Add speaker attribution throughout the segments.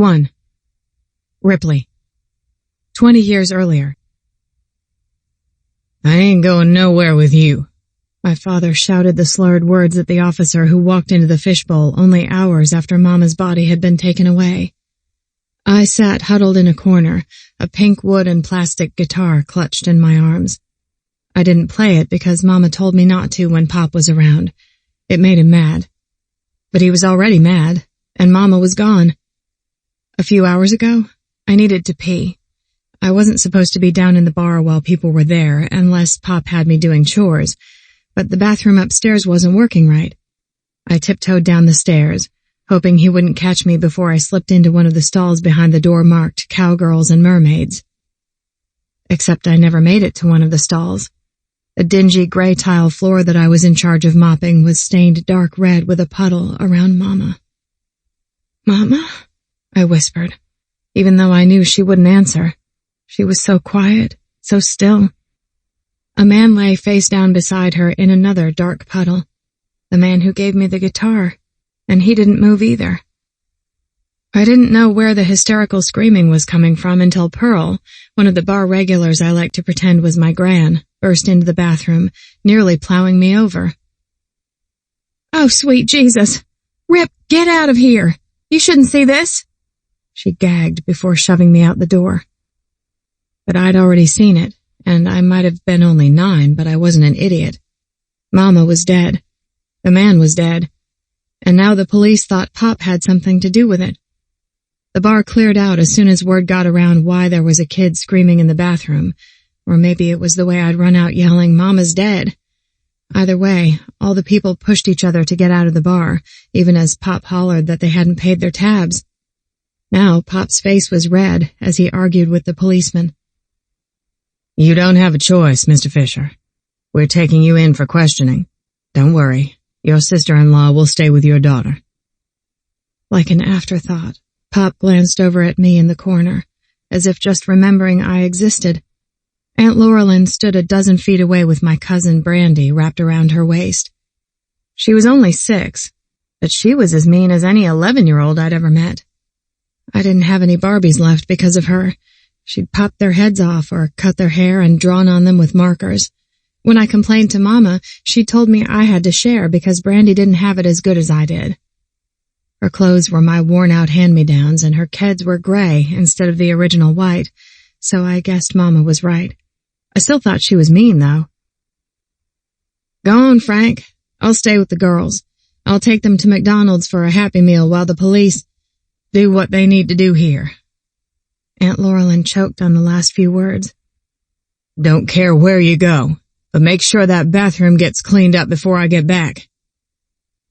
Speaker 1: 1. Ripley. 20 years earlier.
Speaker 2: I ain't going nowhere with you.
Speaker 1: My father shouted the slurred words at the officer who walked into the fishbowl only hours after Mama's body had been taken away. I sat huddled in a corner, a pink wood and plastic guitar clutched in my arms. I didn't play it because Mama told me not to when Pop was around. It made him mad. But he was already mad, and Mama was gone. A few hours ago, I needed to pee. I wasn't supposed to be down in the bar while people were there, unless Pop had me doing chores, but the bathroom upstairs wasn't working right. I tiptoed down the stairs, hoping he wouldn't catch me before I slipped into one of the stalls behind the door marked Cowgirls and Mermaids. Except I never made it to one of the stalls. The dingy gray tile floor that I was in charge of mopping was stained dark red with a puddle around Mama. "Mama?" I whispered, even though I knew she wouldn't answer. She was so quiet, so still. A man lay face down beside her in another dark puddle. The man who gave me the guitar, and he didn't move either. I didn't know where the hysterical screaming was coming from until Pearl, one of the bar regulars I liked to pretend was my gran, burst into the bathroom, nearly plowing me over. "Oh, sweet Jesus! Rip, get out of here! You shouldn't see this!" She gagged before shoving me out the door. But I'd already seen it, and I might have been only 9, but I wasn't an idiot. Mama was dead. The man was dead. And now the police thought Pop had something to do with it. The bar cleared out as soon as word got around why there was a kid screaming in the bathroom, or maybe it was the way I'd run out yelling, "Mama's dead." Either way, all the people pushed each other to get out of the bar, even as Pop hollered that they hadn't paid their tabs. Now Pop's face was red as he argued with the policeman.
Speaker 2: "You don't have a choice, Mr. Fisher. We're taking you in for questioning. Don't worry, your sister-in-law will stay with your daughter."
Speaker 1: Like an afterthought, Pop glanced over at me in the corner, as if just remembering I existed. Aunt Laurelyn stood a dozen feet away with my cousin Brandy wrapped around her waist. She was only 6, but she was as mean as any 11-year-old I'd ever met. I didn't have any Barbies left because of her. She'd popped their heads off or cut their hair and drawn on them with markers. When I complained to Mama, she told me I had to share because Brandy didn't have it as good as I did. Her clothes were my worn-out hand-me-downs, and her keds were gray instead of the original white, so I guessed Mama was right. I still thought she was mean, though. "Go on, Frank. I'll stay with the girls. I'll take them to McDonald's for a Happy Meal while the police do what they need to do here." Aunt Laurelyn choked on the last few words.
Speaker 2: "Don't care where you go, but make sure that bathroom gets cleaned up before I get back."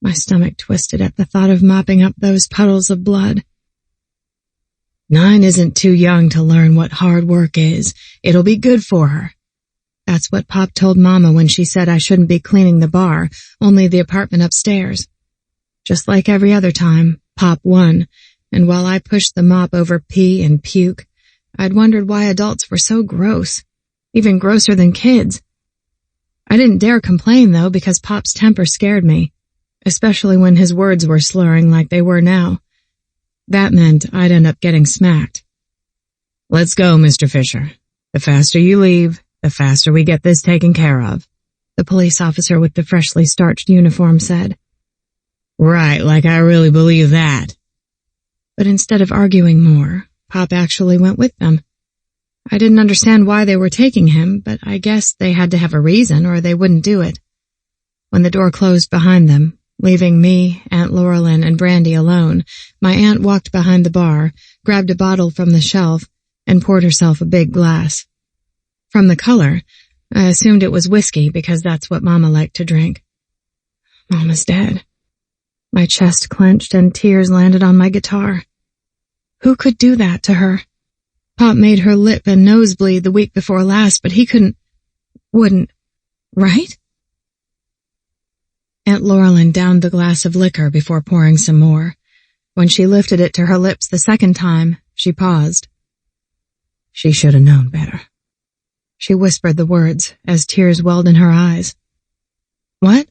Speaker 1: My stomach twisted at the thought of mopping up those puddles of blood.
Speaker 2: 9 isn't too young to learn what hard work is. It'll be good for her.
Speaker 1: That's what Pop told Mama when she said I shouldn't be cleaning the bar, only the apartment upstairs. Just like every other time, Pop won, and while I pushed the mop over pee and puke, I'd wondered why adults were so gross, even grosser than kids. I didn't dare complain, though, because Pop's temper scared me, especially when his words were slurring like they were now. That meant I'd end up getting smacked.
Speaker 2: "Let's go, Mr. Fisher. The faster you leave, the faster we get this taken care of,"
Speaker 1: the police officer with the freshly starched uniform said.
Speaker 2: "Right, like I really believe that."
Speaker 1: But instead of arguing more, Pop actually went with them. I didn't understand why they were taking him, but I guess they had to have a reason or they wouldn't do it. When the door closed behind them, leaving me, Aunt Laurelyn, and Brandy alone, my aunt walked behind the bar, grabbed a bottle from the shelf, and poured herself a big glass. From the color, I assumed it was whiskey because that's what Mama liked to drink. Mama's dead. My chest clenched and tears landed on my guitar. Who could do that to her? Pop made her lip and nose bleed the week before last, but he wouldn't, right? Aunt Laurelyn downed the glass of liquor before pouring some more. When she lifted it to her lips the second time, she paused.
Speaker 2: "She should have known better."
Speaker 1: She whispered the words as tears welled in her eyes. "What?"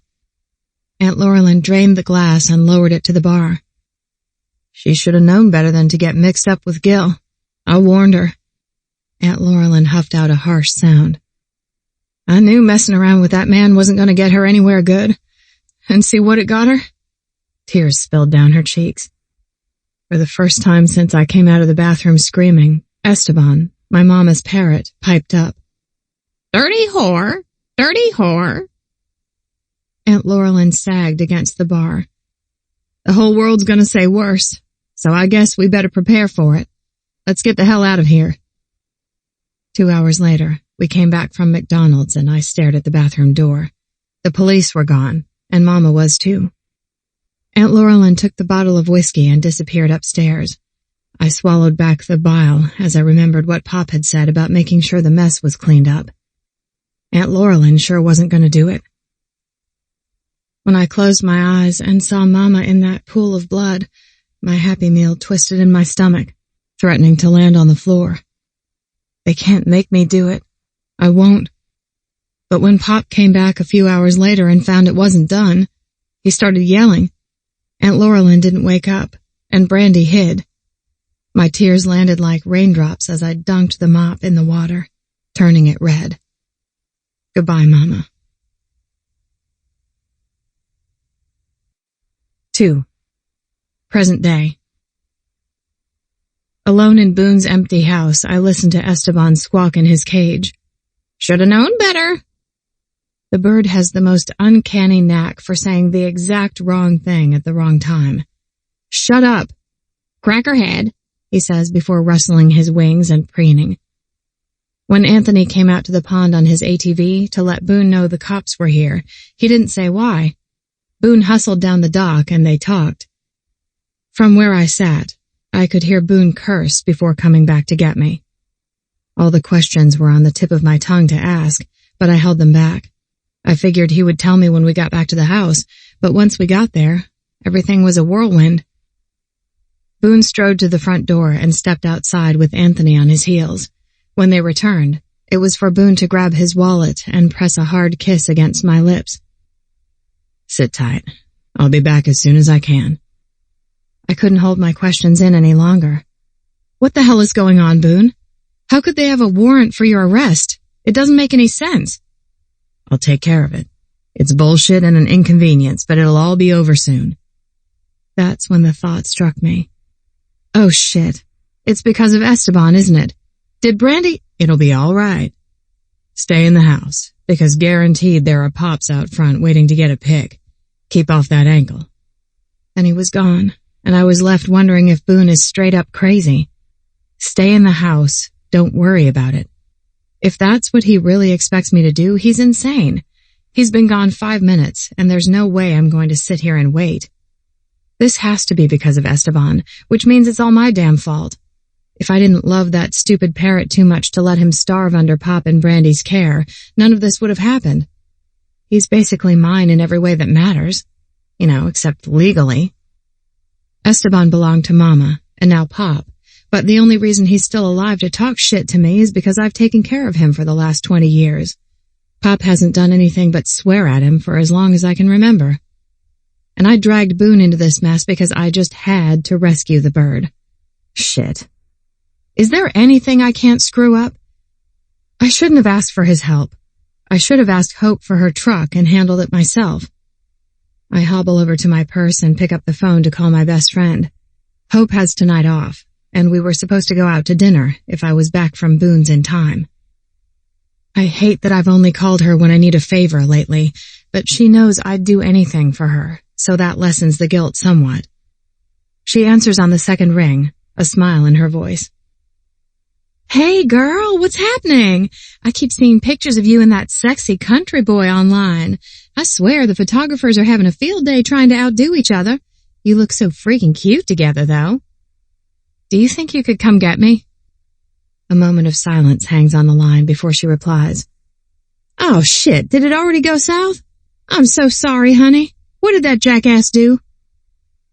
Speaker 1: Aunt Laurelyn drained the glass and lowered it to the bar.
Speaker 2: She should have known better than to get mixed up with Gil. I warned her.
Speaker 1: Aunt Laurelyn huffed out a harsh sound. I knew messing around with that man wasn't going to get her anywhere good. And see what it got her? Tears spilled down her cheeks. For the first time since I came out of the bathroom screaming, Esteban, my mama's parrot, piped up. Dirty whore! Dirty whore! Aunt Laurelyn sagged against the bar. The whole world's going to say worse, so I guess we better prepare for it. Let's get the hell out of here. 2 hours later, we came back from McDonald's and I stared at the bathroom door. The police were gone, and Mama was too. Aunt Laurelyn took the bottle of whiskey and disappeared upstairs. I swallowed back the bile as I remembered what Pop had said about making sure the mess was cleaned up. Aunt Laurelyn sure wasn't going to do it. When I closed my eyes and saw Mama in that pool of blood, my Happy Meal twisted in my stomach, threatening to land on the floor. They can't make me do it. I won't. But when Pop came back a few hours later and found it wasn't done, he started yelling. Aunt Laurelyn didn't wake up, and Brandy hid. My tears landed like raindrops as I dunked the mop in the water, turning it red. Goodbye, Mama. 2. Present day. Alone in Boone's empty house, I listened to Esteban squawk in his cage. Should have known better. The bird has the most uncanny knack for saying the exact wrong thing at the wrong time. Shut up. Crackerhead, he says before rustling his wings and preening. When Anthony came out to the pond on his ATV to let Boone know the cops were here, he didn't say why. Boone hustled down the dock and they talked. From where I sat, I could hear Boone curse before coming back to get me. All the questions were on the tip of my tongue to ask, but I held them back. I figured he would tell me when we got back to the house, but once we got there, everything was a whirlwind. Boone strode to the front door and stepped outside with Anthony on his heels. When they returned, it was for Boone to grab his wallet and press a hard kiss against my lips. Sit tight. I'll be back as soon as I can. I couldn't hold my questions in any longer. What the hell is going on, Boone? How could they have a warrant for your arrest? It doesn't make any sense. I'll take care of it. It's bullshit and an inconvenience, but it'll all be over soon. That's when the thought struck me. Oh shit. It's because of Esteban, isn't it? Did Brandy— It'll be all right. Stay in the house, because guaranteed there are pops out front waiting to get a pic. Keep off that ankle. And he was gone, and I was left wondering if Boone is straight up crazy. Stay in the house. Don't worry about it. If that's what he really expects me to do, he's insane. He's been gone 5 minutes, and there's no way I'm going to sit here and wait. This has to be because of Esteban, which means it's all my damn fault. If I didn't love that stupid parrot too much to let him starve under Pop and Brandy's care, none of this would have happened. He's basically mine in every way that matters. Except legally. Esteban belonged to Mama, and now Pop, but the only reason he's still alive to talk shit to me is because I've taken care of him for the last 20 years. Pop hasn't done anything but swear at him for as long as I can remember. And I dragged Boone into this mess because I just had to rescue the bird. Shit. Is there anything I can't screw up? I shouldn't have asked for his help. I should have asked Hope for her truck and handled it myself. I hobble over to my purse and pick up the phone to call my best friend. Hope has tonight off, and we were supposed to go out to dinner if I was back from Boone's in time. I hate that I've only called her when I need a favor lately, but she knows I'd do anything for her, so that lessens the guilt somewhat. She answers on the second ring, a smile in her voice. Hey girl, what's happening? I keep seeing pictures of you and that sexy country boy online. I swear the photographers are having a field day trying to outdo each other. You look so freaking cute together, though. Do you think you could come get me? A moment of silence hangs on the line before she replies. Oh shit, did it already go south? I'm so sorry, honey. What did that jackass do?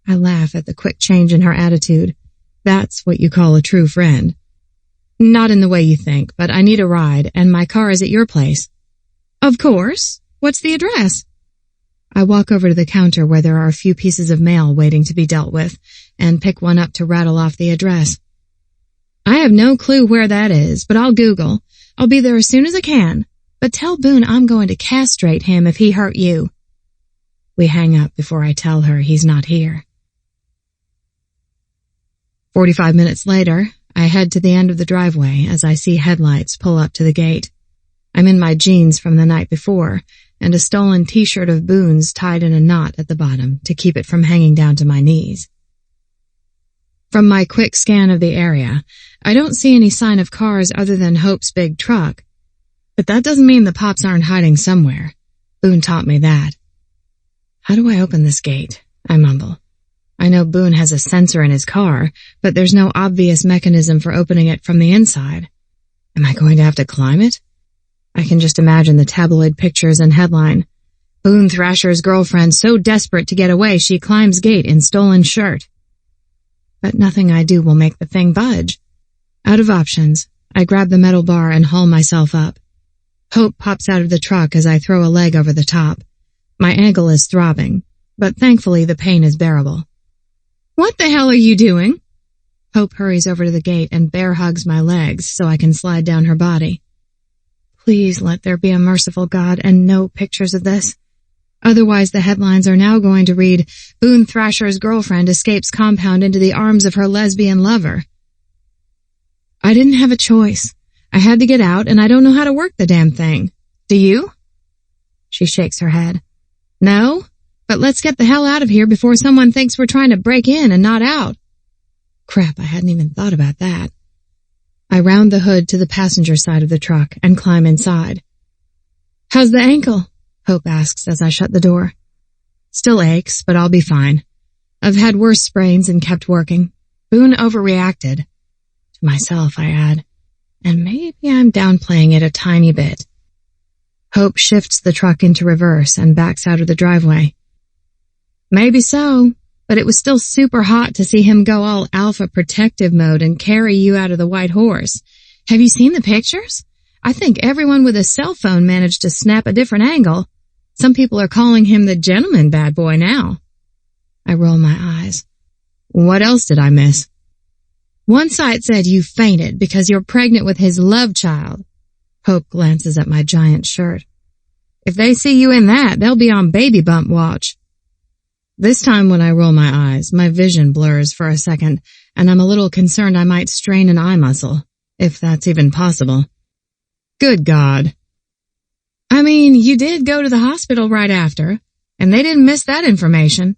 Speaker 1: I laugh at the quick change in her attitude. That's what you call a true friend. Not in the way you think, but I need a ride, and my car is at your place. Of course. What's the address? I walk over to the counter where there are a few pieces of mail waiting to be dealt with and pick one up to rattle off the address. I have no clue where that is, but I'll Google. I'll be there as soon as I can. But tell Boone I'm going to castrate him if he hurt you. We hang up before I tell her he's not here. 45 minutes later, I head to the end of the driveway as I see headlights pull up to the gate. I'm in my jeans from the night before, and a stolen t-shirt of Boone's tied in a knot at the bottom to keep it from hanging down to my knees. From my quick scan of the area, I don't see any sign of cars other than Hope's big truck. But that doesn't mean the Pops aren't hiding somewhere. Boone taught me that. How do I open this gate? I mumble. I know Boone has a sensor in his car, but there's no obvious mechanism for opening it from the inside. Am I going to have to climb it? I can just imagine the tabloid pictures and headline. Boone Thrasher's girlfriend so desperate to get away she climbs gate in stolen shirt. But nothing I do will make the thing budge. Out of options, I grab the metal bar and haul myself up. Hope pops out of the truck as I throw a leg over the top. My ankle is throbbing, but thankfully the pain is bearable. What the hell are you doing? Hope hurries over to the gate and bear hugs my legs so I can slide down her body. Please let there be a merciful God and no pictures of this. Otherwise the headlines are now going to read, Boone Thrasher's girlfriend escapes compound into the arms of her lesbian lover. I didn't have a choice. I had to get out and I don't know how to work the damn thing. Do you? She shakes her head. No, but let's get the hell out of here before someone thinks we're trying to break in and not out. Crap, I hadn't even thought about that. I round the hood to the passenger side of the truck and climb inside. How's the ankle? Hope asks as I shut the door. Still aches, but I'll be fine. I've had worse sprains and kept working. Boone overreacted. To myself, I add, and maybe I'm downplaying it a tiny bit. Hope shifts the truck into reverse and backs out of the driveway. Maybe so, but it was still super hot to see him go all alpha protective mode and carry you out of the White Horse. Have you seen the pictures? I think everyone with a cell phone managed to snap a different angle. Some people are calling him the gentleman bad boy now. I roll my eyes. What else did I miss? One site said you fainted because you're pregnant with his love child. Hope glances at my giant shirt. If they see you in that, they'll be on baby bump watch. This time when I roll my eyes, my vision blurs for a second, and I'm a little concerned I might strain an eye muscle, if that's even possible. Good God. I mean, you did go to the hospital right after, and they didn't miss that information.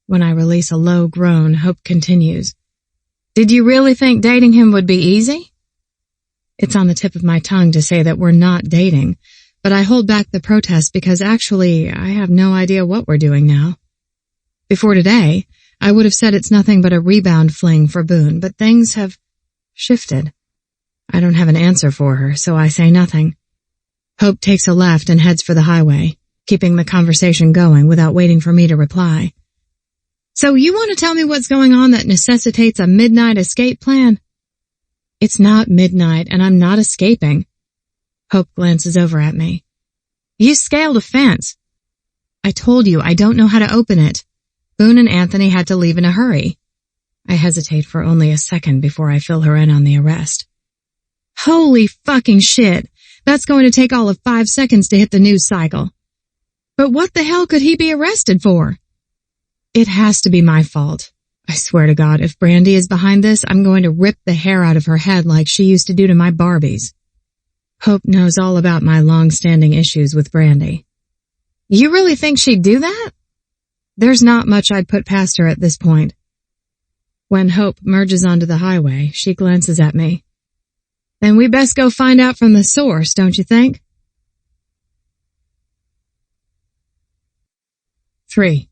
Speaker 1: When I release a low groan, Hope continues. Did you really think dating him would be easy? It's on the tip of my tongue to say that we're not dating, but I hold back the protest because actually I have no idea what we're doing now. Before today, I would have said it's nothing but a rebound fling for Boone, but things have shifted. I don't have an answer for her, so I say nothing. Hope takes a left and heads for the highway, keeping the conversation going without waiting for me to reply. So you want to tell me what's going on that necessitates a midnight escape plan? It's not midnight and I'm not escaping. Hope glances over at me. You scaled a fence. I told you I don't know how to open it. Boone and Anthony had to leave in a hurry. I hesitate for only a second before I fill her in on the arrest. Holy fucking shit. That's going to take all of 5 seconds to hit the news cycle. But what the hell could he be arrested for? It has to be my fault. I swear to God, if Brandy is behind this, I'm going to rip the hair out of her head like she used to do to my Barbies. Hope knows all about my long-standing issues with Brandy. You really think she'd do that? There's not much I'd put past her at this point. When Hope merges onto the highway, she glances at me. Then we best go find out from the source, don't you think? 3.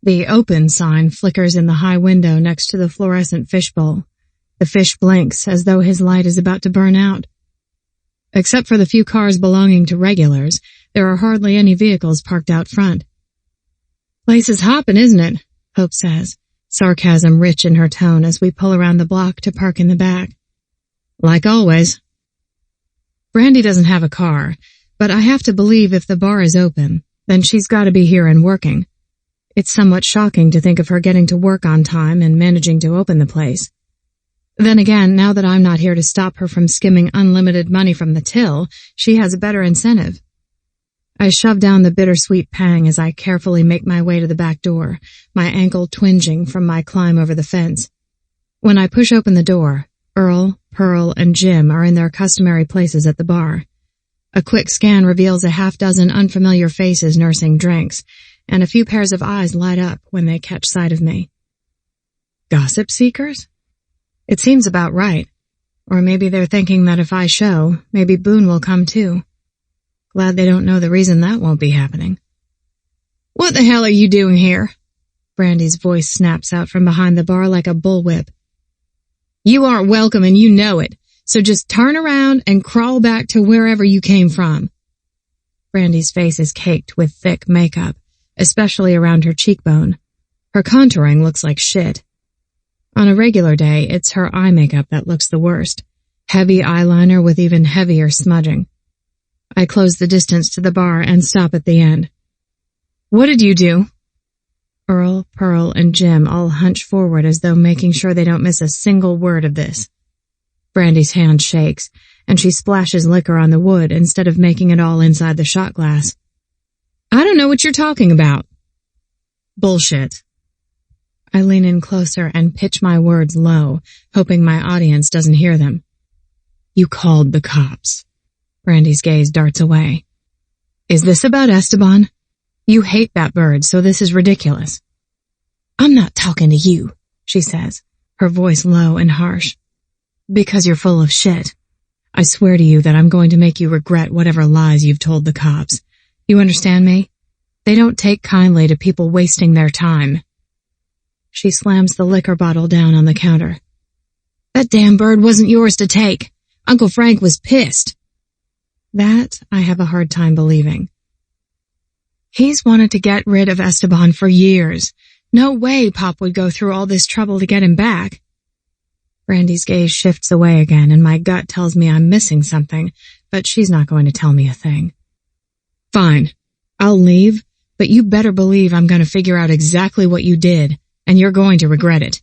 Speaker 1: The open sign flickers in the high window next to the fluorescent fishbowl. The fish blinks as though his light is about to burn out. Except for the few cars belonging to regulars, there are hardly any vehicles parked out front. Place is hopping, isn't it? Hope says, sarcasm rich in her tone as we pull around the block to park in the back. Like always. Brandy doesn't have a car, but I have to believe if the bar is open, then she's got to be here and working. It's somewhat shocking to think of her getting to work on time and managing to open the place. Then again, now that I'm not here to stop her from skimming unlimited money from the till, she has a better incentive. I shove down the bittersweet pang as I carefully make my way to the back door, my ankle twinging from my climb over the fence. When I push open the door, Earl, Pearl, and Jim are in their customary places at the bar. A quick scan reveals a half-dozen unfamiliar faces nursing drinks, and a few pairs of eyes light up when they catch sight of me. Gossip seekers? It seems about right. Or maybe they're thinking that if I show, maybe Boone will come too. Glad they don't know the reason that won't be happening. What the hell are you doing here? Brandy's voice snaps out from behind the bar like a bullwhip. You aren't welcome and you know it, so just turn around and crawl back to wherever you came from. Brandy's face is caked with thick makeup, especially around her cheekbone. Her contouring looks like shit. On a regular day, it's her eye makeup that looks the worst. Heavy eyeliner with even heavier smudging. I close the distance to the bar and stop at the end. What did you do? Earl, Pearl, and Jim all hunch forward as though making sure they don't miss a single word of this. Brandy's hand shakes, and she splashes liquor on the wood instead of making it all inside the shot glass. I don't know what you're talking about. Bullshit. I lean in closer and pitch my words low, hoping my audience doesn't hear them. You called the cops. Brandy's gaze darts away. Is this about Esteban? You hate that bird, so this is ridiculous. I'm not talking to you, she says, her voice low and harsh. Because you're full of shit. I swear to you that I'm going to make you regret whatever lies you've told the cops. You understand me? They don't take kindly to people wasting their time. She slams the liquor bottle down on the counter. That damn bird wasn't yours to take. Uncle Frank was pissed. That I have a hard time believing. He's wanted to get rid of Esteban for years. No way Pop would go through all this trouble to get him back. Brandy's gaze shifts away again, and my gut tells me I'm missing something, but she's not going to tell me a thing. Fine. I'll leave, but you better believe I'm going to figure out exactly what you did, and you're going to regret it.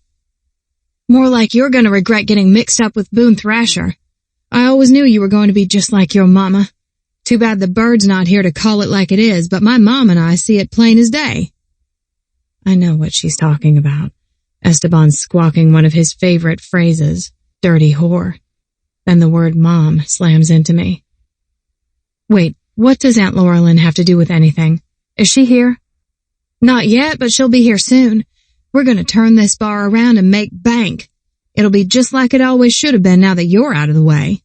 Speaker 1: More like you're going to regret getting mixed up with Boone Thrasher. I always knew you were going to be just like your mama. Too bad the bird's not here to call it like it is, but my mom and I see it plain as day. I know what she's talking about. Esteban squawking one of his favorite phrases, dirty whore. Then the word mom slams into me. Wait, what does Aunt Laurelyn have to do with anything? Is she here? Not yet, but she'll be here soon. We're going to turn this bar around and make bank. It'll be just like it always should have been now that you're out of the way.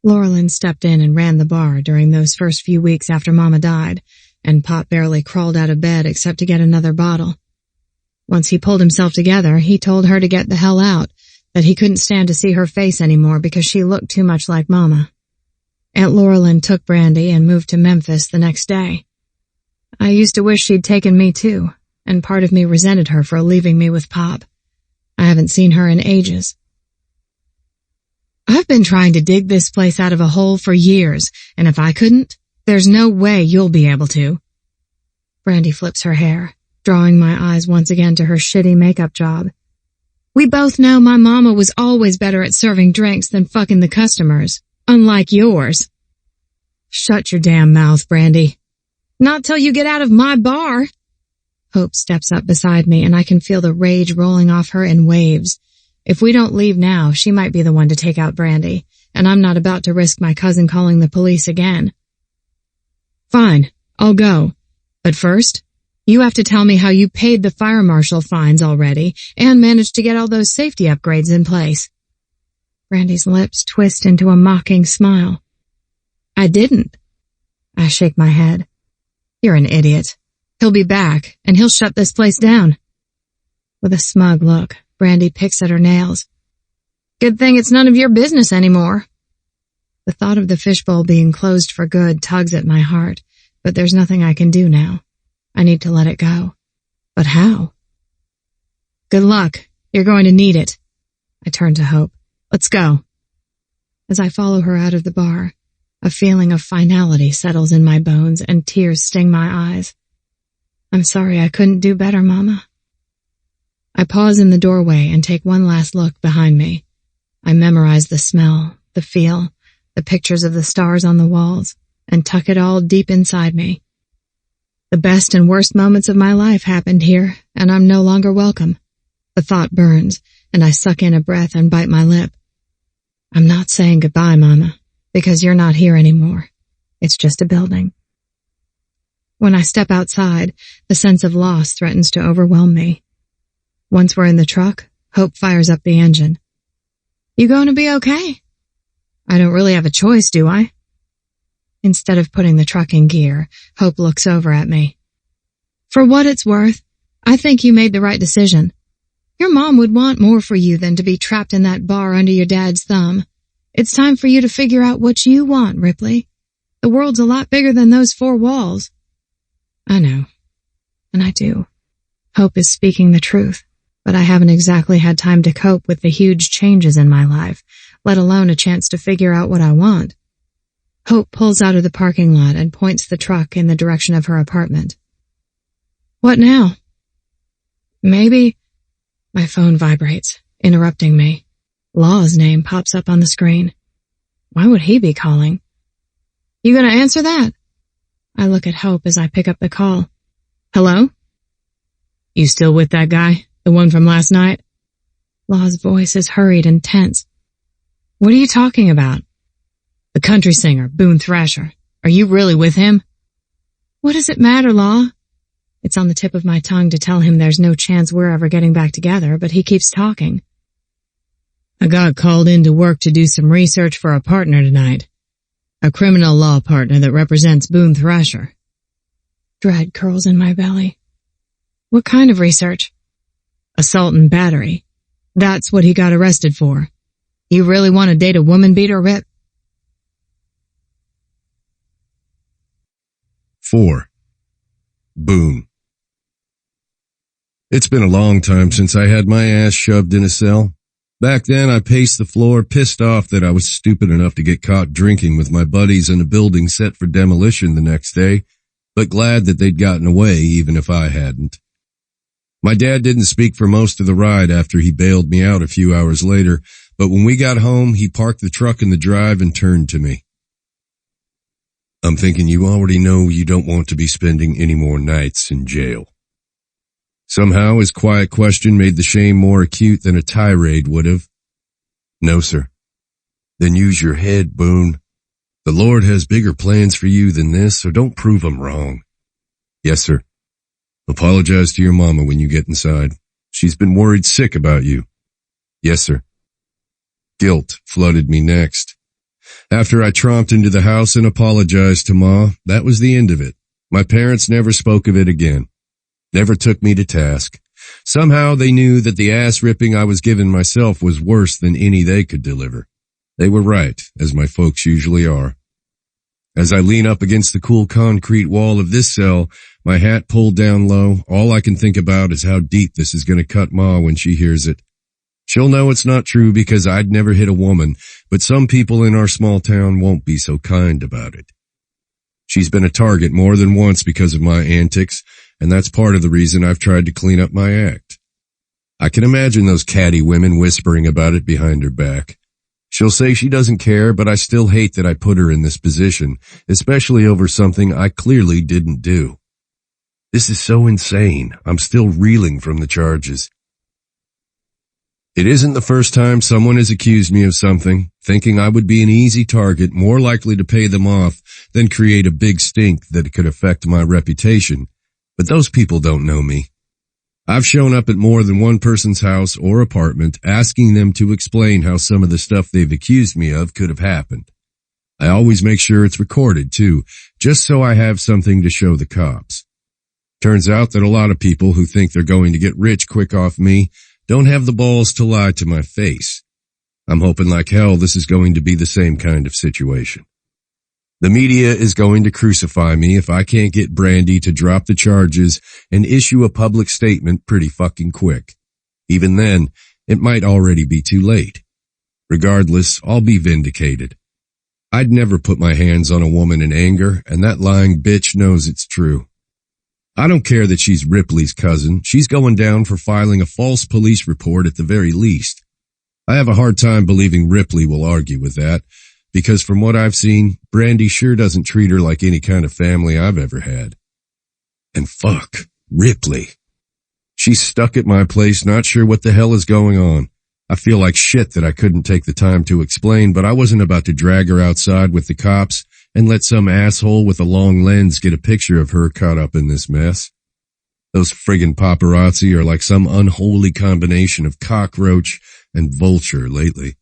Speaker 1: Laurelyn stepped in and ran the bar during those first few weeks after Mama died, and Pop barely crawled out of bed except to get another bottle. Once he pulled himself together, he told her to get the hell out, that he couldn't stand to see her face anymore because she looked too much like Mama. Aunt Laurelyn took Brandy and moved to Memphis the next day. I used to wish she'd taken me too, and part of me resented her for leaving me with Pop. I haven't seen her in ages. I've been trying to dig this place out of a hole for years, and if I couldn't, there's no way you'll be able to. Brandy flips her hair, drawing my eyes once again to her shitty makeup job. We both know my mama was always better at serving drinks than fucking the customers, unlike yours. Shut your damn mouth, Brandy. Not till you get out of my bar. Hope steps up beside me, and I can feel the rage rolling off her in waves. If we don't leave now, she might be the one to take out Brandy, and I'm not about to risk my cousin calling the police again. Fine, I'll go. But first, you have to tell me how you paid the fire marshal fines already and managed to get all those safety upgrades in place. Brandy's lips twist into a mocking smile. I didn't. I shake my head. You're an idiot. He'll be back, and he'll shut this place down. With a smug look, Brandy picks at her nails. Good thing it's none of your business anymore. The thought of the fishbowl being closed for good tugs at my heart, but there's nothing I can do now. I need to let it go. But how? Good luck. You're going to need it. I turn to Hope. Let's go. As I follow her out of the bar, a A feeling of finality settles in my bones and tears sting my eyes. I'm sorry I couldn't do better, Mama. I pause in the doorway and take one last look behind me. I memorize the smell, the feel, the pictures of the stars on the walls, and tuck it all deep inside me. The best and worst moments of my life happened here, and I'm no longer welcome. The thought burns, and I suck in a breath and bite my lip. I'm not saying goodbye, Mama, because you're not here anymore. It's just a building. When I step outside, the sense of loss threatens to overwhelm me. Once we're in the truck, Hope fires up the engine. You going to be okay? I don't really have a choice, do I? Instead of putting the truck in gear, Hope looks over at me. For what it's worth, I think you made the right decision. Your mom would want more for you than to be trapped in that bar under your dad's thumb. It's time for you to figure out what you want, Ripley. The world's a lot bigger than those four walls. I know. And I do. Hope is speaking the truth, but I haven't exactly had time to cope with the huge changes in my life, let alone a chance to figure out what I want. Hope pulls out of the parking lot and points the truck in the direction of her apartment. What now? Maybe... My phone vibrates, interrupting me. Law's name pops up on the screen. Why would he be calling? You gonna answer that? I look at Hope as I pick up the call. Hello? You still with that guy? The one from last night? Law's voice is hurried and tense. What are you talking about? The country singer, Boone Thrasher. Are you really with him? What does it matter, Law? It's on the tip of my tongue to tell him there's no chance we're ever getting back together, but he keeps talking. I got called in to work to do some research for a partner tonight. A criminal law partner that represents Boone Thrasher. Dread curls in my belly. What kind of research? Assault and battery. That's what he got arrested for. You really want to date a woman beater, Rip?
Speaker 3: 4. Boone. It's been a long time since I had my ass shoved in a cell. Back then, I paced the floor, pissed off that I was stupid enough to get caught drinking with my buddies in a building set for demolition the next day, but glad that they'd gotten away even if I hadn't. My dad didn't speak for most of the ride after he bailed me out a few hours later, but when we got home, he parked the truck in the drive and turned to me. I'm thinking you already know you don't want to be spending any more nights in jail. Somehow his quiet question made the shame more acute than a tirade would have. No, sir. Then use your head, Boone. The Lord has bigger plans for you than this, so don't prove 'em wrong. Yes, sir. Apologize to your mama when you get inside. She's been worried sick about you. Yes, sir. Guilt flooded me next. After I tromped into the house and apologized to Ma, that was the end of it. My parents never spoke of it again. Never took me to task. Somehow they knew that the ass-ripping I was giving myself was worse than any they could deliver. They were right, as my folks usually are. As I lean up against the cool concrete wall of this cell, my hat pulled down low, all I can think about is how deep this is going to cut Ma when she hears it. She'll know it's not true because I'd never hit a woman, but some people in our small town won't be so kind about it. She's been a target more than once because of my antics, and that's part of the reason I've tried to clean up my act. I can imagine those catty women whispering about it behind her back. She'll say she doesn't care, but I still hate that I put her in this position, especially over something I clearly didn't do. This is so insane. I'm still reeling from the charges. It isn't the first time someone has accused me of something, thinking I would be an easy target, more likely to pay them off than create a big stink that could affect my reputation. But those people don't know me. I've shown up at more than one person's house or apartment, asking them to explain how some of the stuff they've accused me of could have happened. I always make sure it's recorded, too, just so I have something to show the cops. Turns out that a lot of people who think they're going to get rich quick off me don't have the balls to lie to my face. I'm hoping like hell this is going to be the same kind of situation. The media is going to crucify me if I can't get Brandy to drop the charges and issue a public statement pretty fucking quick. Even then, it might already be too late. Regardless, I'll be vindicated. I'd never put my hands on a woman in anger, and that lying bitch knows it's true. I don't care that she's Ripley's cousin. She's going down for filing a false police report at the very least. I have a hard time believing Ripley will argue with that, because from what I've seen, Brandy sure doesn't treat her like any kind of family I've ever had. And fuck, Ripley. She's stuck at my place, not sure what the hell is going on. I feel like shit that I couldn't take the time to explain, but I wasn't about to drag her outside with the cops and let some asshole with a long lens get a picture of her caught up in this mess. Those friggin' paparazzi are like some unholy combination of cockroach and vulture lately,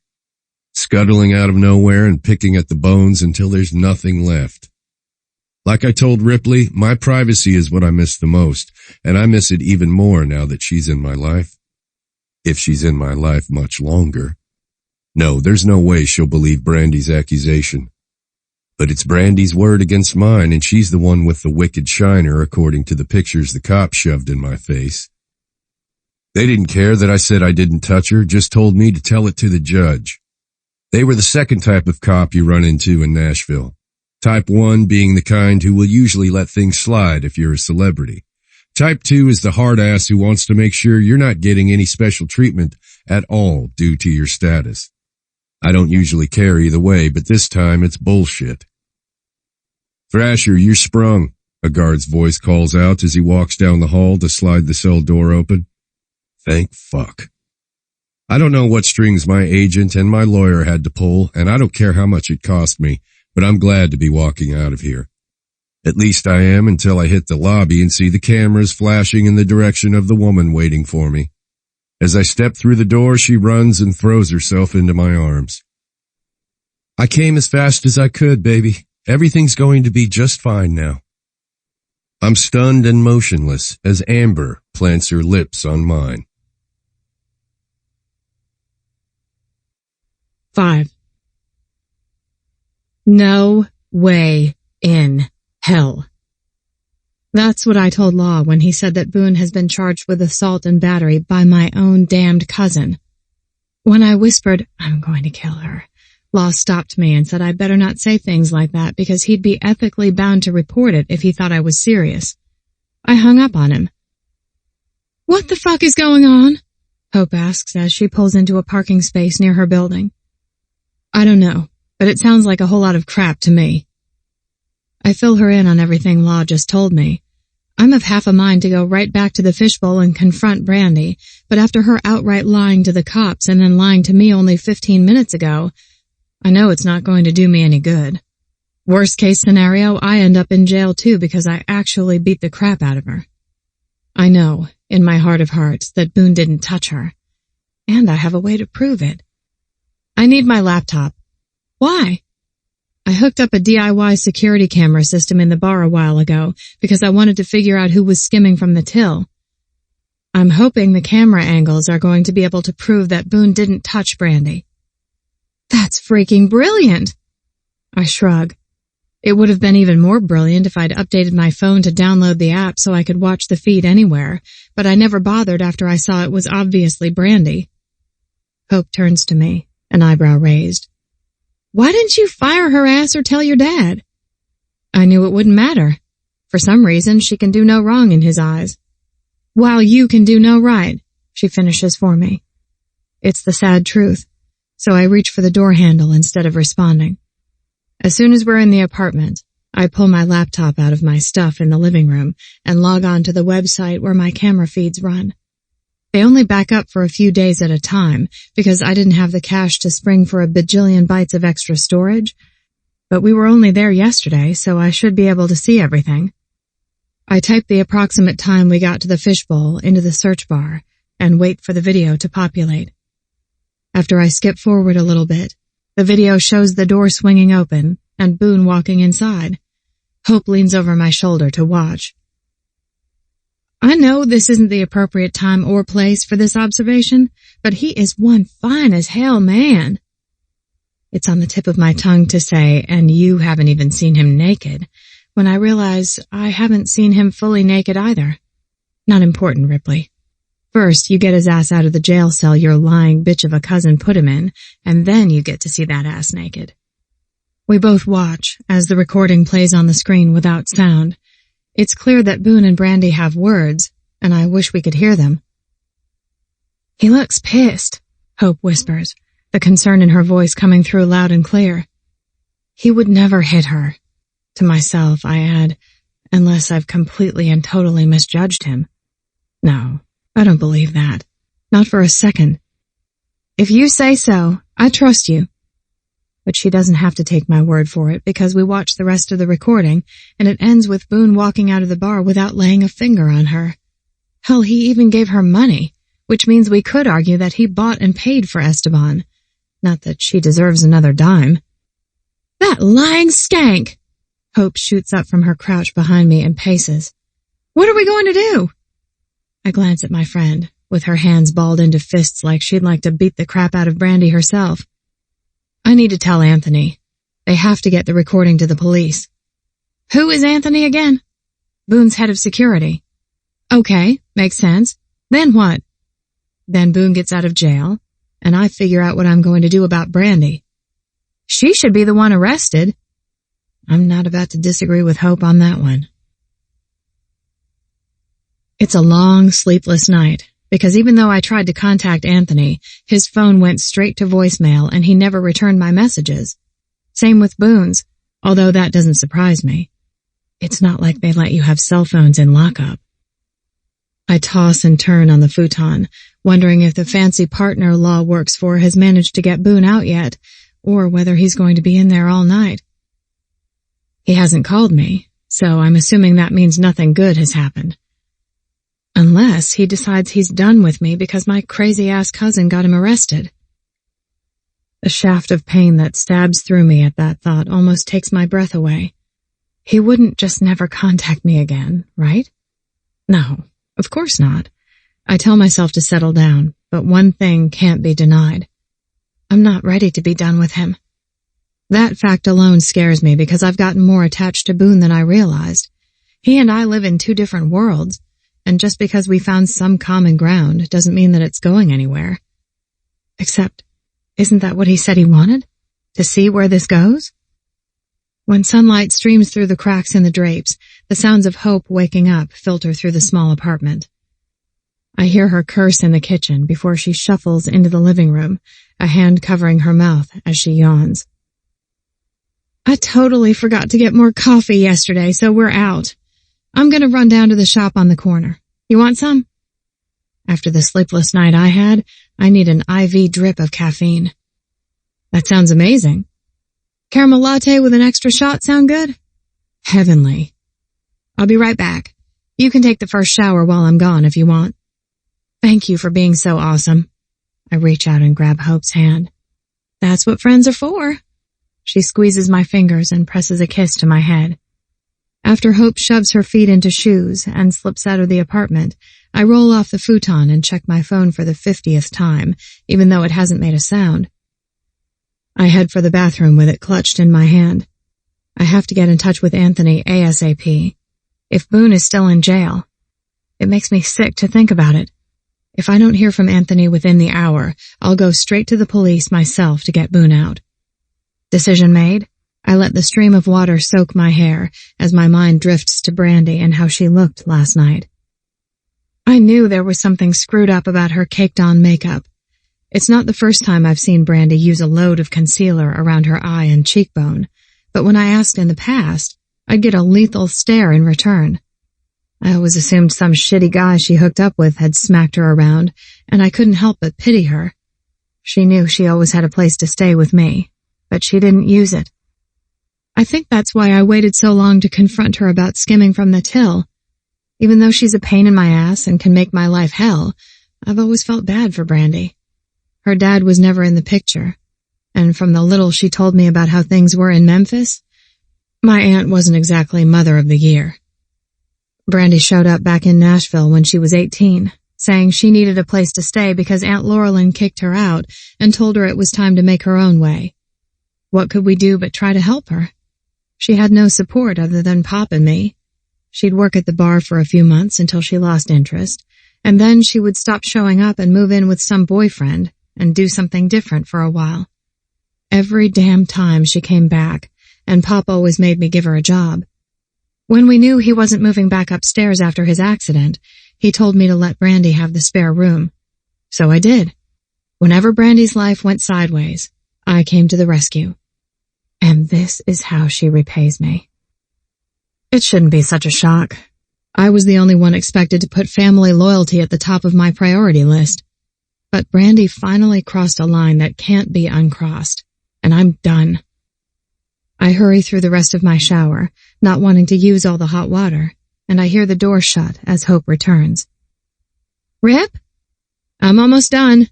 Speaker 3: scuttling out of nowhere and picking at the bones until there's nothing left. Like I told Ripley, my privacy is what I miss the most, and I miss it even more now that she's in my life. If she's in my life much longer. No, there's no way she'll believe Brandy's accusation. But it's Brandy's word against mine, and she's the one with the wicked shiner according to the pictures the cops shoved in my face. They didn't care that I said I didn't touch her, just told me to tell it to the judge. They were the second type of cop you run into in Nashville. Type 1 being the kind who will usually let things slide if you're a celebrity. Type 2 is the hard ass who wants to make sure you're not getting any special treatment at all due to your status. I don't usually care either way, but this time it's bullshit. Thrasher, you're sprung, a guard's voice calls out as he walks down the hall to slide the cell door open. Thank fuck. I don't know what strings my agent and my lawyer had to pull, and I don't care how much it cost me, but I'm glad to be walking out of here. At least I am until I hit the lobby and see the cameras flashing in the direction of the woman waiting for me. As I step through the door, she runs and throws herself into my arms. I came as fast as I could, baby. Everything's going to be just fine now. I'm stunned and motionless as Amber plants her lips on mine.
Speaker 1: 5. No way in hell. That's what I told Law when he said that Boone has been charged with assault and battery by my own damned cousin. When I whispered, I'm going to kill her, Law stopped me and said I better not say things like that because he'd be ethically bound to report it if he thought I was serious. I hung up on him. What the fuck is going on? Hope asks as she pulls into a parking space near her building. I don't know, but it sounds like a whole lot of crap to me. I fill her in on everything Law just told me. I'm of half a mind to go right back to the fishbowl and confront Brandy, but after her outright lying to the cops and then lying to me only 15 minutes ago, I know it's not going to do me any good. Worst case scenario, I end up in jail too because I actually beat the crap out of her. I know, in my heart of hearts, that Boone didn't touch her. And I have a way to prove it. I need my laptop. Why? I hooked up a DIY security camera system in the bar a while ago because I wanted to figure out who was skimming from the till. I'm hoping the camera angles are going to be able to prove that Boone didn't touch Brandy. That's freaking brilliant! I shrug. It would have been even more brilliant if I'd updated my phone to download the app so I could watch the feed anywhere, but I never bothered after I saw it was obviously Brandy. Hope turns to me, an eyebrow raised. Why didn't you fire her ass or tell your dad? I knew it wouldn't matter. For some reason, she can do no wrong in his eyes. While you can do no right, she finishes for me. It's the sad truth, so I reach for the door handle instead of responding. As soon as we're in the apartment, I pull my laptop out of my stuff in the living room and log on to the website where my camera feeds run. They only back up for a few days at a time because I didn't have the cash to spring for a bajillion bytes of extra storage, but we were only there yesterday, so I should be able to see everything. I type the approximate time we got to the fishbowl into the search bar and wait for the video to populate. After I skip forward a little bit, the video shows the door swinging open and Boone walking inside. Hope leans over my shoulder to watch. I know this isn't the appropriate time or place for this observation, but he is one fine as hell man. It's on the tip of my tongue to say, and you haven't even seen him naked, when I realize I haven't seen him fully naked either. Not important, Ripley. First, you get his ass out of the jail cell your lying bitch of a cousin put him in, and then you get to see that ass naked. We both watch as the recording plays on the screen without sound. It's clear that Boone and Brandy have words, and I wish we could hear them. "He looks pissed," Hope whispers, the concern in her voice coming through loud and clear. "He would never hit her." To myself, I add, unless I've completely and totally misjudged him. No, I don't believe that. Not for a second. "If you say so, I trust you." But she doesn't have to take my word for it, because we watch the rest of the recording, and it ends with Boone walking out of the bar without laying a finger on her. Hell, he even gave her money, which means we could argue that he bought and paid for Esteban. Not that she deserves another dime. "That lying skank!" Hope shoots up from her crouch behind me and paces. "What are we going to do?" I glance at my friend, with her hands balled into fists like she'd like to beat the crap out of Brandy herself. "I need to tell Anthony. They have to get the recording to the police." "Who is Anthony again?" "Boone's head of security." "Okay, makes sense. Then what?" "Then Boone gets out of jail, and I figure out what I'm going to do about Brandy." "She should be the one arrested." I'm not about to disagree with Hope on that one. It's a long, sleepless night, because even though I tried to contact Anthony, his phone went straight to voicemail and he never returned my messages. Same with Boone's, although that doesn't surprise me. It's not like they let you have cell phones in lockup. I toss and turn on the futon, wondering if the fancy partner Law works for has managed to get Boone out yet, or whether he's going to be in there all night. He hasn't called me, so I'm assuming that means nothing good has happened. Unless he decides he's done with me because my crazy-ass cousin got him arrested. The shaft of pain that stabs through me at that thought almost takes my breath away. He wouldn't just never contact me again, right? No, of course not. I tell myself to settle down, but one thing can't be denied. I'm not ready to be done with him. That fact alone scares me because I've gotten more attached to Boone than I realized. He and I live in two different worlds, and just because we found some common ground doesn't mean that it's going anywhere. Except, isn't that what he said he wanted? To see where this goes? When sunlight streams through the cracks in the drapes, the sounds of Hope waking up filter through the small apartment. I hear her curse in the kitchen before she shuffles into the living room, a hand covering her mouth as she yawns. "I totally forgot to get more coffee yesterday, so we're out. I'm going to run down to the shop on the corner. You want some?" After the sleepless night I had, I need an IV drip of caffeine. "That sounds amazing. Caramel latte with an extra shot sound good?" "Heavenly." "I'll be right back. You can take the first shower while I'm gone if you want." "Thank you for being so awesome." I reach out and grab Hope's hand. "That's what friends are for." She squeezes my fingers and presses a kiss to my head. After Hope shoves her feet into shoes and slips out of the apartment, I roll off the futon and check my phone for the 50th time, even though it hasn't made a sound. I head for the bathroom with it clutched in my hand. I have to get in touch with Anthony ASAP. If Boone is still in jail. It makes me sick to think about it. If I don't hear from Anthony within the hour, I'll go straight to the police myself to get Boone out. Decision made, I let the stream of water soak my hair as my mind drifts to Brandy and how she looked last night. I knew there was something screwed up about her caked-on makeup. It's not the first time I've seen Brandy use a load of concealer around her eye and cheekbone, but when I asked in the past, I'd get a lethal stare in return. I always assumed some shitty guy she hooked up with had smacked her around, and I couldn't help but pity her. She knew she always had a place to stay with me, but she didn't use it. I think that's why I waited so long to confront her about skimming from the till. Even though she's a pain in my ass and can make my life hell, I've always felt bad for Brandy. Her dad was never in the picture, and from the little she told me about how things were in Memphis, my aunt wasn't exactly mother of the year. Brandy showed up back in Nashville when she was 18, saying she needed a place to stay because Aunt Laurelyn kicked her out and told her it was time to make her own way. What could we do but try to help her? She had no support other than Pop and me. She'd work at the bar for a few months until she lost interest, and then she would stop showing up and move in with some boyfriend and do something different for a while. Every damn time she came back, and Pop always made me give her a job. When we knew he wasn't moving back upstairs after his accident, he told me to let Brandy have the spare room. So I did. Whenever Brandy's life went sideways, I came to the rescue. And this is how she repays me. It shouldn't be such a shock. I was the only one expected to put family loyalty at the top of my priority list. But Brandy finally crossed a line that can't be uncrossed, and I'm done. I hurry through the rest of my shower, not wanting to use all the hot water, and I hear the door shut as Hope returns. Rip? I'm almost done.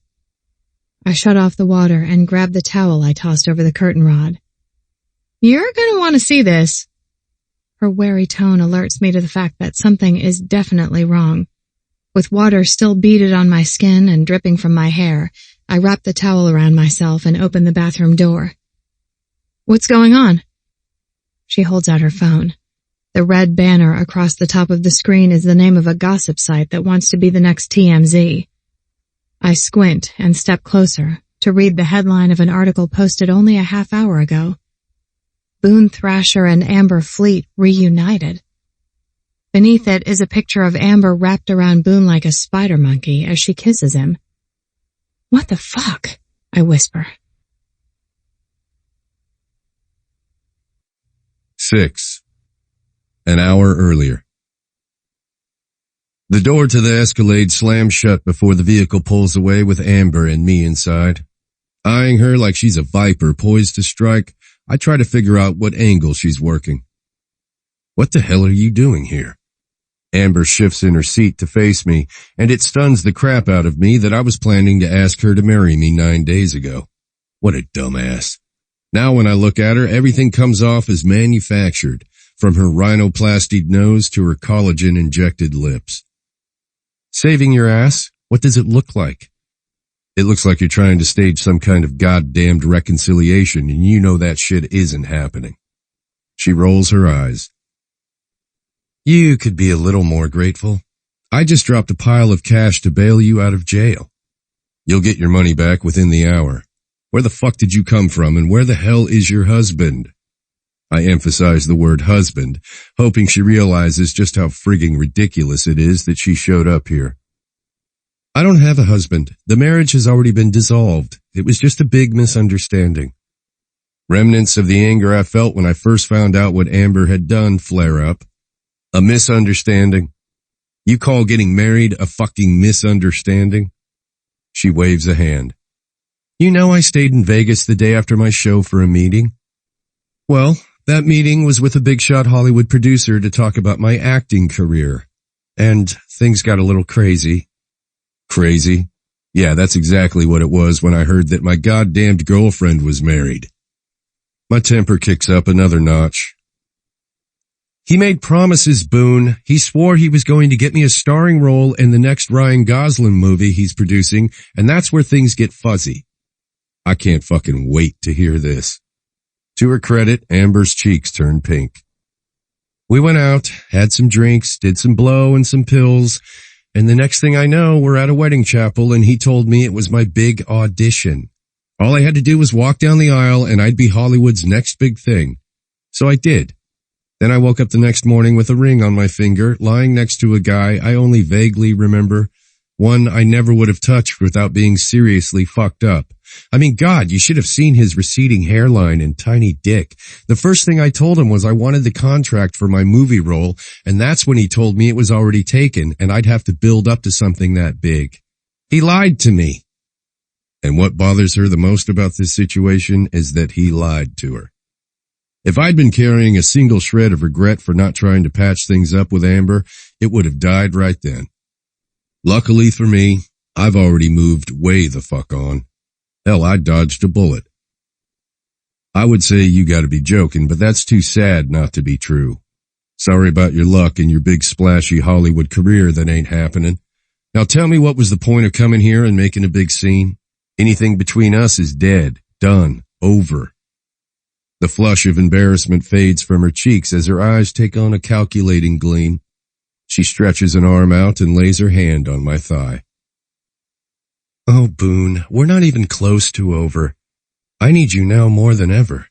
Speaker 1: I shut off the water and grab the towel I tossed over the curtain rod. You're going to want to see this. Her wary tone alerts me to the fact that something is definitely wrong. With water still beaded on my skin and dripping from my hair, I wrap the towel around myself and open the bathroom door. What's going on? She holds out her phone. The red banner across the top of the screen is the name of a gossip site that wants to be the next TMZ. I squint and step closer to read the headline of an article posted only a half hour ago. Boone Thrasher and Amber Fleet reunited. Beneath it is a picture of Amber wrapped around Boone like a spider monkey as she kisses him. What the fuck? I whisper.
Speaker 3: 6. An hour earlier. The door to the Escalade slams shut before the vehicle pulls away with Amber and me inside. Eyeing her like she's a viper poised to strike, I try to figure out what angle she's working. What the hell are you doing here? Amber shifts in her seat to face me, and it stuns the crap out of me that I was planning to ask her to marry me 9 days ago. What a dumbass. Now when I look at her, everything comes off as manufactured, from her rhinoplastied nose to her collagen-injected lips. Saving your ass? What does it look like? It looks like you're trying to stage some kind of goddamned reconciliation, and you know that shit isn't happening. She rolls her eyes. You could be a little more grateful. I just dropped a pile of cash to bail you out of jail. You'll get your money back within the hour. Where the fuck did you come from, and where the hell is your husband? I emphasize the word husband, hoping she realizes just how frigging ridiculous it is that she showed up here. I don't have a husband. The marriage has already been dissolved. It was just a big misunderstanding. Remnants of the anger I felt when I first found out what Amber had done flare up. A misunderstanding? You call getting married a fucking misunderstanding? She waves a hand. You know I stayed in Vegas the day after my show for a meeting. Well, that meeting was with a big shot Hollywood producer to talk about my acting career. And things got a little crazy. Crazy? Yeah, that's exactly what it was when I heard that my goddamned girlfriend was married. My temper kicks up another notch. He made promises, Boone. He swore he was going to get me a starring role in the next Ryan Gosling movie he's producing, and that's where things get fuzzy. I can't fucking wait to hear this. To her credit, Amber's cheeks turned pink. We went out, had some drinks, did some blow and some pills, and the next thing I know, we're at a wedding chapel and he told me it was my big audition. All I had to do was walk down the aisle and I'd be Hollywood's next big thing. So I did. Then I woke up the next morning with a ring on my finger, lying next to a guy I only vaguely remember, one I never would have touched without being seriously fucked up. I mean, God, you should have seen his receding hairline and tiny dick. The first thing I told him was I wanted the contract for my movie role, and that's when he told me it was already taken and I'd have to build up to something that big. He lied to me. And what bothers her the most about this situation is that he lied to her. If I'd been carrying a single shred of regret for not trying to patch things up with Amber, it would have died right then. Luckily for me, I've already moved way the fuck on. Hell, I dodged a bullet. I would say you gotta be joking, but that's too sad not to be true. Sorry about your luck and your big splashy Hollywood career that ain't happening. Now tell me, what was the point of coming here and making a big scene? Anything between us is dead, done, over. The flush of embarrassment fades from her cheeks as her eyes take on a calculating gleam. She stretches an arm out and lays her hand on my thigh. Oh, Boone, we're not even close to over. I need you now more than ever.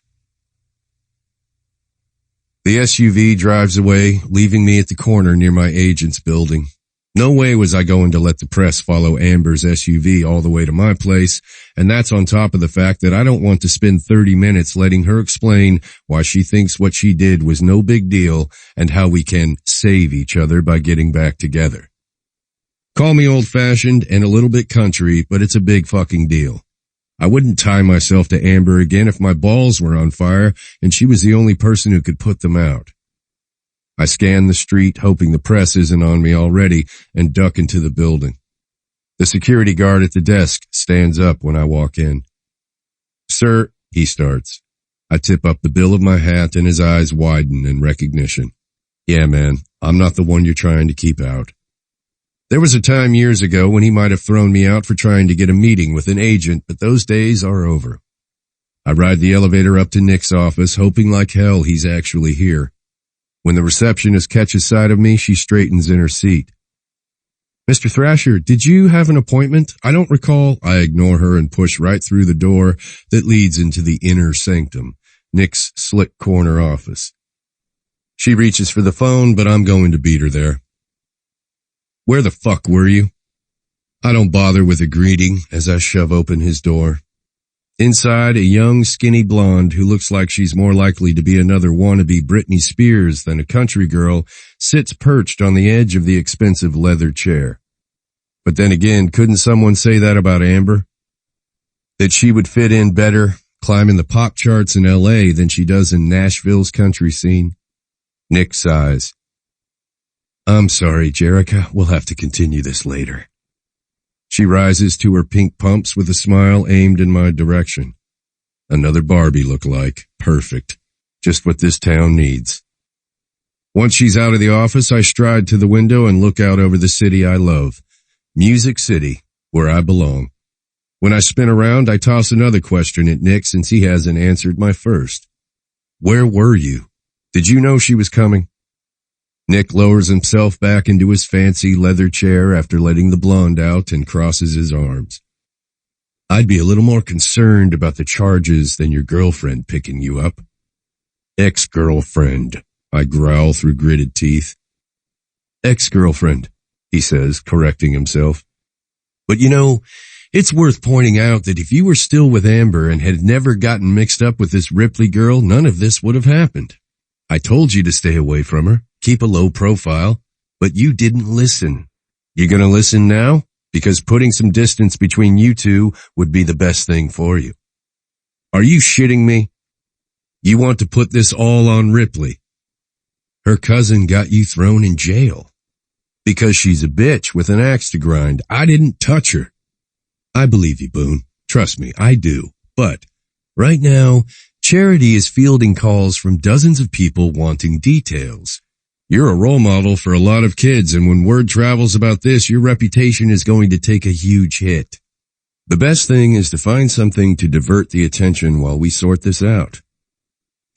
Speaker 3: The SUV drives away, leaving me at the corner near my agent's building. No way was I going to let the press follow Amber's SUV all the way to my place, and that's on top of the fact that I don't want to spend 30 minutes letting her explain why she thinks what she did was no big deal and how we can save each other by getting back together. Call me old-fashioned and a little bit country, but it's a big fucking deal. I wouldn't tie myself to Amber again if my balls were on fire and she was the only person who could put them out. I scan the street, hoping the press isn't on me already, and duck into the building. The security guard at the desk stands up when I walk in. "Sir," he starts. I tip up the bill of my hat and his eyes widen in recognition. "Yeah, man, I'm not the one you're trying to keep out." There was a time years ago when he might have thrown me out for trying to get a meeting with an agent, but those days are over. I ride the elevator up to Nick's office, hoping like hell he's actually here. When the receptionist catches sight of me, she straightens in her seat. "Mr. Thrasher, did you have an appointment? I don't recall." I ignore her and push right through the door that leads into the inner sanctum, Nick's slick corner office. She reaches for the phone, but I'm going to beat her there. "Where the fuck were you?" I don't bother with a greeting as I shove open his door. Inside, a young, skinny blonde who looks like she's more likely to be another wannabe Britney Spears than a country girl sits perched on the edge of the expensive leather chair. But then again, couldn't someone say that about Amber? That she would fit in better climbing the pop charts in LA than she does in Nashville's country scene? Nick sighs. "I'm sorry, Jerica. We'll have to continue this later." She rises to her pink pumps with a smile aimed in my direction. Another Barbie look-alike. Perfect. Just what this town needs. Once she's out of the office, I stride to the window and look out over the city I love. Music City, where I belong. When I spin around, I toss another question at Nick since he hasn't answered my first. "Where were you? Did you know she was coming?" Nick lowers himself back into his fancy leather chair after letting the blonde out and crosses his arms. "I'd be a little more concerned about the charges than your girlfriend picking you up." "Ex-girlfriend," I growl through gritted teeth. "Ex-girlfriend," he says, correcting himself. "But you know, it's worth pointing out that if you were still with Amber and had never gotten mixed up with this Ripley girl, none of this would have happened. I told you to stay away from her. Keep a low profile, but you didn't listen. You gonna listen now? Because putting some distance between you two would be the best thing for you. Are you shitting me? You want to put this all on Ripley? Her cousin got you thrown in jail. Because she's a bitch with an axe to grind. I didn't touch her." "I believe you, Boone. Trust me, I do. But right now, Charity is fielding calls from dozens of people wanting details. You're a role model for a lot of kids, and when word travels about this, your reputation is going to take a huge hit. The best thing is to find something to divert the attention while we sort this out."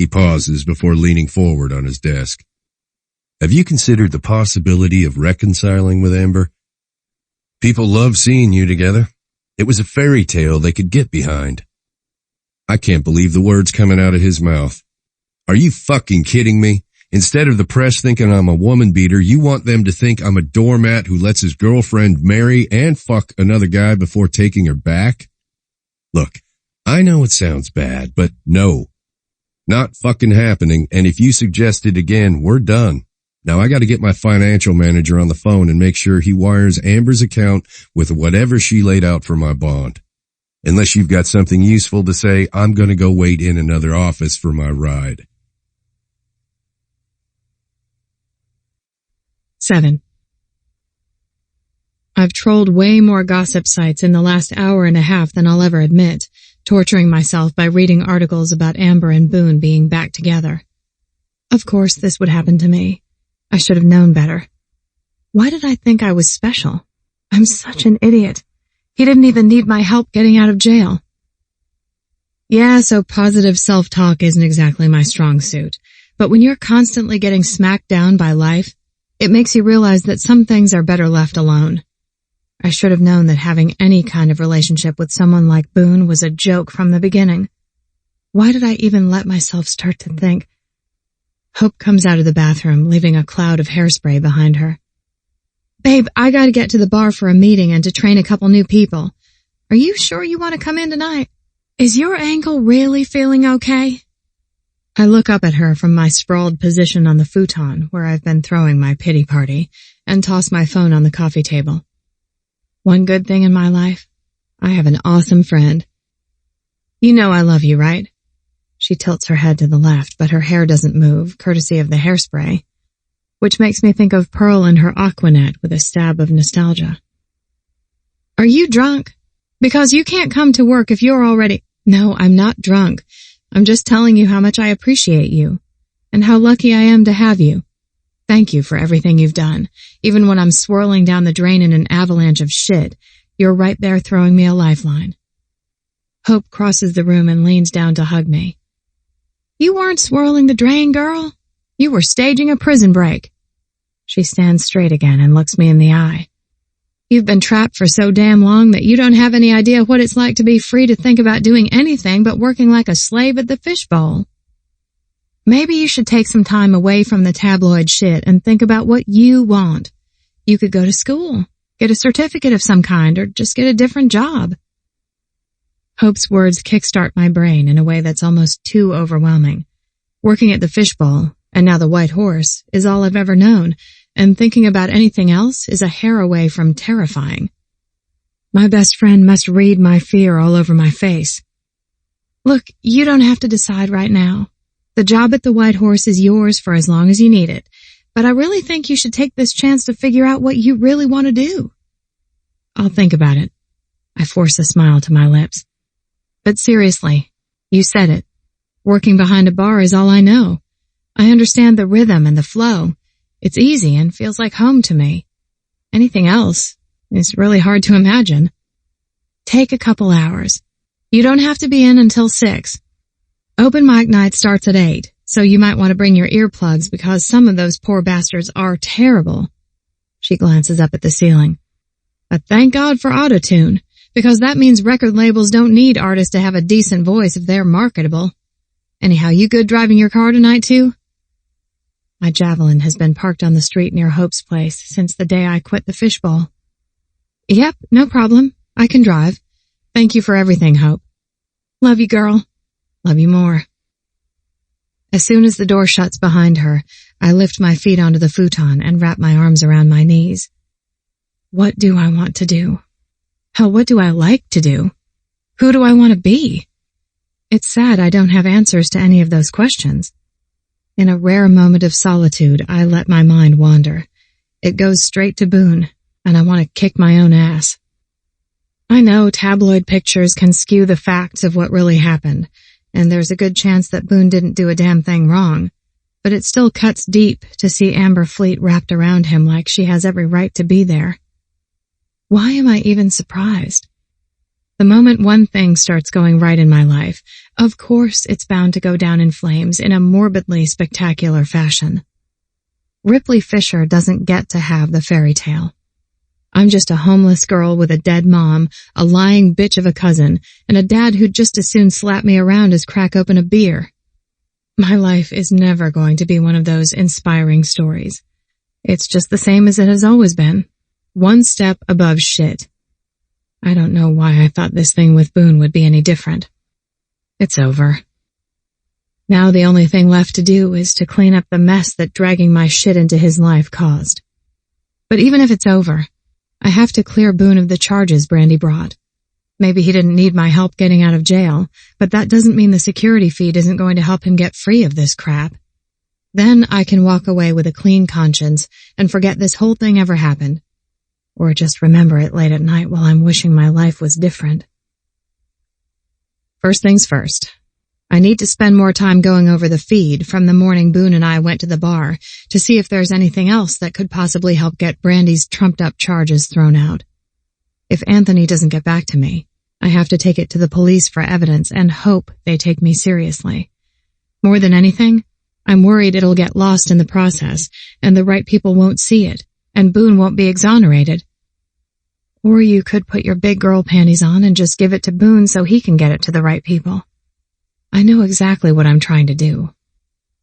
Speaker 3: He pauses before leaning forward on his desk. "Have you considered the possibility of reconciling with Amber? People love seeing you together. It was a fairy tale they could get behind." I can't believe the words coming out of his mouth. "Are you fucking kidding me? Instead of the press thinking I'm a woman beater, you want them to think I'm a doormat who lets his girlfriend marry and fuck another guy before taking her back? Look, I know it sounds bad, but no. Not fucking happening, and if you suggest it again, we're done. Now I gotta get my financial manager on the phone and make sure he wires Amber's account with whatever she laid out for my bond. Unless you've got something useful to say, I'm gonna go wait in another office for my ride."
Speaker 1: 7. I've trolled way more gossip sites in the last hour and a half than I'll ever admit, torturing myself by reading articles about Amber and Boone being back together. Of course this would happen to me. I should have known better. Why did I think I was special? I'm such an idiot. He didn't even need my help getting out of jail. Yeah, so positive self-talk isn't exactly my strong suit, but when you're constantly getting smacked down by life, it makes you realize that some things are better left alone. I should have known that having any kind of relationship with someone like Boone was a joke from the beginning. Why did I even let myself start to think? Hope comes out of the bathroom, leaving a cloud of hairspray behind her. Babe, I gotta get to the bar for a meeting and to train a couple new people. Are you sure you want to come in tonight? Is your ankle really feeling okay? I look up at her from my sprawled position on the futon where I've been throwing my pity party and toss my phone on the coffee table. One good thing in my life, I have an awesome friend. You know I love you, right? She tilts her head to the left, but her hair doesn't move, courtesy of the hairspray, which makes me think of Pearl in her Aquanet with a stab of nostalgia. Are you drunk? Because you can't come to work if you're already... No, I'm not drunk. I'm just telling you how much I appreciate you and how lucky I am to have you. Thank you for everything you've done. Even when I'm swirling down the drain in an avalanche of shit, you're right there throwing me a lifeline. Hope crosses the room and leans down to hug me. You weren't swirling the drain, girl. You were staging a prison break. She stands straight again and looks me in the eye. You've been trapped for so damn long that you don't have any idea what it's like to be free to think about doing anything but working like a slave at the fishbowl. Maybe you should take some time away from the tabloid shit and think about what you want. You could go to school, get a certificate of some kind, or just get a different job. Hope's words kickstart my brain in a way that's almost too overwhelming. Working at the fishbowl, and now the White Horse, is all I've ever known, and thinking about anything else is a hair away from terrifying. My best friend must read my fear all over my face. Look, you don't have to decide right now. The job at the White Horse is yours for as long as you need it, but I really think you should take this chance to figure out what you really want to do. I'll think about it. I force a smile to my lips. But seriously, you said it. Working behind a bar is all I know. I understand the rhythm and the flow. It's easy and feels like home to me. Anything else is really hard to imagine. Take a couple hours. You don't have to be in until 6. Open mic night starts at 8, so you might want to bring your earplugs because some of those poor bastards are terrible. She glances up at the ceiling. But thank God for autotune, because that means record labels don't need artists to have a decent voice if they're marketable. Anyhow, you good driving your car tonight too? My Javelin has been parked on the street near Hope's place since the day I quit the fishbowl. Yep, no problem. I can drive. Thank you for everything, Hope. Love you, girl. Love you more. As soon as the door shuts behind her, I lift my feet onto the futon and wrap my arms around my knees. What do I want to do? Hell, what do I like to do? Who do I want to be? It's sad I don't have answers to any of those questions. In a rare moment of solitude, I let my mind wander. It goes straight to Boone, and I want to kick my own ass. I know tabloid pictures can skew the facts of what really happened, and there's a good chance that Boone didn't do a damn thing wrong, but it still cuts deep to see Amber Fleet wrapped around him like she has every right to be there. Why am I even surprised? The moment one thing starts going right in my life, of course it's bound to go down in flames in a morbidly spectacular fashion. Ripley Fisher doesn't get to have the fairy tale. I'm just a homeless girl with a dead mom, a lying bitch of a cousin, and a dad who'd just as soon slap me around as crack open a beer. My life is never going to be one of those inspiring stories. It's just the same as it has always been. One step above shit. I don't know why I thought this thing with Boone would be any different. It's over. Now the only thing left to do is to clean up the mess that dragging my shit into his life caused. But even if it's over, I have to clear Boone of the charges Brandy brought. Maybe he didn't need my help getting out of jail, but that doesn't mean the security feed isn't going to help him get free of this crap. Then I can walk away with a clean conscience and forget this whole thing ever happened. Or just remember it late at night while I'm wishing my life was different. First things first. I need to spend more time going over the feed from the morning Boone and I went to the bar to see if there's anything else that could possibly help get Brandy's trumped-up charges thrown out. If Anthony doesn't get back to me, I have to take it to the police for evidence and hope they take me seriously. More than anything, I'm worried it'll get lost in the process and the right people won't see it, and Boone won't be exonerated. Or you could put your big girl panties on and just give it to Boone so he can get it to the right people. I know exactly what I'm trying to do.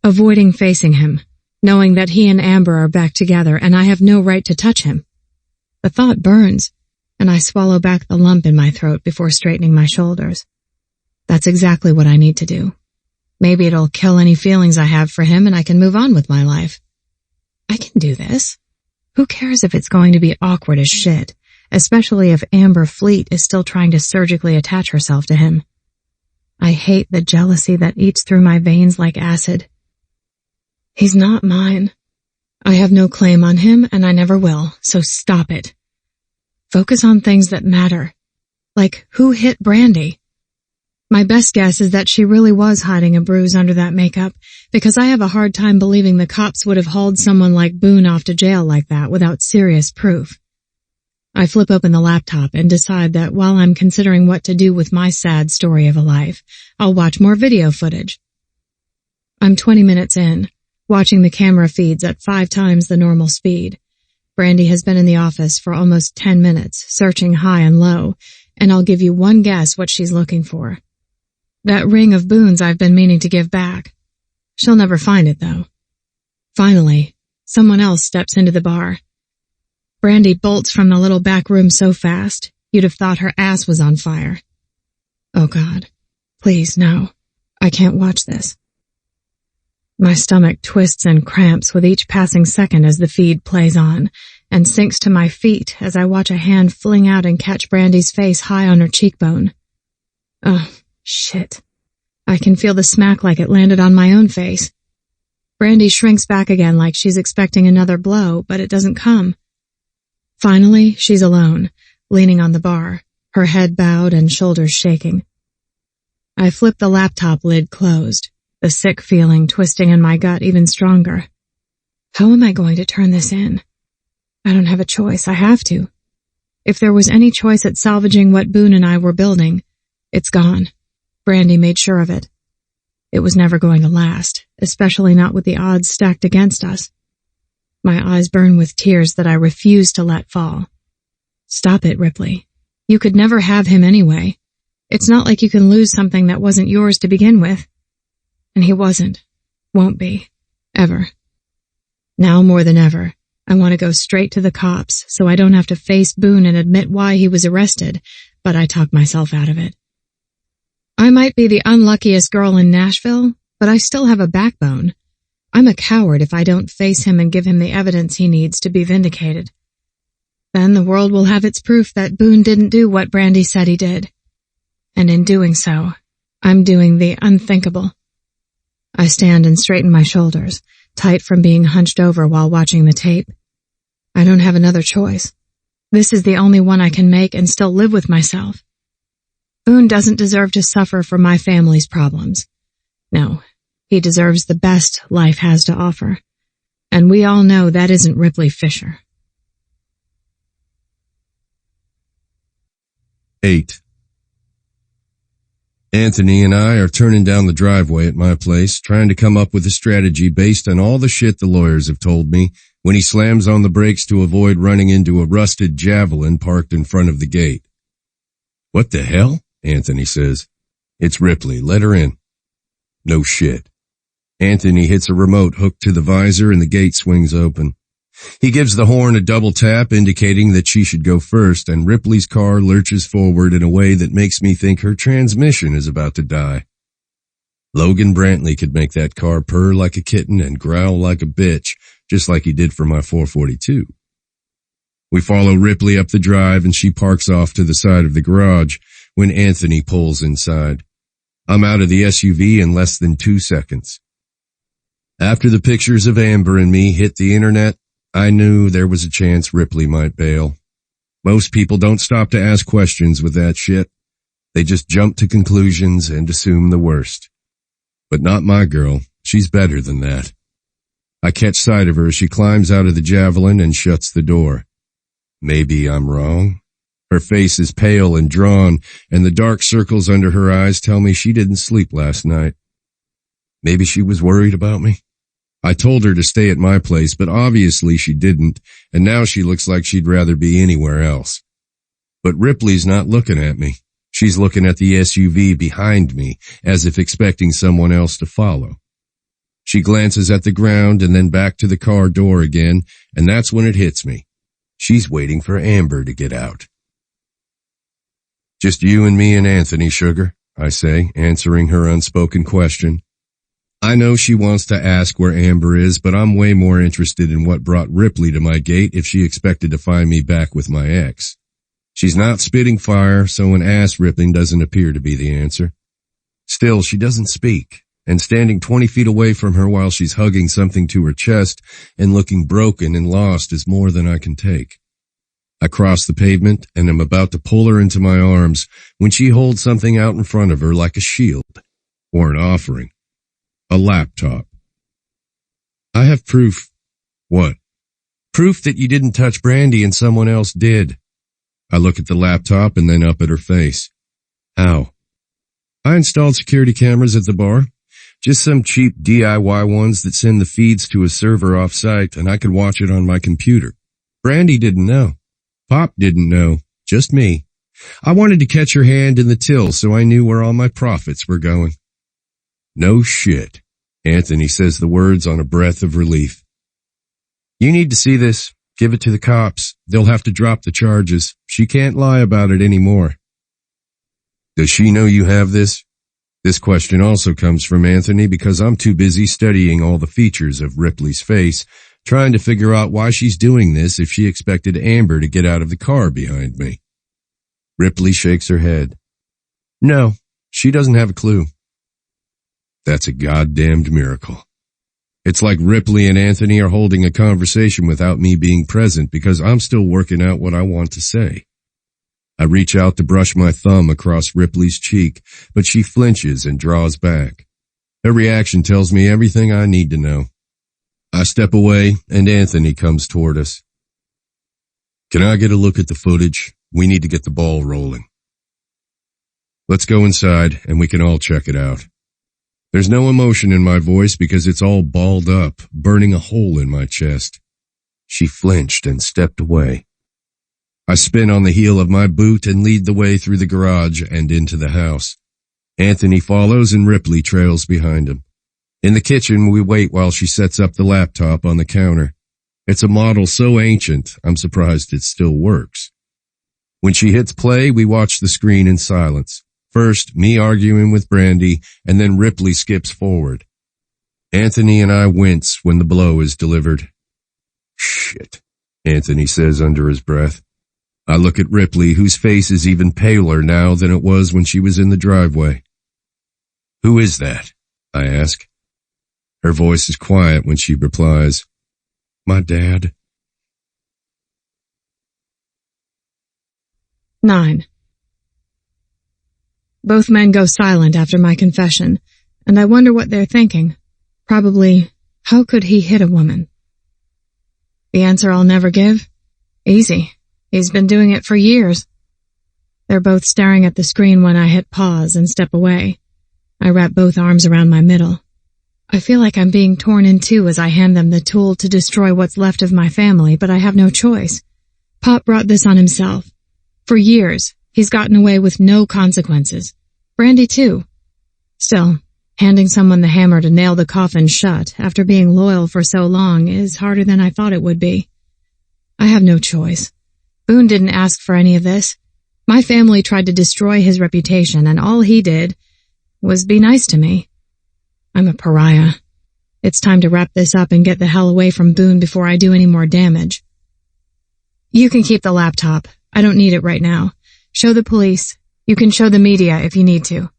Speaker 1: avoiding facing him, knowing that he and Amber are back together and I have no right to touch him. The thought burns, and I swallow back the lump in my throat before straightening my shoulders. That's exactly what I need to do. Maybe it'll kill any feelings I have for him and I can move on with my life. I can do this. Who cares if it's going to be awkward as shit, especially if Amber Fleet is still trying to surgically attach herself to him. I hate the jealousy that eats through my veins like acid. He's not mine. I have no claim on him and I never will, so stop it. Focus on things that matter. Like who hit Brandy? My best guess is that she really was hiding a bruise under that makeup, because I have a hard time believing the cops would have hauled someone like Boone off to jail like that without serious proof. I flip open the laptop and decide that while I'm considering what to do with my sad story of a life, I'll watch more video footage. I'm 20 minutes in, watching the camera feeds at 5 times the normal speed. Brandy has been in the office for almost 10 minutes, searching high and low, and I'll give you one guess what she's looking for. That ring of Boone's I've been meaning to give back. She'll never find it, though. Finally, someone else steps into the bar. Brandy bolts from the little back room so fast, you'd have thought her ass was on fire. Oh God. Please, no. I can't watch this. My stomach twists and cramps with each passing second as the feed plays on, and sinks to my feet as I watch a hand fling out and catch Brandy's face high on her cheekbone. Oh, shit. I can feel the smack like it landed on my own face. Brandy shrinks back again like she's expecting another blow, but it doesn't come. Finally, she's alone, leaning on the bar, her head bowed and shoulders shaking. I flip the laptop lid closed, the sick feeling twisting in my gut even stronger. How am I going to turn this in? I don't have a choice. I have to. If there was any choice at salvaging what Boone and I were building, it's gone. Brandy made sure of it. It was never going to last, especially not with the odds stacked against us. My eyes burn with tears that I refuse to let fall. Stop it, Ripley. You could never have him anyway. It's not like you can lose something that wasn't yours to begin with. And he wasn't. Won't be. Ever. Now more than ever, I want to go straight to the cops so I don't have to face Boone and admit why he was arrested, but I talk myself out of it. I might be the unluckiest girl in Nashville, but I still have a backbone. I'm a coward if I don't face him and give him the evidence he needs to be vindicated. Then the world will have its proof that Boone didn't do what Brandy said he did. And in doing so, I'm doing the unthinkable. I stand and straighten my shoulders, tight from being hunched over while watching the tape. I don't have another choice. This is the only one I can make and still live with myself. Boone doesn't deserve to suffer for my family's problems. No, he deserves the best life has to offer. And we all know that isn't Ripley Fisher.
Speaker 3: 8. Anthony and I are turning down the driveway at my place, trying to come up with a strategy based on all the shit the lawyers have told me, when he slams on the brakes to avoid running into a rusted Javelin parked in front of the gate. "What the hell?" Anthony says. "It's Ripley. Let her in." No shit. Anthony hits a remote hooked to the visor and the gate swings open. He gives the horn a double tap, indicating that she should go first, and Ripley's car lurches forward in a way that makes me think her transmission is about to die. Logan Brantley could make that car purr like a kitten and growl like a bitch, just like he did for my 442. We follow Ripley up the drive and she parks off to the side of the garage when Anthony pulls inside. I'm out of the SUV in less than 2 seconds. After the pictures of Amber and me hit the internet, I knew there was a chance Ripley might bail. Most people don't stop to ask questions with that shit. They just jump to conclusions and assume the worst. But not my girl. She's better than that. I catch sight of her as she climbs out of the Javelin and shuts the door. Maybe I'm wrong. Her face is pale and drawn, and the dark circles under her eyes tell me she didn't sleep last night. Maybe she was worried about me. I told her to stay at my place, but obviously she didn't, and now she looks like she'd rather be anywhere else. But Ripley's not looking at me. She's looking at the SUV behind me, as if expecting someone else to follow. She glances at the ground and then back to the car door again, and that's when it hits me. She's waiting for Amber to get out. Just you and me and Anthony, sugar, I say, answering her unspoken question. I know she wants to ask where Amber is, but I'm way more interested in what brought Ripley to my gate if she expected to find me back with my ex. She's not spitting fire, so an ass ripping doesn't appear to be the answer. Still, she doesn't speak, and standing 20 feet away from her while she's hugging something to her chest and looking broken and lost is more than I can take. I cross the pavement and am about to pull her into my arms when she holds something out in front of her like a shield or an offering. A laptop. I have proof. What? Proof that you didn't touch Brandy and someone else did. I look at the laptop and then up at her face. How? I installed security cameras at the bar. Just some cheap DIY ones that send the feeds to a server off-site and I could watch it on my computer. Brandy didn't know. Pop didn't know. Just me. I wanted to catch her hand in the till so I knew where all my profits were going. No shit. Anthony says the words on a breath of relief. You need to see this. Give it to the cops. They'll have to drop the charges. She can't lie about it anymore. Does she know you have this? This question also comes from Anthony because I'm too busy studying all the features of Ripley's face, trying to figure out why she's doing this if she expected Amber to get out of the car behind me. Ripley shakes her head. No, she doesn't have a clue. That's a goddamned miracle. It's like Ripley and Anthony are holding a conversation without me being present because I'm still working out what I want to say. I reach out to brush my thumb across Ripley's cheek, but she flinches and draws back. Her reaction tells me everything I need to know. I step away and Anthony comes toward us. Can I get a look at the footage? We need to get the ball rolling. Let's go inside and we can all check it out. There's no emotion in my voice because it's all balled up, burning a hole in my chest. She flinched and stepped away. I spin on the heel of my boot and lead the way through the garage and into the house. Anthony follows and Ripley trails behind him. In the kitchen, we wait while she sets up the laptop on the counter. It's a model so ancient, I'm surprised it still works. When she hits play, we watch the screen in silence. First, me arguing with Brandy, and then Ripley skips forward. Anthony and I wince when the blow is delivered. Shit, Anthony says under his breath. I look at Ripley, whose face is even paler now than it was when she was in the driveway. Who is that? I ask. Her voice is quiet when she replies, My dad.
Speaker 1: 9. Both men go silent after my confession, and I wonder what they're thinking. Probably, how could he hit a woman? The answer I'll never give? Easy. He's been doing it for years. They're both staring at the screen when I hit pause and step away. I wrap both arms around my middle. I feel like I'm being torn in two as I hand them the tool to destroy what's left of my family, but I have no choice. Pop brought this on himself. For years, he's gotten away with no consequences. Brandy too. Still, handing someone the hammer to nail the coffin shut after being loyal for so long is harder than I thought it would be. I have no choice. Boone didn't ask for any of this. My family tried to destroy his reputation, and all he did was be nice to me. I'm a pariah. It's time to wrap this up and get the hell away from Boone before I do any more damage. You can keep the laptop. I don't need it right now. Show the police. You can show the media if you need to.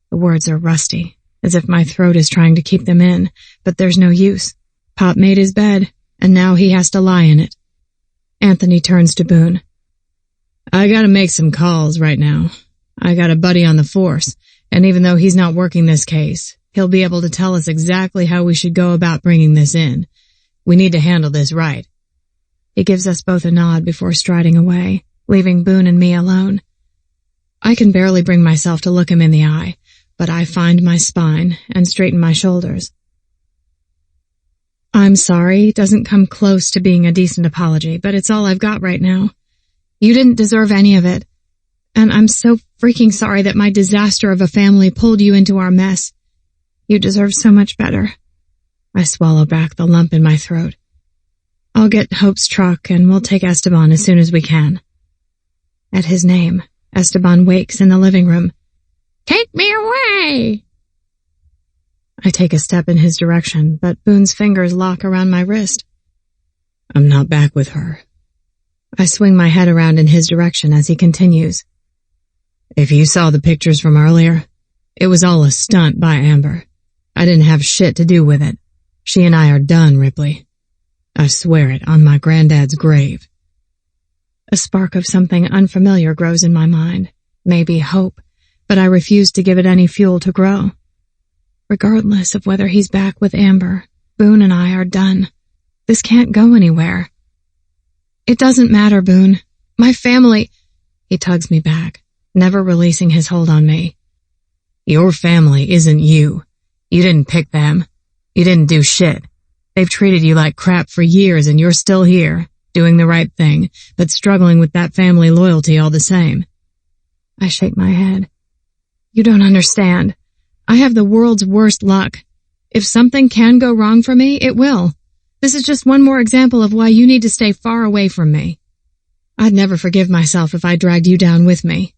Speaker 1: The words are rusty, as if my throat is trying to keep them in, but there's no use. Pop made his bed, and now he has to lie in it. Anthony turns to Boone. I gotta make some calls right now. I got a buddy on the force, and even though he's not working this case, he'll be able to tell us exactly how we should go about bringing this in. We need to handle this right. He gives us both a nod before striding away, leaving Boone and me alone. I can barely bring myself to look him in the eye, but I find my spine and straighten my shoulders. I'm sorry doesn't come close to being a decent apology, but it's all I've got right now. You didn't deserve any of it, and I'm so freaking sorry that my disaster of a family pulled you into our mess. You deserve so much better. I swallow back the lump in my throat. I'll get Hope's truck and we'll take Esteban as soon as we can. At his name, Esteban wakes in the living room. Take me away! I take a step in his direction, but Boone's fingers lock around my wrist.
Speaker 2: I'm not back with her.
Speaker 1: I swing my head around in his direction as he continues.
Speaker 2: If you saw the pictures from earlier, it was all a stunt by Amber. I didn't have shit to do with it. She and I are done, Ripley. I swear it on my granddad's grave.
Speaker 1: A spark of something unfamiliar grows in my mind, maybe hope, but I refuse to give it any fuel to grow. Regardless of whether he's back with Amber, Boone and I are done. This can't go anywhere. It doesn't matter, Boone. My family... He tugs me back, never releasing his hold on me.
Speaker 2: Your family isn't you. You didn't pick them. You didn't do shit. They've treated you like crap for years and you're still here, doing the right thing, but struggling with that family loyalty all the same.
Speaker 1: I shake my head. You don't understand. I have the world's worst luck. If something can go wrong for me, it will. This is just one more example of why you need to stay far away from me. I'd never forgive myself if I dragged you down with me.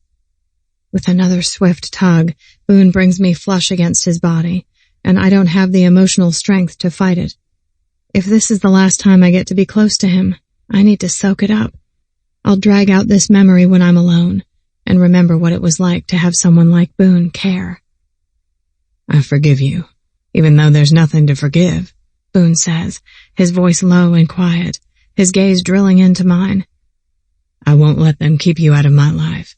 Speaker 1: With another swift tug, Boone brings me flush against his body, and I don't have the emotional strength to fight it. If this is the last time I get to be close to him, I need to soak it up. I'll drag out this memory when I'm alone, and remember what it was like to have someone like Boone care.
Speaker 2: I forgive you, even though there's nothing to forgive,
Speaker 1: Boone says, his voice low and quiet, his gaze drilling into mine.
Speaker 2: I won't let them keep you out of my life.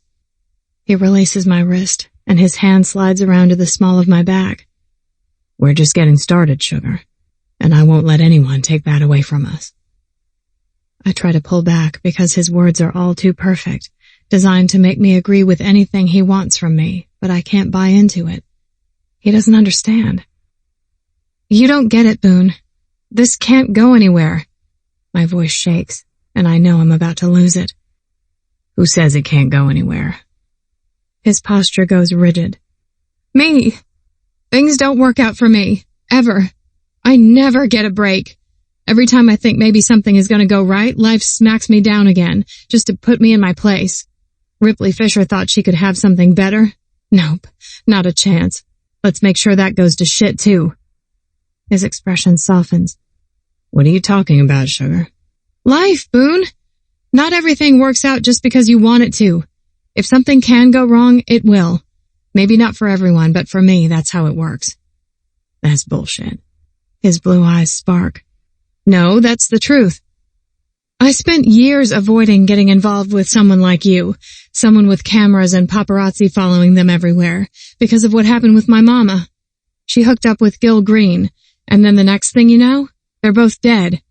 Speaker 1: He releases my wrist, and his hand slides around to the small of my back.
Speaker 2: We're just getting started, sugar, and I won't let anyone take that away from us.
Speaker 1: I try to pull back because his words are all too perfect, designed to make me agree with anything he wants from me, but I can't buy into it. He doesn't understand. You don't get it, Boone. This can't go anywhere. My voice shakes, and I know I'm about to lose it.
Speaker 2: Who says it can't go anywhere?
Speaker 1: His posture goes rigid. Me. Things don't work out for me. Ever. I never get a break. Every time I think maybe something is going to go right, life smacks me down again, just to put me in my place. Ripley Fisher thought she could have something better. Nope. Not a chance. Let's make sure that goes to shit too. His expression softens.
Speaker 2: What are you talking about, sugar?
Speaker 1: Life, Boone. Not everything works out just because you want it to. If something can go wrong, it will. Maybe not for everyone, but for me, that's how it works.
Speaker 2: That's bullshit.
Speaker 1: His blue eyes spark. No, that's the truth. I spent years avoiding getting involved with someone like you, someone with cameras and paparazzi following them everywhere, because of what happened with my mama. She hooked up with Gil Green, and then the next thing you know, they're both dead.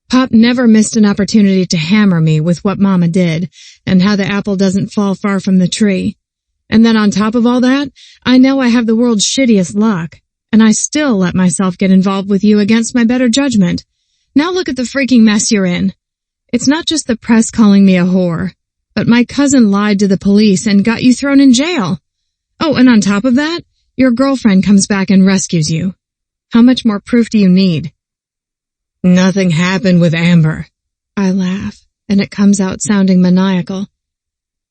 Speaker 1: Pop never missed an opportunity to hammer me with what Mama did, and how the apple doesn't fall far from the tree. And then on top of all that, I know I have the world's shittiest luck, and I still let myself get involved with you against my better judgment. Now look at the freaking mess you're in. It's not just the press calling me a whore, but my cousin lied to the police and got you thrown in jail. Oh, and on top of that, your girlfriend comes back and rescues you. How much more proof do you need?
Speaker 2: Nothing happened with Amber.
Speaker 1: I laugh, and it comes out sounding maniacal.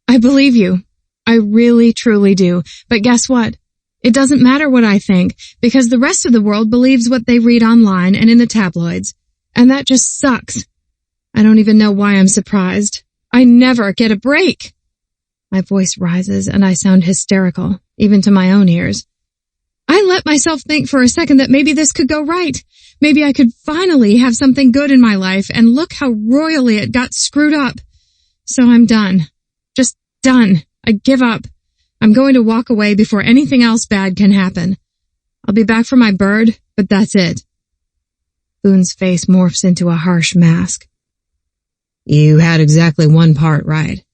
Speaker 1: I believe you. I really, truly do. But guess what? It doesn't matter what I think, because the rest of the world believes what they read online and in the tabloids. And that just sucks. I don't even know why I'm surprised. I never get a break. My voice rises, and I sound hysterical, even to my own ears. I let myself think for a second that maybe this could go right. Maybe I could finally have something good in my life, and look how royally it got screwed up. So I'm done. Just done. I give up. I'm going to walk away before anything else bad can happen. I'll be back for my bird, but that's it. Boone's face morphs into a harsh mask.
Speaker 2: You had exactly one part right.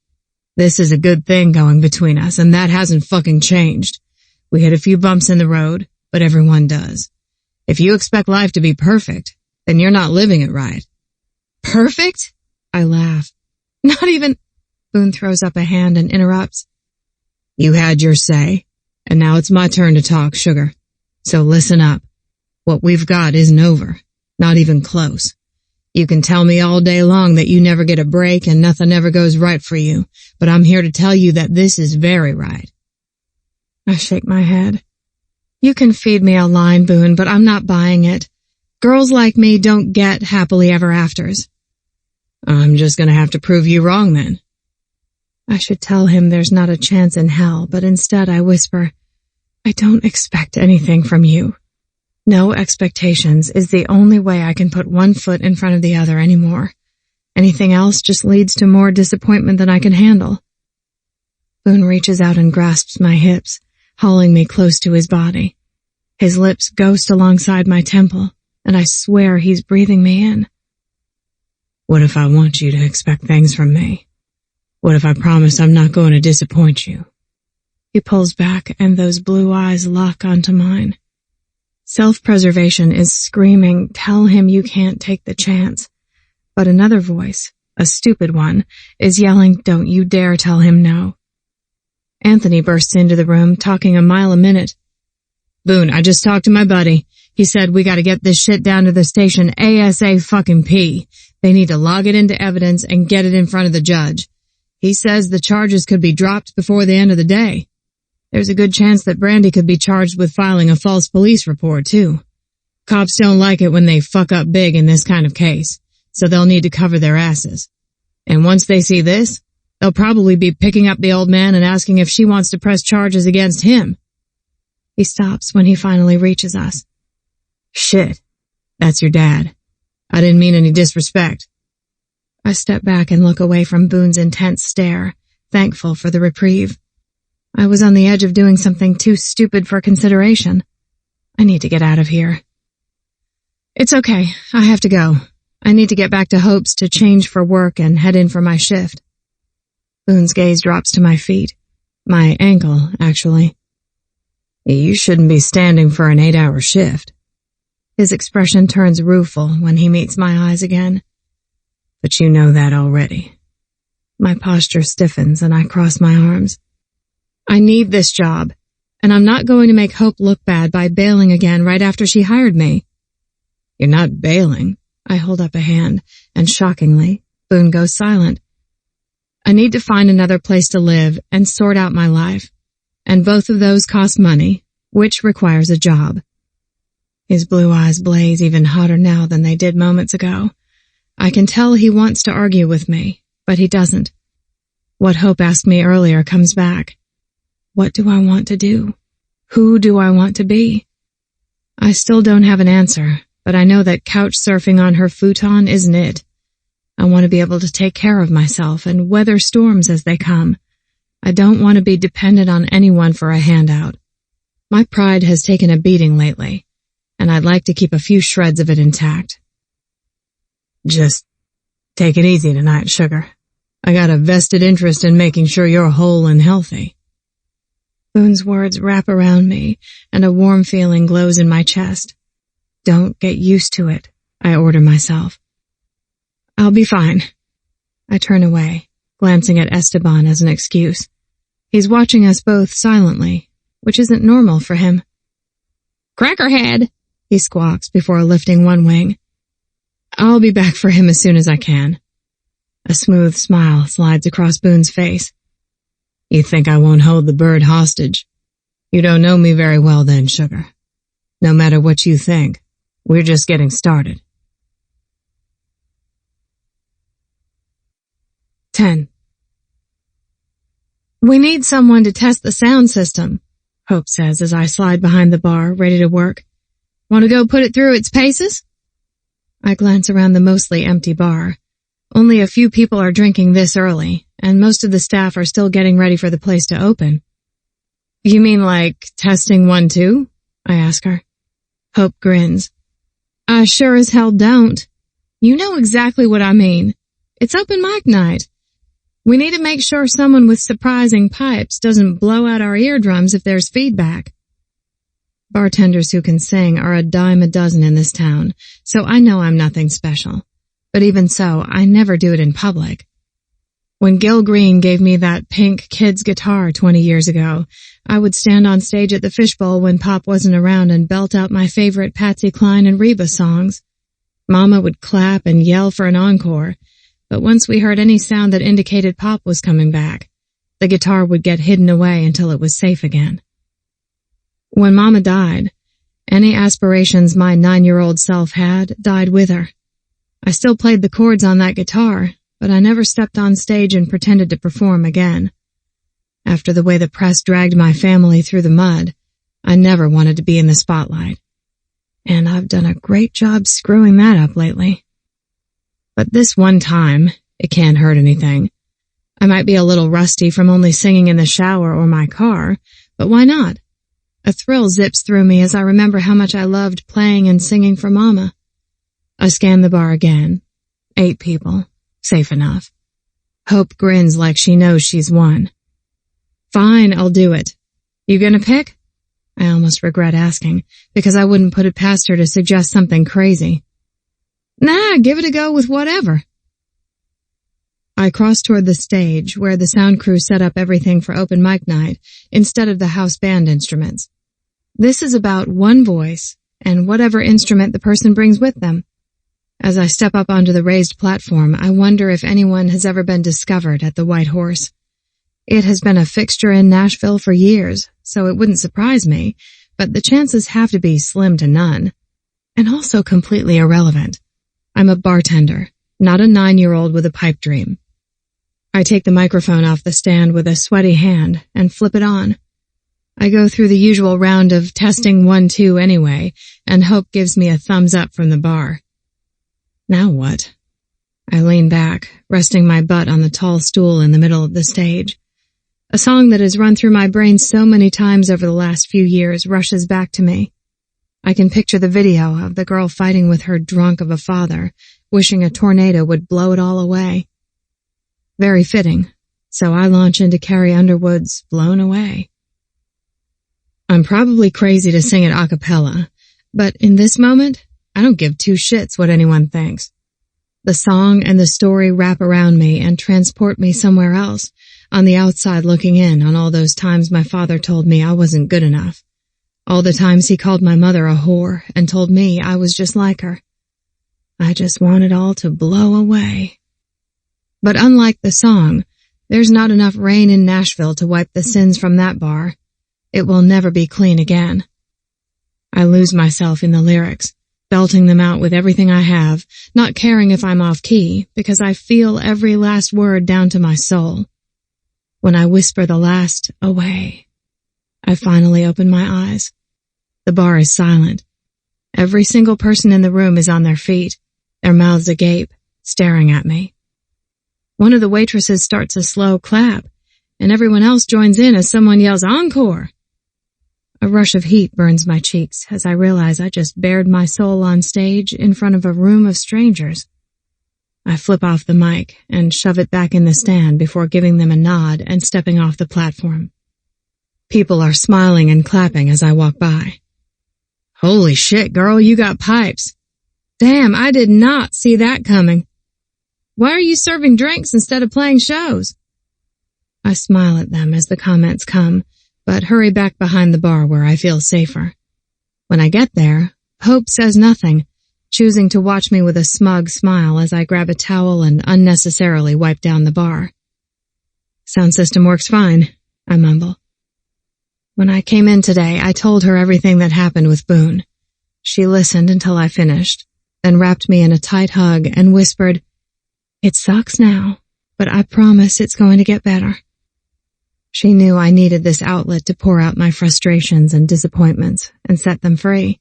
Speaker 2: This is a good thing going between us, and that hasn't fucking changed. We hit a few bumps in the road, but everyone does. If you expect life to be perfect, then you're not living it right.
Speaker 1: Perfect? I laugh. Not even... Boone throws up a hand and interrupts.
Speaker 2: You had your say, and now it's my turn to talk, sugar. So listen up. What we've got isn't over. Not even close. You can tell me all day long that you never get a break and nothing ever goes right for you, but I'm here to tell you that this is very right.
Speaker 1: I shake my head. You can feed me a line, Boone, but I'm not buying it. Girls like me don't get happily ever afters.
Speaker 2: I'm just gonna have to prove you wrong then.
Speaker 1: I should tell him there's not a chance in hell, but instead I whisper, I don't expect anything from you. No expectations is the only way I can put one foot in front of the other anymore. Anything else just leads to more disappointment than I can handle. Boone reaches out and grasps my hips, hauling me close to his body. His lips ghost alongside my temple, and I swear he's breathing me in.
Speaker 2: What if I want you to expect things from me? What if I promise I'm not going to disappoint you?
Speaker 1: He pulls back and those blue eyes lock onto mine. Self-preservation is screaming, tell him you can't take the chance. But another voice, a stupid one, is yelling, don't you dare tell him no. Anthony bursts into the room, talking a mile a minute.
Speaker 2: Boone, I just talked to my buddy. He said we gotta get this shit down to the station ASAP. They need to log it into evidence and get it in front of the judge. He says the charges could be dropped before the end of the day. There's a good chance that Brandy could be charged with filing a false police report, too. Cops don't like it when they fuck up big in this kind of case, so they'll need to cover their asses. And once they see this, they'll probably be picking up the old man and asking if she wants to press charges against him.
Speaker 1: He stops when he finally reaches us.
Speaker 2: Shit, that's your dad. I didn't mean any disrespect.
Speaker 1: I step back and look away from Boone's intense stare, thankful for the reprieve. I was on the edge of doing something too stupid for consideration. I need to get out of here. It's okay. I have to go. I need to get back to Hope's to change for work and head in for my shift. Boone's gaze drops to my feet. My ankle, actually.
Speaker 2: You shouldn't be standing for an 8-hour shift.
Speaker 1: His expression turns rueful when he meets my eyes again.
Speaker 2: But you know that already.
Speaker 1: My posture stiffens and I cross my arms. I need this job, and I'm not going to make Hope look bad by bailing again right after she hired me.
Speaker 2: You're not bailing.
Speaker 1: I hold up a hand, and shockingly, Boone goes silent. I need to find another place to live and sort out my life, and both of those cost money, which requires a job. His blue eyes blaze even hotter now than they did moments ago. I can tell he wants to argue with me, but he doesn't. What Hope asked me earlier comes back. What do I want to do? Who do I want to be? I still don't have an answer, but I know that couch surfing on her futon isn't it. I want to be able to take care of myself and weather storms as they come. I don't want to be dependent on anyone for a handout. My pride has taken a beating lately, and I'd like to keep a few shreds of it intact.
Speaker 2: Just take it easy tonight, sugar. I got a vested interest in making sure you're whole and healthy.
Speaker 1: Boone's words wrap around me, and a warm feeling glows in my chest. Don't get used to it, I order myself. I'll be fine. I turn away, glancing at Esteban as an excuse. He's watching us both silently, which isn't normal for him. Crackerhead, he squawks before lifting one wing. I'll be back for him as soon as I can. A smooth smile slides across Boone's face.
Speaker 2: You think I won't hold the bird hostage? You don't know me very well then, sugar. No matter what you think, we're just getting started.
Speaker 1: 10. We need someone to test the sound system, Hope says as I slide behind the bar, ready to work. Want to go put it through its paces? I glance around the mostly empty bar. Only a few people are drinking this early, and most of the staff are still getting ready for the place to open. You mean like testing 1, 2? I ask her. Hope grins. I sure as hell don't. You know exactly what I mean. It's open mic night. We need to make sure someone with surprising pipes doesn't blow out our eardrums if there's feedback. Bartenders who can sing are a dime a dozen in this town, so I know I'm nothing special. But even so, I never do it in public. When Gil Green gave me that pink kid's guitar 20 years ago, I would stand on stage at the Fishbowl when Pop wasn't around and belt out my favorite Patsy Cline and Reba songs. Mama would clap and yell for an encore, but once we heard any sound that indicated Pop was coming back, the guitar would get hidden away until it was safe again. When Mama died, any aspirations my 9-year-old self had died with her. I still played the chords on that guitar, but I never stepped on stage and pretended to perform again. After the way the press dragged my family through the mud, I never wanted to be in the spotlight. And I've done a great job screwing that up lately. But this one time, it can't hurt anything. I might be a little rusty from only singing in the shower or my car, but why not? A thrill zips through me as I remember how much I loved playing and singing for Mama. I scan the bar again. 8 people. Safe enough. Hope grins like she knows she's won. Fine, I'll do it. You gonna pick? I almost regret asking, because I wouldn't put it past her to suggest something crazy. Nah, give it a go with whatever. I crossed toward the stage, where the sound crew set up everything for open mic night, instead of the house band instruments. This is about one voice, and whatever instrument the person brings with them. As I step up onto the raised platform, I wonder if anyone has ever been discovered at the White Horse. It has been a fixture in Nashville for years, so it wouldn't surprise me, but the chances have to be slim to none. And also completely irrelevant. I'm a bartender, not a 9-year-old with a pipe dream. I take the microphone off the stand with a sweaty hand and flip it on. I go through the usual round of testing 1, 2 anyway, and Hope gives me a thumbs up from the bar. Now what? I lean back, resting my butt on the tall stool in the middle of the stage. A song that has run through my brain so many times over the last few years rushes back to me. I can picture the video of the girl fighting with her drunk of a father, wishing a tornado would blow it all away. Very fitting, so I launch into Carrie Underwood's Blown Away. I'm probably crazy to sing it a cappella, but in this moment, I don't give 2 shits what anyone thinks. The song and the story wrap around me and transport me somewhere else, on the outside looking in on all those times my father told me I wasn't good enough. All the times he called my mother a whore and told me I was just like her. I just want it all to blow away. But unlike the song, there's not enough rain in Nashville to wipe the sins from that bar. It will never be clean again. I lose myself in the lyrics, belting them out with everything I have, not caring if I'm off key, because I feel every last word down to my soul. When I whisper the last, away, I finally open my eyes. The bar is silent. Every single person in the room is on their feet, their mouths agape, staring at me. One of the waitresses starts a slow clap, and everyone else joins in as someone yells, "Encore!" A rush of heat burns my cheeks as I realize I just bared my soul on stage in front of a room of strangers. I flip off the mic and shove it back in the stand before giving them a nod and stepping off the platform. People are smiling and clapping as I walk by. Holy shit, girl, you got pipes. Damn, I did not see that coming. Why are you serving drinks instead of playing shows? I smile at them as the comments come, but hurry back behind the bar where I feel safer. When I get there, Hope says nothing, choosing to watch me with a smug smile as I grab a towel and unnecessarily wipe down the bar. Sound system works fine, I mumble. When I came in today, I told her everything that happened with Boone. She listened until I finished, then wrapped me in a tight hug and whispered, "It sucks now, but I promise it's going to get better." She knew I needed this outlet to pour out my frustrations and disappointments and set them free.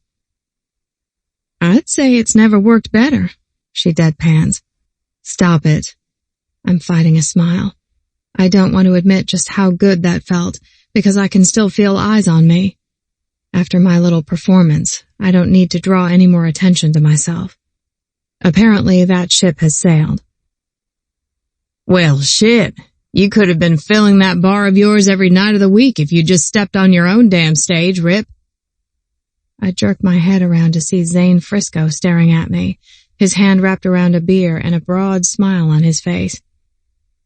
Speaker 1: "I'd say it's never worked better," she deadpans. "Stop it." I'm fighting a smile. I don't want to admit just how good that felt, because I can still feel eyes on me. After my little performance, I don't need to draw any more attention to myself. Apparently, that ship has sailed. Well, shit. You could have been filling that bar of yours every night of the week if you just stepped on your own damn stage, Rip. I jerk my head around to see Zane Frisco staring at me, his hand wrapped around a beer and a broad smile on his face.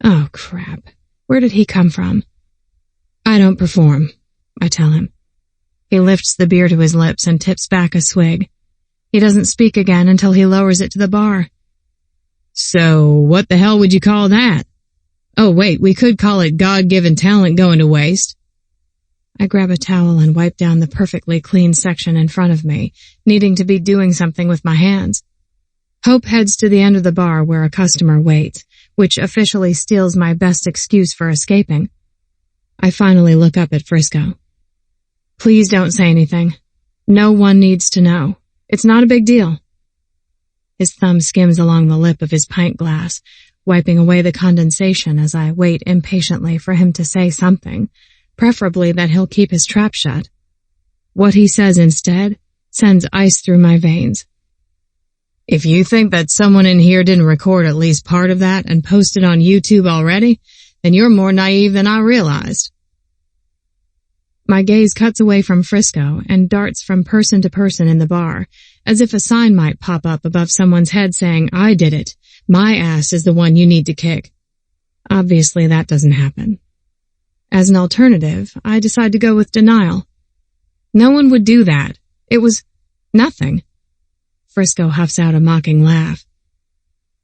Speaker 1: Oh, crap. Where did he come from?
Speaker 2: I don't perform, I tell him.
Speaker 1: He lifts the beer to his lips and tips back a swig. He doesn't speak again until he lowers it to the bar.
Speaker 2: So, what the hell would you call that? Oh, wait, we could call it God-given talent going to waste.
Speaker 1: I grab a towel and wipe down the perfectly clean section in front of me, needing to be doing something with my hands. Hope heads to the end of the bar where a customer waits, which officially steals my best excuse for escaping. I finally look up at Frisco. Please don't say anything. No one needs to know. It's not a big deal. His thumb skims along the lip of his pint glass, wiping away the condensation as I wait impatiently for him to say something, preferably that he'll keep his trap shut. What he says instead sends ice through my veins.
Speaker 2: If you think that someone in here didn't record at least part of that and post it on YouTube already, then you're more naive than I realized.
Speaker 1: My gaze cuts away from Frisco and darts from person to person in the bar, as if a sign might pop up above someone's head saying, I did it. My ass is the one you need to kick. Obviously, that doesn't happen. As an alternative, I decide to go with denial. No one would do that. It was nothing. Frisco huffs out a mocking laugh.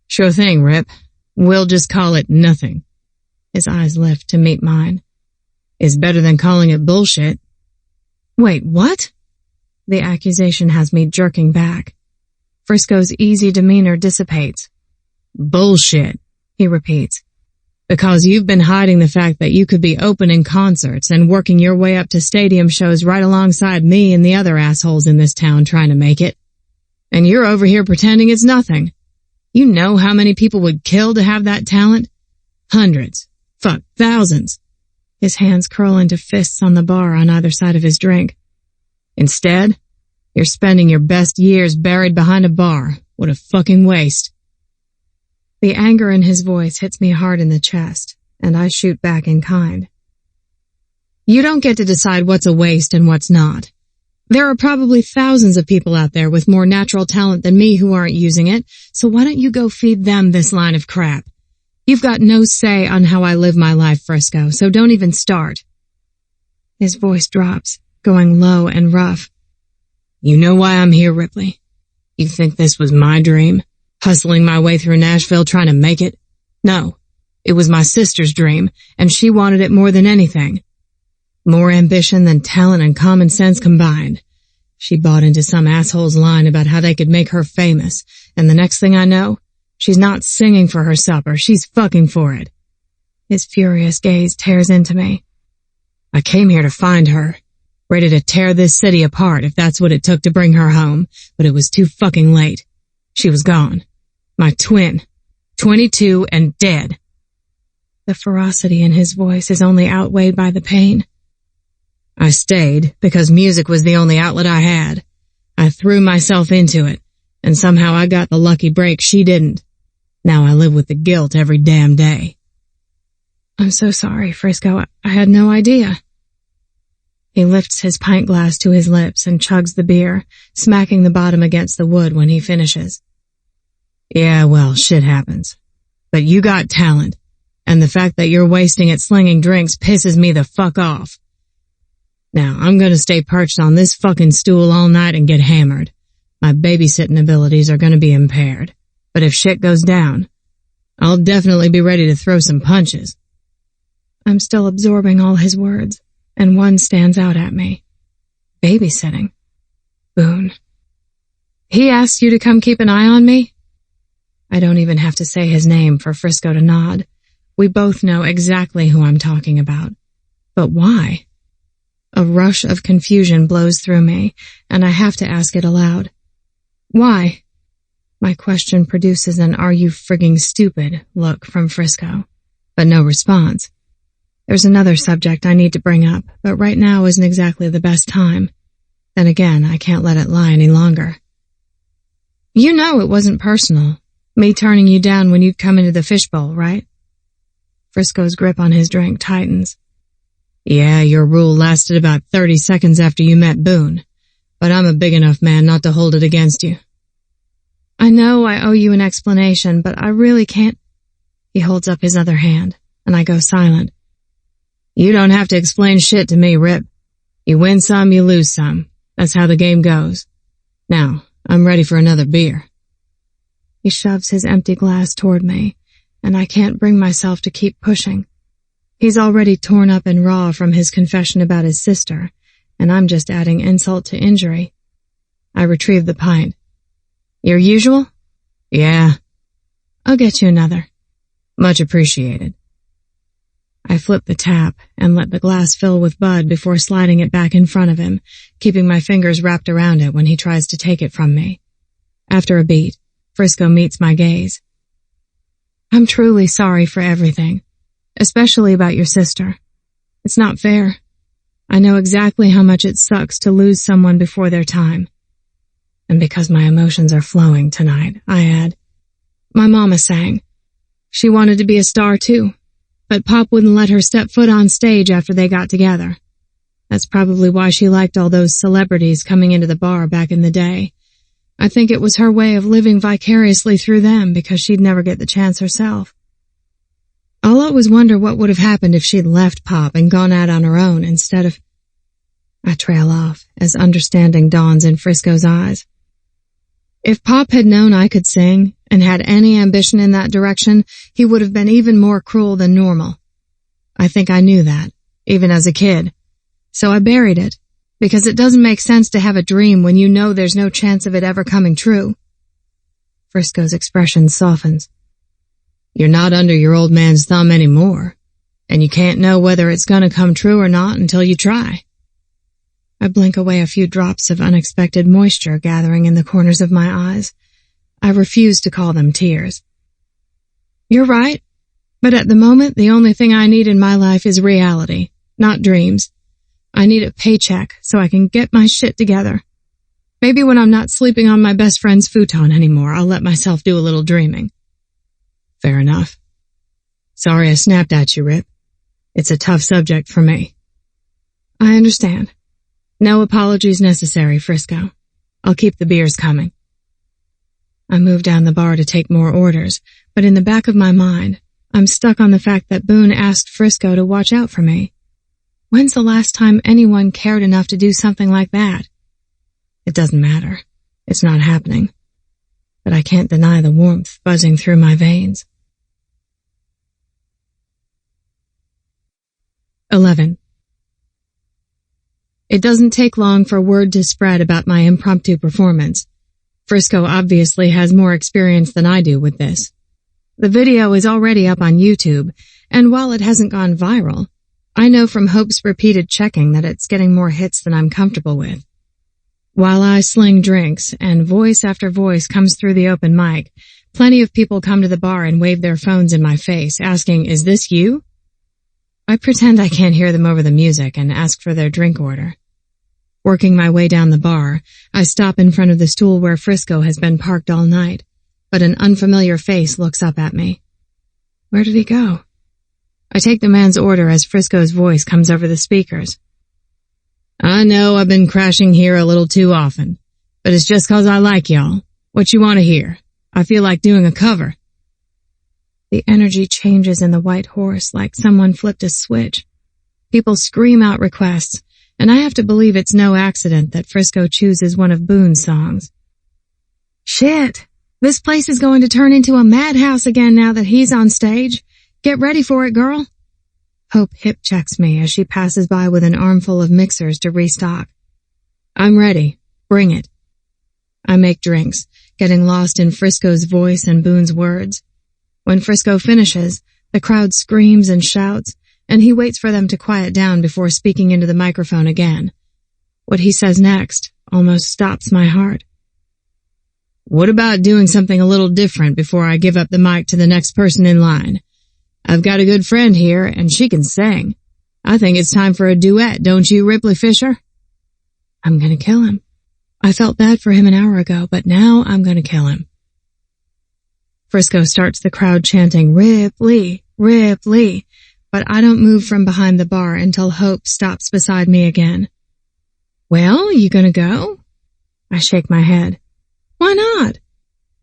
Speaker 2: Sure thing, Rip. We'll just call it nothing.
Speaker 1: His eyes lift to meet mine.
Speaker 2: It's better than calling it bullshit.
Speaker 1: Wait, what? The accusation has me jerking back. Frisco's easy demeanor dissipates.
Speaker 2: Bullshit, he repeats. Because you've been hiding the fact that you could be opening concerts and working your way up to stadium shows right alongside me and the other assholes in this town trying to make it. And you're over here pretending it's nothing. You know how many people would kill to have that talent? Hundreds. Fuck, thousands.
Speaker 1: His hands curl into fists on the bar on either side of his drink.
Speaker 2: Instead, you're spending your best years buried behind a bar. What a fucking waste.
Speaker 1: The anger in his voice hits me hard in the chest, and I shoot back in kind.
Speaker 2: You don't get to decide what's a waste and what's not. There are probably thousands of people out there with more natural talent than me who aren't using it, so why don't you go feed them this line of crap? You've got no say on how I live my life, Frisco, so don't even start.
Speaker 1: His voice drops, going low and rough.
Speaker 2: You know why I'm here, Ripley? You think this was my dream? Hustling my way through Nashville trying to make it? No, it was my sister's dream, and she wanted it more than anything. More ambition than talent and common sense combined. She bought into some asshole's line about how they could make her famous, and the next thing I know, she's not singing for her supper, she's fucking for it.
Speaker 1: His furious gaze tears into me.
Speaker 2: I came here to find her, ready to tear this city apart if that's what it took to bring her home, but it was too fucking late. She was gone. My twin. 22 and dead.
Speaker 1: The ferocity in his voice is only outweighed by the pain.
Speaker 2: I stayed because music was the only outlet I had. I threw myself into it, and somehow I got the lucky break she didn't. Now I live with the guilt every damn day.
Speaker 1: I'm so sorry, Frisco. I had no idea. He lifts his pint glass to his lips and chugs the beer, smacking the bottom against the wood when he finishes.
Speaker 2: Yeah, well, shit happens. But you got talent, and the fact that you're wasting it slinging drinks pisses me the fuck off. Now, I'm gonna stay perched on this fucking stool all night and get hammered. My babysitting abilities are gonna be impaired. But if shit goes down, I'll definitely be ready to throw some punches.
Speaker 1: I'm still absorbing all his words, and one stands out at me. Babysitting. Boone. He asked you to come keep an eye on me? I don't even have to say his name for Frisco to nod. We both know exactly who I'm talking about. But why? A rush of confusion blows through me, and I have to ask it aloud. Why? My question produces an "are you frigging stupid" look from Frisco, but no response. There's another subject I need to bring up, but right now isn't exactly the best time. Then again, I can't let it lie any longer. You know it wasn't personal, me turning you down when you'd come into the fishbowl, right? Frisco's grip on his drink tightens.
Speaker 2: Yeah, your rule lasted about 30 seconds after you met Boone, but I'm a big enough man not to hold it against you.
Speaker 1: I know I owe you an explanation, but I really can't. He holds up his other hand, and I go silent.
Speaker 2: You don't have to explain shit to me, Rip. You win some, you lose some. That's how the game goes. Now, I'm ready for another beer.
Speaker 1: He shoves his empty glass toward me, and I can't bring myself to keep pushing. He's already torn up and raw from his confession about his sister, and I'm just adding insult to injury. I retrieve the pint.
Speaker 2: Your usual?
Speaker 1: Yeah. I'll get you another.
Speaker 2: Much appreciated.
Speaker 1: I flip the tap and let the glass fill with Bud before sliding it back in front of him, keeping my fingers wrapped around it when he tries to take it from me. After a beat, Frisco meets my gaze. I'm truly sorry for everything, especially about your sister. It's not fair. I know exactly how much it sucks to lose someone before their time. And because my emotions are flowing tonight, I add, my mama sang. She wanted to be a star too, but Pop wouldn't let her step foot on stage after they got together. That's probably why she liked all those celebrities coming into the bar back in the day. I think it was her way of living vicariously through them because she'd never get the chance herself. I'll always wonder what would have happened if she'd left Pop and gone out on her own instead of... I trail off as understanding dawns in Frisco's eyes. If Pop had known I could sing and had any ambition in that direction, he would have been even more cruel than normal. I think I knew that, even as a kid. So I buried it, because it doesn't make sense to have a dream when you know there's no chance of it ever coming true. Frisco's expression softens.
Speaker 2: You're not under your old man's thumb anymore, and you can't know whether it's gonna come true or not until you try.
Speaker 1: I blink away a few drops of unexpected moisture gathering in the corners of my eyes. I refuse to call them tears. You're right, but at the moment the only thing I need in my life is reality, not dreams. I need a paycheck so I can get my shit together. Maybe when I'm not sleeping on my best friend's futon anymore, I'll let myself do a little dreaming.
Speaker 2: Fair enough. Sorry I snapped at you, Rip. It's a tough subject for me.
Speaker 1: I understand. No apologies necessary, Frisco. I'll keep the beers coming. I move down the bar to take more orders, but in the back of my mind, I'm stuck on the fact that Boone asked Frisco to watch out for me. When's the last time anyone cared enough to do something like that? It doesn't matter. It's not happening. But I can't deny the warmth buzzing through my veins. 11. It doesn't take long for word to spread about my impromptu performance. Frisco obviously has more experience than I do with this. The video is already up on YouTube, and while it hasn't gone viral, I know from Hope's repeated checking that it's getting more hits than I'm comfortable with. While I sling drinks and voice after voice comes through the open mic, plenty of people come to the bar and wave their phones in my face, asking, "Is this you?" I pretend I can't hear them over the music and ask for their drink order. Working my way down the bar, I stop in front of the stool where Frisco has been parked all night, but an unfamiliar face looks up at me. Where did he go? I take the man's order as Frisco's voice comes over the speakers.
Speaker 2: I know I've been crashing here a little too often, but it's just 'cause I like y'all. What you want to hear? I feel like doing a cover.
Speaker 1: The energy changes in the White Horse like someone flipped a switch. People scream out requests, and I have to believe it's no accident that Frisco chooses one of Boone's songs. Shit! This place is going to turn into a madhouse again now that he's on stage. Get ready for it, girl. Hope hip checks me as she passes by with an armful of mixers to restock. I'm ready. Bring it. I make drinks, getting lost in Frisco's voice and Boone's words. When Frisco finishes, the crowd screams and shouts, and he waits for them to quiet down before speaking into the microphone again. What he says next almost stops my heart.
Speaker 2: What about doing something a little different before I give up the mic to the next person in line? I've got a good friend here, and she can sing. I think it's time for a duet, don't you, Ripley Fisher?
Speaker 1: I'm gonna kill him. I felt bad for him an hour ago, but now I'm gonna kill him. Frisco starts the crowd chanting, "Ripley, Ripley," but I don't move from behind the bar until Hope stops beside me again. Well, you gonna go? I shake my head. Why not?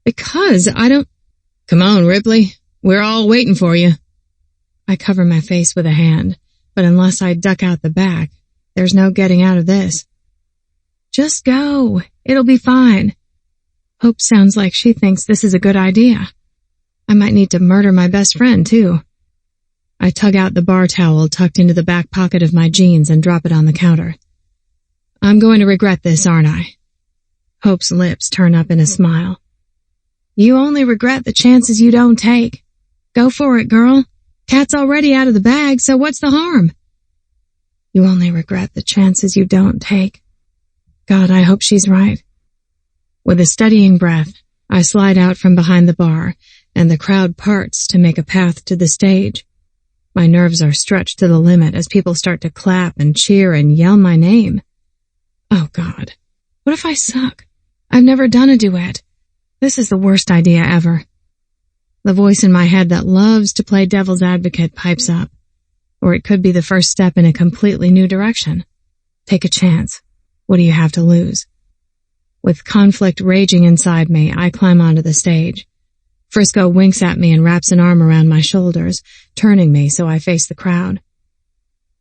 Speaker 1: Because I don't...
Speaker 2: Come on, Ripley. We're all waiting for you. I cover my face with a hand, but unless I duck out the back, there's no getting out of this. Just go. It'll be fine. Hope sounds like she thinks this is a good idea. I might need to murder my best friend, too. I tug out the bar towel tucked into the back pocket of my jeans and drop it on the counter. I'm going to regret this, aren't I? Hope's lips turn up in a smile. You only regret the chances you don't take. Go for it, girl. Cat's already out of the bag, so what's the harm? You only regret the chances you don't take. God, I hope she's right. With a steadying breath, I slide out from behind the bar, and the crowd parts to make a path to the stage. My nerves are stretched to the limit as people start to clap and cheer and yell my name. Oh God, what if I suck? I've never done a duet. This is the worst idea ever. The voice in my head that loves to play devil's advocate pipes up. Or it could be the first step in a completely new direction. Take a chance. What do you have to lose? With conflict raging inside me, I climb onto the stage. Frisco winks at me and wraps an arm around my shoulders, turning me so I face the crowd.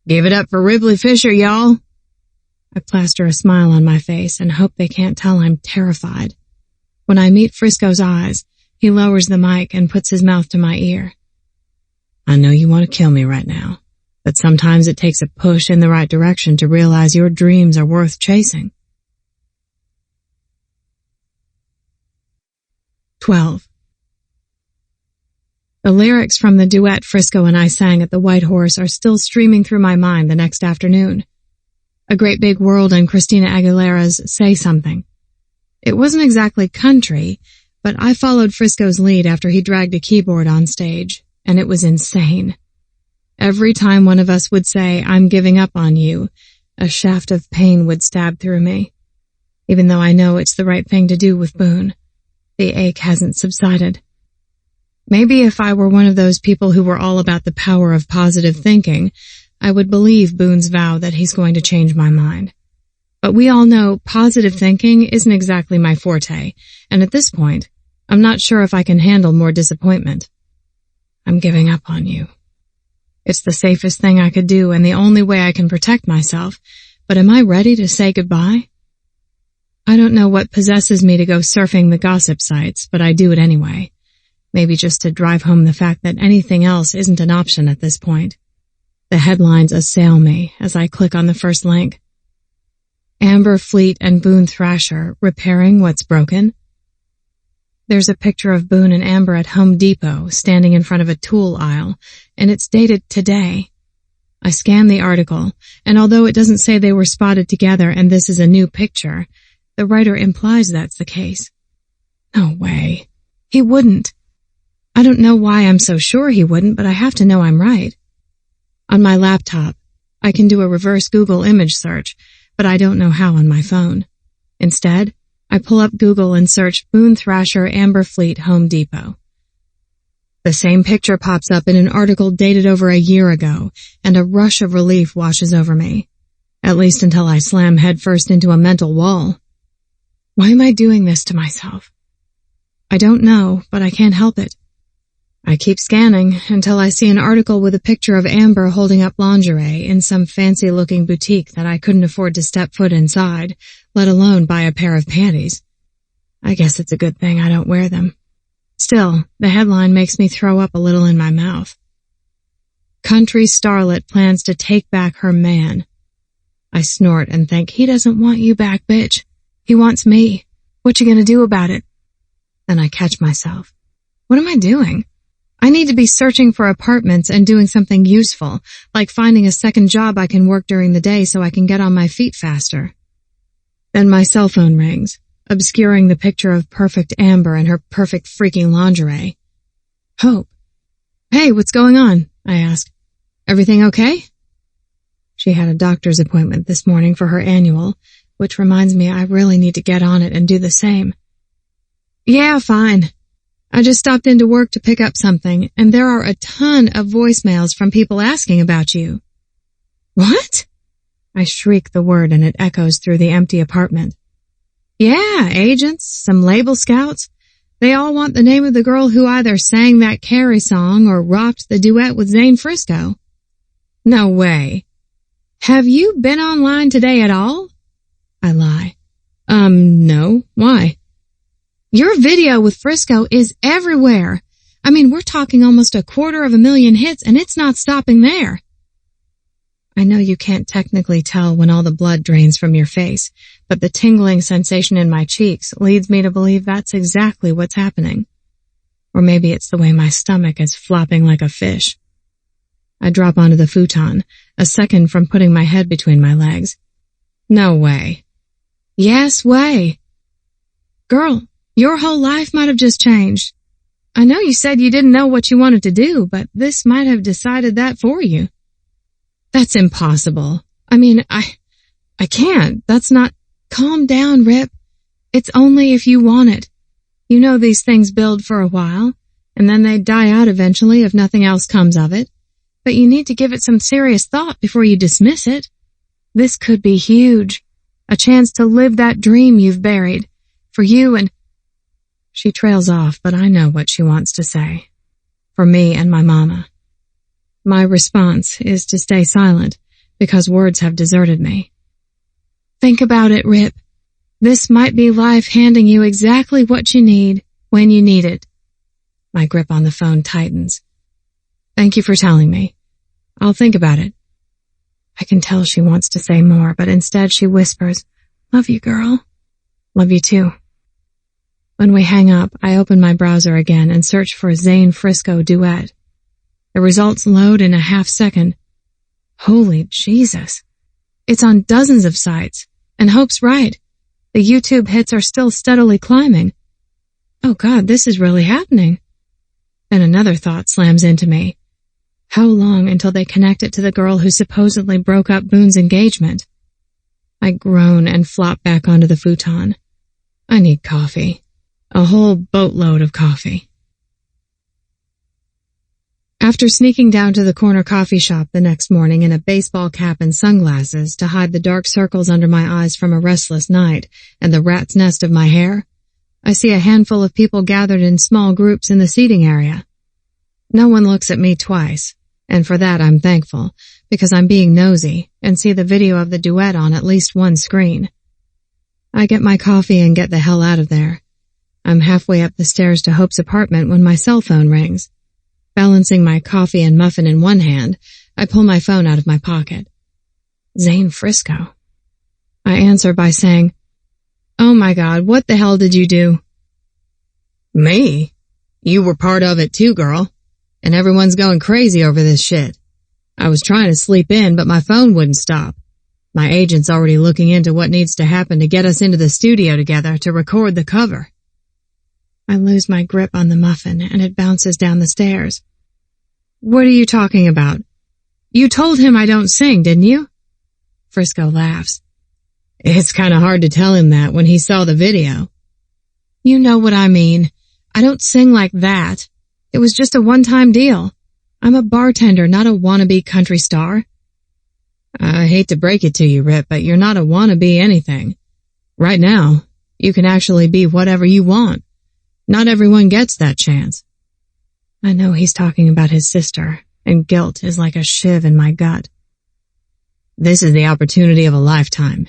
Speaker 2: Give it up for Ripley Fisher, y'all. I plaster a smile on my face and hope they can't tell I'm terrified. When I meet Frisco's eyes, he lowers the mic and puts his mouth to my ear. I know you want to kill me right now, but sometimes it takes a push in the right direction to realize your dreams are worth chasing. 12. The lyrics from the duet Frisco and I sang at the White Horse are still streaming through my mind the next afternoon. A Great Big World and Christina Aguilera's Say Something. It wasn't exactly country, but I followed Frisco's lead after he dragged a keyboard on stage, and it was insane. Every time one of us would say, I'm giving up on you, a shaft of pain would stab through me. Even though I know it's the right thing to do with Boone, the ache hasn't subsided. Maybe if I were one of those people who were all about the power of positive thinking, I would believe Boone's vow that he's going to change my mind. But we all know positive thinking isn't exactly my forte, and at this point, I'm not sure if I can handle more disappointment. I'm giving up on you. It's the safest thing I could do and the only way I can protect myself, but am I ready to say goodbye? I don't know what possesses me to go surfing the gossip sites, but I do it anyway. Maybe just to drive home the fact that anything else isn't an option at this point. The headlines assail me as I click on the first link. Amber Fleet and Boone Thrasher repairing what's broken. There's a picture of Boone and Amber at Home Depot standing in front of a tool aisle, and it's dated today. I scan the article, and although it doesn't say they were spotted together and this is a new picture, the writer implies that's the case. No way. He wouldn't. I don't know why I'm so sure he wouldn't, but I have to know I'm right. On my laptop, I can do a reverse Google image search, but I don't know how on my phone. Instead, I pull up Google and search Boone Thrasher Amber Fleet Home Depot. The same picture pops up in an article dated over a year ago, and a rush of relief washes over me. At least until I slam headfirst into a mental wall. Why am I doing this to myself? I don't know, but I can't help it. I keep scanning until I see an article with a picture of Amber holding up lingerie in some fancy-looking boutique that I couldn't afford to step foot inside, let alone buy a pair of panties. I guess it's a good thing I don't wear them. Still, the headline makes me throw up a little in my mouth. Country starlet plans to take back her man. I snort and think, he doesn't want you back, bitch. He wants me. What you gonna do about it? Then I catch myself. What am I doing? I need to be searching for apartments and doing something useful, like finding a second job I can work during the day so I can get on my feet faster. Then my cell phone rings, obscuring the picture of perfect Amber and her perfect freaking lingerie. Hope. Hey, what's going on? I ask. Everything okay? She had a doctor's appointment this morning for her annual, which reminds me I really need to get on it and do the same. Yeah, fine. I just stopped into work to pick up something, and there are a ton of voicemails from people asking about you. What? I shriek the word and it echoes through the empty apartment. Yeah, agents, some label scouts.
Speaker 1: They all want the name of the girl who either sang that Carrie song or rocked the duet with Zane Frisco. No way. Have you been online today at all? I lie. No. Why? Your video with Frisco is everywhere. I mean, we're talking almost 250,000 hits, and it's not stopping there. I know you can't technically tell when all the blood drains from your face, but the tingling sensation in my cheeks leads me to believe that's exactly what's happening. Or maybe it's the way my stomach is flopping like a fish. I drop onto the futon, a second from putting my head between my legs. No way. Yes way. Girl, your whole life might have just changed. I know you said you didn't know what you wanted to do, but this might have decided that for you. That's impossible. I mean, I can't. That's not... Calm down, Rip. It's only if you want it. You know these things build for a while, and then they die out eventually if nothing else comes of it. But you need to give it some serious thought before you dismiss it. This could be huge. A chance to live that dream you've buried. For you and... She trails off, but I know what she wants to say. For me and my mama. My response is to stay silent, because words have deserted me. Think about it, Rip. This might be life handing you exactly what you need, when you need it. My grip on the phone tightens. Thank you for telling me. I'll think about it. I can tell she wants to say more, but instead she whispers, Love you, girl. Love you too. When we hang up, I open my browser again and search for Zane Frisco Duet. The results load in a half second. Holy Jesus. It's on dozens of sites, and Hope's right. The YouTube hits are still steadily climbing. Oh God, this is really happening. Then another thought slams into me. How long until they connect it to the girl who supposedly broke up Boone's engagement? I groan and flop back onto the futon. I need coffee. A whole boatload of coffee. After sneaking down to the corner coffee shop the next morning in a baseball cap and sunglasses to hide the dark circles under my eyes from a restless night and the rat's nest of my hair, I see a handful of people gathered in small groups in the seating area. No one looks at me twice, and for that I'm thankful, because I'm being nosy and see the video of the duet on at least one screen. I get my coffee and get the hell out of there. I'm halfway up the stairs to Hope's apartment when my cell phone rings. Balancing my coffee and muffin in one hand, I pull my phone out of my pocket. Zane Frisco. I answer by saying, Oh my God, what the hell did you do? Me? You were part of it too, girl. And everyone's going crazy over this shit. I was trying to sleep in, but my phone wouldn't stop. My agent's already looking into what needs to happen to get us into the studio together to record the cover. I lose my grip on the muffin and it bounces down the stairs. What are you talking about? You told him I don't sing, didn't you? Frisco laughs. It's kind of hard to tell him that when he saw the video. You know what I mean. I don't sing like that. It was just a one-time deal. I'm a bartender, not a wannabe country star. I hate to break it to you, Rip, but you're not a wannabe anything. Right now, you can actually be whatever you want. Not everyone gets that chance. I know he's talking about his sister, and guilt is like a shiv in my gut. This is the opportunity of a lifetime.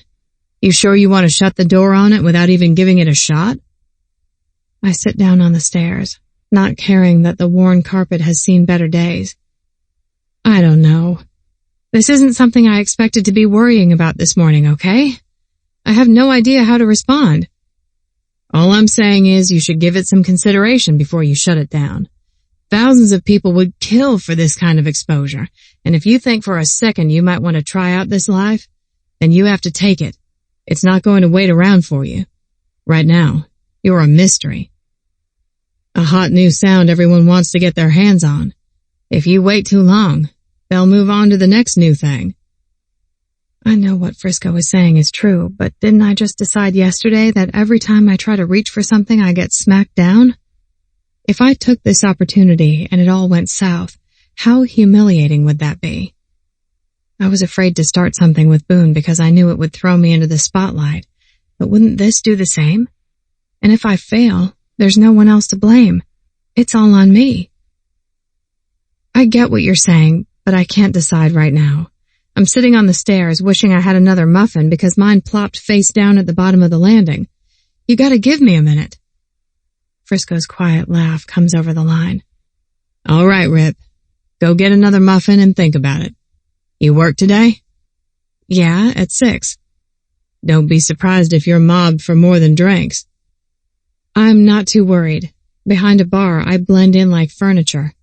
Speaker 1: You sure you want to shut the door on it without even giving it a shot? I sit down on the stairs, not caring that the worn carpet has seen better days. I don't know. This isn't something I expected to be worrying about this morning, okay? I have no idea how to respond. All I'm saying is you should give it some consideration before you shut it down. Thousands of people would kill for this kind of exposure, and if you think for a second you might want to try out this life, then you have to take it. It's not going to wait around for you. Right now, you're a mystery. A hot new sound everyone wants to get their hands on. If you wait too long, they'll move on to the next new thing. I know what Frisco is saying is true, but didn't I just decide yesterday that every time I try to reach for something I get smacked down? If I took this opportunity and it all went south, how humiliating would that be? I was afraid to start something with Boone because I knew it would throw me into the spotlight, but wouldn't this do the same? And if I fail, There's no one else to blame. It's all on me. I get what you're saying, but I can't decide right now. I'm sitting on the stairs wishing I had another muffin because mine plopped face down at the bottom of the landing. You gotta give me a minute. Frisco's quiet laugh comes over the line. All right, Rip. Go get another muffin and think about it. You work today? Yeah, at 6. Don't be surprised if you're mobbed for more than drinks. I'm not too worried. Behind a bar, I blend in like furniture.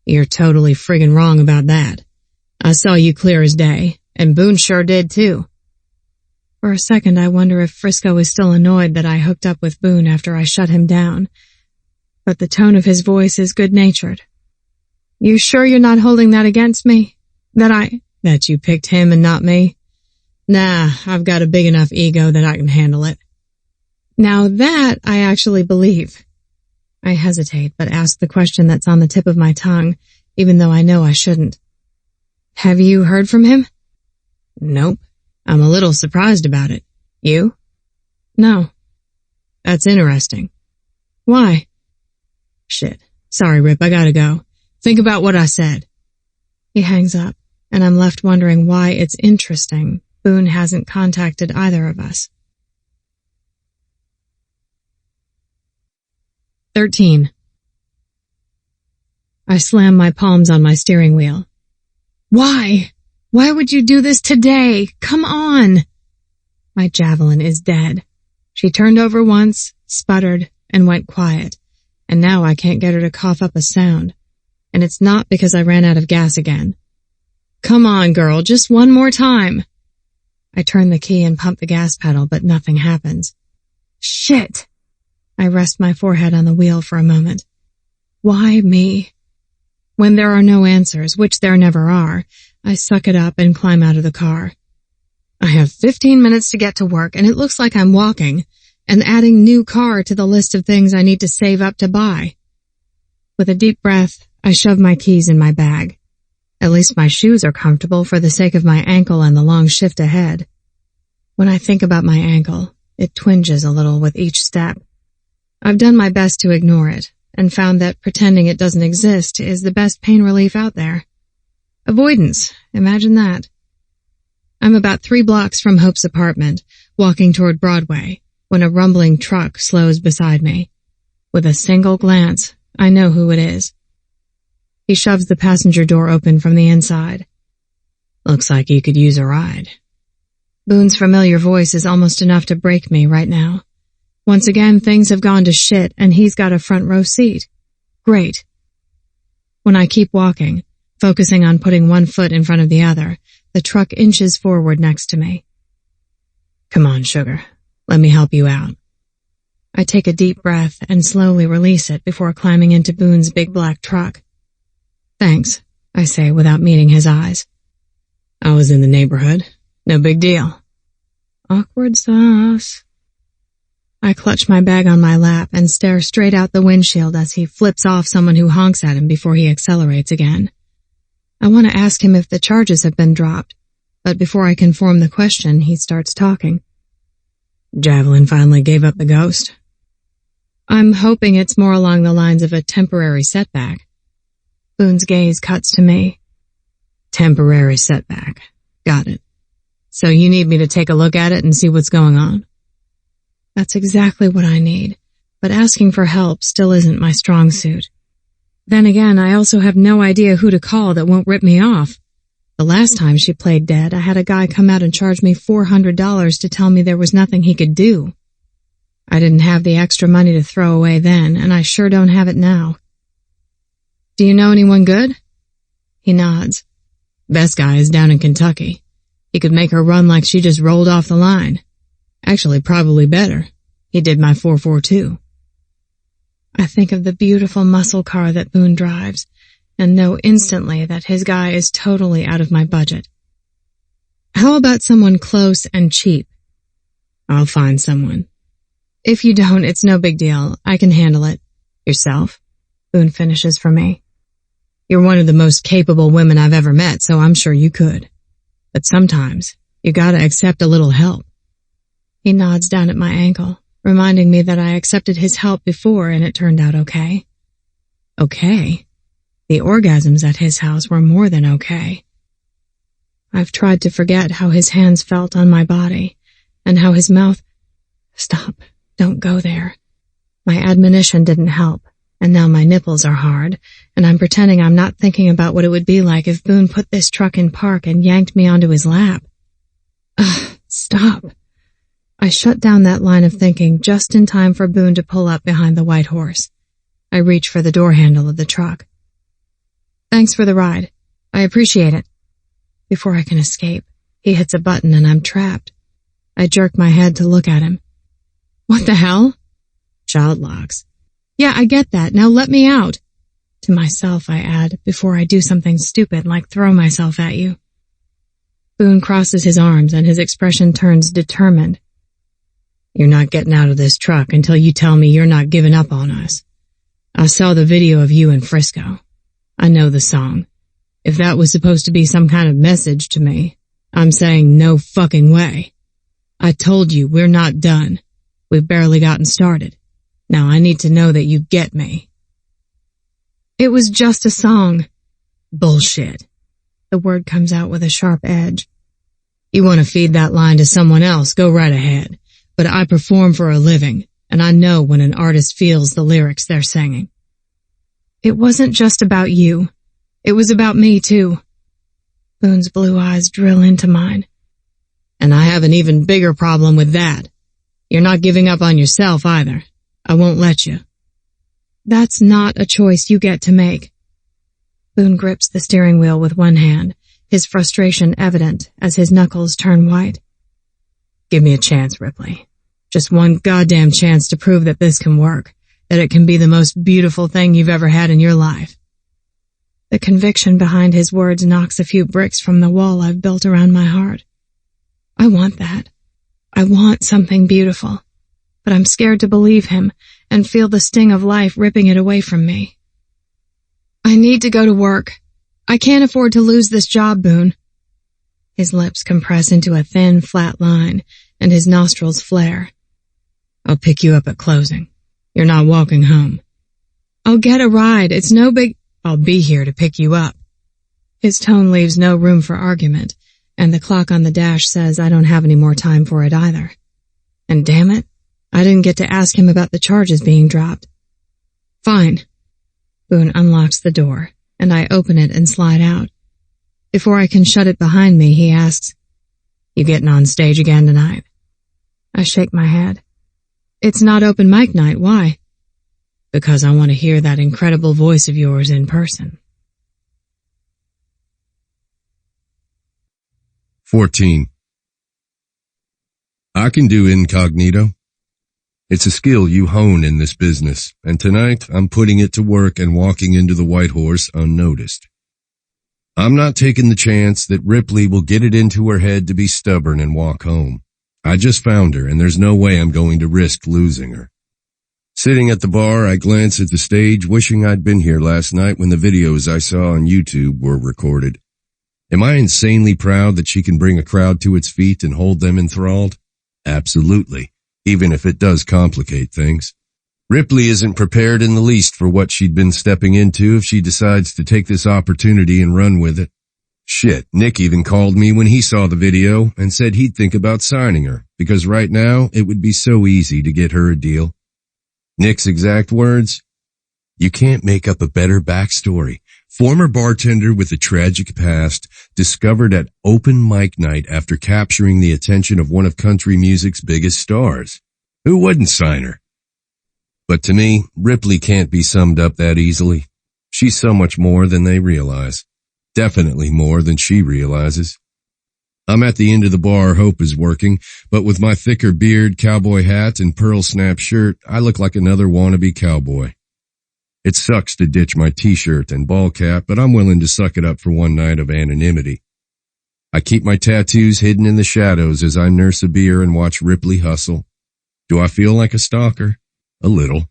Speaker 1: You're totally friggin' wrong about that. I saw you clear as day, and Boone sure did too. For a second, I wonder if Frisco is still annoyed that I hooked up with Boone after I shut him down. But the tone of his voice is good-natured. You sure you're not holding that against me? That you picked him and not me? Nah, I've got a big enough ego that I can handle it. Now that I actually believe. I hesitate, but ask the question that's on the tip of my tongue, even though I know I shouldn't. Have you heard from him? Nope. I'm a little surprised about it. You? No. That's interesting. Why? Shit. Sorry, Rip, I gotta go. Think about what I said. He hangs up, and I'm left wondering why it's interesting Boone hasn't contacted either of us. 13. I slam my palms on my steering wheel. Why? Why would you do this today? Come on! My javelin is dead. She turned over once, sputtered, and went quiet, and now I can't get her to cough up a sound. And it's not because I ran out of gas again. Come on, girl, just one more time. I turn the key and pump the gas pedal, but nothing happens. Shit! I rest my forehead on the wheel for a moment. Why me? When there are no answers, which there never are, I suck it up and climb out of the car. I have 15 minutes to get to work, and it looks like I'm walking and adding new car to the list of things I need to save up to buy. With a deep breath, I shove my keys in my bag. At least my shoes are comfortable for the sake of my ankle and the long shift ahead. When I think about my ankle, it twinges a little with each step. I've done my best to ignore it, and found that pretending it doesn't exist is the best pain relief out there. Avoidance, imagine that. I'm about 3 blocks from Hope's apartment, walking toward Broadway, when a rumbling truck slows beside me. With a single glance, I know who it is. He shoves the passenger door open from the inside. Looks like you could use a ride. Boone's familiar voice is almost enough to break me right now. Once again, things have gone to shit, and he's got a front row seat. Great. When I keep walking, focusing on putting one foot in front of the other, the truck inches forward next to me. Come on, sugar. Let me help you out. I take a deep breath and slowly release it before climbing into Boone's big black truck. Thanks, I say without meeting his eyes. I was in the neighborhood. No big deal. Awkward sauce. I clutch my bag on my lap and stare straight out the windshield as he flips off someone who honks at him before he accelerates again. I want to ask him if the charges have been dropped, but before I can form the question, he starts talking. Javelin finally gave up the ghost. I'm hoping it's more along the lines of a temporary setback. Boone's gaze cuts to me. Temporary setback. Got it. So you need me to take a look at it and see what's going on? That's exactly what I need, but asking for help still isn't my strong suit. Then again, I also have no idea who to call that won't rip me off. The last time she played dead, I had a guy come out and charge me $400 to tell me there was nothing he could do. I didn't have the extra money to throw away then, and I sure don't have it now. Do you know anyone good? He nods. Best guy is down in Kentucky. He could make her run like she just rolled off the line. Actually, probably better. He did my 442. I think of the beautiful muscle car that Boone drives, and know instantly that his guy is totally out of my budget. How about someone close and cheap? I'll find someone. If you don't, it's no big deal. I can handle it. Yourself? Boone finishes for me. You're one of the most capable women I've ever met, so I'm sure you could. But sometimes, you gotta accept a little help. He nods down at my ankle, reminding me that I accepted his help before and it turned out okay. Okay. The orgasms at his house were more than okay. I've tried to forget how his hands felt on my body and how his mouth... Stop. Don't go there. My admonition didn't help, and now my nipples are hard, and I'm pretending I'm not thinking about what it would be like if Boone put this truck in park and yanked me onto his lap. Ugh, stop. I shut down that line of thinking just in time for Boone to pull up behind the white horse. I reach for the door handle of the truck. Thanks for the ride. I appreciate it. Before I can escape, he hits a button and I'm trapped. I jerk my head to look at him. What the hell? Child locks. Yeah, I get that. Now let me out. To myself, I add, before I do something stupid like throw myself at you. Boone crosses his arms and his expression turns determined. You're not getting out of this truck until you tell me you're not giving up on us. I saw the video of you in Frisco. I know the song. If that was supposed to be some kind of message to me, I'm saying no fucking way. I told you we're not done. We've barely gotten started. Now I need to know that you get me. It was just a song. Bullshit. The word comes out with a sharp edge. You want to feed that line to someone else, go right ahead. But I perform for a living, and I know when an artist feels the lyrics they're singing. It wasn't just about you. It was about me, too. Boone's blue eyes drill into mine. And I have an even bigger problem with that. You're not giving up on yourself, either. I won't let you. That's not a choice you get to make. Boone grips the steering wheel with one hand, his frustration evident as his knuckles turn white. Give me a chance, Ripley. Just one goddamn chance to prove that this can work, that it can be the most beautiful thing you've ever had in your life. The conviction behind his words knocks a few bricks from the wall I've built around my heart. I want that. I want something beautiful, but I'm scared to believe him and feel the sting of life ripping it away from me. I need to go to work. I can't afford to lose this job, Boone. His lips compress into a thin, flat line, and his nostrils flare. I'll pick you up at closing. You're not walking home. I'll get a ride. It's no big... I'll be here to pick you up. His tone leaves no room for argument, and the clock on the dash says I don't have any more time for it either. And damn it, I didn't get to ask him about the charges being dropped. Fine. Boone unlocks the door, and I open it and slide out. Before I can shut it behind me, he asks, You getting on stage again tonight? I shake my head. It's not open mic night, why? Because I want to hear that incredible voice of yours in person.
Speaker 3: 14. I can do incognito. It's a skill you hone in this business, and tonight I'm putting it to work and walking into the White Horse unnoticed. I'm not taking the chance that Ripley will get it into her head to be stubborn and walk home. I just found her, and there's no way I'm going to risk losing her. Sitting at the bar, I glance at the stage, wishing I'd been here last night when the videos I saw on YouTube were recorded. Am I insanely proud that she can bring a crowd to its feet and hold them enthralled? Absolutely, even if it does complicate things. Ripley isn't prepared in the least for what she'd been stepping into if she decides to take this opportunity and run with it. Shit, Nick even called me when he saw the video and said he'd think about signing her, because right now it would be so easy to get her a deal. Nick's exact words, You can't make up a better backstory. Former bartender with a tragic past, discovered at open mic night after capturing the attention of one of country music's biggest stars. Who wouldn't sign her? But to me, Ripley can't be summed up that easily. She's so much more than they realize. Definitely more than she realizes. I'm at the end of the bar, Hope is working, but with my thicker beard, cowboy hat, and pearl snap shirt, I look like another wannabe cowboy. It sucks to ditch my t-shirt and ball cap, but I'm willing to suck it up for one night of anonymity. I keep my tattoos hidden in the shadows as I nurse a beer and watch Ripley hustle. Do I feel like a stalker? A little.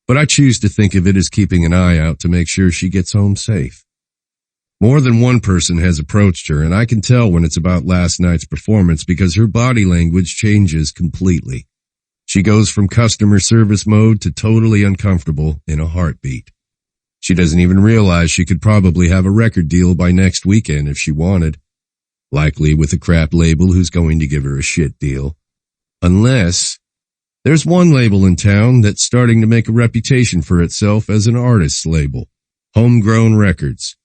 Speaker 3: But I choose to think of it as keeping an eye out to make sure she gets home safe. More than one person has approached her, and I can tell when it's about last night's performance because her body language changes completely. She goes from customer service mode to totally uncomfortable in a heartbeat. She doesn't even realize she could probably have a record deal by next weekend if she wanted. Likely with a crap label who's going to give her a shit deal. Unless there's one label in town that's starting to make a reputation for itself as an artist's label. Homegrown Records.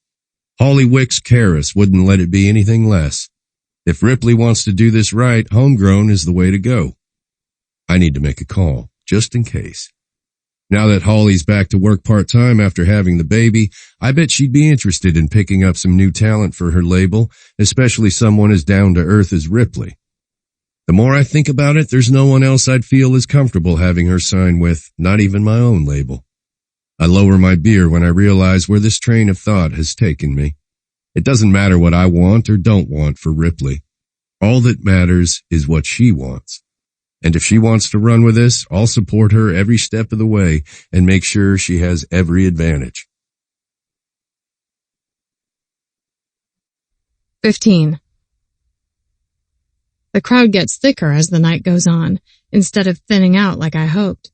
Speaker 3: Holly Wicks Karras wouldn't let it be anything less. If Ripley wants to do this right, homegrown is the way to go. I need to make a call, just in case. Now that Holly's back to work part-time after having the baby, I bet she'd be interested in picking up some new talent for her label, especially someone as down-to-earth as Ripley. The more I think about it, there's no one else I'd feel as comfortable having her sign with, not even my own label. I lower my beer when I realize where this train of thought has taken me. It doesn't matter what I want or don't want for Ripley. All that matters is what she wants. And if she wants to run with this, I'll support her every step of the way and make sure she has every advantage.
Speaker 1: 15. The crowd gets thicker as the night goes on, instead of thinning out like I hoped.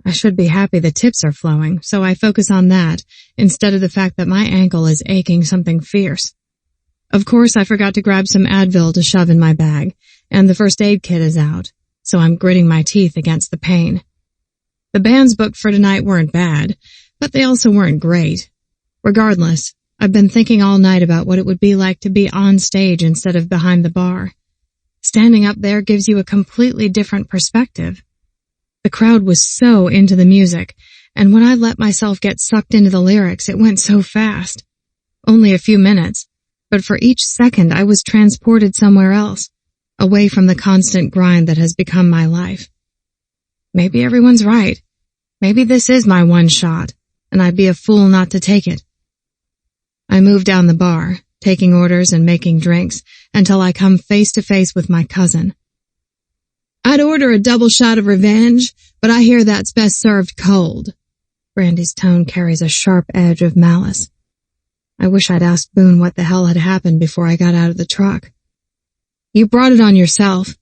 Speaker 1: I should be happy the tips are flowing, so I focus on that instead of the fact that my ankle is aching something fierce. Of course, I forgot to grab some Advil to shove in my bag, and the first aid kit is out, so I'm gritting my teeth against the pain. The bands booked for tonight weren't bad, but they also weren't great. Regardless, I've been thinking all night about what it would be like to be on stage instead of behind the bar. Standing up there gives you a completely different perspective. The crowd was so into the music, and when I let myself get sucked into the lyrics, it went so fast. Only a few minutes, but for each second I was transported somewhere else, away from the constant grind that has become my life. Maybe everyone's right. Maybe this is my one shot, and I'd be a fool not to take it. I move down the bar, taking orders and making drinks, until I come face to face with my cousin. I'd order a double shot of revenge, but I hear that's best served cold. Brandy's tone carries a sharp edge of malice. I wish I'd asked Boone what the hell had happened before I got out of the truck. You brought it on yourself.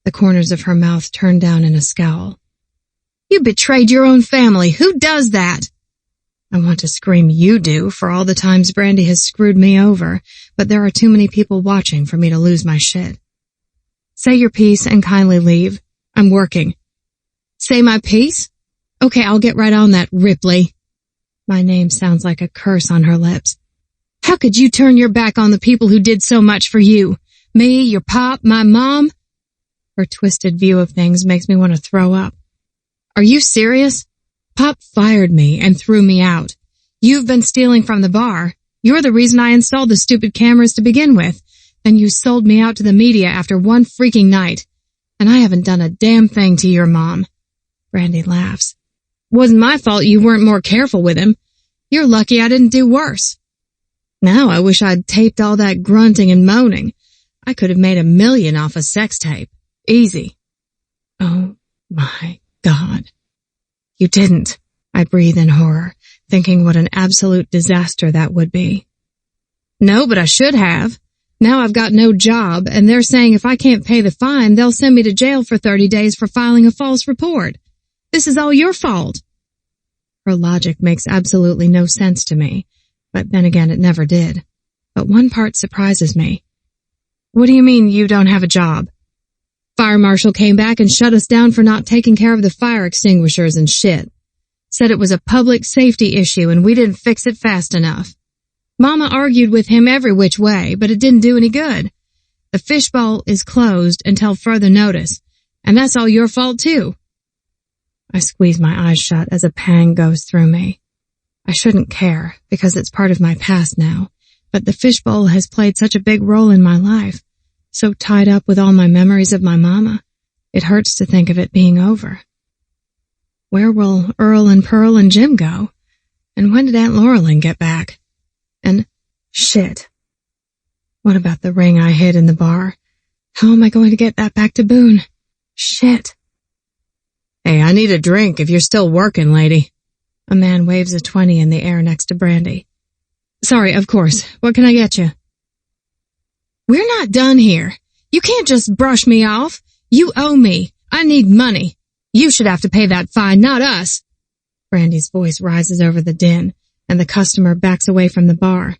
Speaker 1: The corners of her mouth turned down in a scowl. You betrayed your own family. Who does that? I want to scream you do for all the times Brandy has screwed me over, but there are too many people watching for me to lose my shit. Say your piece and kindly leave. I'm working. Say my piece? Okay, I'll get right on that, Ripley. My name sounds like a curse on her lips. How could you turn your back on the people who did so much for you? Me, your pop, my mom? Her twisted view of things makes me want to throw up. Are you serious? Pop fired me and threw me out. You've been stealing from the bar. You're the reason I installed the stupid cameras to begin with. Then you sold me out to the media after one freaking night. And I haven't done a damn thing to your mom. Brandy laughs. Wasn't my fault you weren't more careful with him. You're lucky I didn't do worse. Now I wish I'd taped all that grunting and moaning. I could have made $1 million off a sex tape. Easy. Oh my God. You didn't. I breathe in horror, thinking what an absolute disaster that would be. No, but I should have. Now I've got no job, and they're saying if I can't pay the fine, they'll send me to jail for 30 days for filing a false report. This is all your fault. Her logic makes absolutely no sense to me, but then again it never did. But one part surprises me. What do you mean you don't have a job? Fire marshal came back and shut us down for not taking care of the fire extinguishers and shit. Said it was a public safety issue and we didn't fix it fast enough. Mama argued with him every which way, but it didn't do any good. The fishbowl is closed until further notice, and that's all your fault too. I squeeze my eyes shut as a pang goes through me. I shouldn't care, because it's part of my past now, but the fishbowl has played such a big role in my life, so tied up with all my memories of my mama. It hurts to think of it being over. Where will Earl and Pearl and Jim go? And when did Aunt Laurelyn get back? And shit. What about the ring I hid in the bar? How am I going to get that back to Boone? Shit. Hey, I need a drink if you're still working, lady. A man waves a 20 in the air next to Brandy. Sorry, of course. What can I get you? We're not done here. You can't just brush me off. You owe me. I need money. You should have to pay that fine, not us. Brandy's voice rises over the din, and the customer backs away from the bar.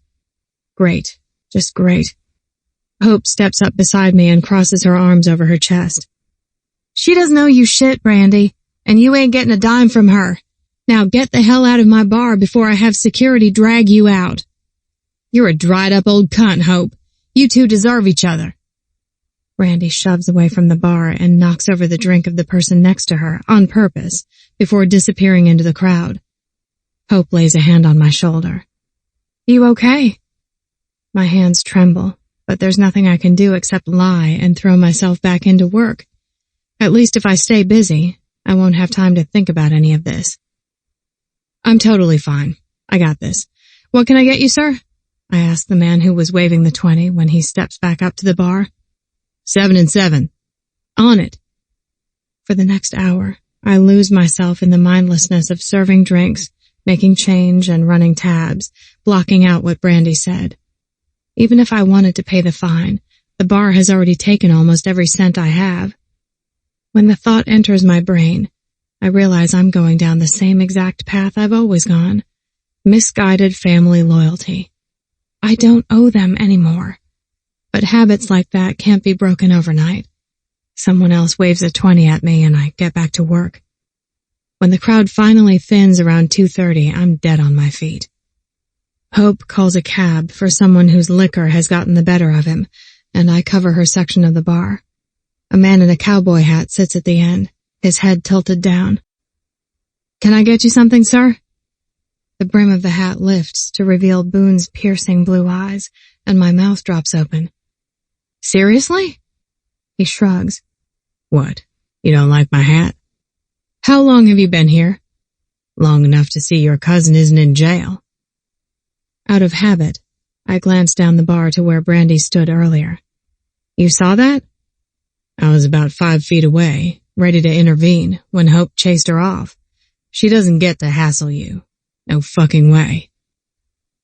Speaker 1: Great. Just great. Hope steps up beside me and crosses her arms over her chest. She doesn't owe you shit, Brandy, and you ain't getting a dime from her. Now get the hell out of my bar before I have security drag you out. You're a dried-up old cunt, Hope. You two deserve each other. Brandy shoves away from the bar and knocks over the drink of the person next to her, on purpose, before disappearing into the crowd. Hope lays a hand on my shoulder. You okay? My hands tremble, but there's nothing I can do except lie and throw myself back into work. At least if I stay busy, I won't have time to think about any of this. I'm totally fine. I got this. What can I get you, sir? I asked the man who was waving the 20 when he steps back up to the bar. 7 and 7. On it. For the next hour, I lose myself in the mindlessness of serving drinks, making change and running tabs, blocking out what Brandy said. Even if I wanted to pay the fine, the bar has already taken almost every cent I have. When the thought enters my brain, I realize I'm going down the same exact path I've always gone. Misguided family loyalty. I don't owe them anymore. But habits like that can't be broken overnight. Someone else waves a 20 at me and I get back to work. When the crowd finally thins around 2:30, I'm dead on my feet. Hope calls a cab for someone whose liquor has gotten the better of him, and I cover her section of the bar. A man in a cowboy hat sits at the end, his head tilted down. Can I get you something, sir? The brim of the hat lifts to reveal Boone's piercing blue eyes, and my mouth drops open. Seriously? He shrugs. What? You don't like my hat? How long have you been here? Long enough to see your cousin isn't in jail. Out of habit, I glanced down the bar to where Brandy stood earlier. You saw that? I was about 5 feet away, ready to intervene, when Hope chased her off. She doesn't get to hassle you. No fucking way.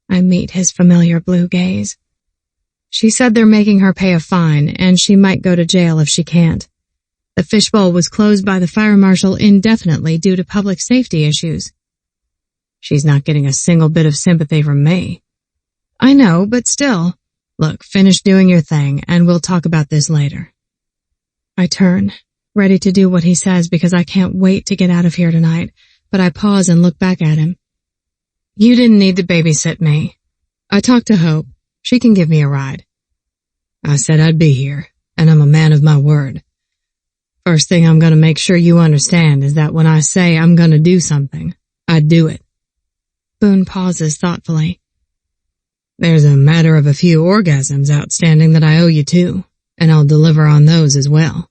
Speaker 1: I meet his familiar blue gaze. She said they're making her pay a fine, and she might go to jail if she can't. The fishbowl was closed by the fire marshal indefinitely due to public safety issues. She's not getting a single bit of sympathy from me. I know, but still. Look, finish doing your thing, and we'll talk about this later. I turn, ready to do what he says because I can't wait to get out of here tonight, but I pause and look back at him. You didn't need to babysit me. I talked to Hope. She can give me a ride. I said I'd be here, and I'm a man of my word. First thing I'm going to make sure you understand is that when I say I'm going to do something, I do it. Boone pauses thoughtfully. There's a matter of a few orgasms outstanding that I owe you too, and I'll deliver on those as well.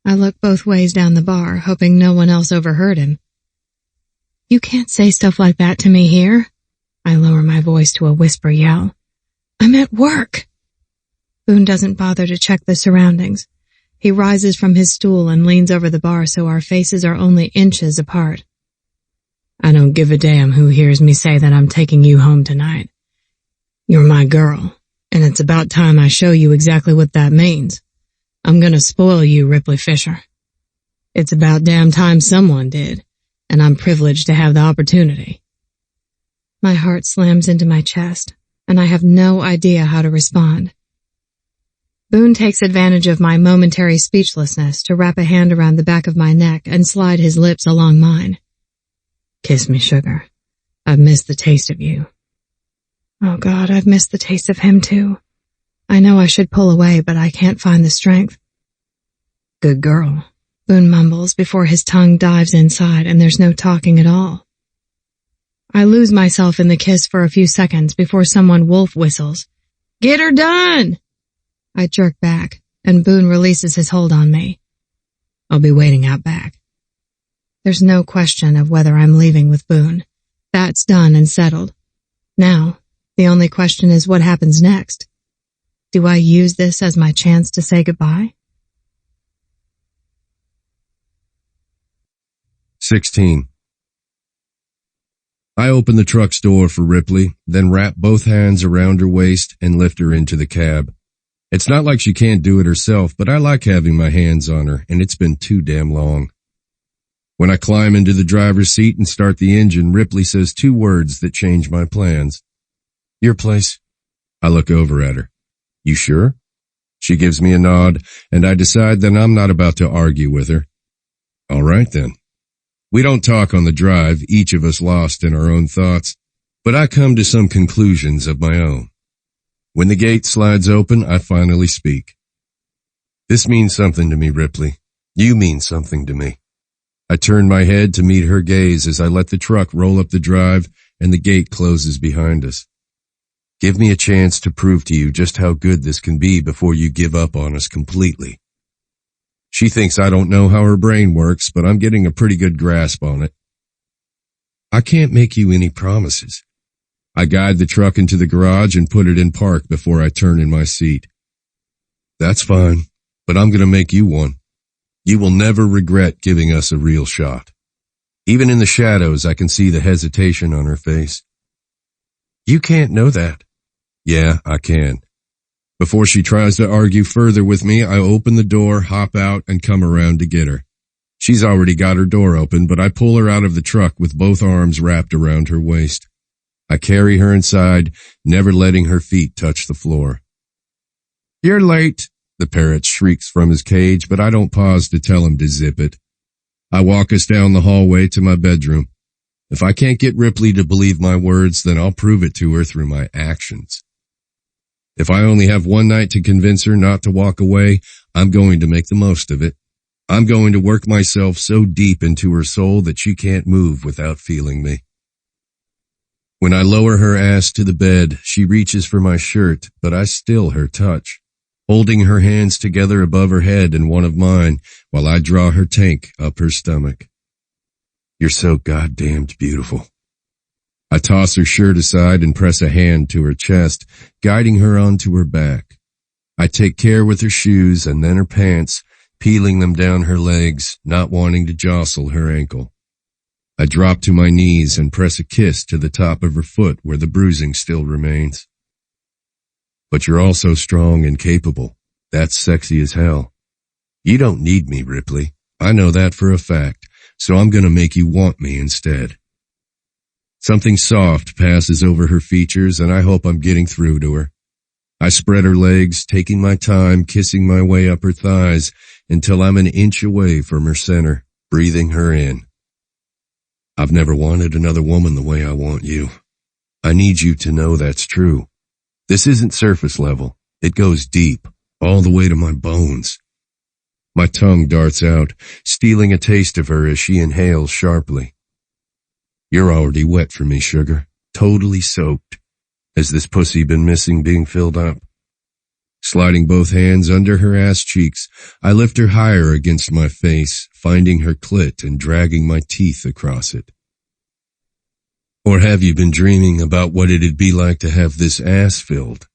Speaker 1: I look both ways down the bar, hoping no one else overheard him. You can't say stuff like that to me here. I lower my voice to a whisper yell. I'm at work. Boone doesn't bother to check the surroundings. He rises from his stool and leans over the bar so our faces are only inches apart. I don't give a damn who hears me say that I'm taking you home tonight. You're my girl, and it's about time I show you exactly what that means. I'm gonna spoil you, Ripley Fisher. It's about damn time someone did, and I'm privileged to have the opportunity. My heart slams into my chest, and I have no idea how to respond. Boone takes advantage of my momentary speechlessness to wrap a hand around the back of my neck and slide his lips along mine. Kiss me, sugar. I've missed the taste of you. Oh God, I've missed the taste of him too. I know I should pull away, but I can't find the strength. Good girl, Boone mumbles before his tongue dives inside and there's no talking at all. I lose myself in the kiss for a few seconds before someone wolf whistles. Get her done! I jerk back, and Boone releases his hold on me. I'll be waiting out back. There's no question of whether I'm leaving with Boone. That's done and settled. Now, the only question is what happens next. Do I use this as my chance to say goodbye?
Speaker 3: 16. I open the truck's door for Ripley, then wrap both hands around her waist and lift her into the cab. It's not like she can't do it herself, but I like having my hands on her, and it's been too damn long. When I climb into the driver's seat and start the engine, Ripley says 2 words that change my plans. Your place. I look over at her. You sure? She gives me a nod, and I decide that I'm not about to argue with her. All right then. We don't talk on the drive, each of us lost in our own thoughts, but I come to some conclusions of my own. When the gate slides open, I finally speak. This means something to me, Ripley. You mean something to me. I turn my head to meet her gaze as I let the truck roll up the drive and the gate closes behind us. Give me a chance to prove to you just how good this can be before you give up on us completely. She thinks I don't know how her brain works, but I'm getting a pretty good grasp on it. I can't make you any promises. I guide the truck into the garage and put it in park before I turn in my seat. That's fine, but I'm going to make you one. You will never regret giving us a real shot. Even in the shadows, I can see the hesitation on her face. You can't know that. Yeah, I can. Before she tries to argue further with me, I open the door, hop out, and come around to get her. She's already got her door open, but I pull her out of the truck with both arms wrapped around her waist. I carry her inside, never letting her feet touch the floor. You're late, the parrot shrieks from his cage, but I don't pause to tell him to zip it. I walk us down the hallway to my bedroom. If I can't get Ripley to believe my words, then I'll prove it to her through my actions. If I only have one night to convince her not to walk away, I'm going to make the most of it. I'm going to work myself so deep into her soul that she can't move without feeling me. When I lower her ass to the bed, she reaches for my shirt, but I still her touch, holding her hands together above her head and one of mine while I draw her tank up her stomach. You're so goddamned beautiful. I toss her shirt aside and press a hand to her chest, guiding her onto her back. I take care with her shoes and then her pants, peeling them down her legs, not wanting to jostle her ankle. I drop to my knees and press a kiss to the top of her foot where the bruising still remains. But you're also strong and capable. That's sexy as hell. You don't need me, Ripley. I know that for a fact, so I'm gonna make you want me instead. Something soft passes over her features, and I hope I'm getting through to her. I spread her legs, taking my time, kissing my way up her thighs until I'm an inch away from her center, breathing her in. I've never wanted another woman the way I want you. I need you to know that's true. This isn't surface level. It goes deep, all the way to my bones. My tongue darts out, stealing a taste of her as she inhales sharply. You're already wet for me, sugar. Totally soaked. Has this pussy been missing being filled up? Sliding both hands under her ass cheeks, I lift her higher against my face, finding her clit and dragging my teeth across it. Or have you been dreaming about what it'd be like to have this ass filled?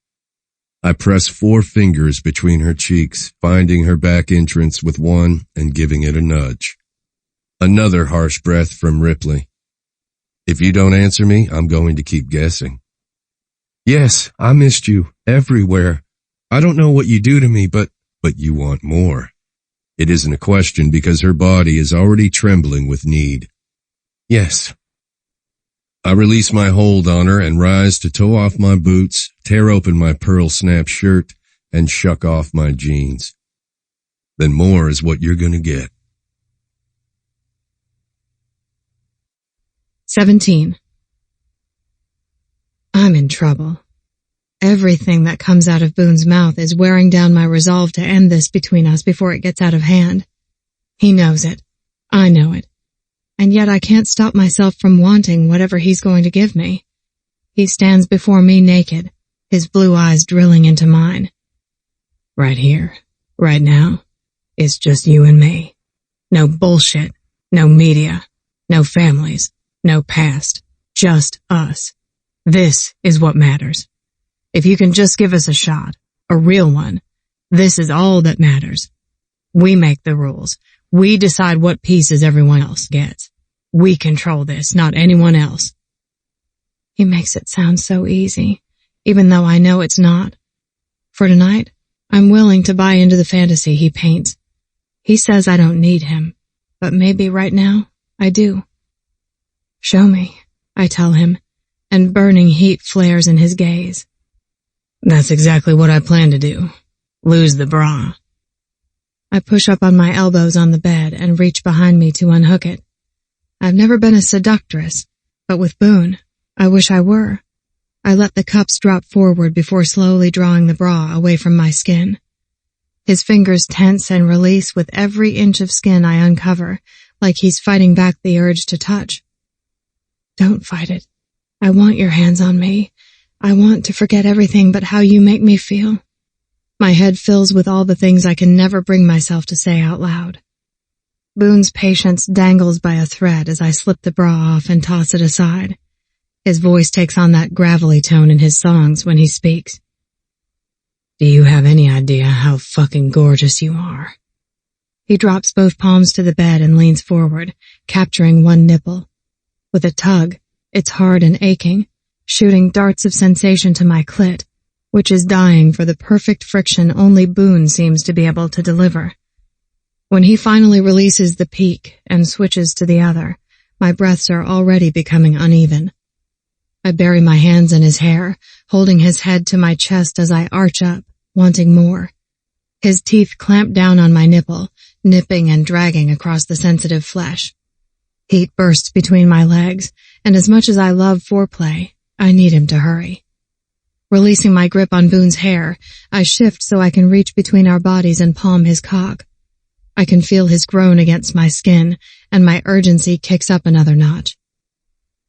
Speaker 3: I press 4 fingers between her cheeks, finding her back entrance with one and giving it a nudge. Another harsh breath from Ripley. If you don't answer me, I'm going to keep guessing. Yes, I missed you, everywhere. I don't know what you do to me, but you want more. It isn't a question because her body is already trembling with need. Yes. I release my hold on her and rise to toe off my boots, tear open my pearl snap shirt, and shuck off my jeans. Then more is what you're gonna get.
Speaker 1: 17. I'm in trouble. Everything that comes out of Boone's mouth is wearing down my resolve to end this between us before it gets out of hand. He knows it. I know it. And yet I can't stop myself from wanting whatever he's going to give me. He stands before me naked, his blue eyes drilling into mine. Right here, right now, it's just you and me. No bullshit, no media, no families, no past, just us. This is what matters. If you can just give us a shot, a real one, this is all that matters. We make the rules. We decide what pieces everyone else gets. We control this, not anyone else. He makes it sound so easy, even though I know it's not. For tonight, I'm willing to buy into the fantasy he paints. He says I don't need him, but maybe right now I do. Show me, I tell him, and burning heat flares in his gaze.
Speaker 2: That's exactly what I plan to do. Lose the bra.
Speaker 1: I push up on my elbows on the bed and reach behind me to unhook it. I've never been a seductress, but with Boone, I wish I were. I let the cups drop forward before slowly drawing the bra away from my skin. His fingers tense and release with every inch of skin I uncover, like he's fighting back the urge to touch. Don't fight it. I want your hands on me. I want to forget everything but how you make me feel. My head fills with all the things I can never bring myself to say out loud. Boone's patience dangles by a thread as I slip the bra off and toss it aside. His voice takes on that gravelly tone in his songs when he speaks.
Speaker 2: Do you have any idea how fucking gorgeous you are?
Speaker 1: He drops both palms to the bed and leans forward, capturing one nipple. With a tug, it's hard and aching, shooting darts of sensation to my clit, which is dying for the perfect friction only Boone seems to be able to deliver. When he finally releases the peak and switches to the other, my breaths are already becoming uneven. I bury my hands in his hair, holding his head to my chest as I arch up, wanting more. His teeth clamp down on my nipple, nipping and dragging across the sensitive flesh. Heat bursts between my legs, and as much as I love foreplay, I need him to hurry. Releasing my grip on Boone's hair, I shift so I can reach between our bodies and palm his cock. I can feel his groan against my skin, and my urgency kicks up another notch.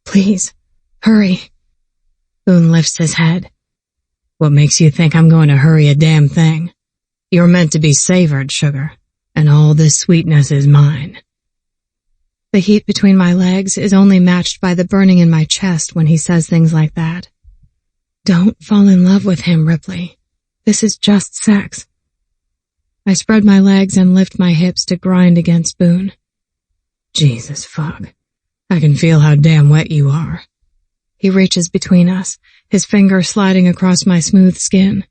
Speaker 1: Please, hurry. Boone lifts his head.
Speaker 2: What makes you think I'm going to hurry a damn thing? You're meant to be savored, sugar, and all this sweetness is mine.
Speaker 1: The heat between my legs is only matched by the burning in my chest when he says things like that. Don't fall in love with him, Ripley. This is just sex. I spread my legs and lift my hips to grind against Boone.
Speaker 2: Jesus fuck. I can feel how damn wet you are.
Speaker 1: He reaches between us, his finger sliding across my smooth skin.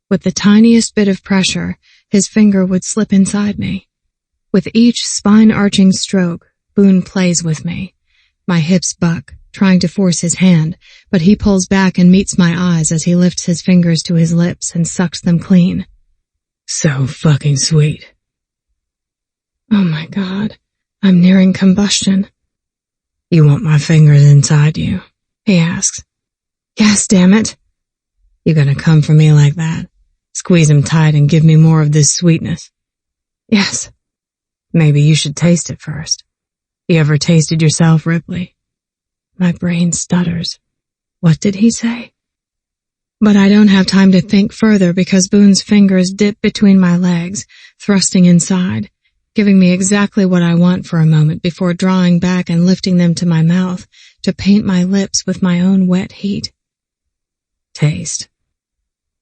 Speaker 1: With the tiniest bit of pressure, his finger would slip inside me. With each spine-arching stroke, Boone plays with me. My hips buck, trying to force his hand, but he pulls back and meets my eyes as he lifts his fingers to his lips and sucks them clean.
Speaker 2: So fucking sweet.
Speaker 1: Oh my God, I'm nearing combustion.
Speaker 2: You want my fingers inside you? He asks.
Speaker 1: Yes, damn it.
Speaker 2: You gonna come for me like that? Squeeze him tight and give me more of this sweetness?
Speaker 1: Yes.
Speaker 2: Maybe you should taste it first. You ever tasted yourself, Ripley?
Speaker 1: My brain stutters. What did he say? But I don't have time to think further because Boone's fingers dip between my legs, thrusting inside, giving me exactly what I want for a moment before drawing back and lifting them to my mouth to paint my lips with my own wet heat.
Speaker 2: Taste.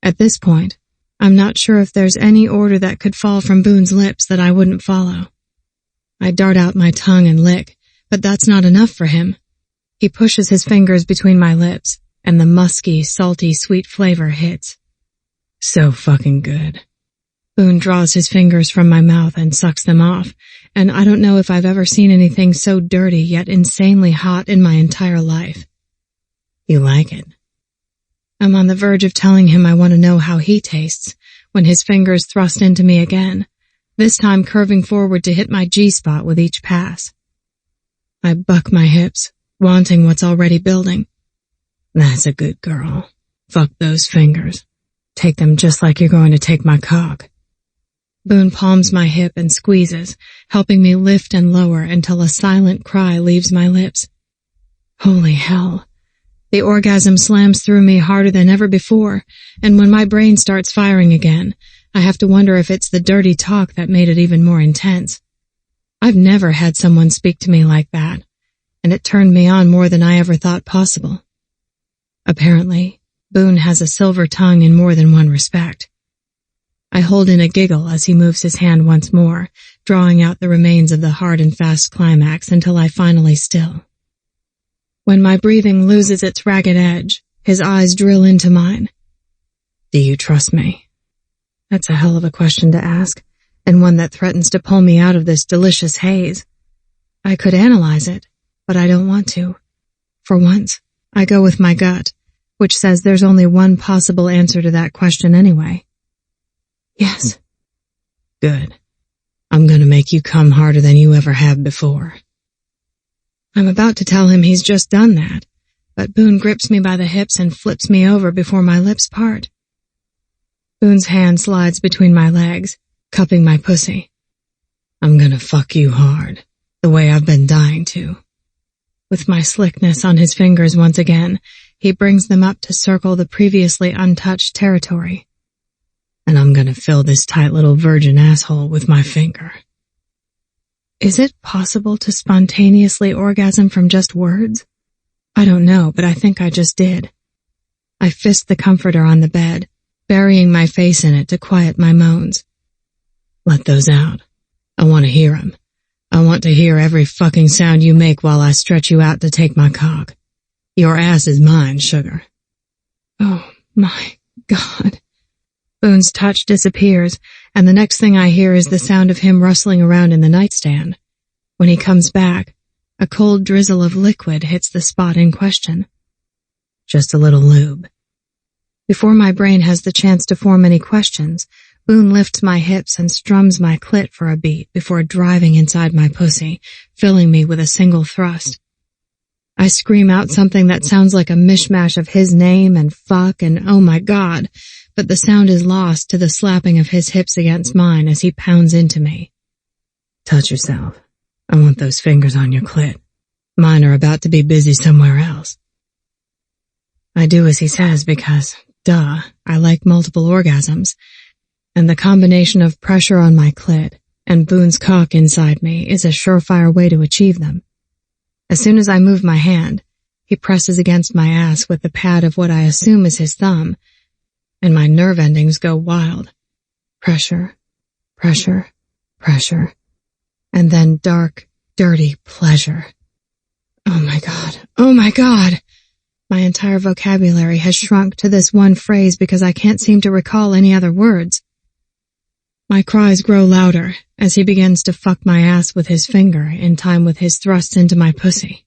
Speaker 1: At this point, I'm not sure if there's any order that could fall from Boone's lips that I wouldn't follow. I dart out my tongue and lick, but that's not enough for him. He pushes his fingers between my lips, and the musky, salty, sweet flavor hits.
Speaker 2: So fucking good.
Speaker 1: Boone draws his fingers from my mouth and sucks them off, and I don't know if I've ever seen anything so dirty yet insanely hot in my entire life.
Speaker 2: You like it?
Speaker 1: I'm on the verge of telling him I want to know how he tastes when his fingers thrust into me again, this time curving forward to hit my G-spot with each pass. I buck my hips, wanting what's already building.
Speaker 2: That's a good girl. Fuck those fingers. Take them just like you're going to take my cock.
Speaker 1: Boone palms my hip and squeezes, helping me lift and lower until a silent cry leaves my lips. Holy hell. The orgasm slams through me harder than ever before, and when my brain starts firing again, I have to wonder if it's the dirty talk that made it even more intense. I've never had someone speak to me like that, and it turned me on more than I ever thought possible. Apparently, Boone has a silver tongue in more than one respect. I hold in a giggle as he moves his hand once more, drawing out the remains of the hard and fast climax until I finally still. When my breathing loses its ragged edge, his eyes drill into mine.
Speaker 2: Do you trust me?
Speaker 1: That's a hell of a question to ask, and one that threatens to pull me out of this delicious haze. I could analyze it, but I don't want to. For once, I go with my gut, which says there's only one possible answer to that question anyway. Yes.
Speaker 2: Good. I'm gonna make you come harder than you ever have before.
Speaker 1: I'm about to tell him he's just done that, but Boone grips me by the hips and flips me over before my lips part. Boone's hand slides between my legs, cupping my pussy.
Speaker 2: I'm gonna fuck you hard, the way I've been dying to.
Speaker 1: With my slickness on his fingers once again, he brings them up to circle the previously untouched territory.
Speaker 2: And I'm gonna fill this tight little virgin asshole with my finger.
Speaker 1: Is it possible to spontaneously orgasm from just words? I don't know, but I think I just did. I fist the comforter on the bed, burying my face in it to quiet my moans.
Speaker 2: Let those out. I want to hear them. I want to hear every fucking sound you make while I stretch you out to take my cock. Your ass is mine, sugar.
Speaker 1: Oh, my God. Boone's touch disappears, and the next thing I hear is the sound of him rustling around in the nightstand. When he comes back, a cold drizzle of liquid hits the spot in question.
Speaker 2: Just a little lube.
Speaker 1: Before my brain has the chance to form any questions, Boone lifts my hips and strums my clit for a beat before driving inside my pussy, filling me with a single thrust. I scream out something that sounds like a mishmash of his name and fuck and oh my God, but the sound is lost to the slapping of his hips against mine as he pounds into me.
Speaker 2: Touch yourself. I want those fingers on your clit. Mine are about to be busy somewhere else.
Speaker 1: I do as he says because, duh, I like multiple orgasms, and the combination of pressure on my clit and Boone's cock inside me is a surefire way to achieve them. As soon as I move my hand, he presses against my ass with the pad of what I assume is his thumb, and my nerve endings go wild. Pressure, pressure, pressure, and then dark, dirty pleasure. Oh my God, oh my God! My entire vocabulary has shrunk to this one phrase because I can't seem to recall any other words. My cries grow louder as he begins to fuck my ass with his finger in time with his thrusts into my pussy.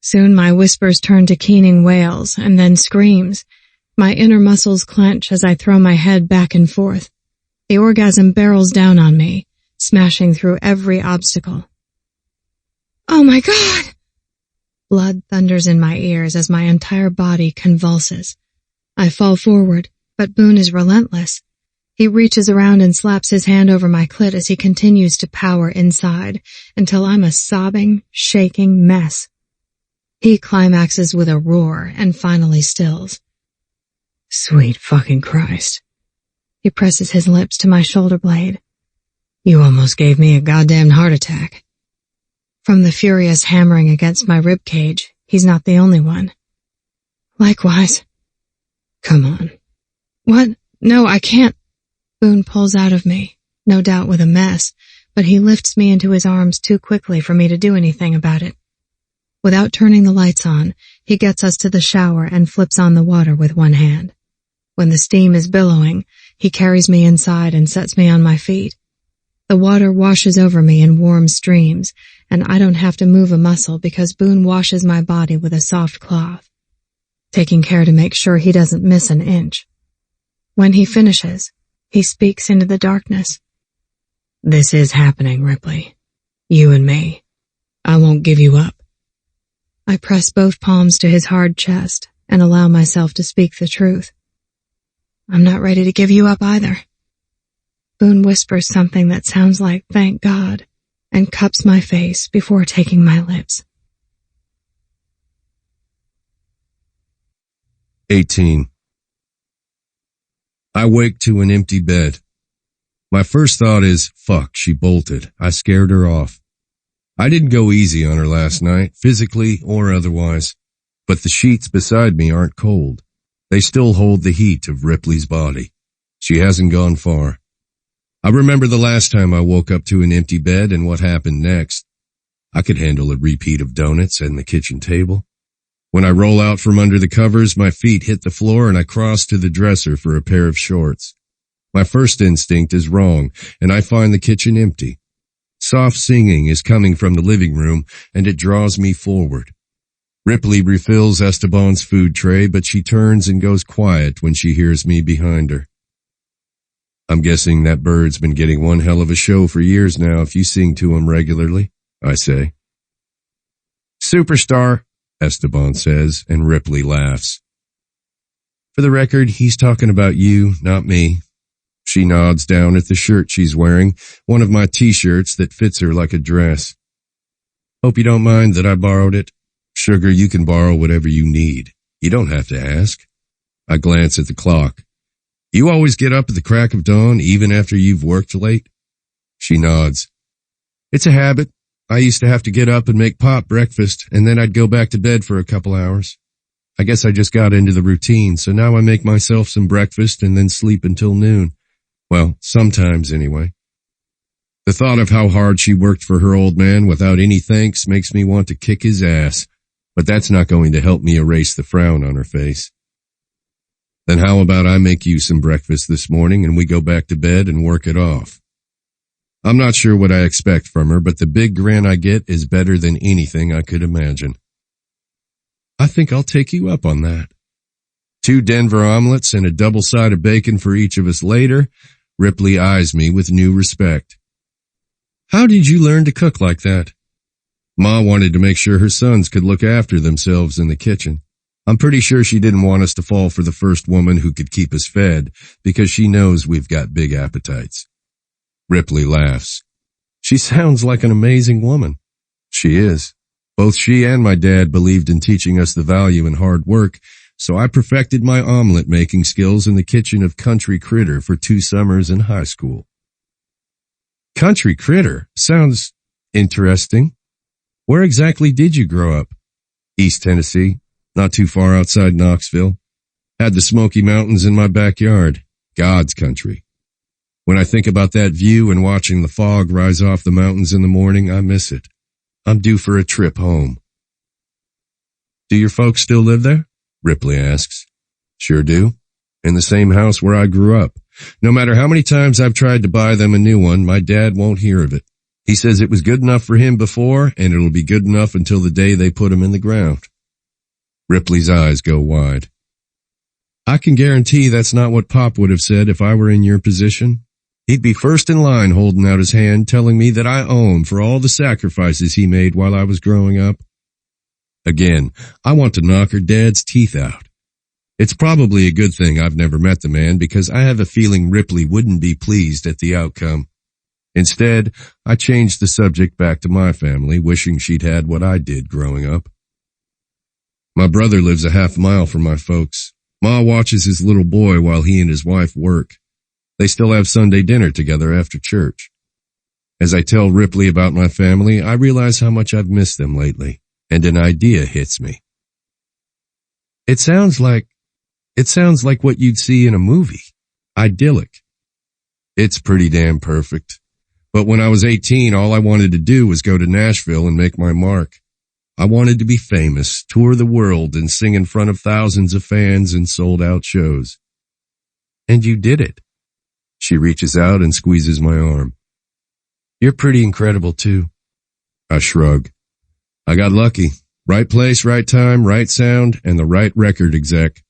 Speaker 1: Soon my whispers turn to keening wails and then screams. My inner muscles clench as I throw my head back and forth. The orgasm barrels down on me, smashing through every obstacle. Oh my God! Blood thunders in my ears as my entire body convulses. I fall forward, but Boone is relentless. He reaches around and slaps his hand over my clit as he continues to power inside until I'm a sobbing, shaking mess. He climaxes with a roar and finally stills.
Speaker 2: Sweet fucking Christ.
Speaker 1: He presses his lips to my shoulder blade.
Speaker 2: You almost gave me a goddamn heart attack.
Speaker 1: From the furious hammering against my rib cage, he's not the only one. Likewise.
Speaker 2: Come on.
Speaker 1: What? No, I can't. Boone pulls out of me, no doubt with a mess, but he lifts me into his arms too quickly for me to do anything about it. Without turning the lights on, he gets us to the shower and flips on the water with one hand. When the steam is billowing, he carries me inside and sets me on my feet. The water washes over me in warm streams, and I don't have to move a muscle because Boone washes my body with a soft cloth, taking care to make sure he doesn't miss an inch. When he finishes, he speaks into the darkness.
Speaker 2: This is happening, Ripley. You and me. I won't give you up.
Speaker 1: I press both palms to his hard chest and allow myself to speak the truth. I'm not ready to give you up either. Boone whispers something that sounds like thank God and cups my face before taking my lips.
Speaker 3: 18. I wake to an empty bed. My first thought is, fuck, she bolted. I scared her off. I didn't go easy on her last night, physically or otherwise, but the sheets beside me aren't cold. They still hold the heat of Ripley's body. She hasn't gone far. I remember the last time I woke up to an empty bed and what happened next. I could handle a repeat of donuts and the kitchen table. When I roll out from under the covers, my feet hit the floor and I cross to the dresser for a pair of shorts. My first instinct is wrong, and I find the kitchen empty. Soft singing is coming from the living room, and it draws me forward. Ripley refills Esteban's food tray, but she turns and goes quiet when she hears me behind her. I'm guessing that bird's been getting one hell of a show for years now if you sing to him regularly, I say. Superstar, Esteban says, and Ripley laughs. For the record, he's talking about you, not me. She nods down at the shirt she's wearing, one of my t-shirts that fits her like a dress. Hope you don't mind that I borrowed it. Sugar, you can borrow whatever you need. You don't have to ask. I glance at the clock. You always get up at the crack of dawn, even after you've worked late? She nods. It's a habit. I used to have to get up and make Pop breakfast, and then I'd go back to bed for a couple hours. I guess I just got into the routine, so now I make myself some breakfast and then sleep until noon. Well, sometimes anyway. The thought of how hard she worked for her old man without any thanks makes me want to kick his ass, but that's not going to help me erase the frown on her face. Then how about I make you some breakfast this morning and we go back to bed and work it off? I'm not sure what I expect from her, but the big grin I get is better than anything I could imagine. I think I'll take you up on that. 2 Denver omelets and a double side of bacon for each of us later, Ripley eyes me with new respect. How did you learn to cook like that? Ma wanted to make sure her sons could look after themselves in the kitchen. I'm pretty sure she didn't want us to fall for the first woman who could keep us fed, because she knows we've got big appetites. Ripley laughs. She sounds like an amazing woman. She is. Both she and my dad believed in teaching us the value in hard work, so I perfected my omelet making skills in the kitchen of Country Critter for 2 summers in high school. Country Critter sounds interesting. Where exactly did you grow up? East Tennessee. Not too far outside Knoxville. Had the Smoky Mountains in my backyard. God's country. When I think about that view and watching the fog rise off the mountains in the morning, I miss it. I'm due for a trip home. Do your folks still live there? Ripley asks. Sure do. In the same house where I grew up. No matter how many times I've tried to buy them a new one, my dad won't hear of it. He says it was good enough for him before, and it'll be good enough until the day they put him in the ground. Ripley's eyes go wide. I can guarantee that's not what Pop would have said if I were in your position. He'd be first in line holding out his hand, telling me that I owe him for all the sacrifices he made while I was growing up. Again, I want to knock her dad's teeth out. It's probably a good thing I've never met the man, because I have a feeling Ripley wouldn't be pleased at the outcome. Instead, I changed the subject back to my family, wishing she'd had what I did growing up. My brother lives a half mile from my folks. Ma watches his little boy while he and his wife work. They still have Sunday dinner together after church. As I tell Ripley about my family, I realize how much I've missed them lately, and an idea hits me. It sounds like what you'd see in a movie. Idyllic. It's pretty damn perfect. But when I was 18, all I wanted to do was go to Nashville and make my mark. I wanted to be famous, tour the world, and sing in front of thousands of fans in sold-out shows. And you did it. She reaches out and squeezes my arm. You're pretty incredible, too. I shrug. I got lucky. Right place, right time, right sound, and the right record exec.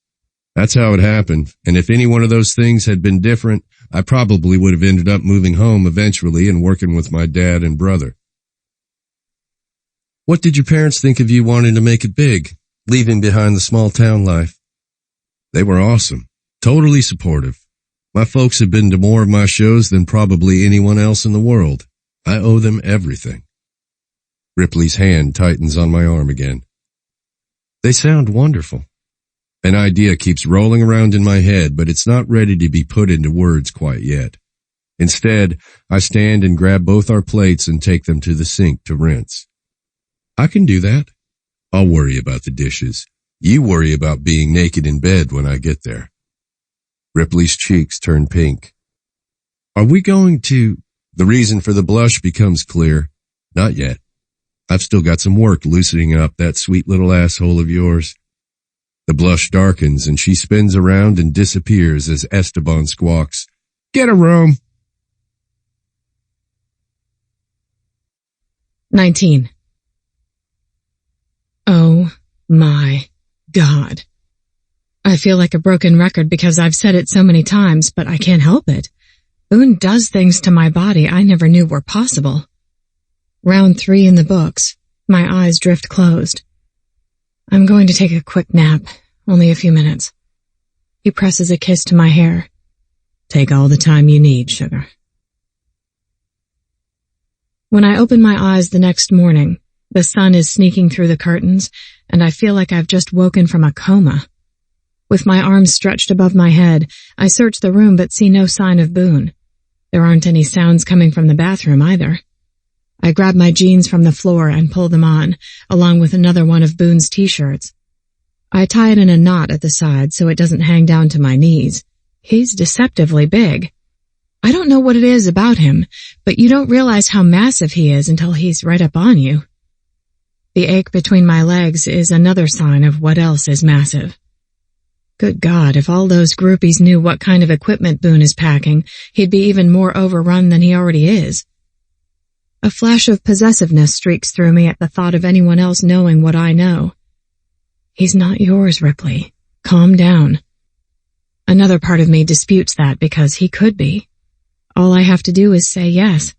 Speaker 3: That's how it happened, and if any one of those things had been different, I probably would have ended up moving home eventually and working with my dad and brother. What did your parents think of you wanting to make it big, leaving behind the small town life? They were awesome, totally supportive. My folks have been to more of my shows than probably anyone else in the world. I owe them everything. Ripley's hand tightens on my arm again. They sound wonderful. An idea keeps rolling around in my head, but it's not ready to be put into words quite yet. Instead, I stand and grab both our plates and take them to the sink to rinse. I can do that. I'll worry about the dishes. You worry about being naked in bed when I get there. Ripley's cheeks turn pink. Are we going to... The reason for the blush becomes clear. Not yet. I've still got some work loosening up that sweet little asshole of yours. The blush darkens and she spins around and disappears as Esteban squawks, Get a room!
Speaker 1: 19. Oh my God. I feel like a broken record because I've said it so many times, but I can't help it. Boone does things to my body I never knew were possible. Round 3 in the books. My eyes drift closed. I'm going to take a quick nap, only a few minutes. He presses a kiss to my hair. Take all the time you need, sugar. When I open my eyes the next morning, the sun is sneaking through the curtains, and I feel like I've just woken from a coma. With my arms stretched above my head, I search the room but see no sign of Boone. There aren't any sounds coming from the bathroom either. I grab my jeans from the floor and pull them on, along with another one of Boone's t-shirts. I tie it in a knot at the side so it doesn't hang down to my knees. He's deceptively big. I don't know what it is about him, but you don't realize how massive he is until he's right up on you. The ache between my legs is another sign of what else is massive. Good God, if all those groupies knew what kind of equipment Boone is packing, he'd be even more overrun than he already is. A flash of possessiveness streaks through me at the thought of anyone else knowing what I know. He's not yours, Ripley. Calm down. Another part of me disputes that because he could be. All I have to do is say yes.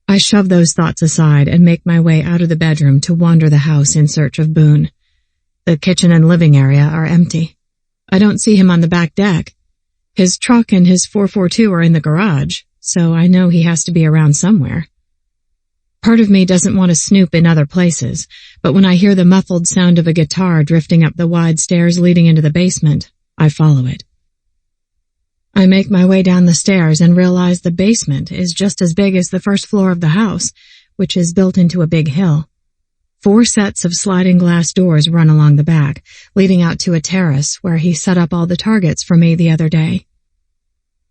Speaker 1: I shove those thoughts aside and make my way out of the bedroom to wander the house in search of Boone. The kitchen and living area are empty. I don't see him on the back deck. His truck and his 442 are in the garage, so I know he has to be around somewhere. Part of me doesn't want to snoop in other places, but when I hear the muffled sound of a guitar drifting up the wide stairs leading into the basement, I follow it. I make my way down the stairs and realize the basement is just as big as the first floor of the house, which is built into a big hill. 4 sets of sliding glass doors run along the back, leading out to a terrace where he set up all the targets for me the other day.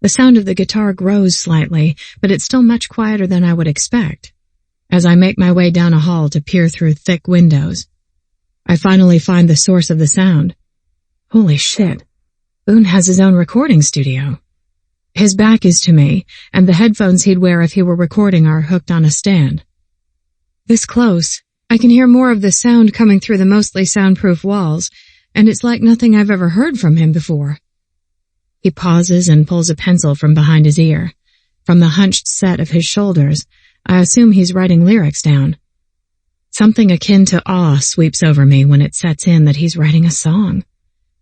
Speaker 1: The sound of the guitar grows slightly, but it's still much quieter than I would expect. As I make my way down a hall to peer through thick windows, I finally find the source of the sound. Holy shit. Boone has his own recording studio. His back is to me, and the headphones he'd wear if he were recording are hooked on a stand. This close, I can hear more of the sound coming through the mostly soundproof walls, and it's like nothing I've ever heard from him before. He pauses and pulls a pencil from behind his ear. From the hunched set of his shoulders, I assume he's writing lyrics down. Something akin to awe sweeps over me when it sets in that he's writing a song.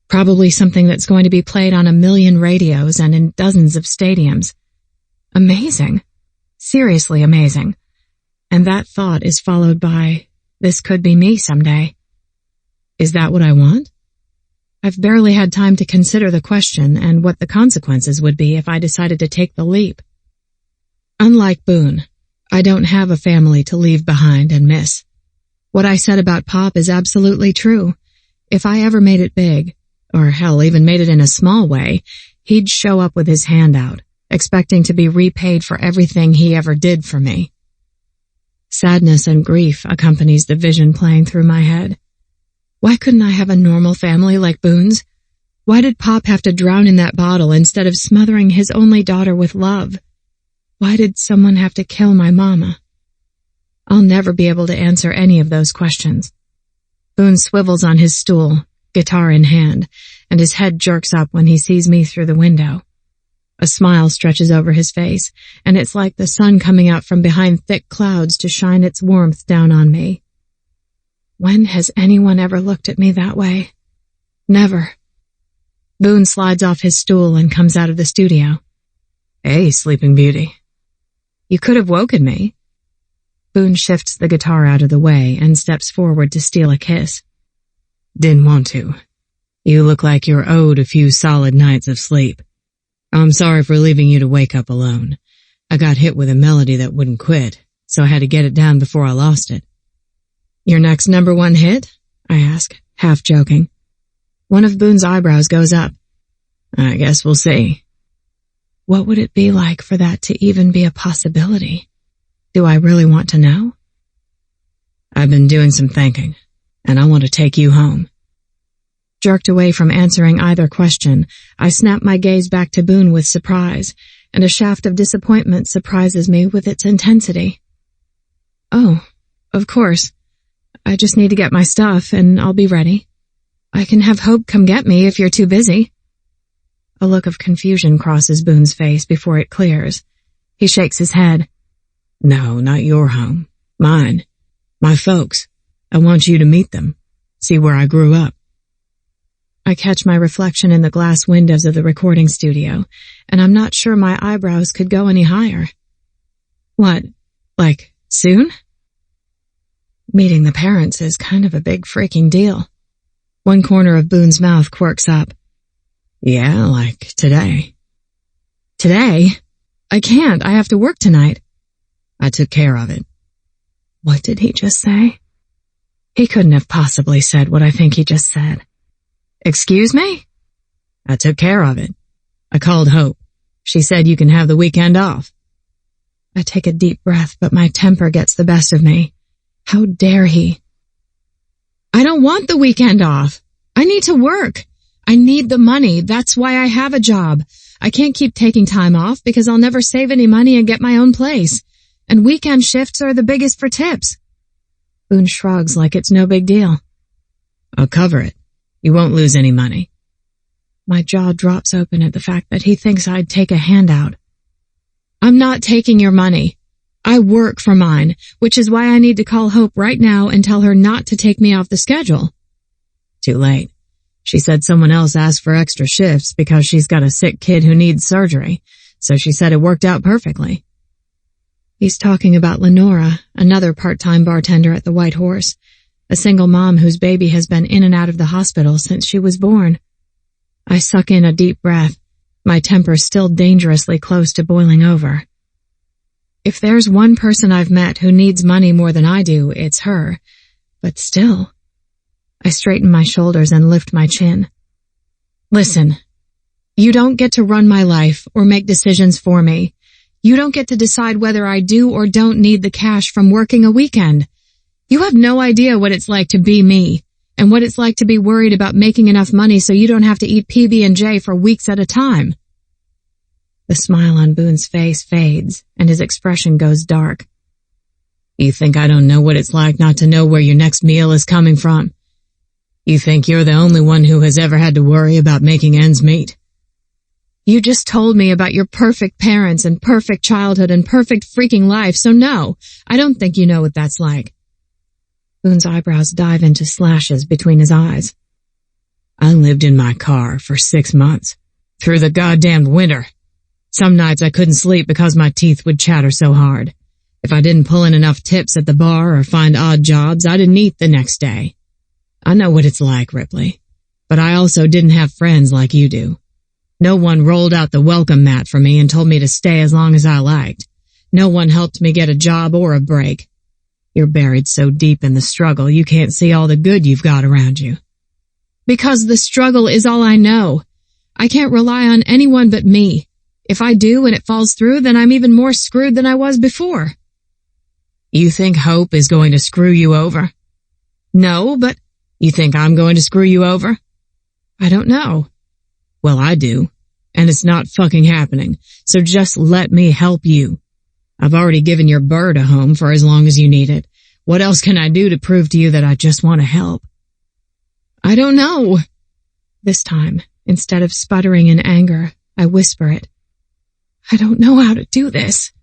Speaker 1: Probably something that's going to be played on 1 million radios and in dozens of stadiums. Amazing. Seriously amazing. And that thought is followed by, this could be me someday. Is that what I want? I've barely had time to consider the question and what the consequences would be if I decided to take the leap. Unlike Boone, I don't have a family to leave behind and miss. What I said about Pop is absolutely true. If I ever made it big, or hell, even made it in a small way, he'd show up with his hand out, expecting to be repaid for everything he ever did for me. Sadness and grief accompanies the vision playing through my head. Why couldn't I have a normal family like Boone's? Why did Pop have to drown in that bottle instead of smothering his only daughter with love? Why did someone have to kill my mama? I'll never be able to answer any of those questions. Boone swivels on his stool, guitar in hand, and his head jerks up when he sees me through the window. A smile stretches over his face, and it's like the sun coming out from behind thick clouds to shine its warmth down on me. When has anyone ever looked at me that way? Never. Boone slides off his stool and comes out of the studio. Hey, Sleeping Beauty. You could have woken me. Boone shifts the guitar out of the way and steps forward to steal a kiss. Didn't want to. You look like you're owed a few solid nights of sleep. I'm sorry for leaving you to wake up alone. I got hit with a melody that wouldn't quit, so I had to get it down before I lost it. Your next #1 hit? I ask, half joking. One of Boone's eyebrows goes up. I guess we'll see. What would it be like for that to even be a possibility? Do I really want to know? I've been doing some thinking, and I want to take you home. Jerked away from answering either question, I snap my gaze back to Boone with surprise, and a shaft of disappointment surprises me with its intensity. Oh, of course. I just need to get my stuff and I'll be ready. I can have Hope come get me if you're too busy. A look of confusion crosses Boone's face before it clears. He shakes his head. No, not your home. Mine. My folks. I want you to meet them. See where I grew up. I catch my reflection in the glass windows of the recording studio, and I'm not sure my eyebrows could go any higher. What? Like, soon? Meeting the parents is kind of a big freaking deal. One corner of Boone's mouth quirks up. Yeah, like today. Today? I can't. I have to work tonight. I took care of it. What did he just say? He couldn't have possibly said what I think he just said. Excuse me? I took care of it. I called Hope. She said you can have the weekend off. I take a deep breath, but my temper gets the best of me. How dare he? I don't want the weekend off. I need to work. I need the money. That's why I have a job. I can't keep taking time off because I'll never save any money and get my own place. And weekend shifts are the biggest for tips. Boone shrugs like it's no big deal. I'll cover it. You won't lose any money. My jaw drops open at the fact that he thinks I'd take a handout. I'm not taking your money. I work for mine, which is why I need to call Hope right now and tell her not to take me off the schedule. Too late. She said someone else asked for extra shifts because she's got a sick kid who needs surgery, so she said it worked out perfectly. He's talking about Lenora, another part-time bartender at the White Horse, a single mom whose baby has been in and out of the hospital since she was born. I suck in a deep breath, my temper still dangerously close to boiling over. If there's one person I've met who needs money more than I do, it's her. But still. I straighten my shoulders and lift my chin. Listen, you don't get to run my life or make decisions for me. You don't get to decide whether I do or don't need the cash from working a weekend. You have no idea what it's like to be me, and what it's like to be worried about making enough money so you don't have to eat PB&J for weeks at a time. The smile on Boone's face fades, and his expression goes dark. You think I don't know what it's like not to know where your next meal is coming from? You think you're the only one who has ever had to worry about making ends meet? You just told me about your perfect parents and perfect childhood and perfect freaking life, so no, I don't think you know what that's like. Boone's eyebrows dive into slashes between his eyes. I lived in my car for 6 months, through the goddamned winter. Some nights I couldn't sleep because my teeth would chatter so hard. If I didn't pull in enough tips at the bar or find odd jobs, I didn't eat the next day. I know what it's like, Ripley, but I also didn't have friends like you do. No one rolled out the welcome mat for me and told me to stay as long as I liked. No one helped me get a job or a break. You're buried so deep in the struggle you can't see all the good you've got around you. Because the struggle is all I know. I can't rely on anyone but me. If I do and it falls through, then I'm even more screwed than I was before. You think Hope is going to screw you over? No, but you think I'm going to screw you over? I don't know. Well, I do, and it's not fucking happening, so just let me help you. I've already given your bird a home for as long as you need it. What else can I do to prove to you that I just want to help? I don't know. This time, instead of sputtering in anger, I whisper it. I don't know how to do this.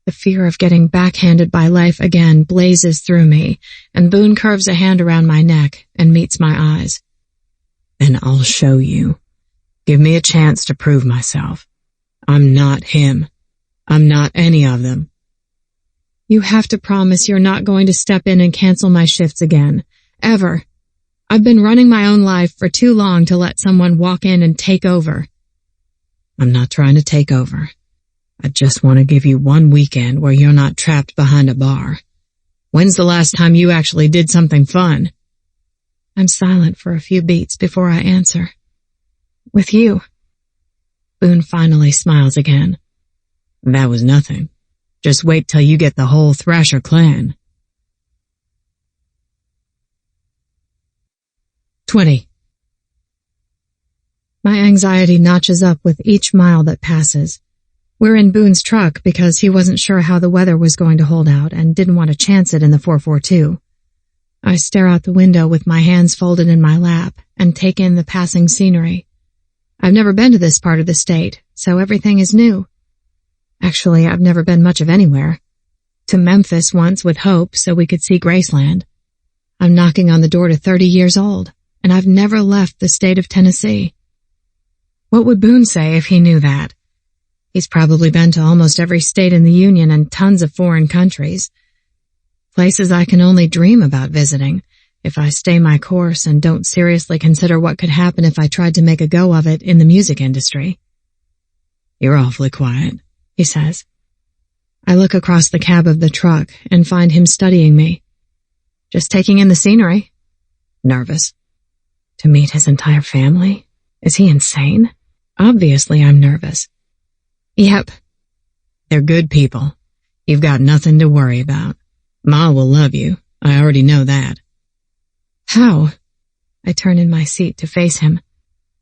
Speaker 1: The fear of getting backhanded by life again blazes through me, and Boone curves a hand around my neck and meets my eyes. Then I'll show you. Give me a chance to prove myself. I'm not him. I'm not any of them. You have to promise you're not going to step in and cancel my shifts again. Ever. I've been running my own life for too long to let someone walk in and take over. I'm not trying to take over. I just want to give you one weekend where you're not trapped behind a bar. When's the last time you actually did something fun? I'm silent for a few beats before I answer. With you. Boone finally smiles again. That was nothing. Just wait till you get the whole Thrasher clan. 20. My anxiety notches up with each mile that passes. We're in Boone's truck because he wasn't sure how the weather was going to hold out and didn't want to chance it in the 442. I stare out the window with my hands folded in my lap and take in the passing scenery. I've never been to this part of the state, so everything is new. Actually, I've never been much of anywhere. To Memphis once with Hope so we could see Graceland. I'm knocking on the door to 30 years old, and I've never left the state of Tennessee. What would Boone say if he knew that? He's probably been to almost every state in the Union and tons of foreign countries. Places I can only dream about visiting, if I stay my course and don't seriously consider what could happen if I tried to make a go of it in the music industry. You're awfully quiet, he says. I look across the cab of the truck and find him studying me. Just taking in the scenery. Nervous. To meet his entire family? Is he insane? Obviously I'm nervous. Yep. They're good people. You've got nothing to worry about. Ma will love you. I already know that. How? I turn in my seat to face him.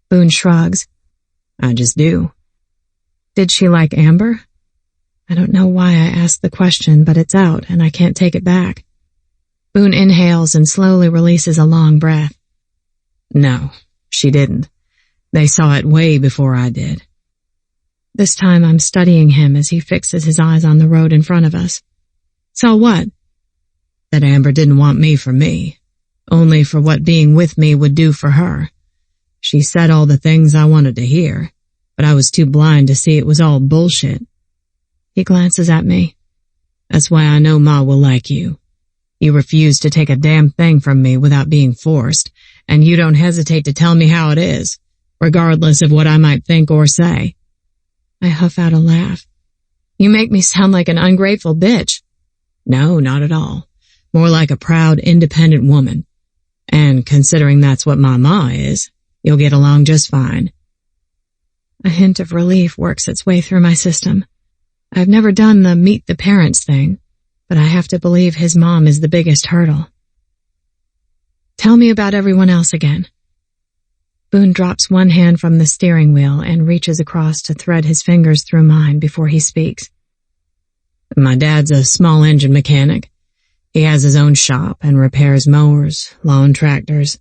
Speaker 1: Boone shrugs. I just do. Did she like Amber? I don't know why I asked the question, but it's out and I can't take it back. Boone inhales and slowly releases a long breath. No, she didn't. They saw it way before I did. This time I'm studying him as he fixes his eyes on the road in front of us. Saw what? That Amber didn't want me for me, only for what being with me would do for her. She said all the things I wanted to hear, but I was too blind to see it was all bullshit. He glances at me. That's why I know Ma will like you. You refuse to take a damn thing from me without being forced, and you don't hesitate to tell me how it is, regardless of what I might think or say. I huff out a laugh. You make me sound like an ungrateful bitch. No, not at all. More like a proud, independent woman. And considering that's what my ma is, you'll get along just fine. A hint of relief works its way through my system. I've never done the meet the parents thing, but I have to believe his mom is the biggest hurdle. Tell me about everyone else again. Boone drops one hand from the steering wheel and reaches across to thread his fingers through mine before he speaks. My dad's a small engine mechanic. He has his own shop and repairs mowers, lawn tractors,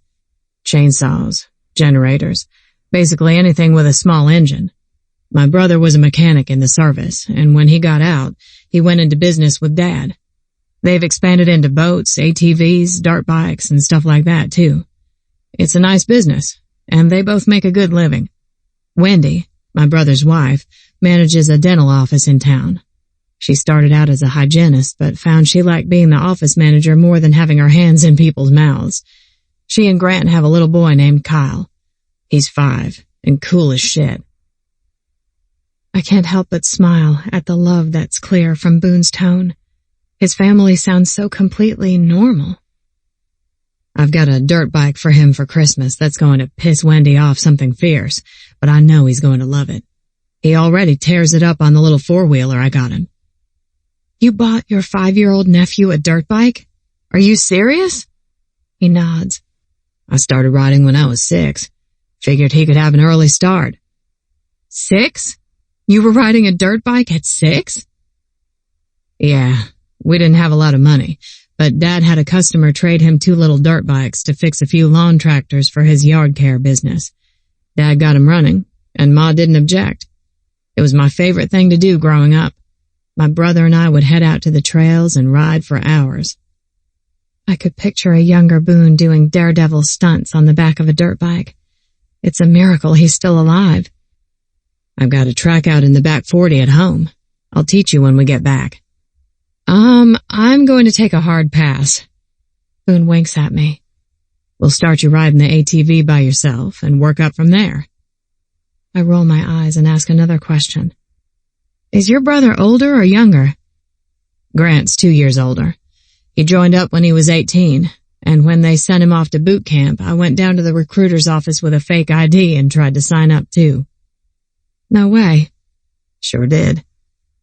Speaker 1: chainsaws, generators, basically anything with a small engine. My brother was a mechanic in the service, and when he got out, he went into business with Dad. They've expanded into boats, ATVs, dirt bikes, and stuff like that, too. It's a nice business, and they both make a good living. Wendy, my brother's wife, manages a dental office in town. She started out as a hygienist, but found she liked being the office manager more than having her hands in people's mouths. She and Grant have a little boy named Kyle. He's 5, and cool as shit. I can't help but smile at the love that's clear from Boone's tone. His family sounds so completely normal. I've got a dirt bike for him for Christmas that's going to piss Wendy off something fierce, but I know he's going to love it. He already tears it up on the little four-wheeler I got him. You bought your 5-year-old nephew a dirt bike? Are you serious? He nods. I started riding when I was 6. Figured he could have an early start. 6? You were riding a dirt bike at 6? Yeah, we didn't have a lot of money, but Dad had a customer trade him 2 little dirt bikes to fix a few lawn tractors for his yard care business. Dad got him running, and Ma didn't object. It was my favorite thing to do growing up. My brother and I would head out to the trails and ride for hours. I could picture a younger Boone doing daredevil stunts on the back of a dirt bike. It's a miracle he's still alive. I've got a track out in the back 40 at home. I'll teach you when we get back. I'm going to take a hard pass. Boone winks at me. We'll start you riding the ATV by yourself and work up from there. I roll my eyes and ask another question. Is your brother older or younger? Grant's 2 years older. He joined up when he was 18, and when they sent him off to boot camp, I went down to the recruiter's office with a fake ID and tried to sign up too. No way. Sure did.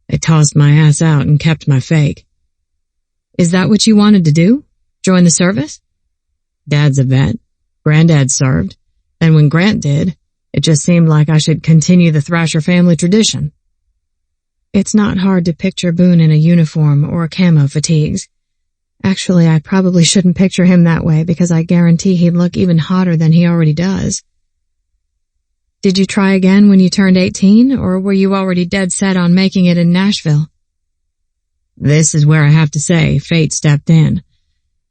Speaker 1: They tossed my ass out and kept my fake. Is that what you wanted to do? Join the service? Dad's a vet. Granddad served. And when Grant did, it just seemed like I should continue the Thrasher family tradition. It's not hard to picture Boone in a uniform or camo fatigues. Actually, I probably shouldn't picture him that way because I guarantee he'd look even hotter than he already does. Did you try again when you turned 18, or were you already dead set on making it in Nashville?
Speaker 2: This is where I have to say fate stepped in.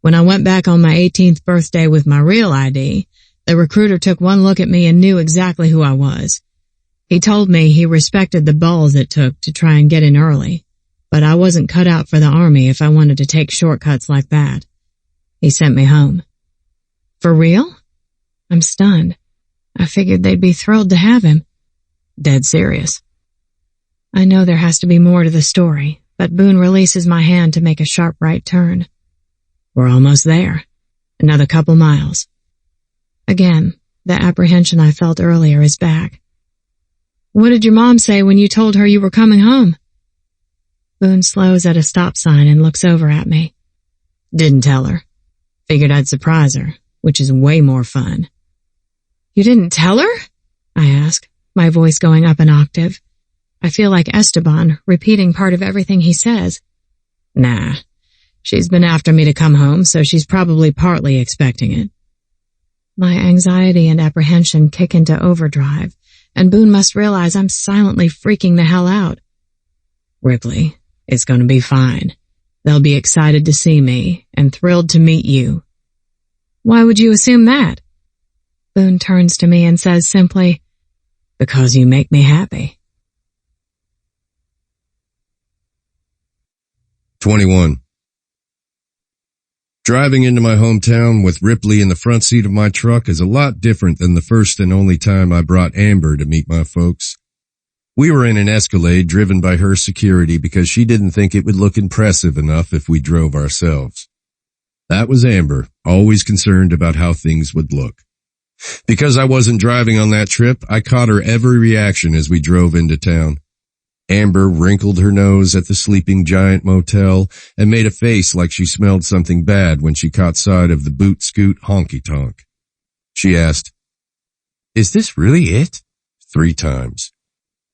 Speaker 2: When I went back on my 18th birthday with my real ID, the recruiter took one look at me and knew exactly who I was. He told me he respected the balls it took to try and get in early, but I wasn't cut out for the army if I wanted to take shortcuts like that. He sent me home.
Speaker 1: For real? I'm stunned. I figured they'd be thrilled to have him.
Speaker 2: Dead serious.
Speaker 1: I know there has to be more to the story, but Boone releases my hand to make a sharp right turn.
Speaker 2: We're almost there. Another couple miles.
Speaker 1: Again, the apprehension I felt earlier is back. What did your mom say when you told her you were coming home? Boone slows at a stop sign and looks over at me.
Speaker 2: Didn't tell her. Figured I'd surprise her, which is way more fun.
Speaker 1: You didn't tell her? I ask, my voice going up an octave. I feel like Esteban, repeating part of everything he says.
Speaker 2: Nah. She's been after me to come home, so she's probably partly expecting it.
Speaker 1: My anxiety and apprehension kick into overdrive, and Boone must realize I'm silently freaking the hell out.
Speaker 2: Ripley, it's going to be fine. They'll be excited to see me and thrilled to meet you.
Speaker 1: Why would you assume that? Boone turns to me and says simply,
Speaker 2: because you make me happy.
Speaker 3: 21. Driving into my hometown with Ripley in the front seat of my truck is a lot different than the first and only time I brought Amber to meet my folks. We were in an Escalade driven by her security because she didn't think it would look impressive enough if we drove ourselves. That was Amber, always concerned about how things would look. Because I wasn't driving on that trip, I caught her every reaction as we drove into town. Amber wrinkled her nose at the Sleeping Giant Motel and made a face like she smelled something bad when she caught sight of the Boot Scoot honky-tonk. She asked, "Is this really it?" 3 times.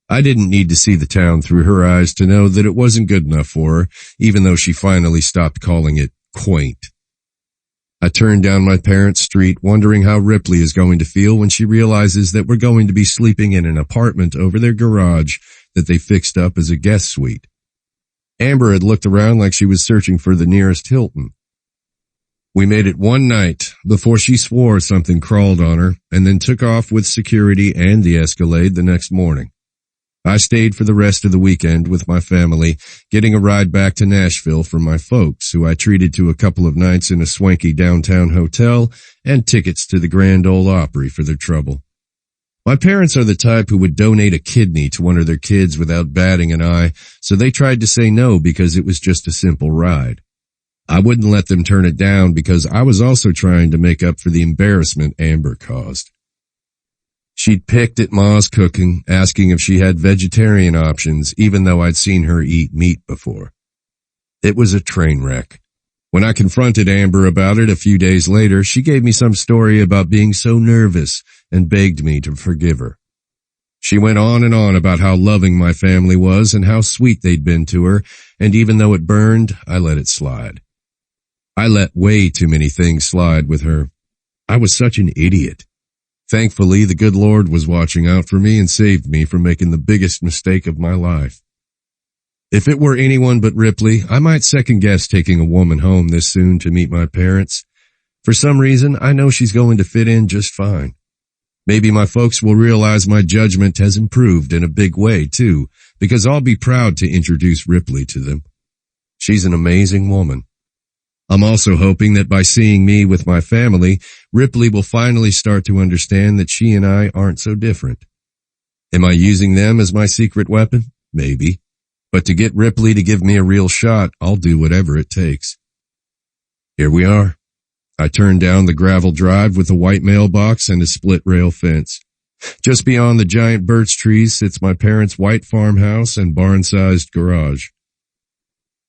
Speaker 3: I didn't need to see the town through her eyes to know that it wasn't good enough for her, even though she finally stopped calling it quaint. I turned down my parents' street, wondering how Ripley is going to feel when she realizes that we're going to be sleeping in an apartment over their garage that they fixed up as a guest suite. Amber had looked around like she was searching for the nearest Hilton. We made it one night before she swore something crawled on her and then took off with security and the Escalade the next morning. I stayed for the rest of the weekend with my family, getting a ride back to Nashville from my folks, who I treated to a couple of nights in a swanky downtown hotel and tickets to the Grand Ole Opry for their trouble. My parents are the type who would donate a kidney to one of their kids without batting an eye, so they tried to say no because it was just a simple ride. I wouldn't let them turn it down because I was also trying to make up for the embarrassment Amber caused. She'd picked at Ma's cooking, asking if she had vegetarian options, even though I'd seen her eat meat before. It was a train wreck. When I confronted Amber about it a few days later, she gave me some story about being so nervous and begged me to forgive her. She went on and on about how loving my family was and how sweet they'd been to her, and even though it burned, I let it slide. I let way too many things slide with her. I was such an idiot. Thankfully, the good Lord was watching out for me and saved me from making the biggest mistake of my life. If it were anyone but Ripley, I might second-guess taking a woman home this soon to meet my parents. For some reason, I know she's going to fit in just fine. Maybe my folks will realize my judgment has improved in a big way, too, because I'll be proud to introduce Ripley to them. She's an amazing woman. I'm also hoping that by seeing me with my family, Ripley will finally start to understand that she and I aren't so different. Am I using them as my secret weapon? Maybe. But to get Ripley to give me a real shot, I'll do whatever it takes. Here we are. I turned down the gravel drive with a white mailbox and a split-rail fence. Just beyond the giant birch trees sits my parents' white farmhouse and barn-sized garage.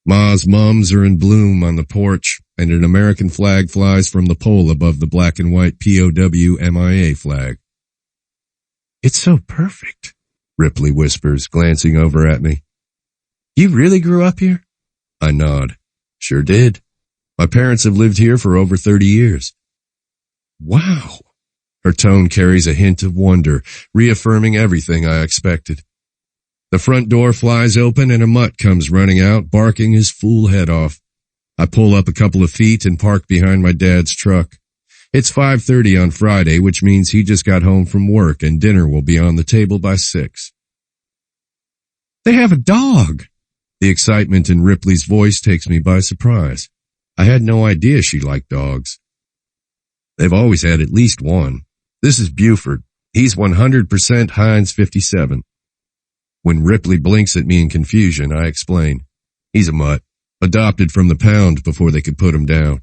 Speaker 3: Ma's mums are in bloom on the porch, and an American flag flies from the pole above the black and white POW MIA flag. "It's so perfect," Ripley whispers, glancing over at me. You really grew up here? I nod. Sure did. My parents have lived here for over 30 years. Wow. Her tone carries a hint of wonder, reaffirming everything I expected. The front door flies open and a mutt comes running out, barking his fool head off. I pull up a couple of feet and park behind my dad's truck. It's 5:30 on Friday, which means he just got home from work and dinner will be on the table by 6. They have a dog. The excitement in Ripley's voice takes me by surprise. I had no idea she liked dogs. They've always had at least one. This is Buford. He's 100% Heinz 57. When Ripley blinks at me in confusion, I explain. He's a mutt, adopted from the pound before they could put him down.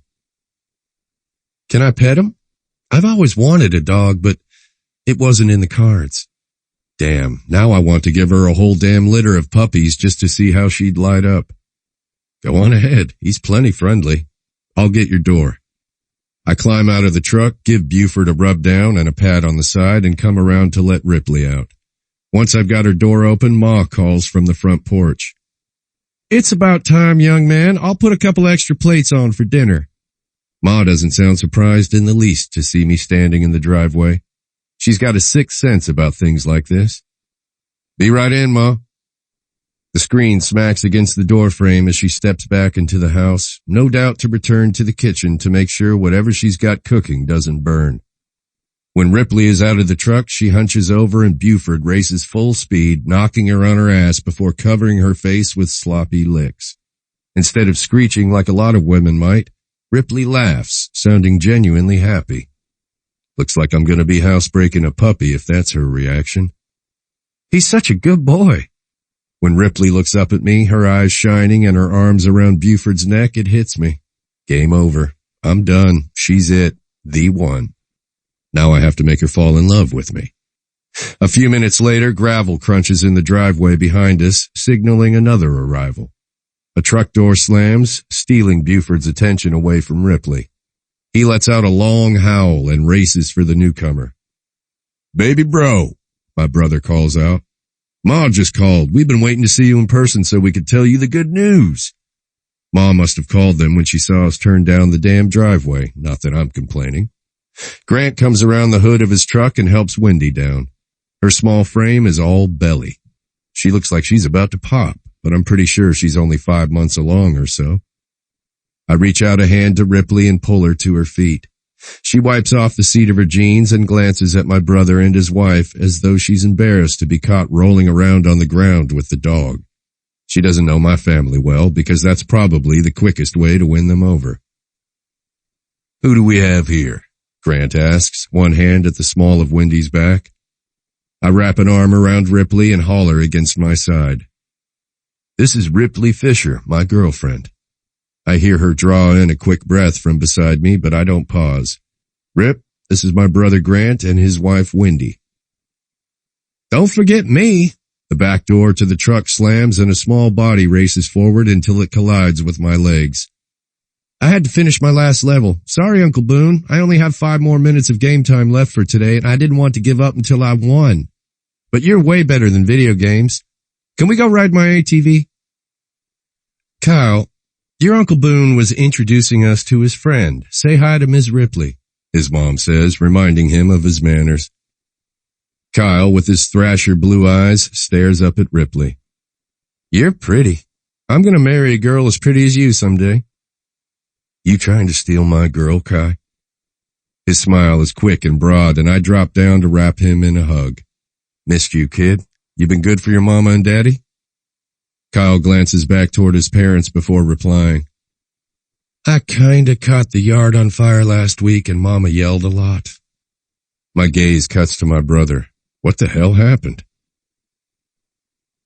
Speaker 3: Can I pet him? I've always wanted a dog, but it wasn't in the cards. Damn, now I want to give her a whole damn litter of puppies just to see how she'd light up. Go on ahead, he's plenty friendly. I'll get your door. I climb out of the truck, give Buford a rub down and a pat on the side, and come around to let Ripley out. Once I've got her door open, Ma calls from the front porch. It's about time, young man. I'll put a couple extra plates on for dinner. Ma doesn't sound surprised in the least to see me standing in the driveway. She's got a sixth sense about things like this. Be right in, Ma. The screen smacks against the door frame as she steps back into the house, no doubt to return to the kitchen to make sure whatever she's got cooking doesn't burn. When Ripley is out of the truck, she hunches over and Buford races full speed, knocking her on her ass before covering her face with sloppy licks. Instead of screeching like a lot of women might, Ripley laughs, sounding genuinely happy. Looks like I'm going to be housebreaking a puppy if that's her reaction. He's such a good boy. When Ripley looks up at me, her eyes shining and her arms around Buford's neck, it hits me. Game over. I'm done. She's it. The one. Now I have to make her fall in love with me. A few minutes later, gravel crunches in the driveway behind us, signaling another arrival. A truck door slams, stealing Buford's attention away from Ripley. He lets out a long howl and races for the newcomer. Baby bro, my brother calls out. Ma just called. We've been waiting to see you in person so we could tell you the good news. Ma must have called them when she saw us turn down the damn driveway. Not that I'm complaining. Grant comes around the hood of his truck and helps Wendy down. Her small frame is all belly. She looks like she's about to pop, but I'm pretty sure she's only 5 months along or so. I reach out a hand to Ripley and pull her to her feet. She wipes off the seat of her jeans and glances at my brother and his wife as though she's embarrassed to be caught rolling around on the ground with the dog. She doesn't know my family well because that's probably the quickest way to win them over. Who do we have here? Grant asks, one hand at the small of Wendy's back. I wrap an arm around Ripley and haul her against my side. This is Ripley Fisher, my girlfriend. I hear her draw in a quick breath from beside me, but I don't pause. Rip, this is my brother Grant and his wife Wendy. Don't forget me. The back door to the truck slams and a small body races forward until it collides with my legs. I had to finish my last level. Sorry, Uncle Boone. I only have 5 more minutes of game time left for today, and I didn't want to give up until I won. But you're way better than video games. Can we go ride my ATV? Kyle, your Uncle Boone was introducing us to his friend. Say hi to Ms. Ripley, his mom says, reminding him of his manners. Kyle, with his Thrasher blue eyes, stares up at Ripley. You're pretty. I'm going to marry a girl as pretty as you someday. You trying to steal my girl, Kai? His smile is quick and broad, and I drop down to wrap him in a hug. Missed you, kid. You been good for your mama and daddy? Kyle glances back toward his parents before replying. I kinda caught the yard on fire last week and Mama yelled a lot. My gaze cuts to my brother. What the hell happened?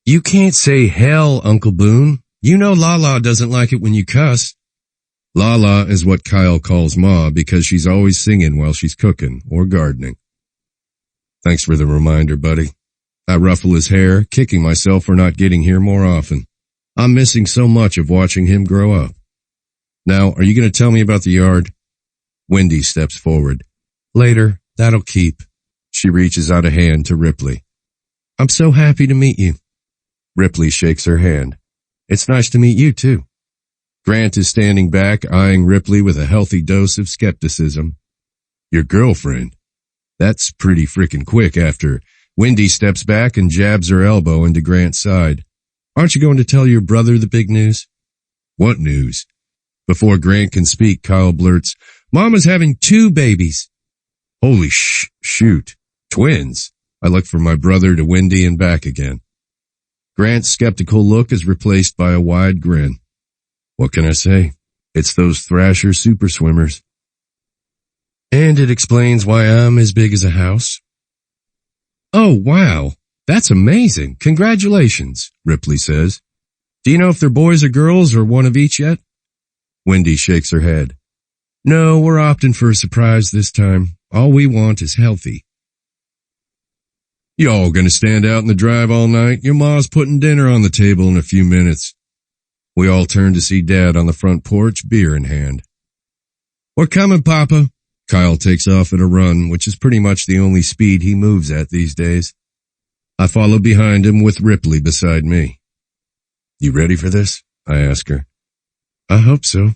Speaker 3: You can't say hell, Uncle Boone. You know Lala doesn't like it when you cuss. Lala is what Kyle calls Ma because she's always singing while she's cooking or gardening. Thanks for the reminder, buddy. I ruffle his hair, kicking myself for not getting here more often. I'm missing so much of watching him grow up. Now, are you going to tell me about the yard? Wendy steps forward. Later, that'll keep. She reaches out a hand to Ripley. I'm so happy to meet you. Ripley shakes her hand. It's nice to meet you, too. Grant is standing back, eyeing Ripley with a healthy dose of skepticism. Your girlfriend? That's pretty frickin' quick after Wendy steps back and jabs her elbow into Grant's side. Aren't you going to tell your brother the big news? What news? Before Grant can speak, Kyle blurts, Mama's having 2 babies. Holy shoot. Twins. I look from my brother to Wendy and back again. Grant's skeptical look is replaced by a wide grin. What can I say? It's those Thrasher super swimmers. And it explains why I'm as big as a house. Oh, wow. That's amazing. Congratulations, Ripley says. Do you know if they're boys or girls or one of each yet? Wendy shakes her head. No, we're opting for a surprise this time. All we want is healthy. Y'all gonna stand out in the drive all night? Your ma's putting dinner on the table in a few minutes. We all turn to see Dad on the front porch, beer in hand. We're coming, Papa. Kyle takes off at a run, which is pretty much the only speed he moves at these days. I follow behind him with Ripley beside me. You ready for this? I ask her. I hope so.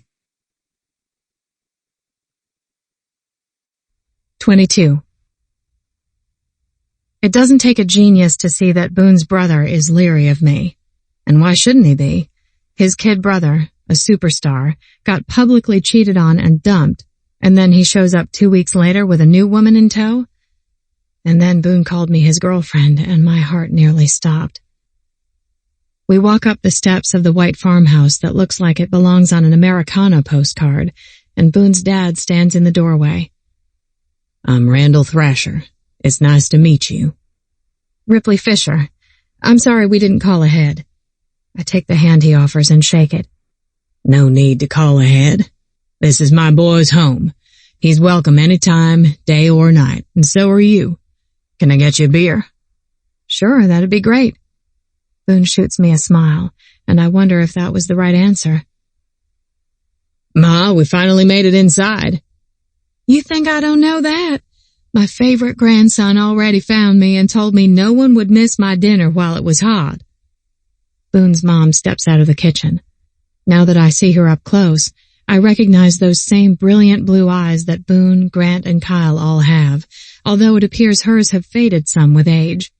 Speaker 1: 22. It doesn't take a genius to see that Boone's brother is leery of me. And why shouldn't he be? His kid brother, a superstar, got publicly cheated on and dumped, and then he shows up 2 weeks later with a new woman in tow? And then Boone called me his girlfriend, and my heart nearly stopped. We walk up the steps of the white farmhouse that looks like it belongs on an Americana postcard, and Boone's dad stands in the doorway. I'm Randall Thrasher. It's nice to meet you. Ripley Fisher. I'm sorry we didn't call ahead. I take the hand he offers and shake it. No need to call ahead. This is my boy's home. He's welcome any time, day or night, and so are you. Can I get you a beer? Sure, that'd be great. Boone shoots me a smile, and I wonder if that was the right answer. Ma, we finally made it inside. You think I don't know that? My favorite grandson already found me and told me no one would miss my dinner while it was hot. Boone's mom steps out of the kitchen. Now that I see her up close, I recognize those same brilliant blue eyes that Boone, Grant, and Kyle all have, although it appears hers have faded some with age.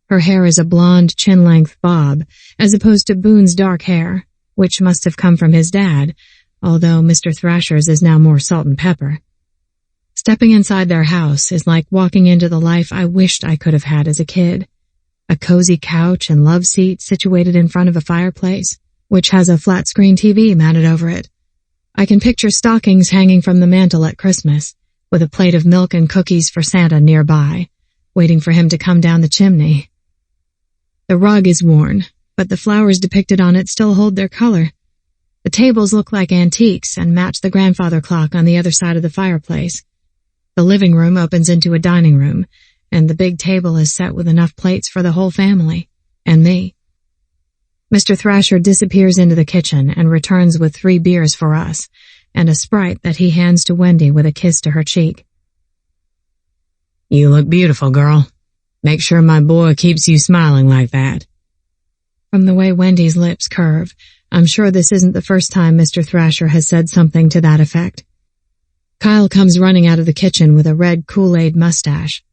Speaker 1: Her hair is a blonde, chin-length bob, as opposed to Boone's dark hair, which must have come from his dad, although Mr. Thrasher's is now more salt and pepper. Stepping inside their house is like walking into the life I wished I could have had as a kid. A cozy couch and love seat situated in front of a fireplace, which has a flat-screen TV mounted over it. I can picture stockings hanging from the mantel at Christmas, with a plate of milk and cookies for Santa nearby, waiting for him to come down the chimney. The rug is worn, but the flowers depicted on it still hold their color. The tables look like antiques and match the grandfather clock on the other side of the fireplace. The living room opens into a dining room, and the big table is set with enough plates for the whole family, and me. Mr. Thrasher disappears into the kitchen and returns with 3 beers for us, and a Sprite that he hands to Wendy with a kiss to her cheek. You look beautiful, girl. Make sure my boy keeps you smiling like that. From the way Wendy's lips curve, I'm sure this isn't the first time Mr. Thrasher has said something to that effect. Kyle comes running out of the kitchen with a red Kool-Aid mustache.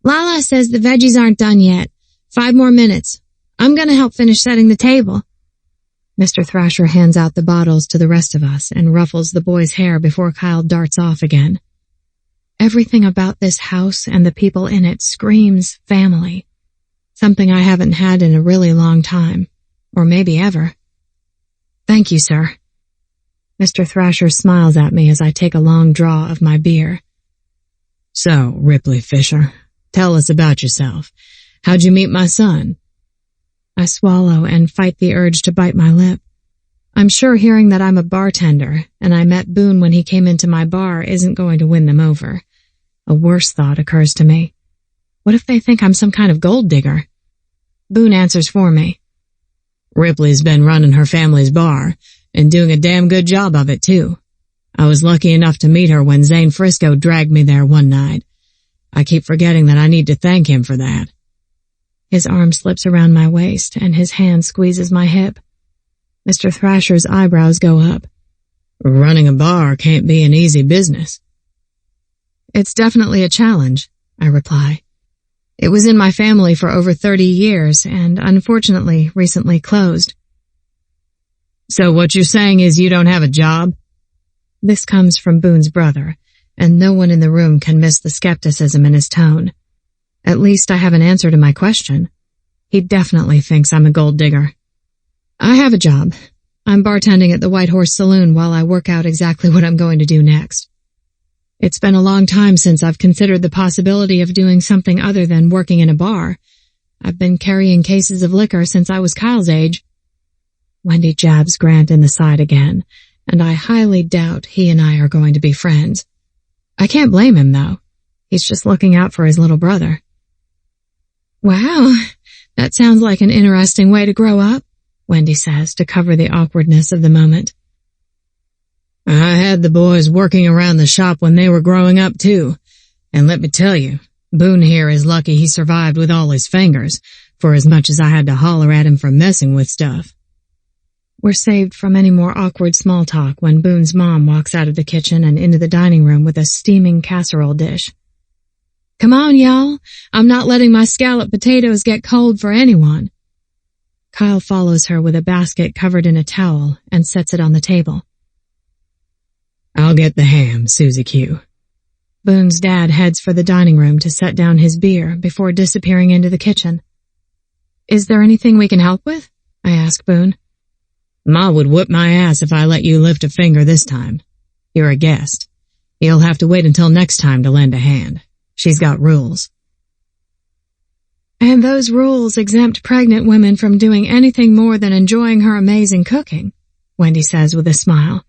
Speaker 1: Lala says the veggies aren't done yet. 5 more minutes. I'm going to help finish setting the table. Mr. Thrasher hands out the bottles to the rest of us and ruffles the boy's hair before Kyle darts off again. Everything about this house and the people in it screams family. Something I haven't had in a really long time, or maybe ever. Thank you, sir. Mr. Thrasher smiles at me as I take a long draw of my beer. So, Ripley Fisher, tell us about yourself. How'd you meet my son? I swallow and fight the urge to bite my lip. I'm sure hearing that I'm a bartender and I met Boone when he came into my bar isn't going to win them over. A worse thought occurs to me. What if they think I'm some kind of gold digger? Boone answers for me. Ripley's been running her family's bar, and doing a damn good job of it, too. I was lucky enough to meet her when Zane Frisco dragged me there one night. I keep forgetting that I need to thank him for that. His arm slips around my waist, and his hand squeezes my hip. Mr. Thrasher's eyebrows go up.
Speaker 2: Running a bar can't be an easy business.
Speaker 1: It's definitely a challenge, I reply. It was in my family for over 30 years and unfortunately recently closed.
Speaker 2: So what you're saying is you don't have a job?
Speaker 1: This comes from Boone's brother, and no one in the room can miss the skepticism in his tone. At least I have an answer to my question. He definitely thinks I'm a gold digger. I have a job. I'm bartending at the White Horse Saloon while I work out exactly what I'm going to do next. It's been a long time since I've considered the possibility of doing something other than working in a bar. I've been carrying cases of liquor since I was Kyle's age. Wendy jabs Grant in the side again, and I highly doubt he and I are going to be friends. I can't blame him, though. He's just looking out for his little brother. Wow, that sounds like an interesting way to grow up, Wendy says to cover the awkwardness of the moment.
Speaker 2: I had the boys working around the shop when they were growing up, too. And let me tell you, Boone here is lucky he survived with all his fingers, for as much as I had to holler at him for messing with stuff.
Speaker 1: We're saved from any more awkward small talk when Boone's mom walks out of the kitchen and into the dining room with a steaming casserole dish. Come on, y'all. I'm not letting my scalloped potatoes get cold for anyone. Kyle follows her with a basket covered in a towel and sets it on the table.
Speaker 2: I'll get the ham, Susie Q.
Speaker 1: Boone's dad heads for the dining room to set down his beer before disappearing into the kitchen. Is there anything we can help with? I ask Boone.
Speaker 2: Ma would whip my ass if I let you lift a finger this time. You're a guest. You'll have to wait until next time to lend a hand. She's got rules.
Speaker 1: And those rules exempt pregnant women from doing anything more than enjoying her amazing cooking, Wendy says with a smile.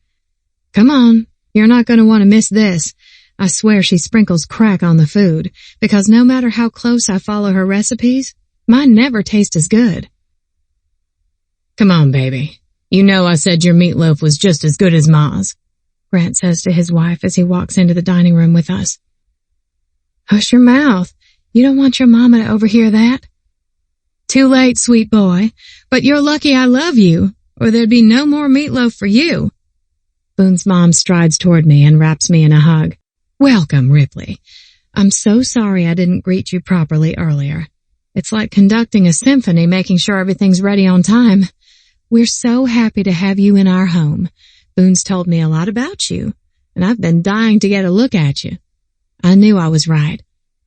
Speaker 1: Come on, you're not going to want to miss this. I swear she sprinkles crack on the food, because no matter how close I follow her recipes, mine never taste as good.
Speaker 2: Come on, baby. You know I said your meatloaf was just as good as Ma's,
Speaker 1: Grant says to his wife as he walks into the dining room with us. Hush your mouth. You don't want your mama to overhear that. Too late, sweet boy, but you're lucky I love you, or there'd be no more meatloaf for you. Boone's mom strides toward me and wraps me in a hug. Welcome, Ripley. I'm so sorry I didn't greet you properly earlier. It's like conducting a symphony, making sure everything's ready on time. We're so happy to have you in our home. Boone's told me a lot about you, and I've been dying to get a look at you. I knew I was right.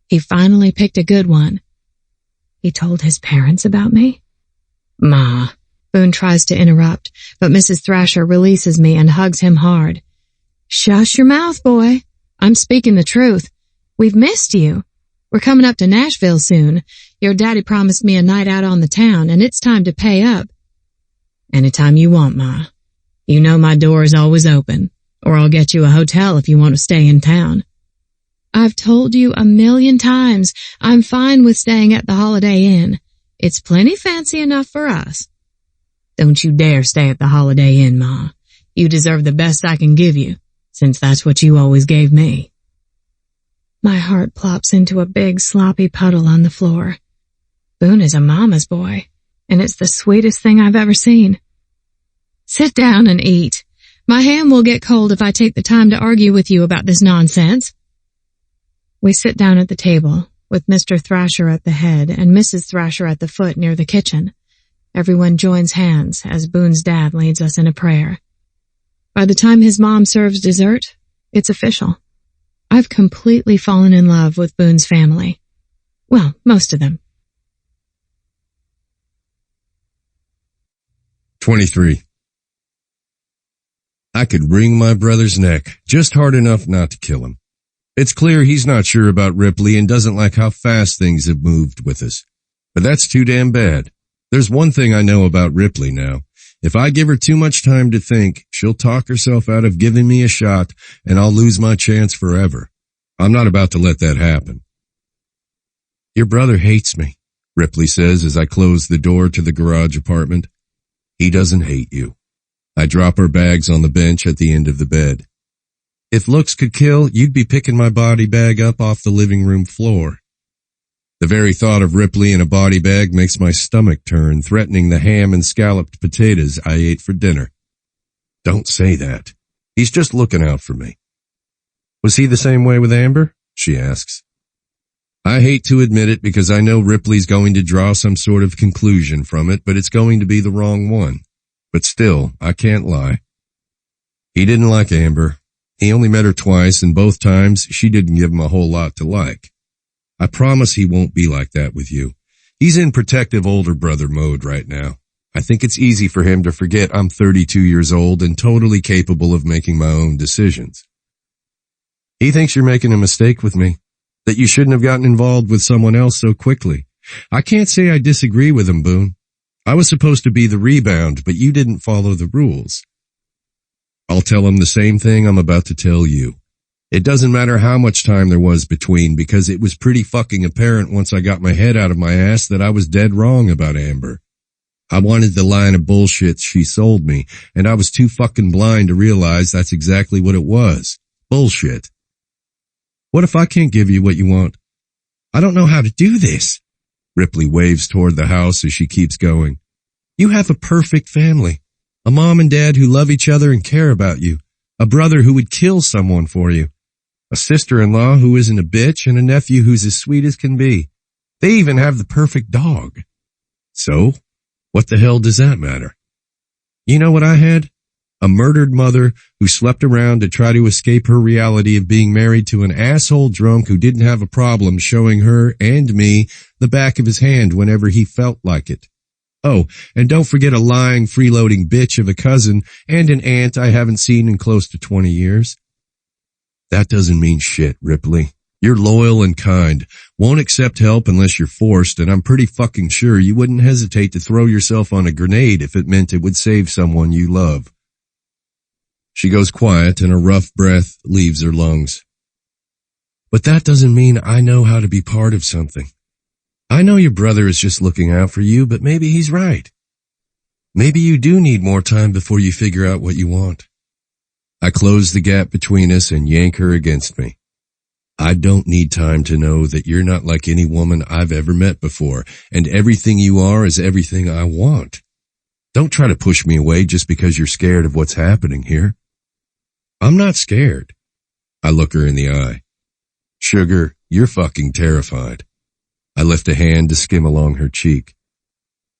Speaker 1: He finally picked a good one. He told his parents about me?
Speaker 2: Ma.
Speaker 1: Boone tries to interrupt, but Mrs. Thrasher releases me and hugs him hard. Shush your mouth, boy. I'm speaking the truth. We've missed you. We're coming up to Nashville soon. Your daddy promised me a night out on the town, and it's time to pay up.
Speaker 2: Anytime you want, Ma. You know my door is always open, or I'll get you a hotel if you want to stay in town.
Speaker 1: I've told you 1,000,000 times I'm fine with staying at the Holiday Inn. It's plenty fancy enough for us.
Speaker 2: Don't you dare stay at the Holiday Inn, Ma. You deserve the best I can give you, since that's what you always gave me.
Speaker 1: My heart plops into a big sloppy puddle on the floor. Boone is a mama's boy, and it's the sweetest thing I've ever seen. Sit down and eat. My ham will get cold if I take the time to argue with you about this nonsense. We sit down at the table, with Mr. Thrasher at the head and Mrs. Thrasher at the foot near the kitchen. Everyone joins hands as Boone's dad leads us in a prayer. By the time his mom serves dessert, it's official. I've completely fallen in love with Boone's family. Well, most of them.
Speaker 3: 23. I could wring my brother's neck, just hard enough not to kill him. It's clear he's not sure about Ripley and doesn't like how fast things have moved with us. But that's too damn bad. There's one thing I know about Ripley now. If I give her too much time to think, she'll talk herself out of giving me a shot, and I'll lose my chance forever. I'm not about to let that happen. Your brother hates me, Ripley says as I close the door to the garage apartment. He doesn't hate you. I drop our bags on the bench at the end of the bed. If looks could kill, you'd be picking my body bag up off the living room floor. The very thought of Ripley in a body bag makes my stomach turn, threatening the ham and scalloped potatoes I ate for dinner. Don't say that. He's just looking out for me. Was he the same way with Amber? She asks. I hate to admit it because I know Ripley's going to draw some sort of conclusion from it, but it's going to be the wrong one. But still, I can't lie. He didn't like Amber. He only met her twice, and both times she didn't give him a whole lot to like. I promise he won't be like that with you. He's in protective older brother mode right now. I think it's easy for him to forget I'm 32 years old and totally capable of making my own decisions. He thinks you're making a mistake with me, that you shouldn't have gotten involved with someone else so quickly. I can't say I disagree with him, Boone. I was supposed to be the rebound, but you didn't follow the rules. I'll tell him the same thing I'm about to tell you. It doesn't matter how much time there was between, because it was pretty fucking apparent once I got my head out of my ass that I was dead wrong about Amber. I wanted the line of bullshit she sold me, and I was too fucking blind to realize that's exactly what it was. Bullshit. What if I can't give you what you want? I don't know how to do this. Ripley waves toward the house as she keeps going. You have a perfect family. A mom and dad who love each other and care about you. A brother who would kill someone for you. A sister-in-law who isn't a bitch, and a nephew who's as sweet as can be. They even have the perfect dog. So, what the hell does that matter? You know what I had? A murdered mother who slept around to try to escape her reality of being married to an asshole drunk who didn't have a problem showing her and me the back of his hand whenever he felt like it. Oh, and don't forget a lying, freeloading bitch of a cousin and an aunt I haven't seen in close to 20 years. That doesn't mean shit, Ripley. You're loyal and kind, won't accept help unless you're forced, and I'm pretty fucking sure you wouldn't hesitate to throw yourself on a grenade if it meant it would save someone you love. She goes quiet and a rough breath leaves her lungs. But that doesn't mean I know how to be part of something. I know your brother is just looking out for you, but maybe he's right. Maybe you do need more time before you figure out what you want. I close the gap between us and yank her against me. I don't need time to know that you're not like any woman I've ever met before, and everything you are is everything I want. Don't try to push me away just because you're scared of what's happening here. I'm not scared. I look her in the eye. Sugar, you're fucking terrified. I lift a hand to skim along her cheek.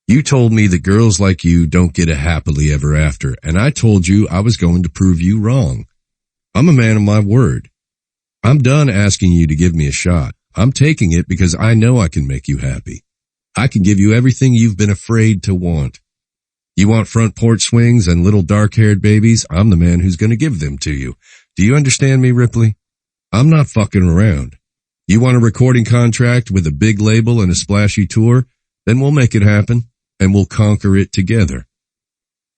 Speaker 3: You told me that girls like you don't get a happily ever after, and I told you I was going to prove you wrong. I'm a man of my word. I'm done asking you to give me a shot. I'm taking it because I know I can make you happy. I can give you everything you've been afraid to want. You want front porch swings and little dark-haired babies? I'm the man who's going to give them to you. Do you understand me, Ripley? I'm not fucking around. You want a recording contract with a big label and a splashy tour? Then we'll make it happen, and we'll conquer it together.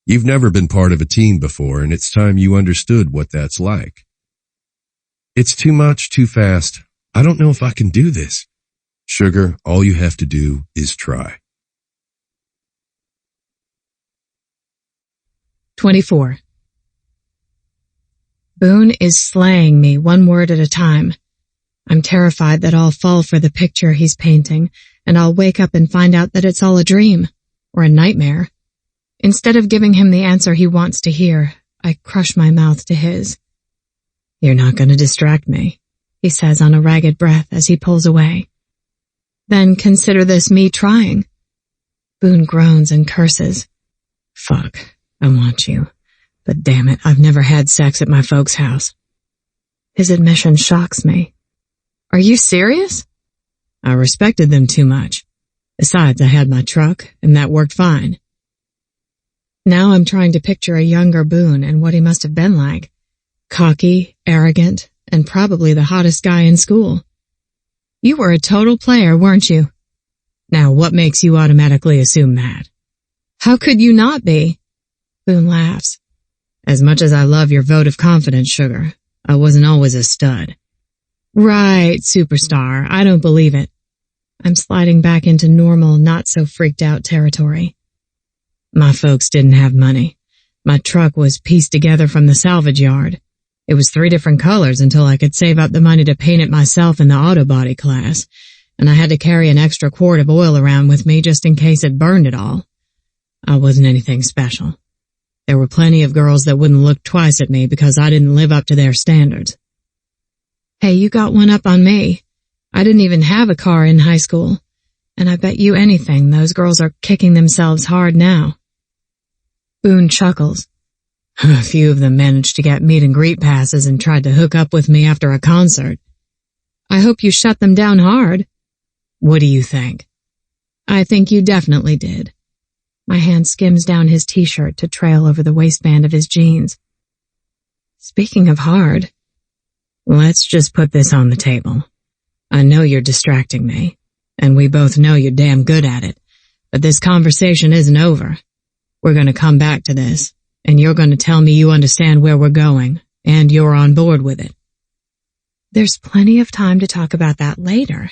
Speaker 3: You've never been part of a team before, and it's time you understood what that's like. It's too much, too fast. I don't know if I can do this. Sugar, all you have to do is try.
Speaker 1: 24. Boone is slaying me one word at a time. I'm terrified that I'll fall for the picture he's painting, and I'll wake up and find out that it's all a dream, or a nightmare. Instead of giving him the answer he wants to hear, I crush my mouth to his. You're not going to distract me, he says on a ragged breath as he pulls away. Then consider this me trying. Boone groans and curses. Fuck, I want you. But damn it, I've never had sex at my folks' house. His admission shocks me. Are you serious? I respected them too much. Besides, I had my truck, and that worked fine. Now I'm trying to picture a younger Boone and what he must have been like. Cocky, arrogant, and probably the hottest guy in school. You were a total player, weren't you? Now, what makes you automatically assume that? How could you not be? Boone laughs. As much as I love your vote of confidence, Sugar, I wasn't always a stud. Right, superstar, I don't believe it. I'm sliding back into normal, not-so-freaked-out territory. My folks didn't have money. My truck was pieced together from the salvage yard. It was 3 different colors until I could save up the money to paint it myself in the auto body class.
Speaker 2: and I had to carry an extra quart of oil around with me just in case it burned it all. I wasn't anything special. There were plenty of girls that wouldn't look twice at me because I didn't live up to their standards.
Speaker 1: Hey, you got one up on me. I didn't even have a car in high school, and I bet you anything those girls are kicking themselves hard now. Boone chuckles.
Speaker 2: A few of them managed to get meet and greet passes and tried to hook up with me after a concert.
Speaker 1: I hope you shut them down hard.
Speaker 2: What do you think?
Speaker 1: I think you definitely did. My hand skims down his t-shirt to trail over the waistband of his jeans. Speaking of hard,
Speaker 2: let's just put this on the table. I know you're distracting me, and we both know you're damn good at it, but this conversation isn't over. We're going to come back to this, and you're going to tell me you understand where we're going, and you're on board with it.
Speaker 1: There's plenty of time to talk about that later.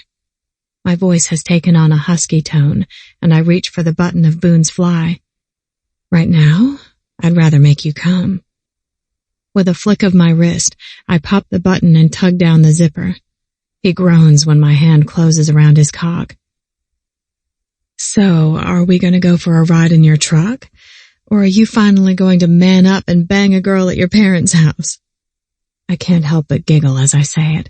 Speaker 1: My voice has taken on a husky tone, and I reach for the button of Boone's fly. Right now, I'd rather make you come. With a flick of my wrist, I pop the button and tug down the zipper. He groans when my hand closes around his cock. So, are we going to go for a ride in your truck? Or are you finally going to man up and bang a girl at your parents' house? I can't help but giggle as I say it.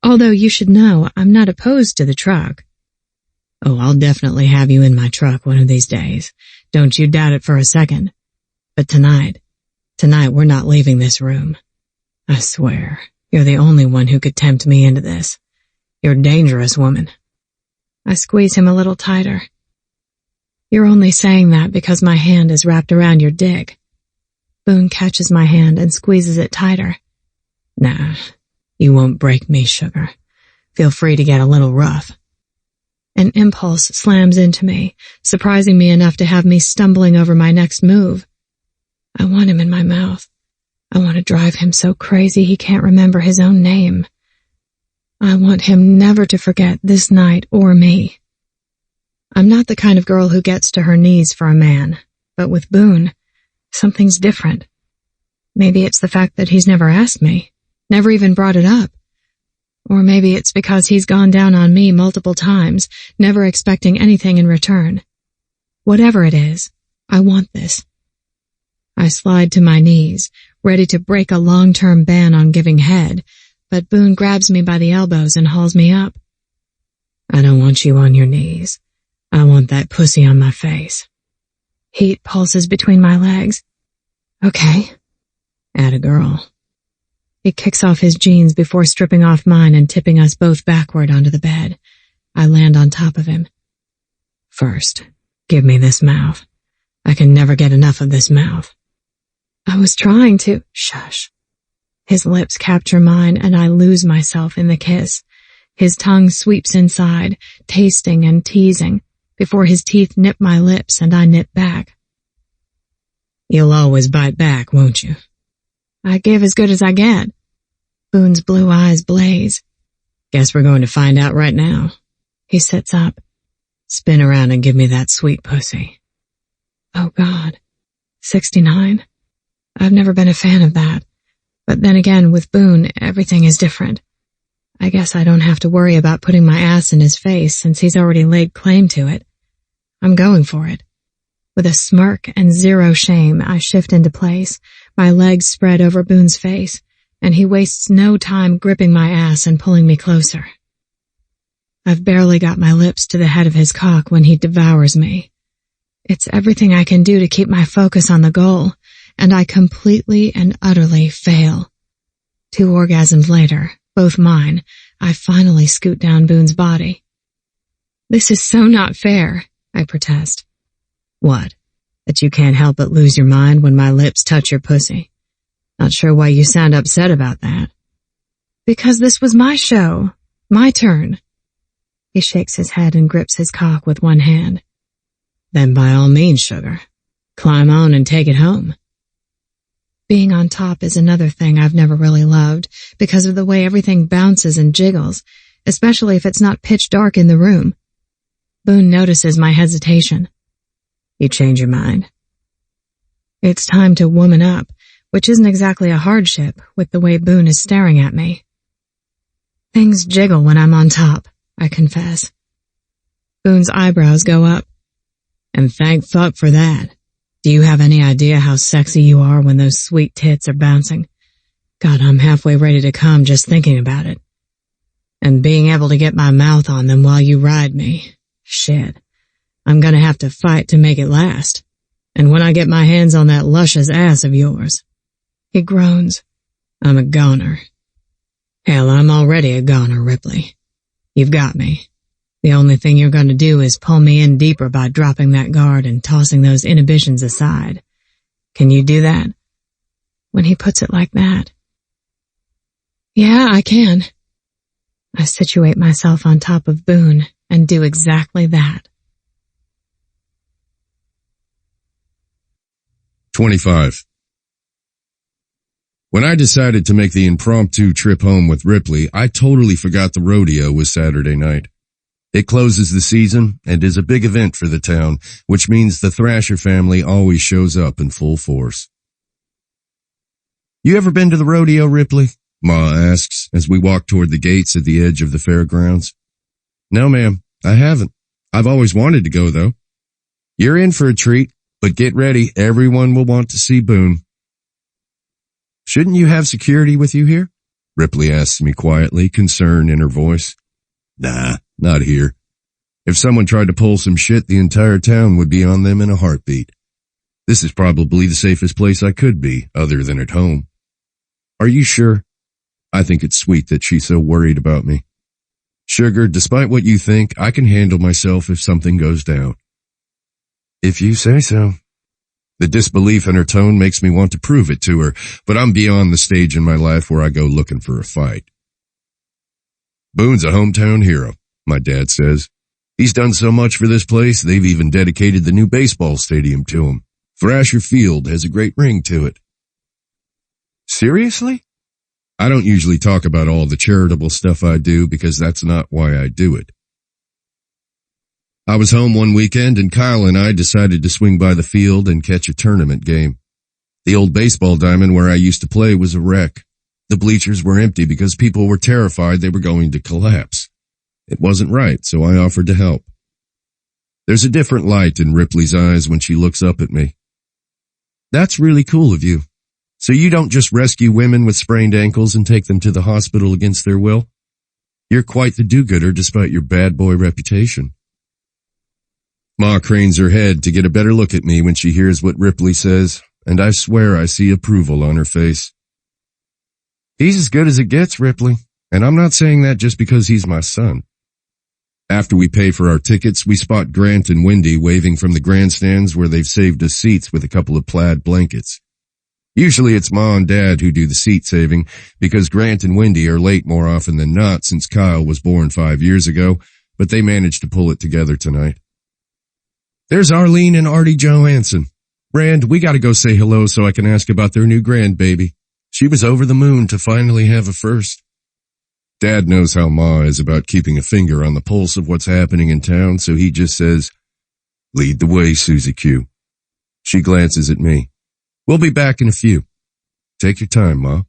Speaker 1: Although you should know, I'm not opposed to the truck.
Speaker 2: Oh, I'll definitely have you in my truck one of these days. Don't you doubt it for a second. But tonight we're not leaving this room. I swear, you're the only one who could tempt me into this. You're a dangerous woman.
Speaker 1: I squeeze him a little tighter. You're only saying that because my hand is wrapped around your dick. Boone catches my hand and squeezes it tighter.
Speaker 2: Nah. You won't break me, sugar. Feel free to get a little rough.
Speaker 1: An impulse slams into me, surprising me enough to have me stumbling over my next move. I want him in my mouth. I want to drive him so crazy he can't remember his own name. I want him never to forget this night or me. I'm not the kind of girl who gets to her knees for a man, but with Boone, something's different. Maybe it's the fact that he's never asked me. Never even brought it up. Or maybe it's because he's gone down on me multiple times, never expecting anything in return. Whatever it is, I want this. I slide to my knees, ready to break a long-term ban on giving head, but Boone grabs me by the elbows and hauls me up.
Speaker 2: I don't want you on your knees. I want that pussy on my face.
Speaker 1: Heat pulses between my legs. Okay.
Speaker 2: Atta girl.
Speaker 1: He kicks off his jeans before stripping off mine and tipping us both backward onto the bed. I land on top of him.
Speaker 2: First, give me this mouth. I can never get enough of this mouth.
Speaker 1: I was trying to...
Speaker 2: Shush.
Speaker 1: His lips capture mine and I lose myself in the kiss. His tongue sweeps inside, tasting and teasing, before his teeth nip my lips and I nip back.
Speaker 2: You'll always bite back, won't you?
Speaker 1: I give as good as I get. Boone's blue eyes blaze.
Speaker 2: Guess we're going to find out right now.
Speaker 1: He sits up.
Speaker 2: Spin around and give me that sweet pussy.
Speaker 1: Oh God. 69. I've never been a fan of that. But then again, with Boone, everything is different. I guess I don't have to worry about putting my ass in his face since he's already laid claim to it. I'm going for it. With a smirk and zero shame, I shift into place, my legs spread over Boone's face, and he wastes no time gripping my ass and pulling me closer. I've barely got my lips to the head of his cock when he devours me. It's everything I can do to keep my focus on the goal, and I completely and utterly fail. 2 orgasms later, both mine, I finally scoot down Boone's body. This is so not fair, I protest.
Speaker 2: What? That you can't help but lose your mind when my lips touch your pussy? Not sure why you sound upset about that.
Speaker 1: Because this was my show. My turn. He shakes his head and grips his cock with one hand.
Speaker 2: Then by all means, sugar. Climb on and take it home.
Speaker 1: Being on top is another thing I've never really loved because of the way everything bounces and jiggles, especially if it's not pitch dark in the room. Boone notices my hesitation.
Speaker 2: You change your mind.
Speaker 1: It's time to woman up, which isn't exactly a hardship with the way Boone is staring at me. Things jiggle when I'm on top, I confess. Boone's eyebrows go up. And thank fuck for that. Do you have any idea how sexy you are when those sweet tits are bouncing? God, I'm halfway ready to come just thinking about it. And being able to get my mouth on them while you ride me. Shit. I'm gonna have to fight to make it last. And when I get my hands on that luscious ass of yours. He groans. I'm a goner. Hell, I'm already a goner, Ripley. You've got me. The only thing you're going to do is pull me in deeper by dropping that guard and tossing those inhibitions aside. Can you do that? When he puts it like that. Yeah, I can. I situate myself on top of Boone and do exactly that.
Speaker 3: 25. When I decided to make the impromptu trip home with Ripley, I totally forgot the rodeo was Saturday night. It closes the season and is a big event for the town, which means the Thrasher family always shows up in full force. You ever been to the rodeo, Ripley? Ma asks as we walk toward the gates at the edge of the fairgrounds. No, ma'am, I haven't. I've always wanted to go, though. You're in for a treat, but get ready. Everyone will want to see Boone. Shouldn't you have security with you here? Ripley asks me quietly, concern in her voice. Nah, not here. If someone tried to pull some shit, the entire town would be on them in a heartbeat. This is probably the safest place I could be, other than at home. Are you sure? I think it's sweet that she's so worried about me. Sugar, despite what you think, I can handle myself if something goes down. If you say so. The disbelief in her tone makes me want to prove it to her, but I'm beyond the stage in my life where I go looking for a fight. Boone's a hometown hero, my dad says. He's done so much for this place, they've even dedicated the new baseball stadium to him. Thrasher Field has a great ring to it. Seriously? I don't usually talk about all the charitable stuff I do because that's not why I do it. I was home one weekend and Kyle and I decided to swing by the field and catch a tournament game. The old baseball diamond where I used to play was a wreck. The bleachers were empty because people were terrified they were going to collapse. It wasn't right, so I offered to help. There's a different light in Ripley's eyes when she looks up at me. That's really cool of you. So you don't just rescue women with sprained ankles and take them to the hospital against their will? You're quite the do-gooder despite your bad boy reputation. Ma cranes her head to get a better look at me when she hears what Ripley says, and I swear I see approval on her face. He's as good as it gets, Ripley, and I'm not saying that just because he's my son. After we pay for our tickets, we spot Grant and Wendy waving from the grandstands where they've saved us seats with a couple of plaid blankets. Usually it's Ma and Dad who do the seat saving because Grant and Wendy are late more often than not since Kyle was born 5 years ago, but they managed to pull it together tonight. There's Arlene and Artie Johansson. Rand, we gotta go say hello so I can ask about their new grandbaby. She was over the moon to finally have a first. Dad knows how Ma is about keeping a finger on the pulse of what's happening in town, so he just says, "Lead the way, Susie Q." She glances at me. We'll be back in a few. Take your time, Ma.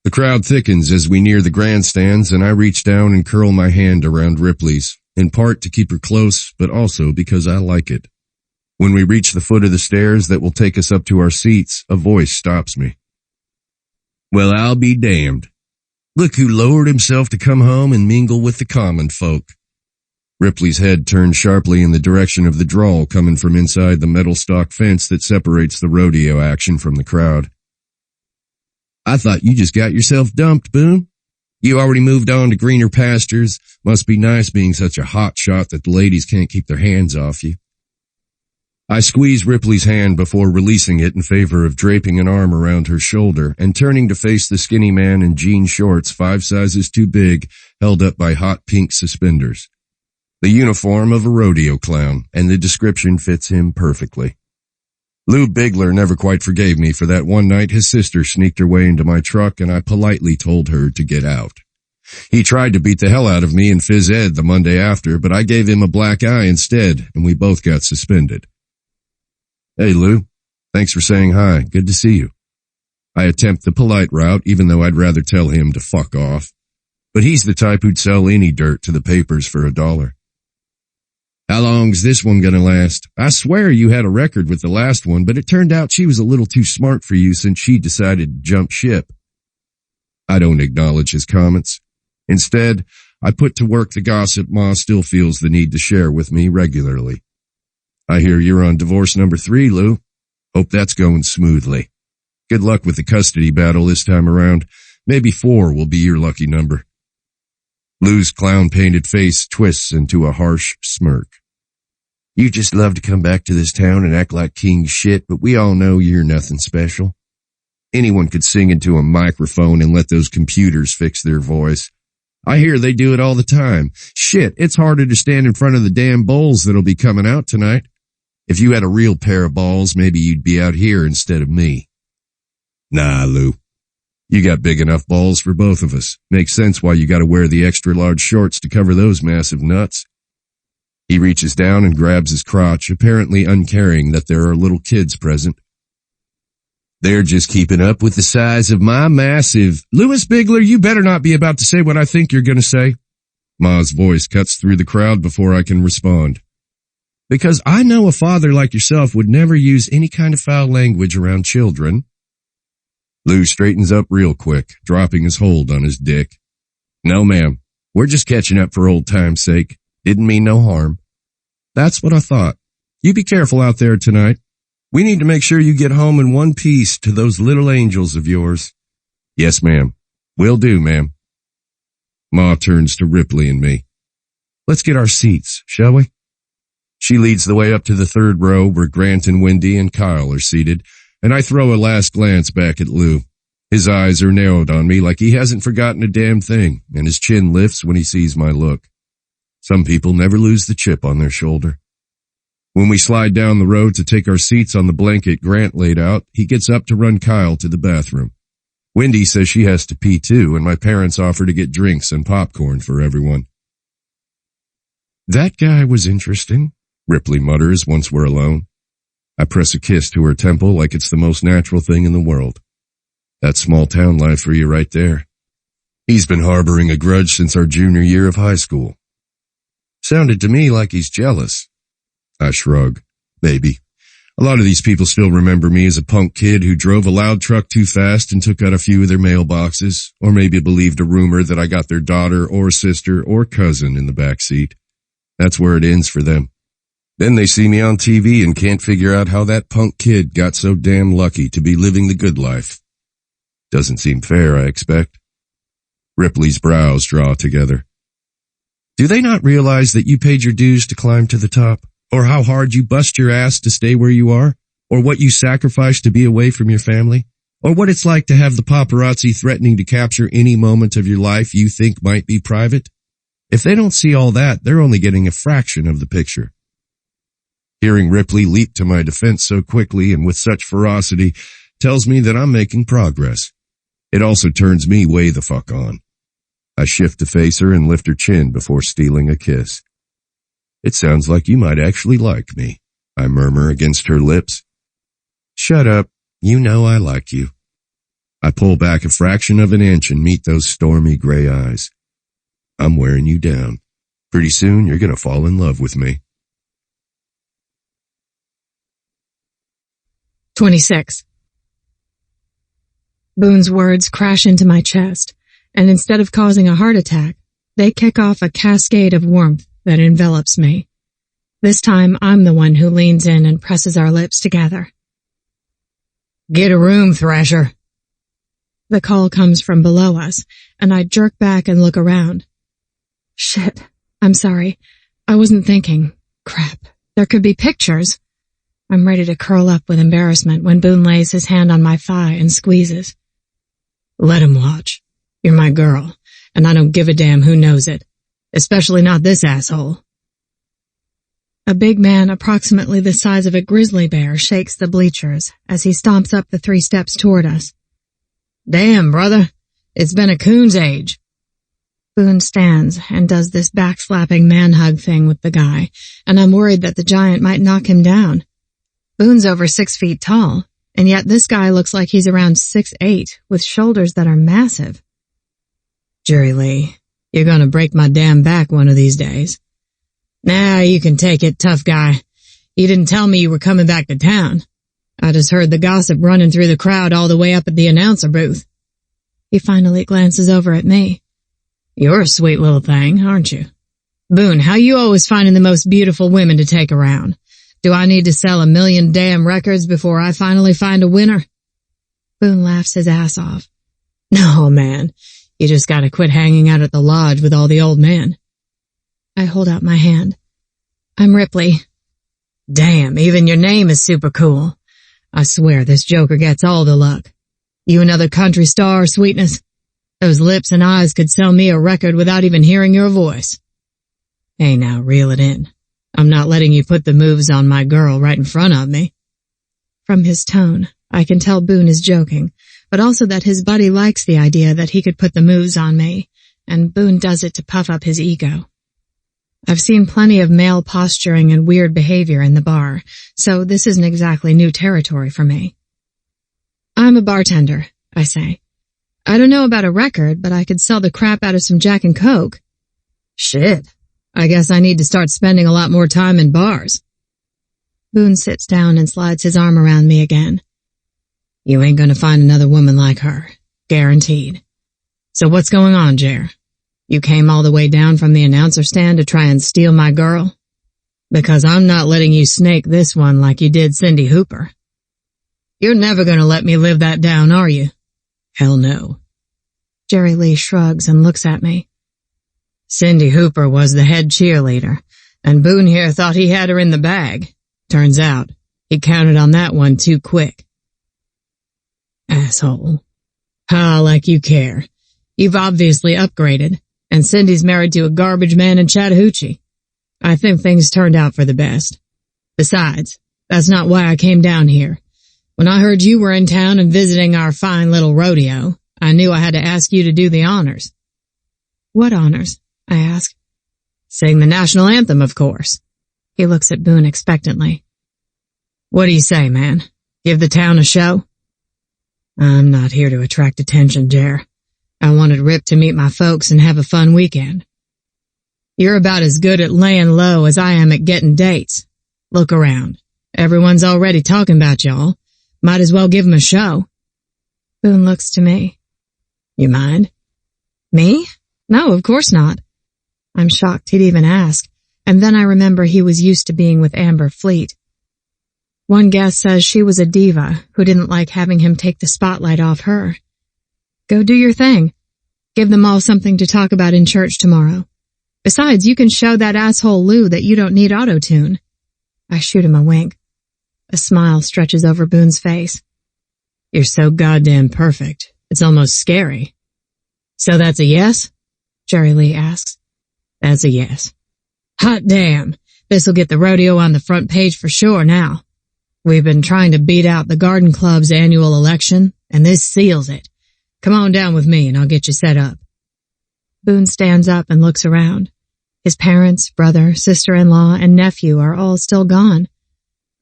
Speaker 3: The crowd thickens as we near the grandstands, and I reach down and curl my hand around Ripley's, in part to keep her close, but also because I like it. When we reach the foot of the stairs that will take us up to our seats, a voice stops me. Well, I'll be damned. Look who lowered himself to come home and mingle with the common folk. Ripley's head turned sharply in the direction of the drawl coming from inside the metal stock fence that separates the rodeo action from the crowd. I thought you just got yourself dumped, Boone. You already moved on to greener pastures. Must be nice being such a hot shot that the ladies can't keep their hands off you. I squeeze Ripley's hand before releasing it in favor of draping an arm around her shoulder and turning to face the skinny man in jean shorts 5 sizes too big, held up by hot pink suspenders. The uniform of a rodeo clown, and the description fits him perfectly. Lou Bigler never quite forgave me for that one night his sister sneaked her way into my truck and I politely told her to get out. He tried to beat the hell out of me in phys ed the Monday after, but I gave him a black eye instead, and we both got suspended. Hey, Lou. Thanks for saying hi. Good to see you. I attempt the polite route, even though I'd rather tell him to fuck off. but he's the type who'd sell any dirt to the papers for $1. How long's this one gonna last? I swear you had a record with the last one, but it turned out she was a little too smart for you since she decided to jump ship. I don't acknowledge his comments. Instead, I put to work the gossip Ma still feels the need to share with me regularly. I hear you're on divorce number 3, Lou. Hope that's going smoothly. Good luck with the custody battle this time around. Maybe 4 will be your lucky number. Lou's clown-painted face twists into a harsh smirk. You just love to come back to this town and act like king shit, but we all know you're nothing special. Anyone could sing into a microphone and let those computers fix their voice. I hear they do it all the time. Shit, it's harder to stand in front of the damn bowls that'll be coming out tonight. If you had a real pair of balls, maybe you'd be out here instead of me. Nah, Lou. You got big enough balls for both of us. Makes sense why you gotta wear the extra large shorts to cover those massive nuts. He reaches down and grabs his crotch, apparently uncaring that there are little kids present. They're just keeping up with the size of my massive... Louis Bigler, you better not be about to say what I think you're gonna say. Ma's voice cuts through the crowd before I can respond. Because I know a father like yourself would never use any kind of foul language around children. Lou straightens up real quick, dropping his hold on his dick. No, ma'am. We're just catching up for old time's sake. Didn't mean no harm. That's what I thought. You be careful out there tonight. We need to make sure you get home in one piece to those little angels of yours. Yes, ma'am. Will do, ma'am. Ma turns to Ripley and me. Let's get our seats, shall we? She leads the way up to the 3rd row where Grant and Wendy and Kyle are seated, and I throw a last glance back at Lou. His eyes are narrowed on me like he hasn't forgotten a damn thing, and his chin lifts when he sees my look. Some people never lose the chip on their shoulder. When we slide down the road to take our seats on the blanket Grant laid out, he gets up to run Kyle to the bathroom. Wendy says she has to pee too, and my parents offer to get drinks and popcorn for everyone. That guy was interesting, Ripley mutters once we're alone. I press a kiss to her temple like it's the most natural thing in the world. That's small town life for you right there. He's been harboring a grudge since our junior year of high school. Sounded to me like he's jealous. I shrug. Maybe. A lot of these people still remember me as a punk kid who drove a loud truck too fast and took out a few of their mailboxes, or maybe believed a rumor that I got their daughter or sister or cousin in the back seat. That's where it ends for them. Then they see me on TV and can't figure out how that punk kid got so damn lucky to be living the good life. Doesn't seem fair, I expect. Ripley's brows draw together. Do they not realize that you paid your dues to climb to the top? Or how hard you bust your ass to stay where you are? Or what you sacrificed to be away from your family? Or what it's like to have the paparazzi threatening to capture any moment of your life you think might be private? If they don't see all that, they're only getting a fraction of the picture. Hearing Ripley leap to my defense so quickly and with such ferocity tells me that I'm making progress. It also turns me way the fuck on. I shift to face her and lift her chin before stealing a kiss. It sounds like you might actually like me, I murmur against her lips. Shut up. You know I like you. I pull back a fraction of an inch and meet those stormy gray eyes. I'm wearing you down. Pretty soon you're gonna fall in love with me.
Speaker 1: 26. Boone's words crash into my chest, and instead of causing a heart attack, they kick off a cascade of warmth that envelops me. This time, I'm the one who leans in and presses our lips together. Get a room, Thrasher. The call comes from below us, and I jerk back and look around. Shit, I'm sorry. I wasn't thinking. Crap, there could be pictures. I'm ready to curl up with embarrassment when Boone lays his hand on my thigh and squeezes. Let him watch. You're my girl, and I don't give a damn who knows it. Especially not this asshole. A big man approximately the size of a grizzly bear shakes the bleachers as he stomps up the 3 steps toward us. Damn, brother. It's been a coon's age. Boone stands and does this back-slapping man-hug thing with the guy, and I'm worried that the giant might knock him down. Boone's over 6 feet tall, and yet this guy looks like he's around 6'8", with shoulders that are massive. Jerry Lee,
Speaker 2: You're gonna break my damn back one of these days. Nah, you can take it, tough guy. You didn't tell me you were coming back to town. I just heard the gossip running through the crowd all the way up at the announcer booth.
Speaker 1: He finally glances over at me.
Speaker 2: You're a sweet little thing, aren't you? Boone, how you always finding the most beautiful women to take around? Do I need to sell 1 million damn records before I finally find a winner?
Speaker 1: Boone laughs his ass off.
Speaker 2: No, man. You just gotta quit hanging out at the lodge with all the old men.
Speaker 1: I hold out my hand. I'm Ripley.
Speaker 2: Damn, even your name is super cool. I swear this joker gets all the luck. You another country star, sweetness? Those lips and eyes could sell me a record without even hearing your voice. Hey now, reel it in. I'm not letting you put the moves on my girl right in front of me.
Speaker 1: From his tone, I can tell Boone is joking, but also that his buddy likes the idea that he could put the moves on me, and Boone does it to puff up his ego. I've seen plenty of male posturing and weird behavior in the bar, so this isn't exactly new territory for me. I'm a bartender, I say. I don't know about a record, but I could sell the crap out of some Jack and Coke.
Speaker 2: Shit. I guess I need to start spending a lot more time in bars.
Speaker 1: Boone sits down and slides his arm around me again.
Speaker 2: You ain't gonna find another woman like her. Guaranteed. So what's going on, Jer? You came all the way down from the announcer stand to try and steal my girl? Because I'm not letting you snake this one like you did Cindy Hooper. You're never gonna let me live that down, are you? Hell no.
Speaker 1: Jerry Lee shrugs and looks at me.
Speaker 2: Cindy Hooper was the head cheerleader, and Boone here thought he had her in the bag. Turns out, he counted on that one too quick. Asshole. Ah, like you care. You've obviously upgraded, and Cindy's married to a garbage man in Chattahoochee. I think things turned out for the best. Besides, that's not why I came down here. When I heard you were in town and visiting our fine little rodeo, I knew I had to ask you to do the honors.
Speaker 1: What honors? I ask.
Speaker 2: Sing the national anthem, of course.
Speaker 1: He looks at Boone expectantly.
Speaker 2: What do you say, man? Give the town a show? I'm not here to attract attention, Jer. I wanted Rip to meet my folks and have a fun weekend. You're about as good at laying low as I am at getting dates. Look around. Everyone's already talking about y'all. Might as well give 'em a show.
Speaker 1: Boone looks to me.
Speaker 2: You mind?
Speaker 1: Me? No, of course not. I'm shocked he'd even ask, and then I remember he was used to being with Amber Fleet. One guest says she was a diva who didn't like having him take the spotlight off her. Go do your thing. Give them all something to talk about in church tomorrow. Besides, you can show that asshole Lou that you don't need auto-tune. I shoot him a wink. A smile stretches over Boone's face.
Speaker 2: You're so goddamn perfect. It's almost scary. So that's a yes?
Speaker 1: Jerry Lee asks.
Speaker 2: That's a yes. Hot damn. This'll get the rodeo on the front page for sure now. We've been trying to beat out the Garden Club's annual election, and this seals it. Come on down with me and I'll get you set up.
Speaker 1: Boone stands up and looks around. His parents, brother, sister-in-law, and nephew are all still gone.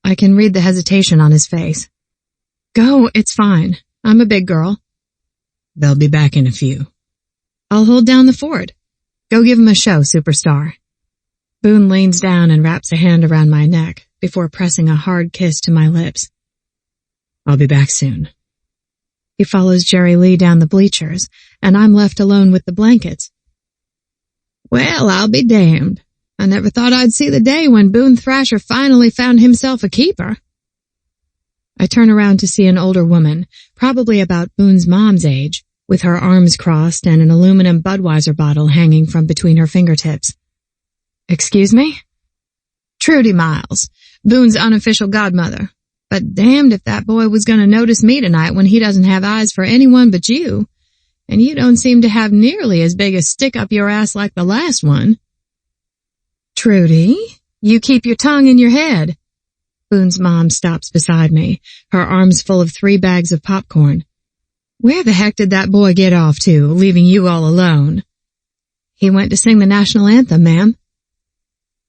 Speaker 1: I can read the hesitation on his face. Go, it's fine. I'm a big girl.
Speaker 2: They'll be back in a few.
Speaker 1: I'll hold down the fort. Go give him a show, superstar. Boone leans down and wraps a hand around my neck before pressing a hard kiss to my lips.
Speaker 2: I'll be back soon.
Speaker 1: He follows Jerry Lee down the bleachers, and I'm left alone with the blankets. Well, I'll be damned. I never thought I'd see the day when Boone Thrasher finally found himself a keeper. I turn around to see an older woman, probably about Boone's mom's age, with her arms crossed and an aluminum Budweiser bottle hanging from between her fingertips. Excuse me? Trudy Miles, Boone's unofficial godmother. But damned if that boy was going to notice me tonight when he doesn't have eyes for anyone but you. And you don't seem to have nearly as big a stick up your ass like the last one. Trudy, you keep your tongue in your head. Boone's mom stops beside me, her arms full of 3 bags of popcorn. Where the heck did that boy get off to, leaving you all alone? He went to sing the national anthem, ma'am.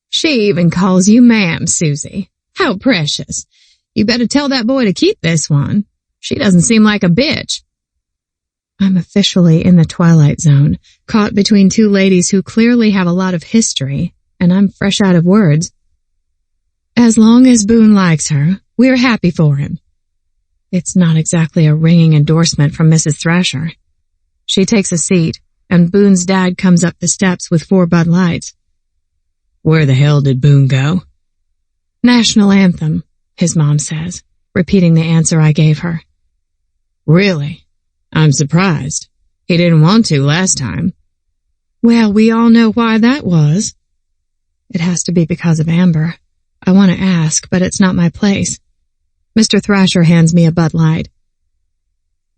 Speaker 1: She even calls you ma'am, Susie. How precious. You better tell that boy to keep this one. She doesn't seem like a bitch. I'm officially in the twilight zone, caught between two ladies who clearly have a lot of history, and I'm fresh out of words. As long as Boone likes her, we're happy for him. It's not exactly a ringing endorsement from Mrs. Thrasher. She takes a seat, and Boone's dad comes up the steps with 4 Bud Lights. Where the hell did Boone go? National anthem, his mom says, repeating the answer I gave her. Really? I'm surprised. He didn't want to last time. Well, we all know why that was. It has to be because of Amber. I want to ask, but it's not my place. Mr. Thrasher hands me a Bud Light.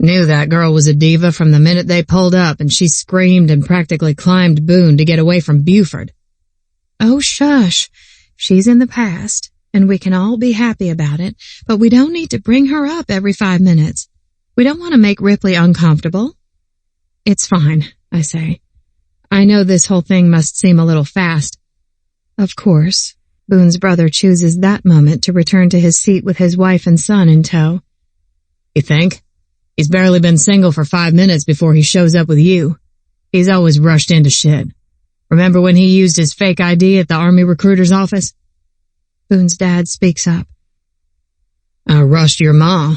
Speaker 1: Knew that girl was a diva from the minute they pulled up, and she screamed and practically climbed Boone to get away from Buford. Oh, shush. She's in the past, and we can all be happy about it, but we don't need to bring her up every 5 minutes. We don't want to make Ripley uncomfortable. It's fine, I say. I know this whole thing must seem a little fast. Of course, Boone's brother chooses that moment to return to his seat with his wife and son in tow. You think? He's barely been single for 5 minutes before he shows up with you. He's always rushed into shit. Remember when he used his fake ID at the Army recruiter's office? Boone's dad speaks up. I rushed your ma.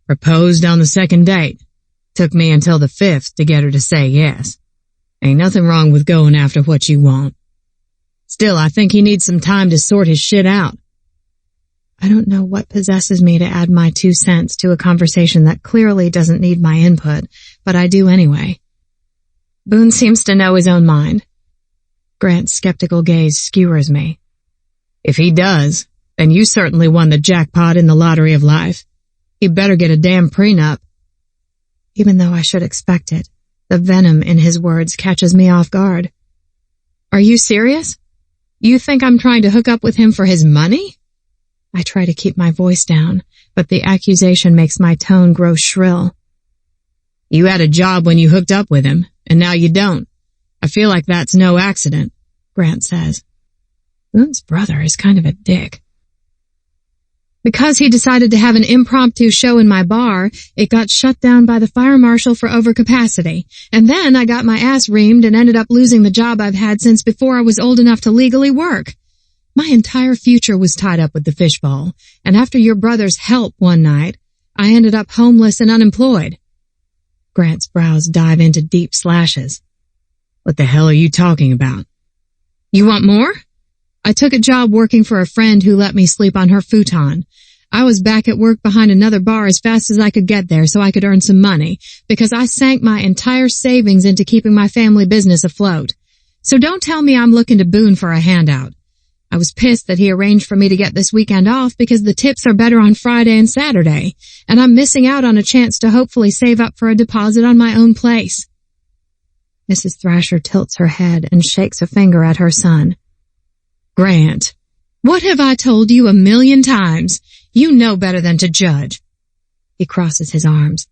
Speaker 1: Proposed on the 2nd date. Took me until the 5th to get her to say yes. Ain't nothing wrong with going after what you want. Still, I think he needs some time to sort his shit out. I don't know what possesses me to add my 2 cents to a conversation that clearly doesn't need my input, but I do anyway. Boone seems to know his own mind. Grant's skeptical gaze skewers me. If he does, then you certainly won the jackpot in the lottery of life. He better get a damn prenup. Even though I should expect it, the venom in his words catches me off guard. Are you serious? You think I'm trying to hook up with him for his money? I try to keep my voice down, but the accusation makes my tone grow shrill. You had a job when you hooked up with him, and now you don't. I feel like that's no accident, Grant says. Boone's brother is kind of a dick. Because he decided to have an impromptu show in my bar, it got shut down by the fire marshal for overcapacity. And then I got my ass reamed and ended up losing the job I've had since before I was old enough to legally work. My entire future was tied up with the fishbowl, and after your brother's help one night, I ended up homeless and unemployed. Grant's brows dive into deep slashes. What the hell are you talking about? You want more? I took a job working for a friend who let me sleep on her futon. I was back at work behind another bar as fast as I could get there so I could earn some money, because I sank my entire savings into keeping my family business afloat. So don't tell me I'm looking to Boone for a handout. I was pissed that he arranged for me to get this weekend off because the tips are better on Friday and Saturday, and I'm missing out on a chance to hopefully save up for a deposit on my own place. Mrs. Thrasher tilts her head and shakes a finger at her son. Grant, what have I told you 1,000,000 times? You know better than to judge. He crosses his arms.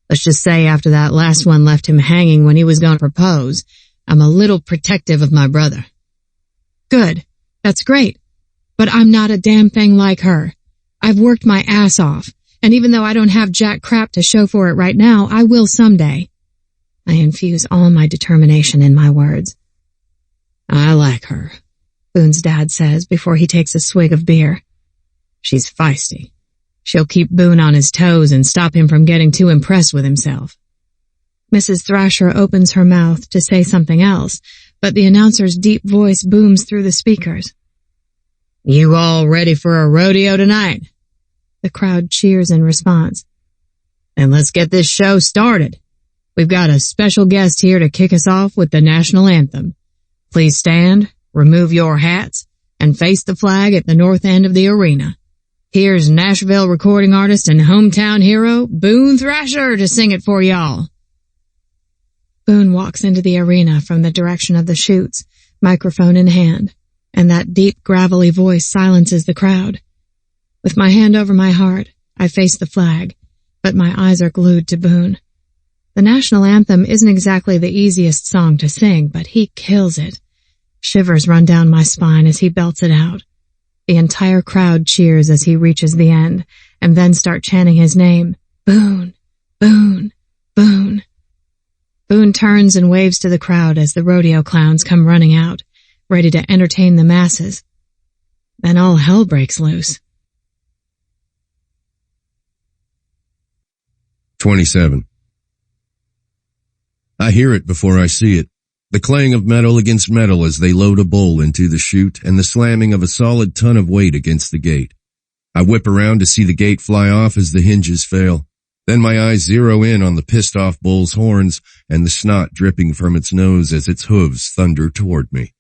Speaker 1: Let's just say after that last one left him hanging when he was going to propose, I'm a little protective of my brother. Good. That's great. But I'm not a damn thing like her. I've worked my ass off, and even though I don't have jack crap to show for it right now, I will someday. I infuse all my determination in my words. I like her, Boone's dad says before he takes a swig of beer. She's feisty. She'll keep Boone on his toes and stop him from getting too impressed with himself. Mrs. Thrasher opens her mouth to say something else, but the announcer's deep voice booms through the speakers. You all ready for a rodeo tonight? The crowd cheers in response. Then let's get this show started. We've got a special guest here to kick us off with the national anthem. Please stand, remove your hats, and face the flag at the north end of the arena. Here's Nashville recording artist and hometown hero, Boone Thrasher, to sing it for y'all. Boone walks into the arena from the direction of the chutes, microphone in hand, and that deep, gravelly voice silences the crowd. With my hand over my heart, I face the flag, but my eyes are glued to Boone. The national anthem isn't exactly the easiest song to sing, but he kills it. Shivers run down my spine as he belts it out. The entire crowd cheers as he reaches the end, and then start chanting his name, Boone, Boone, Boone. turns and waves to the crowd as the rodeo clowns come running out, ready to entertain the masses. Then all hell breaks loose.
Speaker 3: 27. I hear it before I see it. The clang of metal against metal as they load a bull into the chute and the slamming of a solid ton of weight against the gate. I whip around to see the gate fly off as the hinges fail. Then my eyes zero in on the pissed off bull's horns and the snot dripping from its nose as its hooves thunder toward me.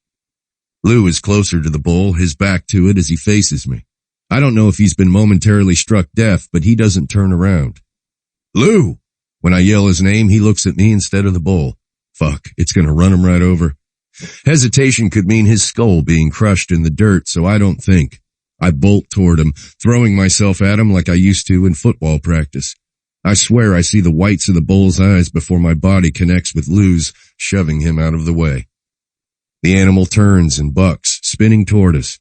Speaker 3: Lou is closer to the bull, his back to it as he faces me. I don't know if he's been momentarily struck deaf, but he doesn't turn around. Lou! When I yell his name, he looks at me instead of the bull. Fuck, it's gonna run him right over. Hesitation could mean his skull being crushed in the dirt, so I don't think. I bolt toward him, throwing myself at him like I used to in football practice. I swear I see the whites of the bull's eyes before my body connects with Lou's, shoving him out of the way. The animal turns and bucks, spinning toward us.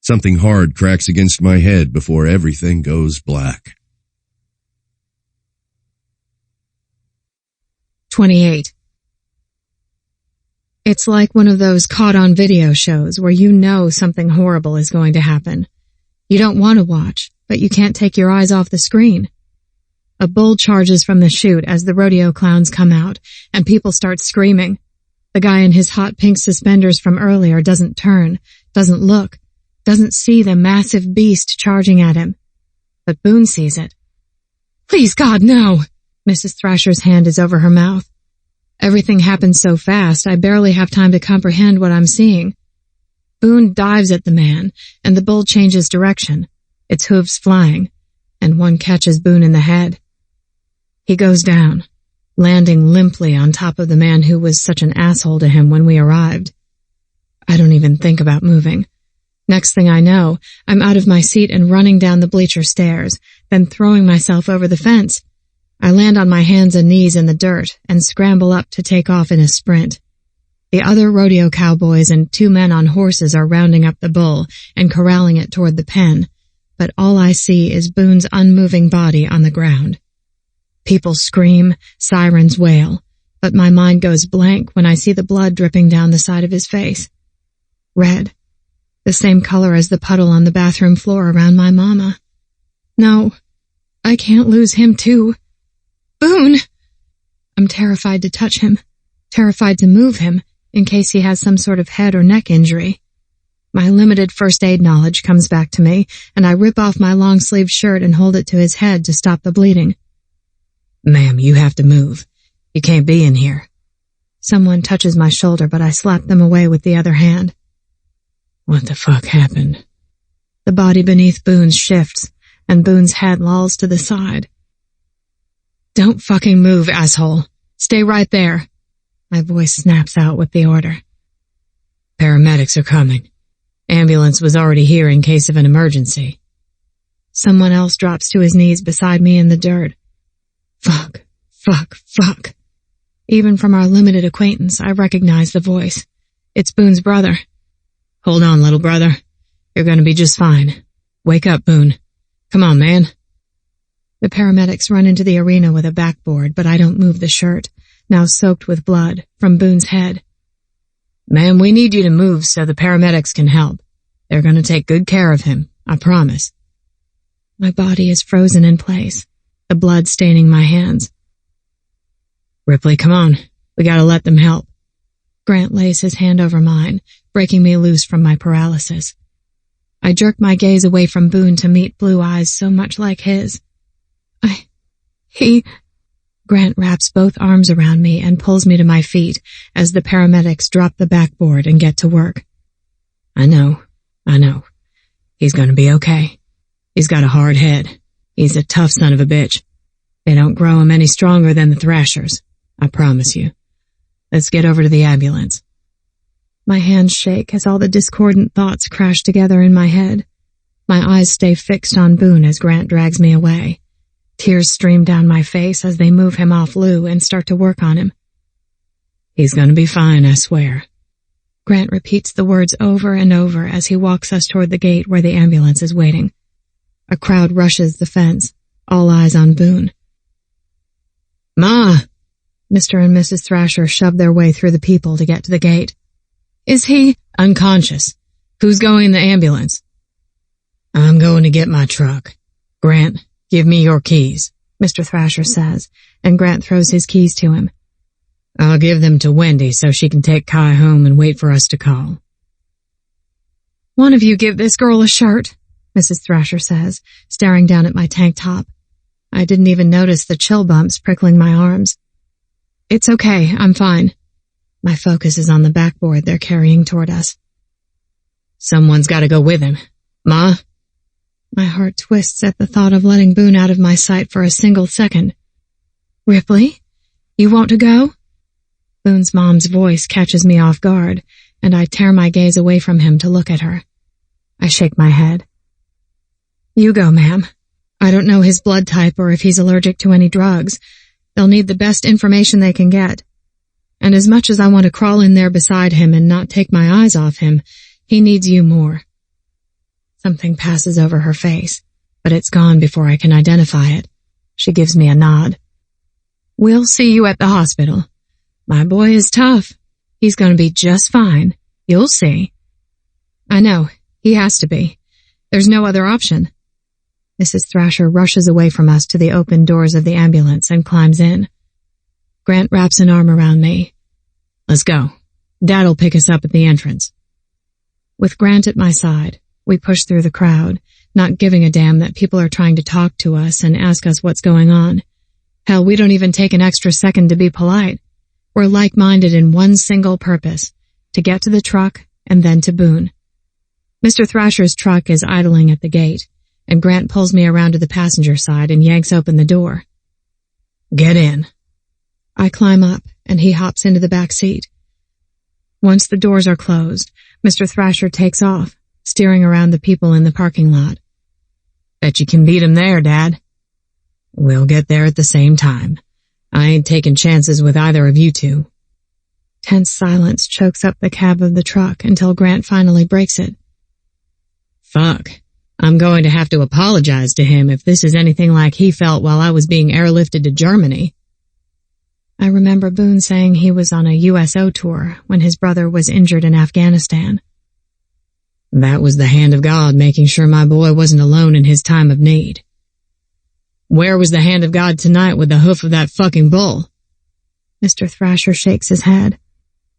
Speaker 3: Something hard cracks against my head before everything goes black.
Speaker 1: 28. It's like one of those caught-on-video shows where you know something horrible is going to happen. You don't want to watch, but you can't take your eyes off the screen. A bull charges from the chute as the rodeo clowns come out, and people start screaming. The guy in his hot pink suspenders from earlier doesn't turn, doesn't look, doesn't see the massive beast charging at him. But Boone sees it. Please, God, no! Mrs. Thrasher's hand is over her mouth. Everything happens so fast, I barely have time to comprehend what I'm seeing. Boone dives at the man, and the bull changes direction, its hooves flying, and one catches Boone in the head. He goes down, landing limply on top of the man who was such an asshole to him when we arrived. I don't even think about moving. Next thing I know, I'm out of my seat and running down the bleacher stairs, then throwing myself over the fence. I land on my hands and knees in the dirt and scramble up to take off in a sprint. The other rodeo cowboys and 2 men on horses are rounding up the bull and corralling it toward the pen, but all I see is Boone's unmoving body on the ground. People scream, sirens wail, but my mind goes blank when I see the blood dripping down the side of his face. Red, the same color as the puddle on the bathroom floor around my mama. No, I can't lose him too. Boone! I'm terrified to touch him, terrified to move him, in case he has some sort of head or neck injury. My limited first aid knowledge comes back to me, and I rip off my long-sleeved shirt and hold it to his head to stop the bleeding. Ma'am, you have to move. You can't be in here. Someone touches my shoulder, but I slap them away with the other hand. What the fuck happened? The body beneath Boone's shifts, and Boone's head lolls to the side. Don't fucking move, asshole. Stay right there. My voice snaps out with the order. Paramedics are coming. Ambulance was already here in case of an emergency. Someone else drops to his knees beside me in the dirt. Fuck, fuck, fuck. Even from our limited acquaintance, I recognize the voice. It's Boone's brother. Hold on, little brother. You're gonna be just fine. Wake up, Boone. Come on, man. The paramedics run into the arena with a backboard, but I don't move the shirt, now soaked with blood, from Boone's head. Ma'am, we need you to move so the paramedics can help. They're going to take good care of him, I promise. My body is frozen in place, the blood staining my hands. Ripley, come on. We gotta let them help. Grant lays his hand over mine, breaking me loose from my paralysis. I jerk my gaze away from Boone to meet blue eyes so much like his. Grant wraps both arms around me and pulls me to my feet as the paramedics drop the backboard and get to work. I know. He's gonna be okay. He's got a hard head. He's a tough son of a bitch. They don't grow him any stronger than the Thrashers, I promise you. Let's get over to the ambulance. My hands shake as all the discordant thoughts crash together in my head. My eyes stay fixed on Boone as Grant drags me away. Tears stream down my face as they move him off Lou and start to work on him. He's gonna be fine, I swear. Grant repeats the words over and over as he walks us toward the gate where the ambulance is waiting. A crowd rushes the fence, all eyes on Boone. Ma! Mr. and Mrs. Thrasher shoved their way through the people to get to the gate.
Speaker 2: Is he unconscious? Who's going in the ambulance? I'm going to get my truck. Grant, give me your keys,
Speaker 1: Mr. Thrasher says, and Grant throws his keys to him.
Speaker 2: I'll give them to Wendy so she can take Kai home and wait for us to call.
Speaker 1: One of you give this girl a shirt, Mrs. Thrasher says, staring down at my tank top. I didn't even notice the chill bumps prickling my arms. It's okay, I'm fine. My focus is on the backboard they're carrying toward us.
Speaker 2: Someone's got to go with him. Ma?
Speaker 1: My heart twists at the thought of letting Boone out of my sight for a single second. Ripley? You want to go? Boone's mom's voice catches me off guard, and I tear my gaze away from him to look at her. I shake my head. You go, ma'am. I don't know his blood type or if he's allergic to any drugs. They'll need the best information they can get. And as much as I want to crawl in there beside him and not take my eyes off him, he needs you more. Something passes over her face, but it's gone before I can identify it. She gives me a nod. We'll see you at the hospital. My boy is tough. He's going to be just fine. You'll see. I know. He has to be. There's no other option. Mrs. Thrasher rushes away from us to the open doors of the ambulance and climbs in. Grant wraps an arm around me.
Speaker 2: Let's go. Dad'll pick us up at the entrance.
Speaker 1: With Grant at my side, we push through the crowd, not giving a damn that people are trying to talk to us and ask us what's going on. Hell, we don't even take an extra second to be polite. We're like-minded in one single purpose, to get to the truck and then to Boone. Mr. Thrasher's truck is idling at the gate, and Grant pulls me around to the passenger side and yanks open the door.
Speaker 2: Get in.
Speaker 1: I climb up, and he hops into the back seat. Once the doors are closed, Mr. Thrasher takes off, steering around the people in the parking lot.
Speaker 2: Bet you can beat him there, Dad. We'll get there at the same time. I ain't taking chances with either of you two.
Speaker 1: Tense silence chokes up the cab of the truck until Grant finally breaks it.
Speaker 2: Fuck. I'm going to have to apologize to him if this is anything like he felt while I was being airlifted to Germany.
Speaker 1: I remember Boone saying he was on a USO tour when his brother was injured in Afghanistan.
Speaker 2: That was the hand of God making sure my boy wasn't alone in his time of need. Where was the hand of God tonight with the hoof of that fucking bull?
Speaker 1: Mr. Thrasher shakes his head.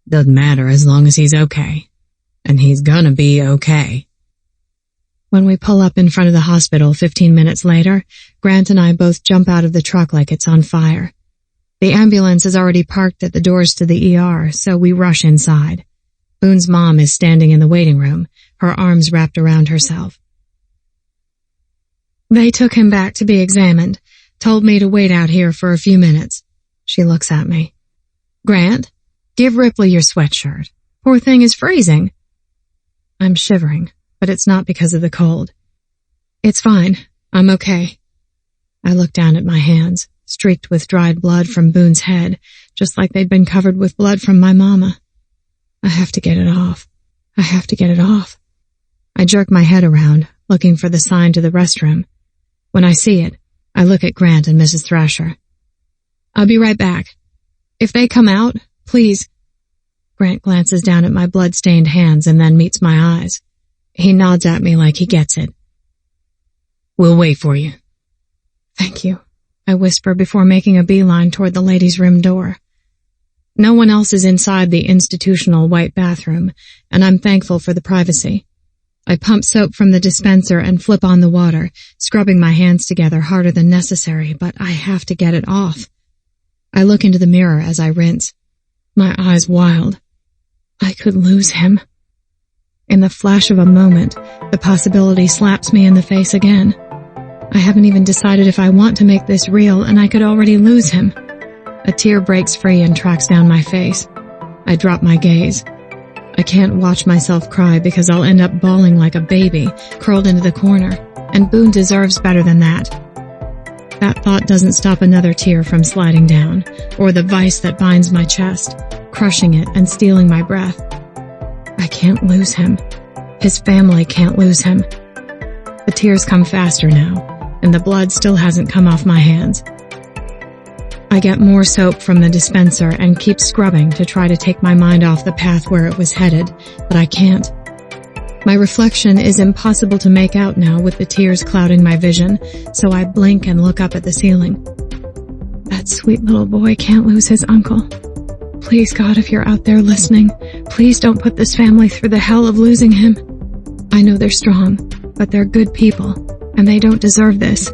Speaker 2: Doesn't matter as long as he's okay. And he's gonna be okay.
Speaker 1: When we pull up in front of the hospital 15 minutes later, Grant and I both jump out of the truck like it's on fire. The ambulance is already parked at the doors to the ER, so we rush inside. Boone's mom is standing in the waiting room, her arms wrapped around herself. They took him back to be examined, told me to wait out here for a few minutes. She looks at me. Grant, give Ripley your sweatshirt. Poor thing is freezing. I'm shivering, but it's not because of the cold. It's fine. I'm okay. I look down at my hands, streaked with dried blood from Boone's head, just like they'd been covered with blood from my mama. I have to get it off. I have to get it off. I jerk my head around, looking for the sign to the restroom. When I see it, I look at Grant and Mrs. Thrasher. I'll be right back. If they come out, please. Grant glances down at my blood-stained hands and then meets my eyes. He nods at me like he gets it.
Speaker 2: We'll wait for you.
Speaker 1: Thank you, I whisper before making a beeline toward the ladies' room door. No one else is inside the institutional white bathroom, and I'm thankful for the privacy. I pump soap from the dispenser and flip on the water, scrubbing my hands together harder than necessary, but I have to get it off. I look into the mirror as I rinse, my eyes wild. I could lose him. In the flash of a moment, the possibility slaps me in the face again. I haven't even decided if I want to make this real, and I could already lose him. A tear breaks free and tracks down my face. I drop my gaze. I can't watch myself cry because I'll end up bawling like a baby, curled into the corner, and Boone deserves better than that. That thought doesn't stop another tear from sliding down, or the vice that binds my chest, crushing it and stealing my breath. I can't lose him. His family can't lose him. The tears come faster now, and the blood still hasn't come off my hands. I get more soap from the dispenser and keep scrubbing to try to take my mind off the path where it was headed, but I can't. My reflection is impossible to make out now with the tears clouding my vision, so I blink and look up at the ceiling. That sweet little boy can't lose his uncle. Please, God, if you're out there listening, please don't put this family through the hell of losing him. I know they're strong, but they're good people, and they don't deserve this.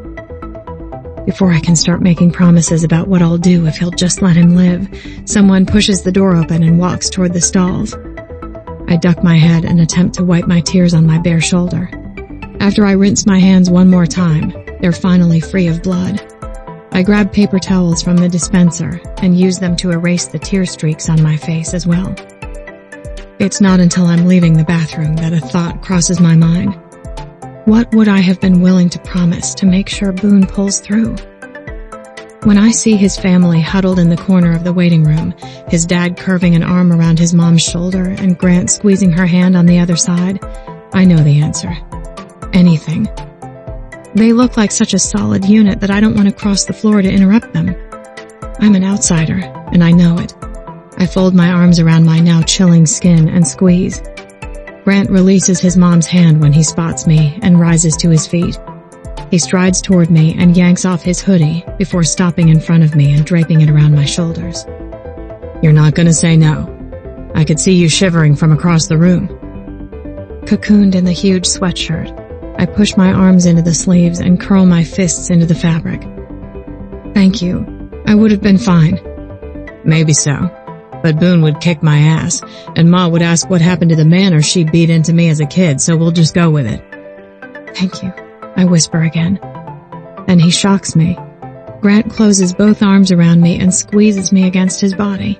Speaker 1: Before I can start making promises about what I'll do if he'll just let him live, someone pushes the door open and walks toward the stalls. I duck my head and attempt to wipe my tears on my bare shoulder. After I rinse my hands one more time, they're finally free of blood. I grab paper towels from the dispenser and use them to erase the tear streaks on my face as well. It's not until I'm leaving the bathroom that a thought crosses my mind. What would I have been willing to promise to make sure Boone pulls through? When I see his family huddled in the corner of the waiting room, his dad curving an arm around his mom's shoulder and Grant squeezing her hand on the other side, I know the answer. Anything. They look like such a solid unit that I don't want to cross the floor to interrupt them. I'm an outsider, and I know it. I fold my arms around my now chilling skin and squeeze. Grant releases his mom's hand when he spots me and rises to his feet. He strides toward me and yanks off his hoodie before stopping in front of me and draping it around my shoulders. You're not going to say no. I could see you shivering from across the room. Cocooned in the huge sweatshirt, I push my arms into the sleeves and curl my fists into the fabric. Thank you. I would have been fine. Maybe so. But Boone would kick my ass, and Ma would ask what happened to the manner she beat into me as a kid, so we'll just go with it. Thank you, I whisper again. Then he shocks me. Grant closes both arms around me and squeezes me against his body.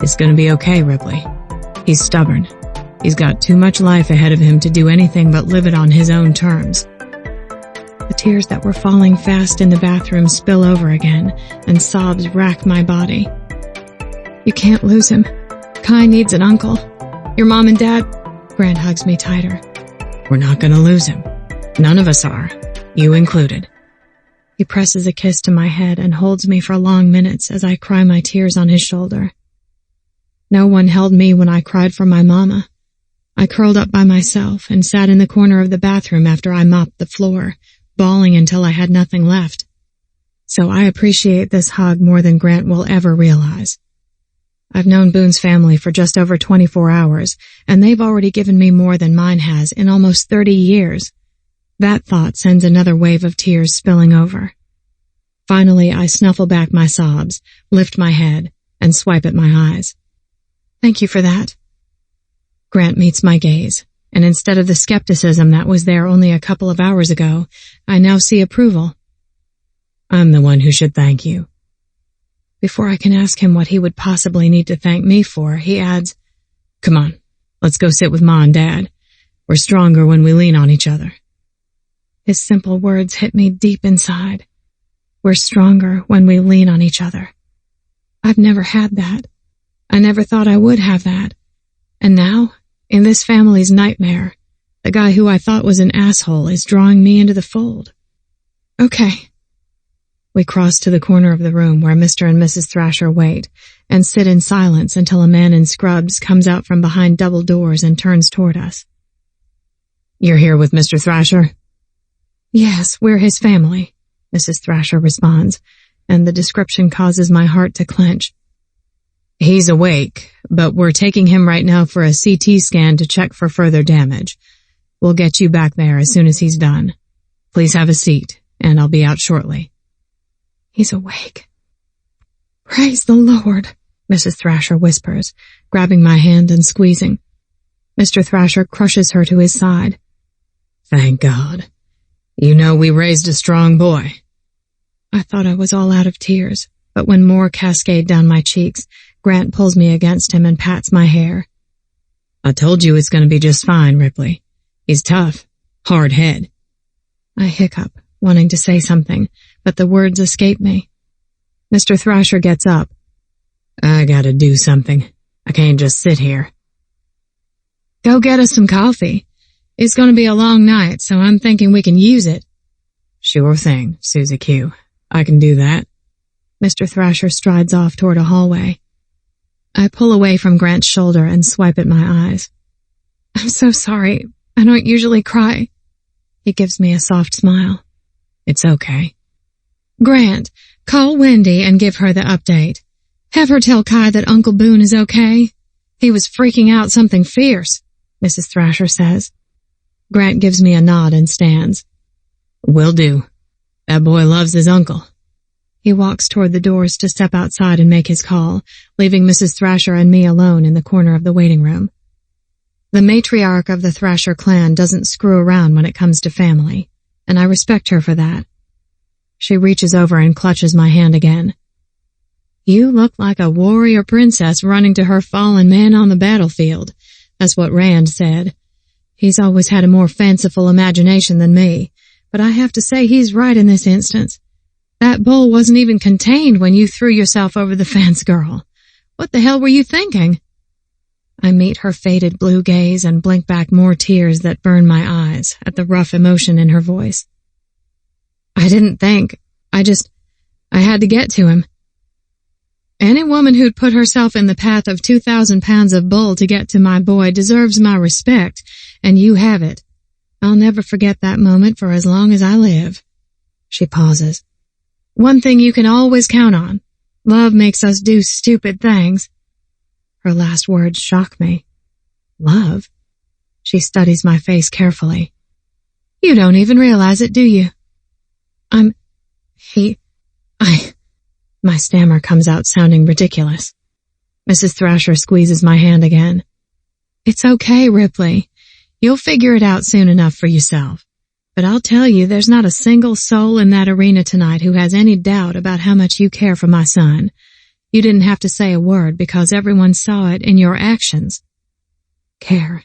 Speaker 1: It's gonna be okay, Ripley. He's stubborn. He's got too much life ahead of him to do anything but live it on his own terms. The tears that were falling fast in the bathroom spill over again, and sobs rack my body. You can't lose him. Kai needs an uncle. Your mom and dad... Grant hugs me tighter. We're not gonna lose him. None of us are. You included. He presses a kiss to my head and holds me for long minutes as I cry my tears on his shoulder. No one held me when I cried for my mama. I curled up by myself and sat in the corner of the bathroom after I mopped the floor, bawling until I had nothing left. So I appreciate this hug more than Grant will ever realize. I've known Boone's family for just over 24 hours, and they've already given me more than mine has in almost 30 years. That thought sends another wave of tears spilling over. Finally, I snuffle back my sobs, lift my head, and swipe at my eyes. Thank you for that. Grant meets my gaze, and instead of the skepticism that was there only a couple of hours ago, I now see approval. I'm the one who should thank you. Before I can ask him what he would possibly need to thank me for, he adds, Come on, let's go sit with Ma and Dad. We're stronger when we lean on each other. His simple words hit me deep inside. We're stronger when we lean on each other. I've never had that. I never thought I would have that. And now, in this family's nightmare, the guy who I thought was an asshole is drawing me into the fold. Okay. We cross to the corner of the room where Mr. and Mrs. Thrasher wait and sit in silence until a man in scrubs comes out from behind double doors and turns toward us. You're here with Mr. Thrasher? Yes, we're his family, Mrs. Thrasher responds, and the description causes my heart to clench. He's awake, but we're taking him right now for a CT scan to check for further damage. We'll get you back there as soon as he's done. Please have a seat, and I'll be out shortly. He's awake. Praise the Lord, Mrs. Thrasher whispers, grabbing my hand and squeezing. Mr. Thrasher crushes her to his side. Thank God. You know we raised a strong boy. I thought I was all out of tears, but when more cascade down my cheeks, Grant pulls me against him and pats my hair. I told you it's going to be just fine, Ripley. He's tough. Hard head. I hiccup, wanting to say something, but the words escape me. Mr. Thrasher gets up. I gotta do something. I can't just sit here. Go get us some coffee. It's gonna be a long night, so I'm thinking we can use it. Sure thing, Susie Q. I can do that. Mr. Thrasher strides off toward a hallway. I pull away from Grant's shoulder and swipe at my eyes. I'm so sorry. I don't usually cry. He gives me a soft smile. It's okay. Grant, call Wendy and give her the update. Have her tell Kai that Uncle Boone is okay. He was freaking out something fierce, Mrs. Thrasher says. Grant gives me a nod and stands. Will do. That boy loves his uncle. He walks toward the doors to step outside and make his call, leaving Mrs. Thrasher and me alone in the corner of the waiting room. The matriarch of the Thrasher clan doesn't screw around when it comes to family, and I respect her for that. She reaches over and clutches my hand again. You look like a warrior princess running to her fallen man on the battlefield. That's what Rand said. He's always had a more fanciful imagination than me, but I have to say he's right in this instance. That bowl wasn't even contained when you threw yourself over the fence, girl. What the hell were you thinking? I meet her faded blue gaze and blink back more tears that burn my eyes at the rough emotion in her voice. I didn't think. I had to get to him. Any woman who'd put herself in the path of 2,000 pounds of bull to get to my boy deserves my respect, and you have it. I'll never forget that moment for as long as I live. She pauses. One thing you can always count on. Love makes us do stupid things. Her last words shock me. Love? She studies my face carefully. You don't even realize it, do you? My stammer comes out sounding ridiculous. Mrs. Thrasher squeezes my hand again. It's okay, Ripley. You'll figure it out soon enough for yourself. But I'll tell you, there's not a single soul in that arena tonight who has any doubt about how much you care for my son. You didn't have to say a word because everyone saw it in your actions. Care.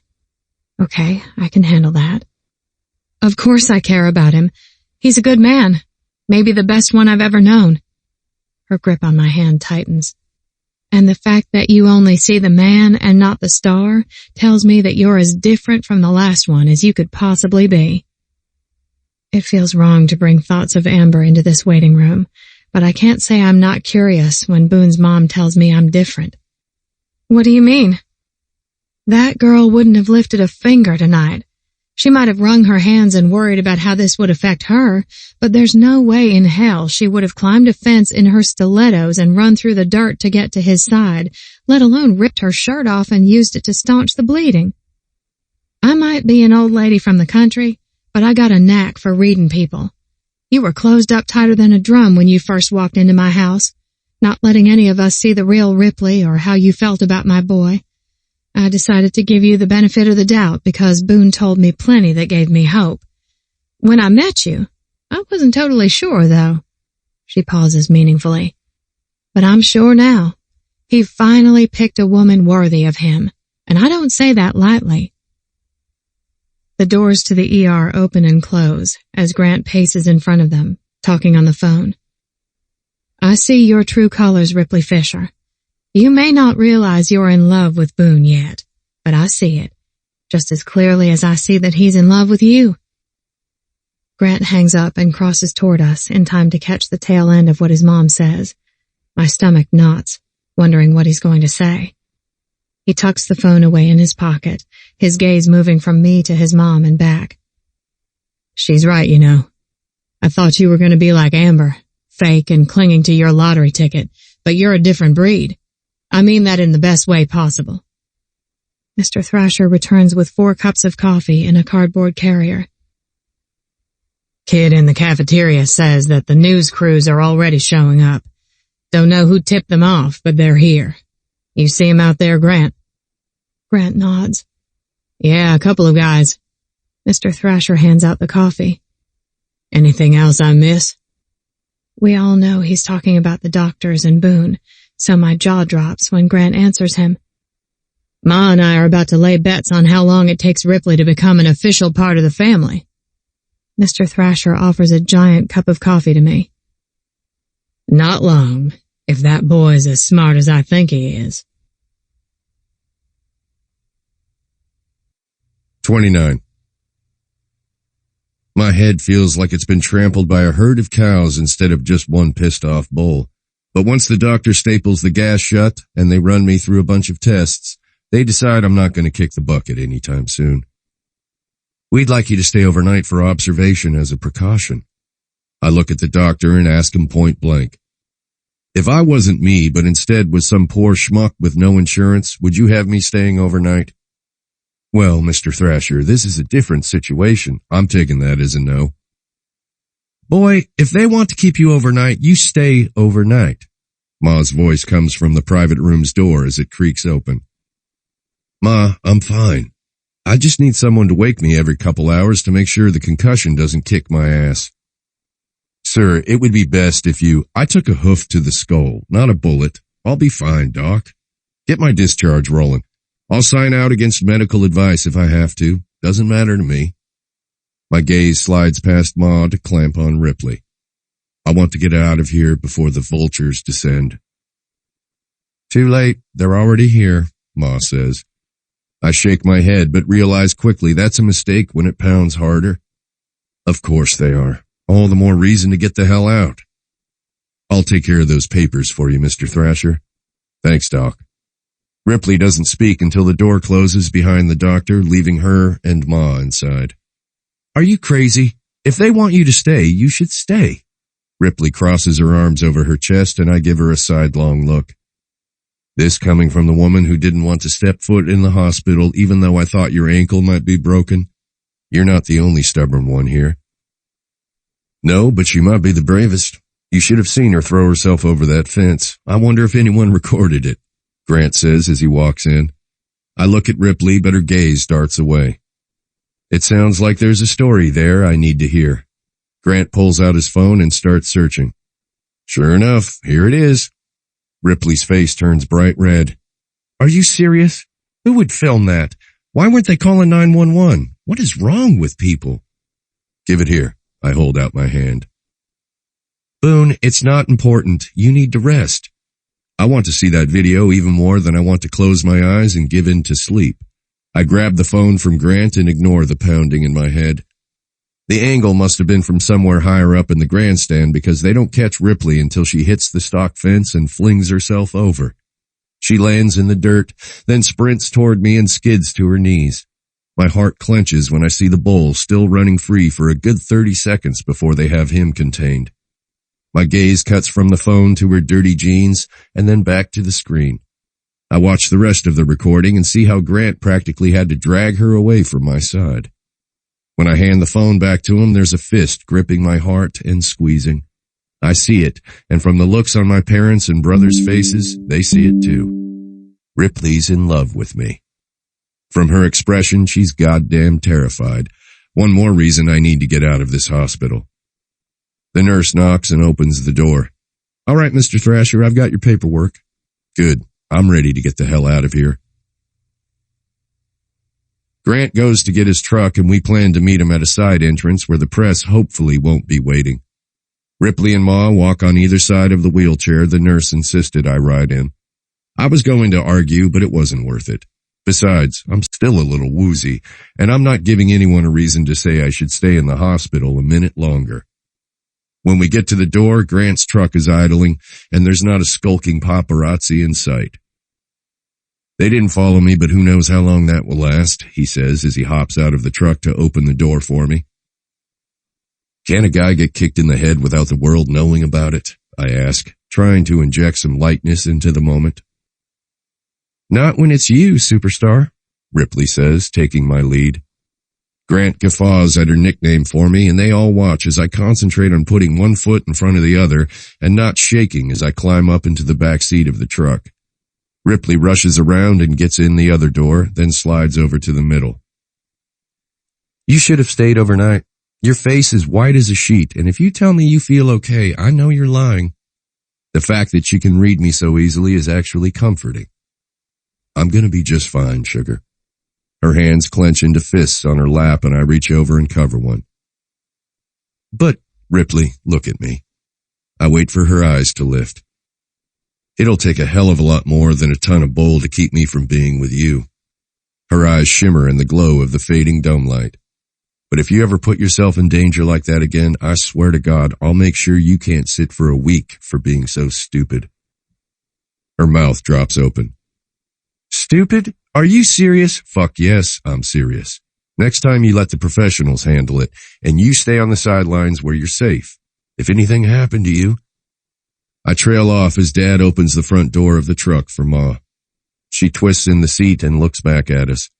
Speaker 1: Okay, I can handle that. Of course I care about him. He's a good man. Maybe the best one I've ever known. Her grip on my hand tightens. And the fact that you only see the man and not the star tells me that you're as different from the last one as you could possibly be. It feels wrong to bring thoughts of Amber into this waiting room, but I can't say I'm not curious when Boone's mom tells me I'm different. What do you mean? That girl wouldn't have lifted a finger tonight. She might have wrung her hands and worried about how this would affect her, but there's no way in hell she would have climbed a fence in her stilettos and run through the dirt to get to his side, let alone ripped her shirt off and used it to staunch the bleeding. I might be an old lady from the country, but I got a knack for reading people. You were closed up tighter than a drum when you first walked into my house, not letting any of us see the real Ripley or how you felt about my boy. I decided to give you the benefit of the doubt because Boone told me plenty that gave me hope. When I met you, I wasn't totally sure, though. She pauses meaningfully. But I'm sure now. He finally picked a woman worthy of him, and I don't say that lightly. The doors to the ER open and close as Grant paces in front of them, talking on the phone. I see your true colors, Ripley Fisher. You may not realize you're in love with Boone yet, but I see it, just as clearly as I see that he's in love with you. Grant hangs up and crosses toward us in time to catch the tail end of what his mom says. My stomach knots, wondering what he's going to say. He tucks the phone away in his pocket, his gaze moving from me to his mom and back. She's right, you know. I thought you were going to be like Amber, fake and clinging to your lottery ticket, but you're a different breed. I mean that in the best way possible. Mr. Thrasher returns with 4 cups of coffee in a cardboard carrier. Kid in the cafeteria says that the news crews are already showing up. Don't know who tipped them off, but they're here. You see him out there, Grant? Grant nods. Yeah, a couple of guys. Mr. Thrasher hands out the coffee. Anything else I miss? We all know he's talking about the doctors and Boone, so my jaw drops when Grant answers him. Ma and I are about to lay bets on how long it takes Ripley to become an official part of the family. Mr. Thrasher offers a giant cup of coffee to me. Not long, if that boy's as smart as I think he is.
Speaker 3: 29. My head feels like it's been trampled by a herd of cows instead of just one pissed-off bull. But once the doctor staples the gas shut and they run me through a bunch of tests, they decide I'm not going to kick the bucket anytime soon. We'd like you to stay overnight for observation as a precaution. I look at the doctor and ask him point blank. If I wasn't me, but instead was some poor schmuck with no insurance, would you have me staying overnight? Well, Mr. Thrasher, this is a different situation. I'm taking that as a no. Boy, if they want to keep you overnight, you stay overnight. Ma's voice comes from the private room's door as it creaks open. Ma, I'm fine. I just need someone to wake me every couple hours to make sure the concussion doesn't kick my ass. Sir, it would be best if I took a hoof to the skull, not a bullet. I'll be fine, Doc. Get my discharge rolling. I'll sign out against medical advice if I have to. Doesn't matter to me. My gaze slides past Ma to clamp on Ripley. I want to get out of here before the vultures descend. Too late. They're already here, Ma says. I shake my head, but realize quickly that's a mistake when it pounds harder. Of course they are. All the more reason to get the hell out. I'll take care of those papers for you, Mr. Thrasher. Thanks, Doc. Ripley doesn't speak until the door closes behind the doctor, leaving her and Ma inside. Are you crazy? If they want you to stay, you should stay. Ripley crosses her arms over her chest, and I give her a sidelong look. This coming from the woman who didn't want to step foot in the hospital even though I thought your ankle might be broken. You're not the only stubborn one here. No, but she might be the bravest. You should have seen her throw herself over that fence. I wonder if anyone recorded it, Grant says as he walks in. I look at Ripley, but her gaze darts away. It sounds like there's a story there I need to hear. Grant pulls out his phone and starts searching. Sure enough, here it is. Ripley's face turns bright red. Are you serious? Who would film that? Why weren't they calling 911? What is wrong with people? Give it here. I hold out my hand. Boone, it's not important. You need to rest. I want to see that video even more than I want to close my eyes and give in to sleep. I grab the phone from Grant and ignore the pounding in my head. The angle must have been from somewhere higher up in the grandstand because they don't catch Ripley until she hits the stock fence and flings herself over. She lands in the dirt, then sprints toward me and skids to her knees. My heart clenches when I see the bull still running free for a good 30 seconds before they have him contained. My gaze cuts from the phone to her dirty jeans and then back to the screen. I watch the rest of the recording and see how Grant practically had to drag her away from my side. When I hand the phone back to him, there's a fist gripping my heart and squeezing. I see it, and from the looks on my parents' and brothers' faces, they see it too. Ripley's in love with me. From her expression, she's goddamn terrified. One more reason I need to get out of this hospital. The nurse knocks and opens the door. All right, Mr. Thrasher, I've got your paperwork. Good. I'm ready to get the hell out of here. Grant goes to get his truck, and we plan to meet him at a side entrance where the press hopefully won't be waiting. Ripley and Ma walk on either side of the wheelchair the nurse insisted I ride in. I was going to argue, but it wasn't worth it. Besides, I'm still a little woozy, and I'm not giving anyone a reason to say I should stay in the hospital a minute longer. When we get to the door, Grant's truck is idling, and there's not a skulking paparazzi in sight. They didn't follow me, but who knows how long that will last, he says as he hops out of the truck to open the door for me. Can a guy get kicked in the head without the world knowing about it? I ask, trying to inject some lightness into the moment. Not when it's you, superstar, Ripley says, taking my lead. Grant guffaws at her nickname for me, and they all watch as I concentrate on putting one foot in front of the other and not shaking as I climb up into the back seat of the truck. Ripley rushes around and gets in the other door, then slides over to the middle. You should have stayed overnight. Your face is white as a sheet, and if you tell me you feel okay, I know you're lying. The fact that she can read me so easily is actually comforting. I'm going to be just fine, sugar. Her hands clench into fists on her lap, and I reach over and cover one. But, Ripley, look at me. I wait for her eyes to lift. It'll take a hell of a lot more than a ton of bull to keep me from being with you. Her eyes shimmer in the glow of the fading dome light. But if you ever put yourself in danger like that again, I swear to God, I'll make sure you can't sit for a week for being so stupid." Her mouth drops open. "Stupid? Are you serious?" "Fuck yes, I'm serious. Next time you let the professionals handle it, and you stay on the sidelines where you're safe. If anything happened to you..." I trail off as Dad opens the front door of the truck for Ma. She twists in the seat and looks back at us.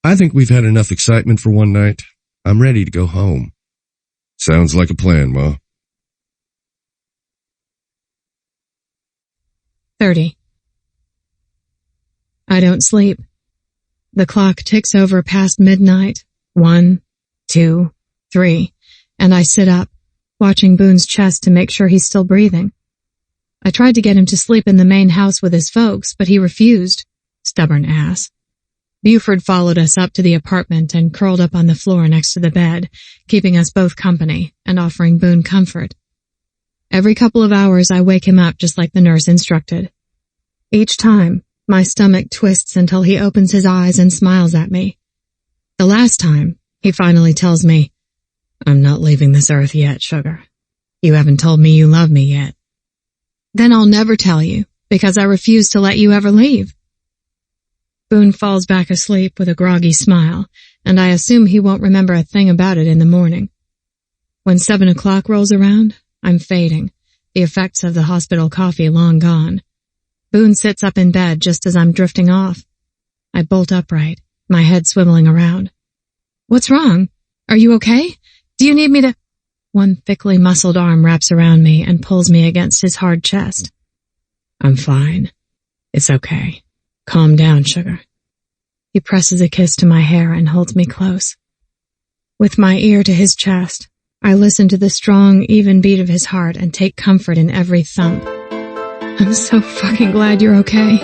Speaker 3: "I think we've had enough excitement for one night. I'm ready to go home." "Sounds like a plan, Ma."
Speaker 1: 30. I don't sleep. The clock ticks over past midnight. 1, 2, 3, and I sit up, watching Boone's chest to make sure he's still breathing. I tried to get him to sleep in the main house with his folks, but he refused. Stubborn ass. Buford followed us up to the apartment and curled up on the floor next to the bed, keeping us both company and offering Boone comfort. Every couple of hours I wake him up just like the nurse instructed. Each time, my stomach twists until he opens his eyes and smiles at me. The last time, he finally tells me, "I'm not leaving this earth yet, sugar. You haven't told me you love me yet." "Then I'll never tell you, because I refuse to let you ever leave." Boone falls back asleep with a groggy smile, and I assume he won't remember a thing about it in the morning. When 7 o'clock rolls around, I'm fading, the effects of the hospital coffee long gone. Boone sits up in bed just as I'm drifting off. I bolt upright, my head swiveling around. "What's wrong? Are you okay? Do you need me to—" One thickly muscled arm wraps around me and pulls me against his hard chest. "I'm fine. It's okay. Calm down, sugar." He presses a kiss to my hair and holds me close. With my ear to his chest, I listen to the strong, even beat of his heart and take comfort in every thump. "I'm so fucking glad you're okay."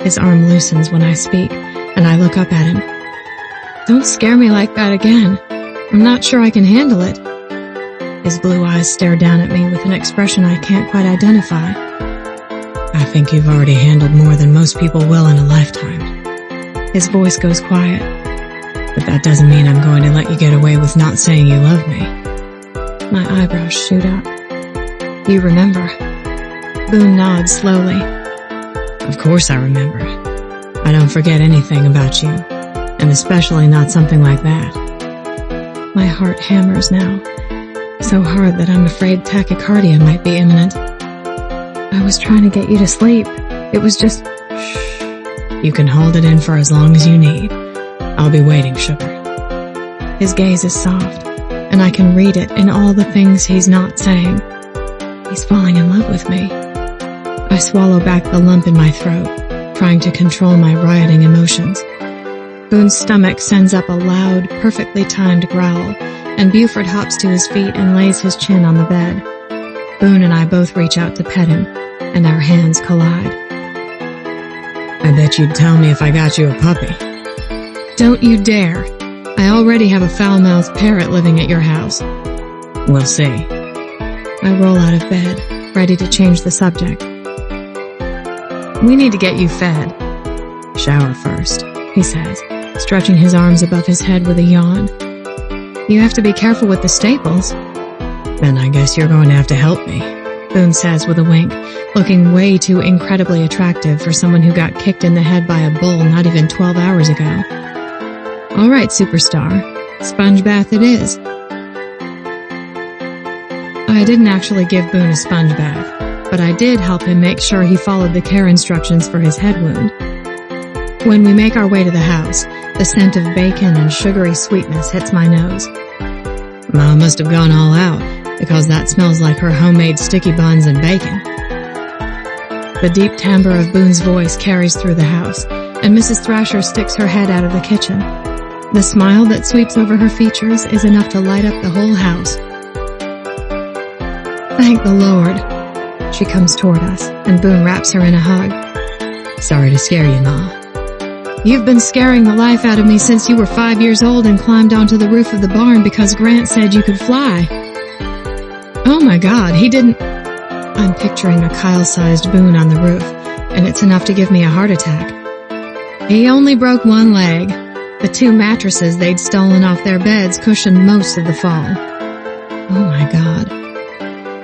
Speaker 1: His arm loosens when I speak, and I look up at him. "Don't scare me like that again. I'm not sure I can handle it." His blue eyes stare down at me with an expression I can't quite identify. "I think you've already handled more than most people will in a lifetime." His voice goes quiet. "But that doesn't mean I'm going to let you get away with not saying you love me." My eyebrows shoot up. "You remember?" Boone nods slowly. "Of course I remember. I don't forget anything about you, and especially not something like that." My heart hammers now, so hard that I'm afraid tachycardia might be imminent. "I was trying to get you to sleep. It was just—" "Shh. You can hold it in for as long as you need. I'll be waiting, sugar." His gaze is soft, and I can read it in all the things he's not saying. He's falling in love with me. I swallow back the lump in my throat, trying to control my rioting emotions. Boone's stomach sends up a loud, perfectly timed growl, and Buford hops to his feet and lays his chin on the bed. Boone and I both reach out to pet him, and our hands collide. "I bet you'd tell me if I got you a puppy." "Don't you dare. I already have a foul-mouthed parrot living at your house." "We'll see." I roll out of bed, ready to change the subject. "We need to get you fed." "Shower first," he says, stretching his arms above his head with a yawn. "You have to be careful with the staples." "Then I guess you're going to have to help me," Boone says with a wink, looking way too incredibly attractive for someone who got kicked in the head by a bull not even 12 hours ago. "All right, superstar. Sponge bath it is." I didn't actually give Boone a sponge bath, but I did help him make sure he followed the care instructions for his head wound. When we make our way to the house, the scent of bacon and sugary sweetness hits my nose. Mom must have gone all out, because that smells like her homemade sticky buns and bacon. The deep timbre of Boone's voice carries through the house, and Mrs. Thrasher sticks her head out of the kitchen. The smile that sweeps over her features is enough to light up the whole house. "Thank the Lord." She comes toward us, and Boone wraps her in a hug. "Sorry to scare you, Ma." "You've been scaring the life out of me since you were 5 years old and climbed onto the roof of the barn because Grant said you could fly." "Oh my God, he didn't—" I'm picturing a Kyle-sized Boone on the roof, and it's enough to give me a heart attack. "He only broke one leg." The 2 mattresses they'd stolen off their beds cushioned most of the fall.
Speaker 2: Oh my God.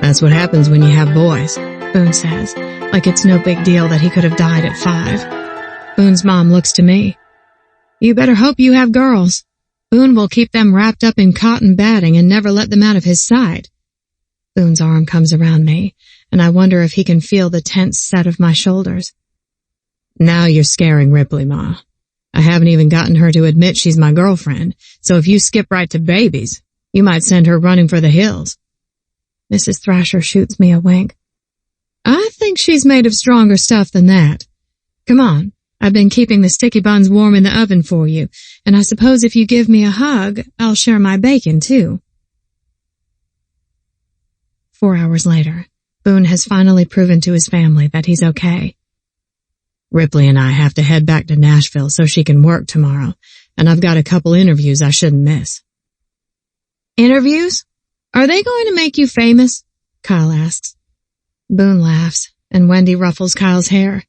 Speaker 2: That's what happens when you have boys,
Speaker 1: Boone says, like it's no big deal that he could have died at 5. Boone's mom looks to me. You better hope you have girls. Boone will keep them wrapped up in cotton batting and never let them out of his sight. Boone's arm comes around me, and I wonder if he can feel the tense set of my shoulders.
Speaker 2: Now you're scaring Ripley, Ma. I haven't even gotten her to admit she's my girlfriend, so if you skip right to babies, you might send her running for the hills.
Speaker 1: Mrs. Thrasher shoots me a wink. I think she's made of stronger stuff than that. Come on, I've been keeping the sticky buns warm in the oven for you, and I suppose if you give me a hug, I'll share my bacon too. 4 hours later, Boone has finally proven to his family that he's okay.
Speaker 2: Ripley and I have to head back to Nashville so she can work tomorrow, and I've got a couple interviews I shouldn't miss.
Speaker 1: Interviews? Are they going to make you famous? Kyle asks. Boone laughs, and Wendy ruffles Kyle's hair.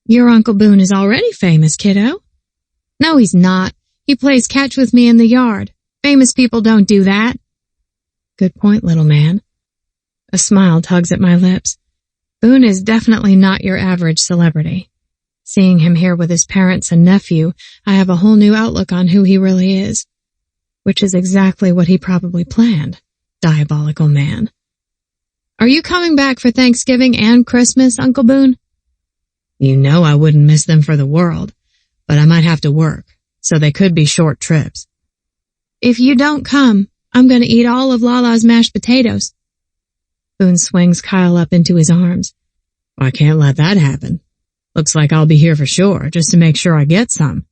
Speaker 1: Your Uncle Boone is already famous, kiddo. No, he's not. He plays catch with me in the yard. Famous people don't do that. Good point, little man. A smile tugs at my lips. Boone is definitely not your average celebrity. Seeing him here with his parents and nephew, I have a whole new outlook on who he really is. Which is exactly what he probably planned. Diabolical man. Are you coming back for Thanksgiving and Christmas, Uncle Boone?
Speaker 2: You know I wouldn't miss them for the world, but I might have to work, so they could be short trips.
Speaker 1: If you don't come, I'm going to eat all of Lala's mashed potatoes. Boone swings Kyle up into his arms.
Speaker 2: I can't let that happen. Looks like I'll be here for sure, just to make sure I get some.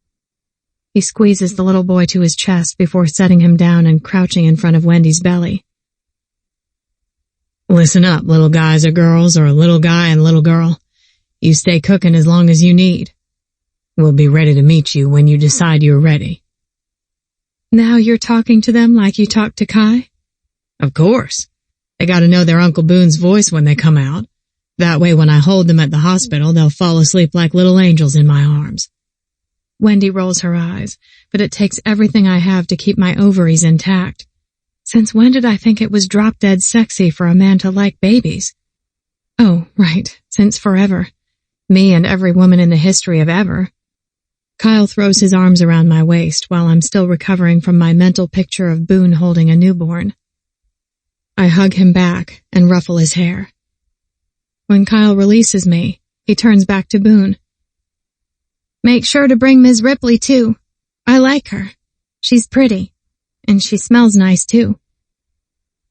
Speaker 1: He squeezes the little boy to his chest before setting him down and crouching in front of Wendy's belly.
Speaker 2: Listen up, little guys or girls, or little guy and little girl. You stay cooking as long as you need. We'll be ready to meet you when you decide you're ready.
Speaker 1: Now you're talking to them like you talked to Kai?
Speaker 2: Of course. They gotta know their Uncle Boone's voice when they come out. That way when I hold them at the hospital, they'll fall asleep like little angels in my arms.
Speaker 1: Wendy rolls her eyes, but it takes everything I have to keep my ovaries intact. Since when did I think it was drop-dead sexy for a man to like babies? Oh, right, since forever. Me and every woman in the history of ever. Kyle throws his arms around my waist while I'm still recovering from my mental picture of Boone holding a newborn. I hug him back and ruffle his hair. When Kyle releases me, he turns back to Boone. Make sure to bring Ms. Ripley too. I like her. She's pretty. And she smells nice too.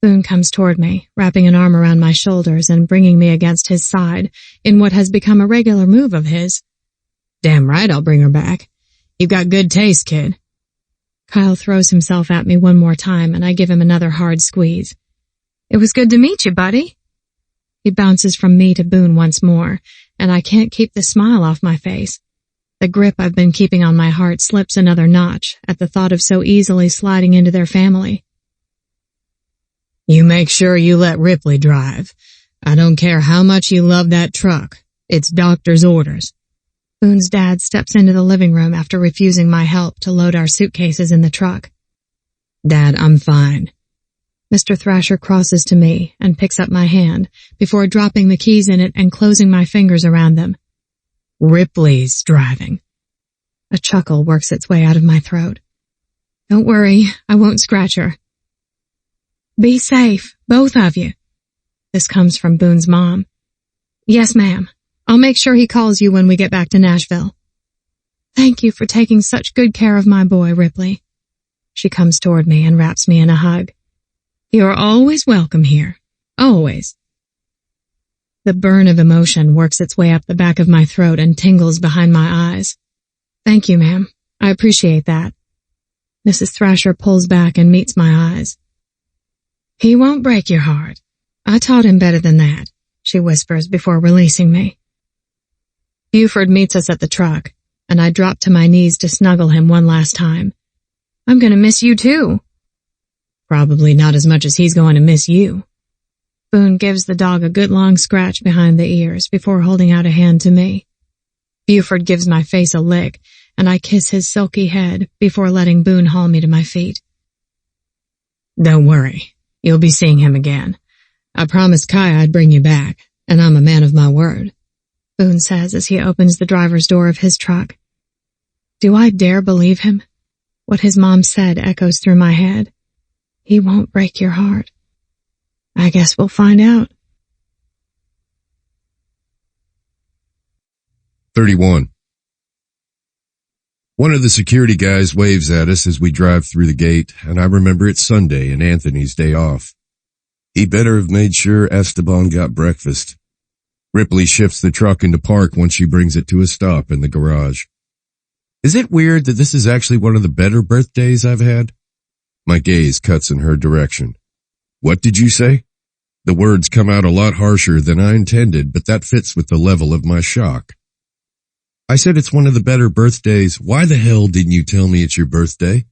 Speaker 1: Boone comes toward me, wrapping an arm around my shoulders and bringing me against his side in what has become a regular move of his.
Speaker 2: Damn right I'll bring her back. You've got good taste, kid.
Speaker 1: Kyle throws himself at me one more time and I give him another hard squeeze. It was good to meet you, buddy. He bounces from me to Boone once more, and I can't keep the smile off my face. The grip I've been keeping on my heart slips another notch at the thought of so easily sliding into their family.
Speaker 2: You make sure you let Ripley drive. I don't care how much you love that truck. It's doctor's orders.
Speaker 1: Boone's dad steps into the living room after refusing my help to load our suitcases in the truck.
Speaker 2: Dad, I'm fine.
Speaker 1: Mr. Thrasher crosses to me and picks up my hand before dropping the keys in it and closing my fingers around them.
Speaker 2: Ripley's driving.
Speaker 1: A chuckle works its way out of my throat. Don't worry, I won't scratch her. Be safe, both of you. This comes from Boone's mom. Yes, ma'am. I'll make sure he calls you when we get back to Nashville. Thank you for taking such good care of my boy, Ripley. She comes toward me and wraps me in a hug. You're always welcome here. Always. The burn of emotion works its way up the back of my throat and tingles behind my eyes. Thank you, ma'am. I appreciate that. Mrs. Thrasher pulls back and meets my eyes. He won't break your heart. I taught him better than that, she whispers before releasing me. Buford meets us at the truck, and I drop to my knees to snuggle him one last time. I'm going to miss you too.
Speaker 2: Probably not as much as he's going to miss you.
Speaker 1: Boone gives the dog a good long scratch behind the ears before holding out a hand to me. Buford gives my face a lick, and I kiss his silky head before letting Boone haul me to my feet.
Speaker 2: Don't worry, you'll be seeing him again. I promised Kai I'd bring you back, and I'm a man of my word,
Speaker 1: Boone says as he opens the driver's door of his truck. Do I dare believe him? What his mom said echoes through my head. He won't break your heart. I guess we'll find out.
Speaker 3: 31. One of the security guys waves at us as we drive through the gate, and I remember it's Sunday and Anthony's day off. He better have made sure Esteban got breakfast. Ripley shifts the truck into park once she brings it to a stop in the garage. Is it weird that this is actually one of the better birthdays I've had? My gaze cuts in her direction. What did you say? The words come out a lot harsher than I intended, but that fits with the level of my shock. I said it's one of the better birthdays. Why the hell didn't you tell me it's your birthday?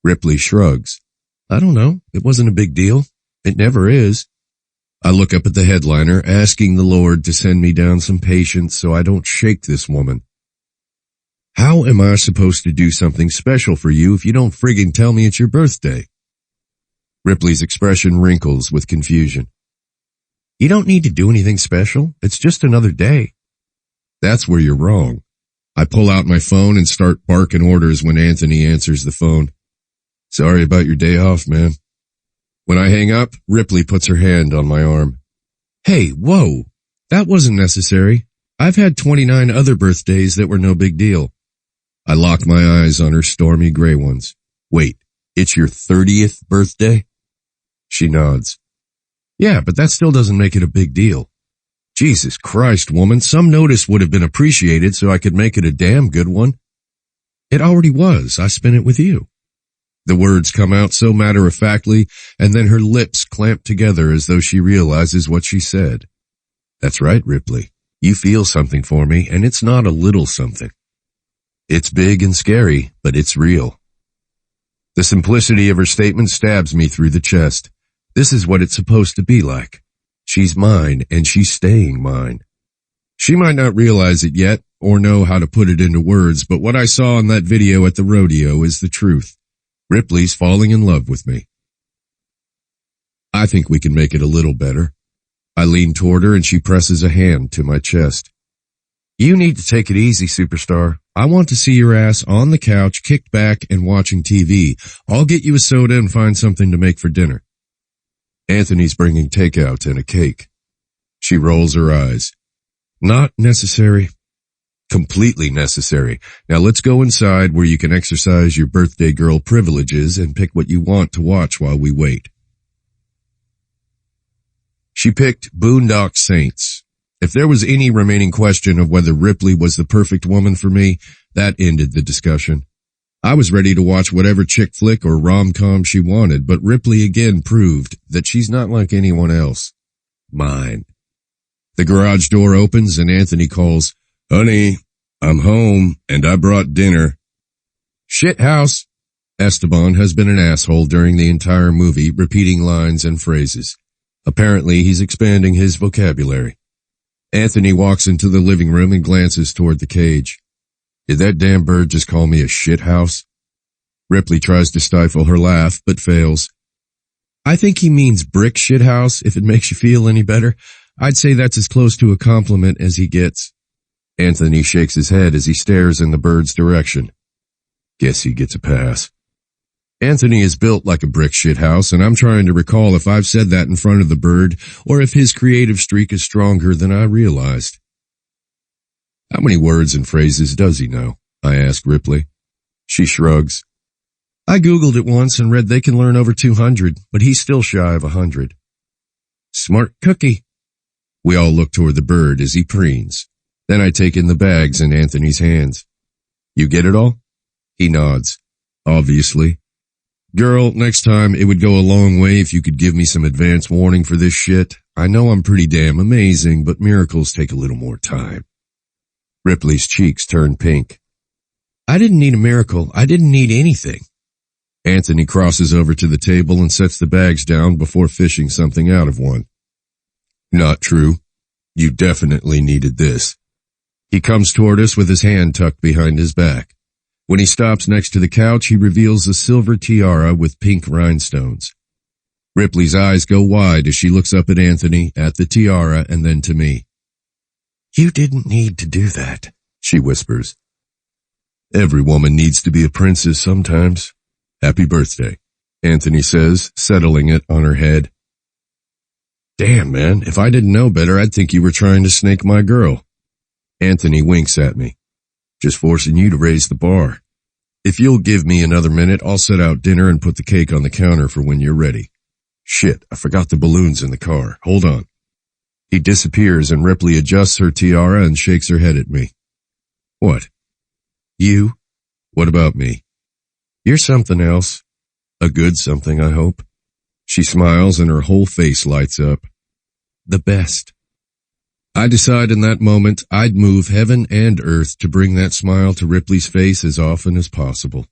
Speaker 3: Ripley shrugs. I don't know. It wasn't a big deal. It never is. I look up at the headliner, asking the Lord to send me down some patience so I don't shake this woman. How am I supposed to do something special for you if you don't friggin' tell me it's your birthday? Ripley's expression wrinkles with confusion. You don't need to do anything special. It's just another day. That's where you're wrong. I pull out my phone and start barking orders when Anthony answers the phone. Sorry about your day off, man. When I hang up, Ripley puts her hand on my arm. Hey, whoa, that wasn't necessary. I've had 29 other birthdays that were no big deal. I lock my eyes on her stormy gray ones. Wait, it's your 30th birthday? She nods. Yeah, but that still doesn't make it a big deal. Jesus Christ, woman, some notice would have been appreciated so I could make it a damn good one. It already was. I spent it with you. The words come out so matter-of-factly, and then her lips clamp together as though she realizes what she said. That's right, Ripley. You feel something for me, and it's not a little something. It's big and scary, but it's real. The simplicity of her statement stabs me through the chest. This is what it's supposed to be like. She's mine, and she's staying mine. She might not realize it yet, or know how to put it into words, but what I saw in that video at the rodeo is the truth. Ripley's falling in love with me. I think we can make it a little better. I lean toward her and she presses a hand to my chest. You need to take it easy, superstar. I want to see your ass on the couch, kicked back and watching TV. I'll get you a soda and find something to make for dinner. Anthony's bringing takeout and a cake. She rolls her eyes. Not necessary. Completely necessary. Now let's go inside where you can exercise your birthday girl privileges and pick what you want to watch while we wait. She picked Boondock Saints. If there was any remaining question of whether Ripley was the perfect woman for me, that ended the discussion. I was ready to watch whatever chick flick or rom-com she wanted, but Ripley again proved that she's not like anyone else. Mine. The garage door opens and Anthony calls, Honey, I'm home and I brought dinner. Shithouse. Esteban has been an asshole during the entire movie, repeating lines and phrases. Apparently, he's expanding his vocabulary. Anthony walks into the living room and glances toward the cage. Did that damn bird just call me a shithouse? Ripley tries to stifle her laugh, but fails. I think he means brick shithouse, if it makes you feel any better. I'd say that's as close to a compliment as he gets. Anthony shakes his head as he stares in the bird's direction. Guess he gets a pass. Anthony is built like a brick shithouse, and I'm trying to recall if I've said that in front of the bird, or if his creative streak is stronger than I realized. How many words and phrases does he know? I ask Ripley. She shrugs. I Googled it once and read they can learn over 200, but he's still shy of 100. Smart cookie. We all look toward the bird as he preens. Then I take in the bags in Anthony's hands. You get it all? He nods. Obviously. Girl, next time it would go a long way if you could give me some advance warning for this shit. I know I'm pretty damn amazing, but miracles take a little more time. Ripley's cheeks turn pink. I didn't need a miracle. I didn't need anything. Anthony crosses over to the table and sets the bags down before fishing something out of one. Not true. You definitely needed this. He comes toward us with his hand tucked behind his back. When he stops next to the couch, he reveals a silver tiara with pink rhinestones. Ripley's eyes go wide as she looks up at Anthony, at the tiara, and then to me. "You didn't need to do that," she whispers. "Every woman needs to be a princess sometimes. Happy birthday," Anthony says, settling it on her head. "Damn, man, if I didn't know better, I'd think you were trying to snake my girl." Anthony winks at me. "Just forcing you to raise the bar. If you'll give me another minute, I'll set out dinner and put the cake on the counter for when you're ready. Shit, I forgot the balloons in the car. Hold on." He disappears and Ripley adjusts her tiara and shakes her head at me. "What? You? What about me? You're something else. A good something, I hope." She smiles and her whole face lights up. "The best." I decide in that moment I'd move heaven and earth to bring that smile to Ripley's face as often as possible.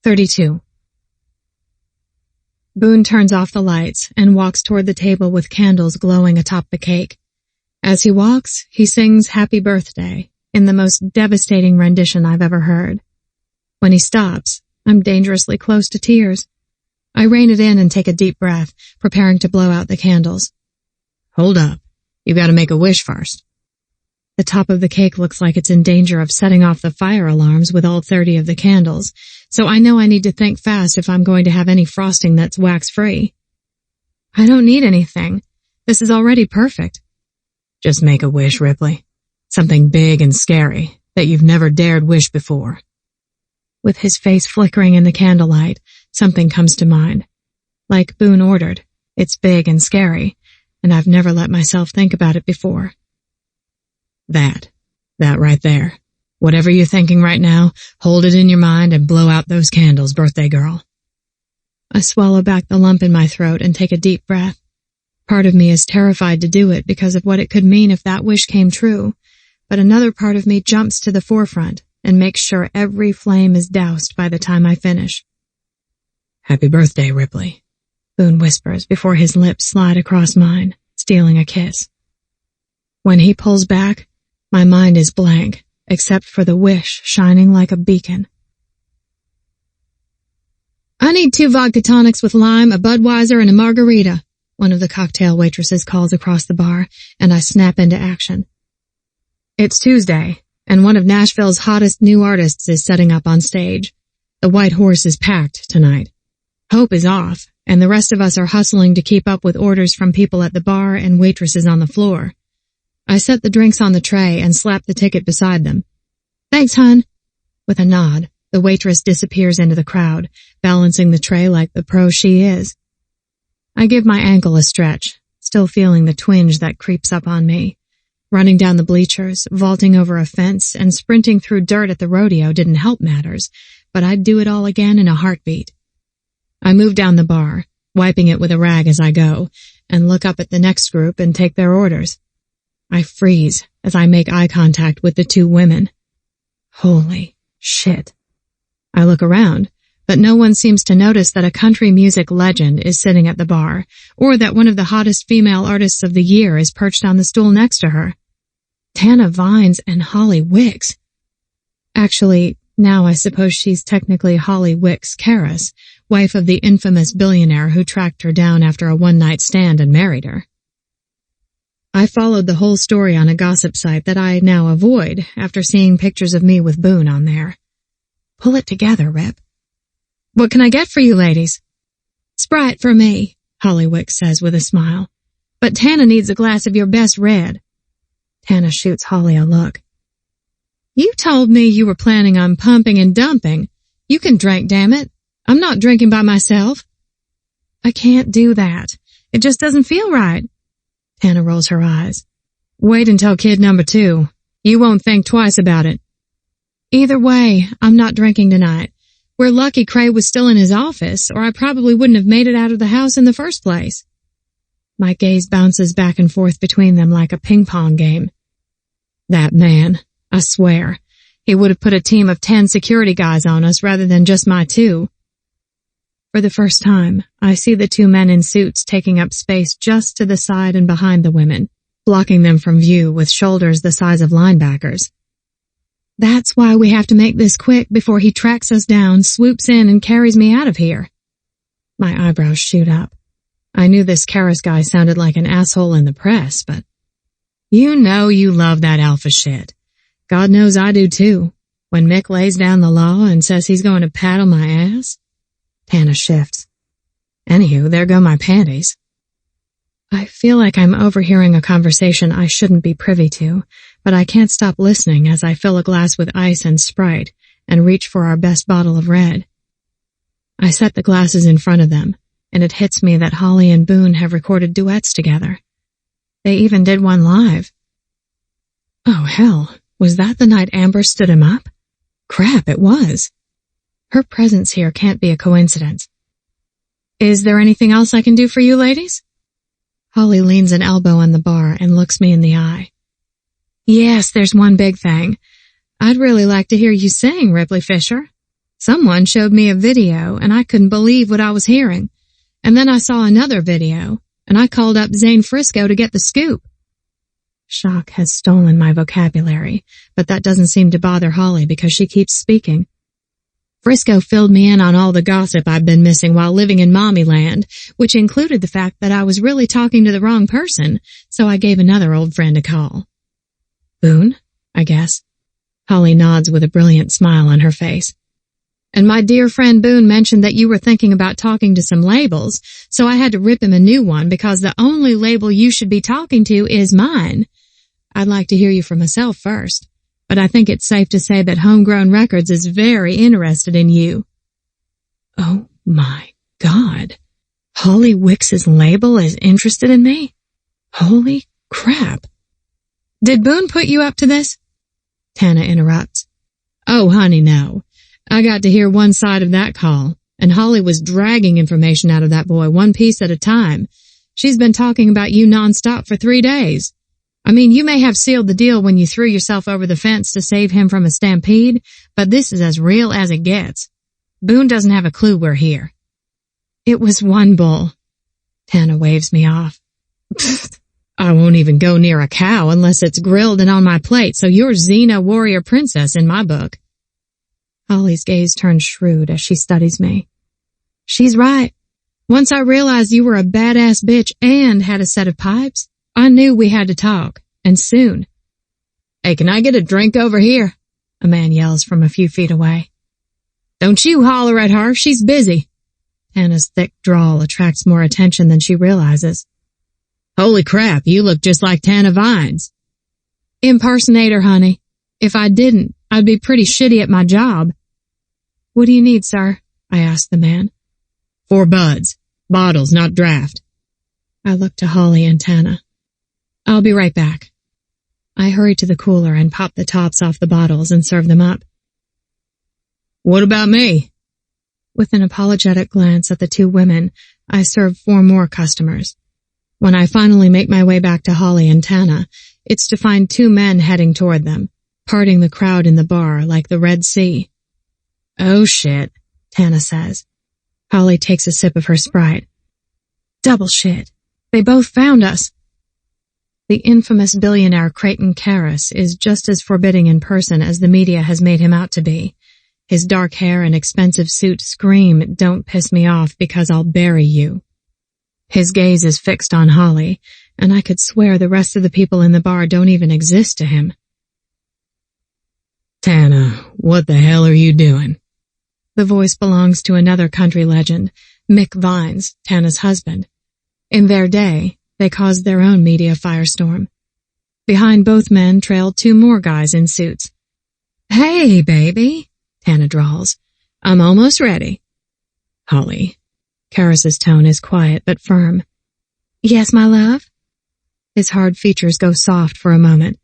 Speaker 1: 32. Boone turns off the lights and walks toward the table with candles glowing atop the cake. As he walks, he sings Happy Birthday in the most devastating rendition I've ever heard. When he stops, I'm dangerously close to tears. I rein it in and take a deep breath, preparing to blow out the candles. "Hold up. You gotta make a wish first." The top of the cake looks like it's in danger of setting off the fire alarms with all 30 of the candles, so I know I need to think fast if I'm going to have any frosting that's wax-free. I don't need anything. This is already perfect. "Just make a wish, Ripley. Something big and scary that you've never dared wish before." With his face flickering in the candlelight, something comes to mind. Like Boone ordered, it's big and scary, and I've never let myself think about it before. That right there. Whatever you're thinking right now, hold it in your mind and blow out those candles, birthday girl. I swallow back the lump in my throat and take a deep breath. Part of me is terrified to do it because of what it could mean if that wish came true, but another part of me jumps to the forefront and makes sure every flame is doused by the time I finish. "Happy birthday, Ripley," Boone whispers before his lips slide across mine, stealing a kiss. When he pulls back, my mind is blank, except for the wish shining like a beacon. "I need 2 vodka tonics with lime, a Budweiser, and a margarita," one of the cocktail waitresses calls across the bar, and I snap into action. It's Tuesday, and one of Nashville's hottest new artists is setting up on stage. The White Horse is packed tonight. Hope is off, and the rest of us are hustling to keep up with orders from people at the bar and waitresses on the floor. I set the drinks on the tray and slap the ticket beside them. "Thanks, hun." With a nod, the waitress disappears into the crowd, balancing the tray like the pro she is. I give my ankle a stretch, still feeling the twinge that creeps up on me. Running down the bleachers, vaulting over a fence, and sprinting through dirt at the rodeo didn't help matters, but I'd do it all again in a heartbeat. I move down the bar, wiping it with a rag as I go, and look up at the next group and take their orders. I freeze as I make eye contact with the 2 women. Holy shit. I look around, but no one seems to notice that a country music legend is sitting at the bar, or that one of the hottest female artists of the year is perched on the stool next to her. Tana Vines and Holly Wicks. Actually, now I suppose she's technically Holly Wicks Karras, wife of the infamous billionaire who tracked her down after a one-night stand and married her. I followed the whole story on a gossip site that I now avoid after seeing pictures of me with Boone on there. Pull it together, Rip. "What can I get for you ladies?" "Sprite for me," Holly Wicks says with a smile. "But Tana needs a glass of your best red." Tana shoots Holly a look. "You told me you were planning on pumping and dumping. You can drink, damn it. I'm not drinking by myself." "I can't do that. It just doesn't feel right." Tana rolls her eyes. "Wait until kid number 2. You won't think twice about it." "Either way, I'm not drinking tonight. We're lucky Cray was still in his office, or I probably wouldn't have made it out of the house in the first place." My gaze bounces back and forth between them like a ping-pong game. That man, I swear, he would have put a team of 10 security guys on us rather than just my 2. For the first time, I see the 2 men in suits taking up space just to the side and behind the women, blocking them from view with shoulders the size of linebackers. That's why we have to make this quick before he tracks us down, swoops in, and carries me out of here. My eyebrows shoot up. I knew this Karras guy sounded like an asshole in the press, but you know you love that alpha shit. God knows I do too. When Mick lays down the law and says he's going to paddle my ass. Tana shifts. Anywho, there go my panties. I feel like I'm overhearing a conversation I shouldn't be privy to, but I can't stop listening as I fill a glass with ice and Sprite and reach for our best bottle of red. I set the glasses in front of them, and it hits me that Holly and Boone have recorded duets together. They even did one live. Oh hell, was that the night Amber stood him up? Crap, it was. Her presence here can't be a coincidence. Is there anything else I can do for you ladies? Holly leans an elbow on the bar and looks me in the eye. Yes, there's one big thing. I'd really like to hear you sing, Ripley Fisher. Someone showed me a video and I couldn't believe what I was hearing. And then I saw another video and I called up Zane Frisco to get the scoop. Shock has stolen my vocabulary, but that doesn't seem to bother Holly because she keeps speaking. Frisco filled me in on all the gossip I've been missing while living in Mommy Land, which included the fact that I was really talking to the wrong person, so I gave another old friend a call. Boone, I guess. Holly nods with a brilliant smile on her face. And my dear friend Boone mentioned that you were thinking about talking to some labels, so I had to rip him a new one because the only label you should be talking to is mine. I'd like to hear you from myself first, but I think it's safe to say that Homegrown Records is very interested in you. Oh my God. Holly Wicks's label is interested in me? Holy crap. Did Boone put you up to this? Tana interrupts. Oh honey, no. I got to hear one side of that call, and Holly was dragging information out of that boy one piece at a time. She's been talking about you nonstop for 3 days. I mean, you may have sealed the deal when you threw yourself over the fence to save him from a stampede, but this is as real as it gets. Boone doesn't have a clue we're here. It was one bull. Tana waves me off. I won't even go near a cow unless it's grilled and on my plate, so you're Xena warrior princess in my book. Holly's gaze turns shrewd as she studies me. She's right. Once I realized you were a badass bitch and had a set of pipes, I knew we had to talk, and soon. Hey, can I get a drink over here? A man yells from a few feet away. Don't you holler at her, she's busy. Tana's thick drawl attracts more attention than she realizes. Holy crap, you look just like Tana Vines. Impersonator, honey. If I didn't, I'd be pretty shitty at my job. What do you need, sir? I asked the man. 4 buds. Bottles, not draft. I looked to Holly and Tana. I'll be right back. I hurried to the cooler and popped the tops off the bottles and served them up. What about me? With an apologetic glance at the 2 women, I served 4 more customers. When I finally make my way back to Holly and Tana, it's to find 2 men heading toward them, parting the crowd in the bar like the Red Sea. Oh shit, Tana says. Holly takes a sip of her Sprite. Double shit. They both found us. The infamous billionaire Creighton Karras is just as forbidding in person as the media has made him out to be. His dark hair and expensive suit scream, "Don't piss me off because I'll bury you." His gaze is fixed on Holly, and I could swear the rest of the people in the bar don't even exist to him. Tana, what the hell are you doing? The voice belongs to another country legend, Mick Vines, Tana's husband. In their day, they caused their own media firestorm. Behind both men trailed 2 more guys in suits. Hey, baby, Tana drawls. I'm almost ready. Holly. Karras's tone is quiet but firm. Yes, my love? His hard features go soft for a moment.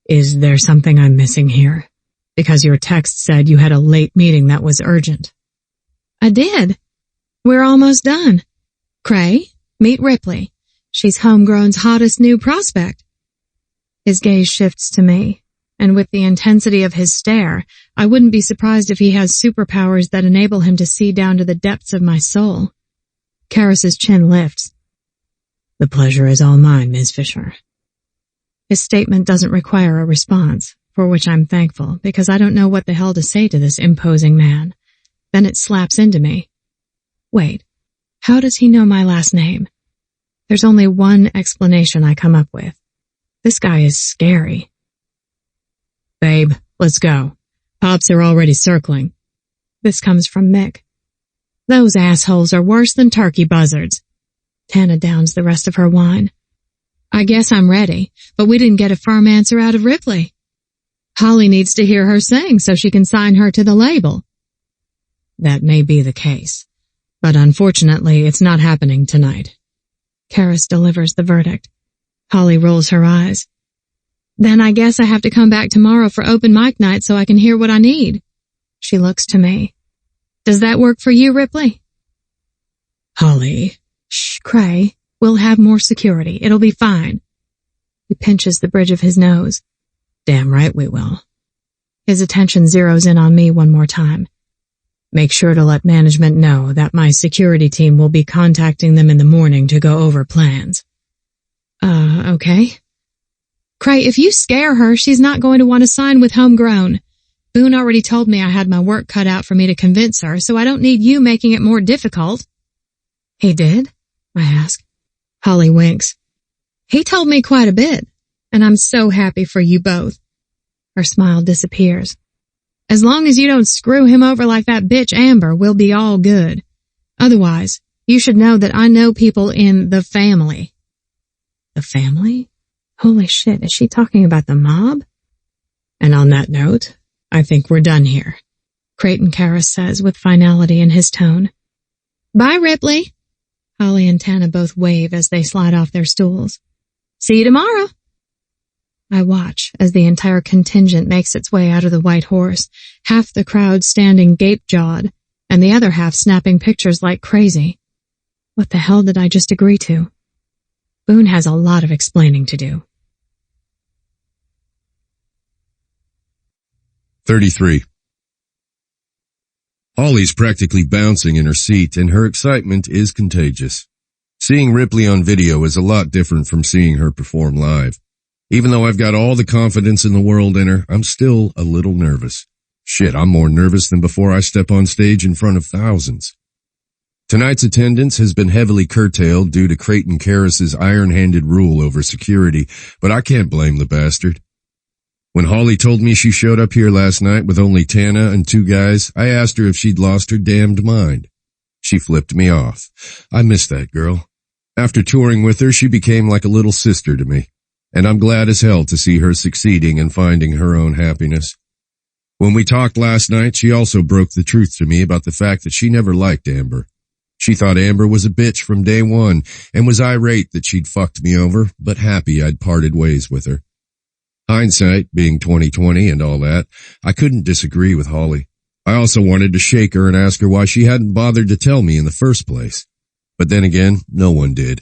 Speaker 1: Is there something I'm missing here? Because your text said you had a late meeting that was urgent. I did. We're almost done. Cray, meet Ripley. She's Homegrown's hottest new prospect. His gaze shifts to me, and with the intensity of his stare, I wouldn't be surprised if he has superpowers that enable him to see down to the depths of my soul. Karras's chin lifts. The pleasure is all mine, Ms. Fisher. His statement doesn't require a response, for which I'm thankful, because I don't know what the hell to say to this imposing man. Then it slaps into me. Wait, how does he know my last name? There's only one explanation I come up with. This guy is scary.
Speaker 2: Babe, let's go. Pops are already circling.
Speaker 1: This comes from Mick.
Speaker 2: Those assholes are worse than turkey buzzards.
Speaker 1: Tana downs the rest of her wine.
Speaker 2: I guess I'm ready, but we didn't get a firm answer out of Ripley. Holly needs to hear her sing so she can sign her to the label.
Speaker 1: That may be the case, but unfortunately it's not happening tonight.
Speaker 2: Karis delivers the verdict. Holly rolls her eyes.
Speaker 1: Then I guess I have to come back tomorrow for open mic night so I can hear what I need. She looks to me. Does that work for you, Ripley?
Speaker 2: Holly.
Speaker 1: Shh, Cray. We'll have more security. It'll be fine. He pinches the bridge of his nose.
Speaker 2: Damn right we will.
Speaker 1: His attention zeroes in on me one more time.
Speaker 2: Make sure to let management know that my security team will be contacting them in the morning to go over plans.
Speaker 1: Okay. Cray, if you scare her, she's not going to want to sign with Homegrown. Boone already told me I had my work cut out for me to convince her, so I don't need you making it more difficult.
Speaker 2: He did? I ask.
Speaker 1: Holly winks. He told me quite a bit, and I'm so happy for you both. Her smile disappears. As long as you don't screw him over like that bitch Amber, we'll be all good. Otherwise, you should know that I know people in the family.
Speaker 2: The family?
Speaker 1: Holy shit, is she talking about the mob?
Speaker 2: And on that note, I think we're done here,
Speaker 1: Creighton Karis says with finality in his tone. Bye, Ripley. Holly and Tana both wave as they slide off their stools. See you tomorrow. I watch as the entire contingent makes its way out of the White Horse, half the crowd standing gape-jawed, and the other half snapping pictures like crazy. What the hell did I just agree to? Boone has a lot of explaining to do.
Speaker 3: 33. Holly's practically bouncing in her seat, and her excitement is contagious. Seeing Ripley on video is a lot different from seeing her perform live. Even though I've got all the confidence in the world in her, I'm still a little nervous. Shit, I'm more nervous than before I step on stage in front of thousands. Tonight's attendance has been heavily curtailed due to Creighton Karis's iron-handed rule over security, but I can't blame the bastard. When Holly told me she showed up here last night with only Tana and 2 guys, I asked her if she'd lost her damned mind. She flipped me off. I miss that girl. After touring with her, she became like a little sister to me, and I'm glad as hell to see her succeeding and finding her own happiness. When we talked last night, she also broke the truth to me about the fact that she never liked Amber. She thought Amber was a bitch from day one and was irate that she'd fucked me over, but happy I'd parted ways with her. Hindsight, being 20/20 and all that, I couldn't disagree with Holly. I also wanted to shake her and ask her why she hadn't bothered to tell me in the first place. But then again, no one did.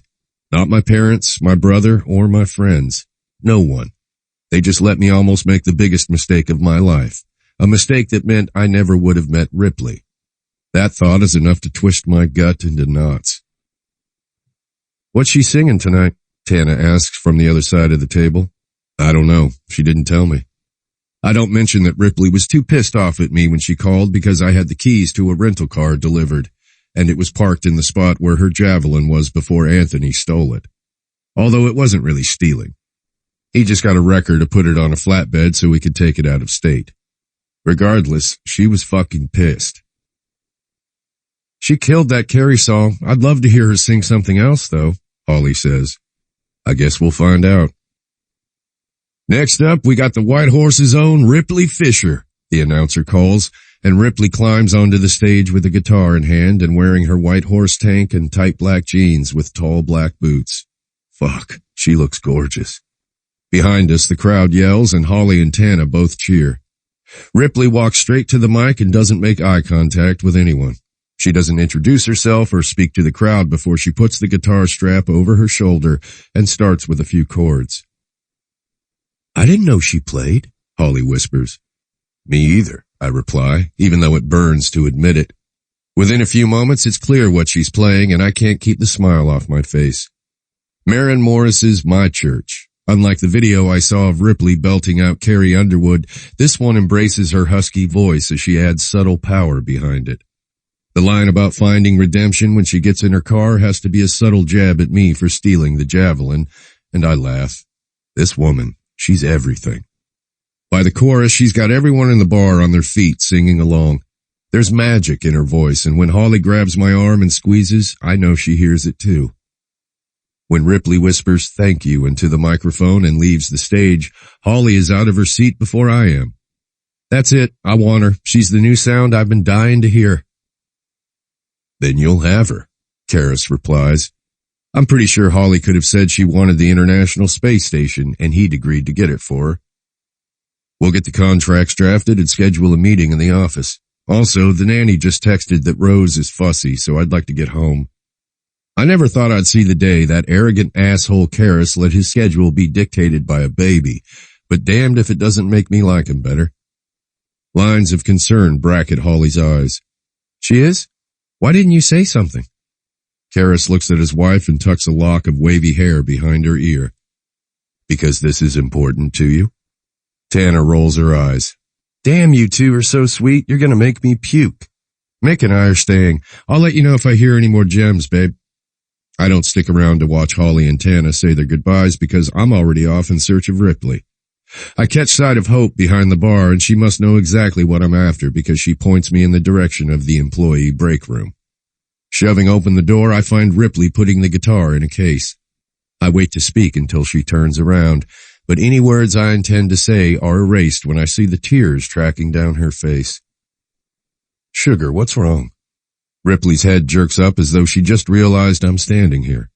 Speaker 3: Not my parents, my brother, or my friends. No one. They just let me almost make the biggest mistake of my life. A mistake that meant I never would have met Ripley. That thought is enough to twist my gut into knots. What's she singing tonight? Tana asks from the other side of the table. I don't know. She didn't tell me. I don't mention that Ripley was too pissed off at me when she called because I had the keys to a rental car delivered, and it was parked in the spot where her Javelin was before Anthony stole it. Although it wasn't really stealing. He just got a wrecker to put it on a flatbed so we could take it out of state. Regardless, she was fucking pissed. She killed that Carrie song. I'd love to hear her sing something else, though, Holly says. I guess we'll find out. Next up, we got the White Horse's own Ripley Fisher, the announcer calls, and Ripley climbs onto the stage with a guitar in hand and wearing her White Horse tank and tight black jeans with tall black boots. Fuck, she looks gorgeous. Behind us, the crowd yells, and Holly and Tana both cheer. Ripley walks straight to the mic and doesn't make eye contact with anyone. She doesn't introduce herself or speak to the crowd before she puts the guitar strap over her shoulder and starts with a few chords. I didn't know she played, Holly whispers. Me either, I reply, even though it burns to admit it. Within a few moments, it's clear what she's playing, and I can't keep the smile off my face. Maren Morris's My Church, Unlike the video I saw of Ripley belting out Carrie Underwood, this one embraces her husky voice as she adds subtle power behind it. The line about finding redemption when she gets in her car has to be a subtle jab at me for stealing the javelin, and I laugh. This woman, she's everything. By the chorus, she's got everyone in the bar on their feet singing along. There's magic in her voice, and when Holly grabs my arm and squeezes, I know she hears it too. When Ripley whispers thank you into the microphone and leaves the stage, Holly is out of her seat before I am. That's it. I want her. She's the new sound I've been dying to hear. Then you'll have her, Karis replies. I'm pretty sure Holly could have said she wanted the International Space Station and he'd agreed to get it for her. We'll get the contracts drafted and schedule a meeting in the office. Also, the nanny just texted that Rose is fussy, so I'd like to get home. I never thought I'd see the day that arrogant asshole Karis let his schedule be dictated by a baby, but damned if it doesn't make me like him better. Lines of concern bracket Holly's eyes. She is? Why didn't you say something? Karis looks at his wife and tucks a lock of wavy hair behind her ear. Because this is important to you? Tana rolls her eyes. Damn, you two are so sweet, you're gonna make me puke. Mick and I are staying. I'll let you know if I hear any more gems, babe. I don't stick around to watch Holly and Tana say their goodbyes because I'm already off in search of Ripley. I catch sight of Hope behind the bar and she must know exactly what I'm after because she points me in the direction of the employee break room. Shoving open the door, I find Ripley putting the guitar in a case. I wait to speak until she turns around, but any words I intend to say are erased when I see the tears tracking down her face. Sugar, what's wrong? Ripley's head jerks up as though she just realized I'm standing here.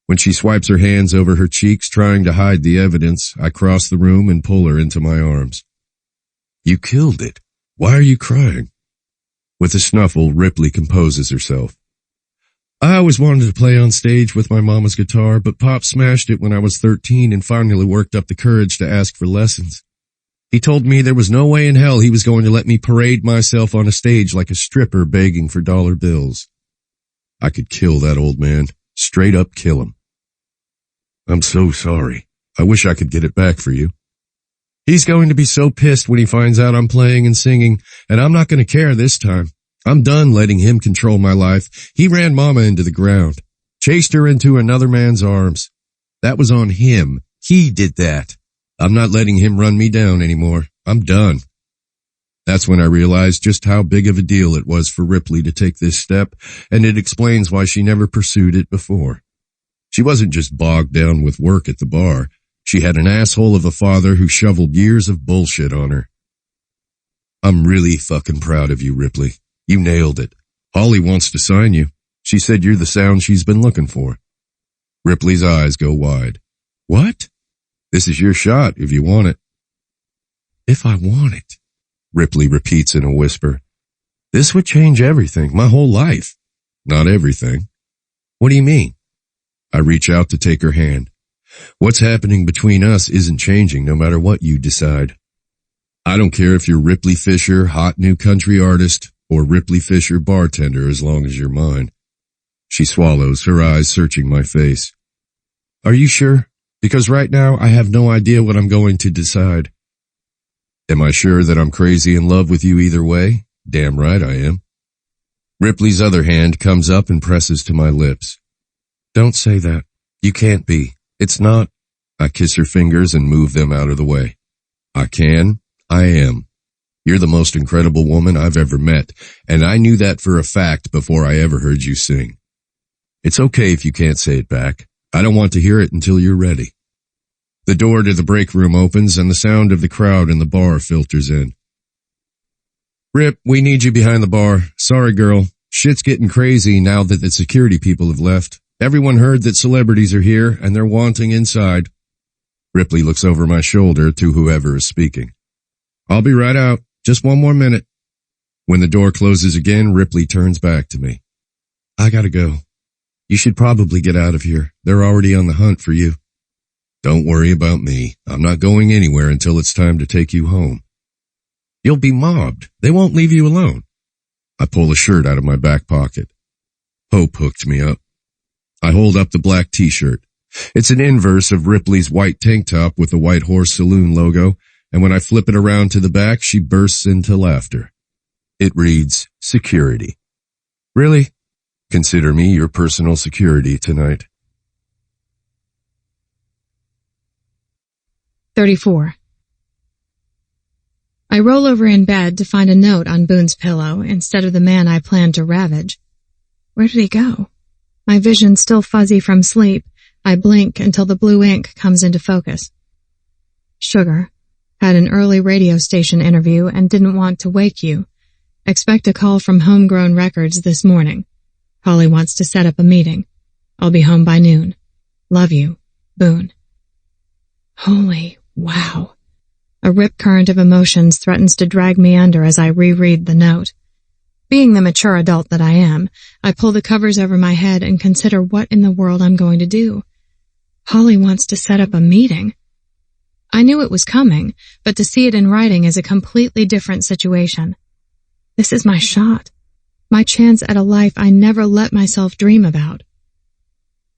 Speaker 3: When she swipes her hands over her cheeks, trying to hide the evidence, I cross the room and pull her into my arms. You killed it. Why are you crying? With a snuffle, Ripley composes herself. I always wanted to play on stage with my mama's guitar, but Pop smashed it when I was 13 and finally worked up the courage to ask for lessons. He told me there was no way in hell he was going to let me parade myself on a stage like a stripper begging for dollar bills. I could kill that old man. Straight up kill him. I'm so sorry. I wish I could get it back for you. He's going to be so pissed when he finds out I'm playing and singing, and I'm not going to care this time. I'm done letting him control my life. He ran Mama into the ground, chased her into another man's arms. That was on him. He did that. I'm not letting him run me down anymore. I'm done. That's when I realized just how big of a deal it was for Ripley to take this step, and it explains why she never pursued it before. She wasn't just bogged down with work at the bar. She had an asshole of a father who shoveled years of bullshit on her. I'm really fucking proud of you, Ripley. You nailed it. Holly wants to sign you. She said you're the sound she's been looking for. Ripley's eyes go wide. What? This is your shot if you want it. If I want it, Ripley repeats in a whisper. This would change everything, my whole life. Not everything. What do you mean? I reach out to take her hand. What's happening between us isn't changing no matter what you decide. I don't care if you're Ripley Fisher, hot new country artist, or Ripley Fisher, bartender, as long as you're mine. She swallows, her eyes searching my face. Are you sure? Because right now I have no idea what I'm going to decide. Am I sure that I'm crazy in love with you either way? Damn right I am. Ripley's other hand comes up and presses to my lips. Don't say that. You can't be. It's not. I kiss her fingers and move them out of the way. I can. I am. You're the most incredible woman I've ever met, and I knew that for a fact before I ever heard you sing. It's okay if you can't say it back. I don't want to hear it until you're ready. The door to the break room opens and the sound of the crowd in the bar filters in. Rip, we need you behind the bar. Sorry, girl. Shit's getting crazy now that the security people have left. Everyone heard that celebrities are here and they're wanting inside. Ripley looks over my shoulder to whoever is speaking. I'll be right out. Just one more minute. When the door closes again, Ripley turns back to me. I gotta go. You should probably get out of here. They're already on the hunt for you. Don't worry about me. I'm not going anywhere until it's time to take you home. You'll be mobbed. They won't leave you alone. I pull a shirt out of my back pocket. Hope hooked me up. I hold up the black t-shirt. It's an inverse of Ripley's white tank top with the White Horse Saloon logo, and when I flip it around to the back, she bursts into laughter. It reads, Security. Really? Consider me your personal security tonight.
Speaker 1: 34. I roll over in bed to find a note on Boone's pillow instead of the man I planned to ravage. Where did he go? My vision still fuzzy from sleep. I blink until the blue ink comes into focus. Sugar. Had an early radio station interview and didn't want to wake you. Expect a call from Homegrown Records this morning. Holly wants to set up a meeting. I'll be home by noon. Love you, Boone. Holy wow. A rip current of emotions threatens to drag me under as I reread the note. Being the mature adult that I am, I pull the covers over my head and consider what in the world I'm going to do. Holly wants to set up a meeting. I knew it was coming, but to see it in writing is a completely different situation. This is my shot. My chance at a life I never let myself dream about.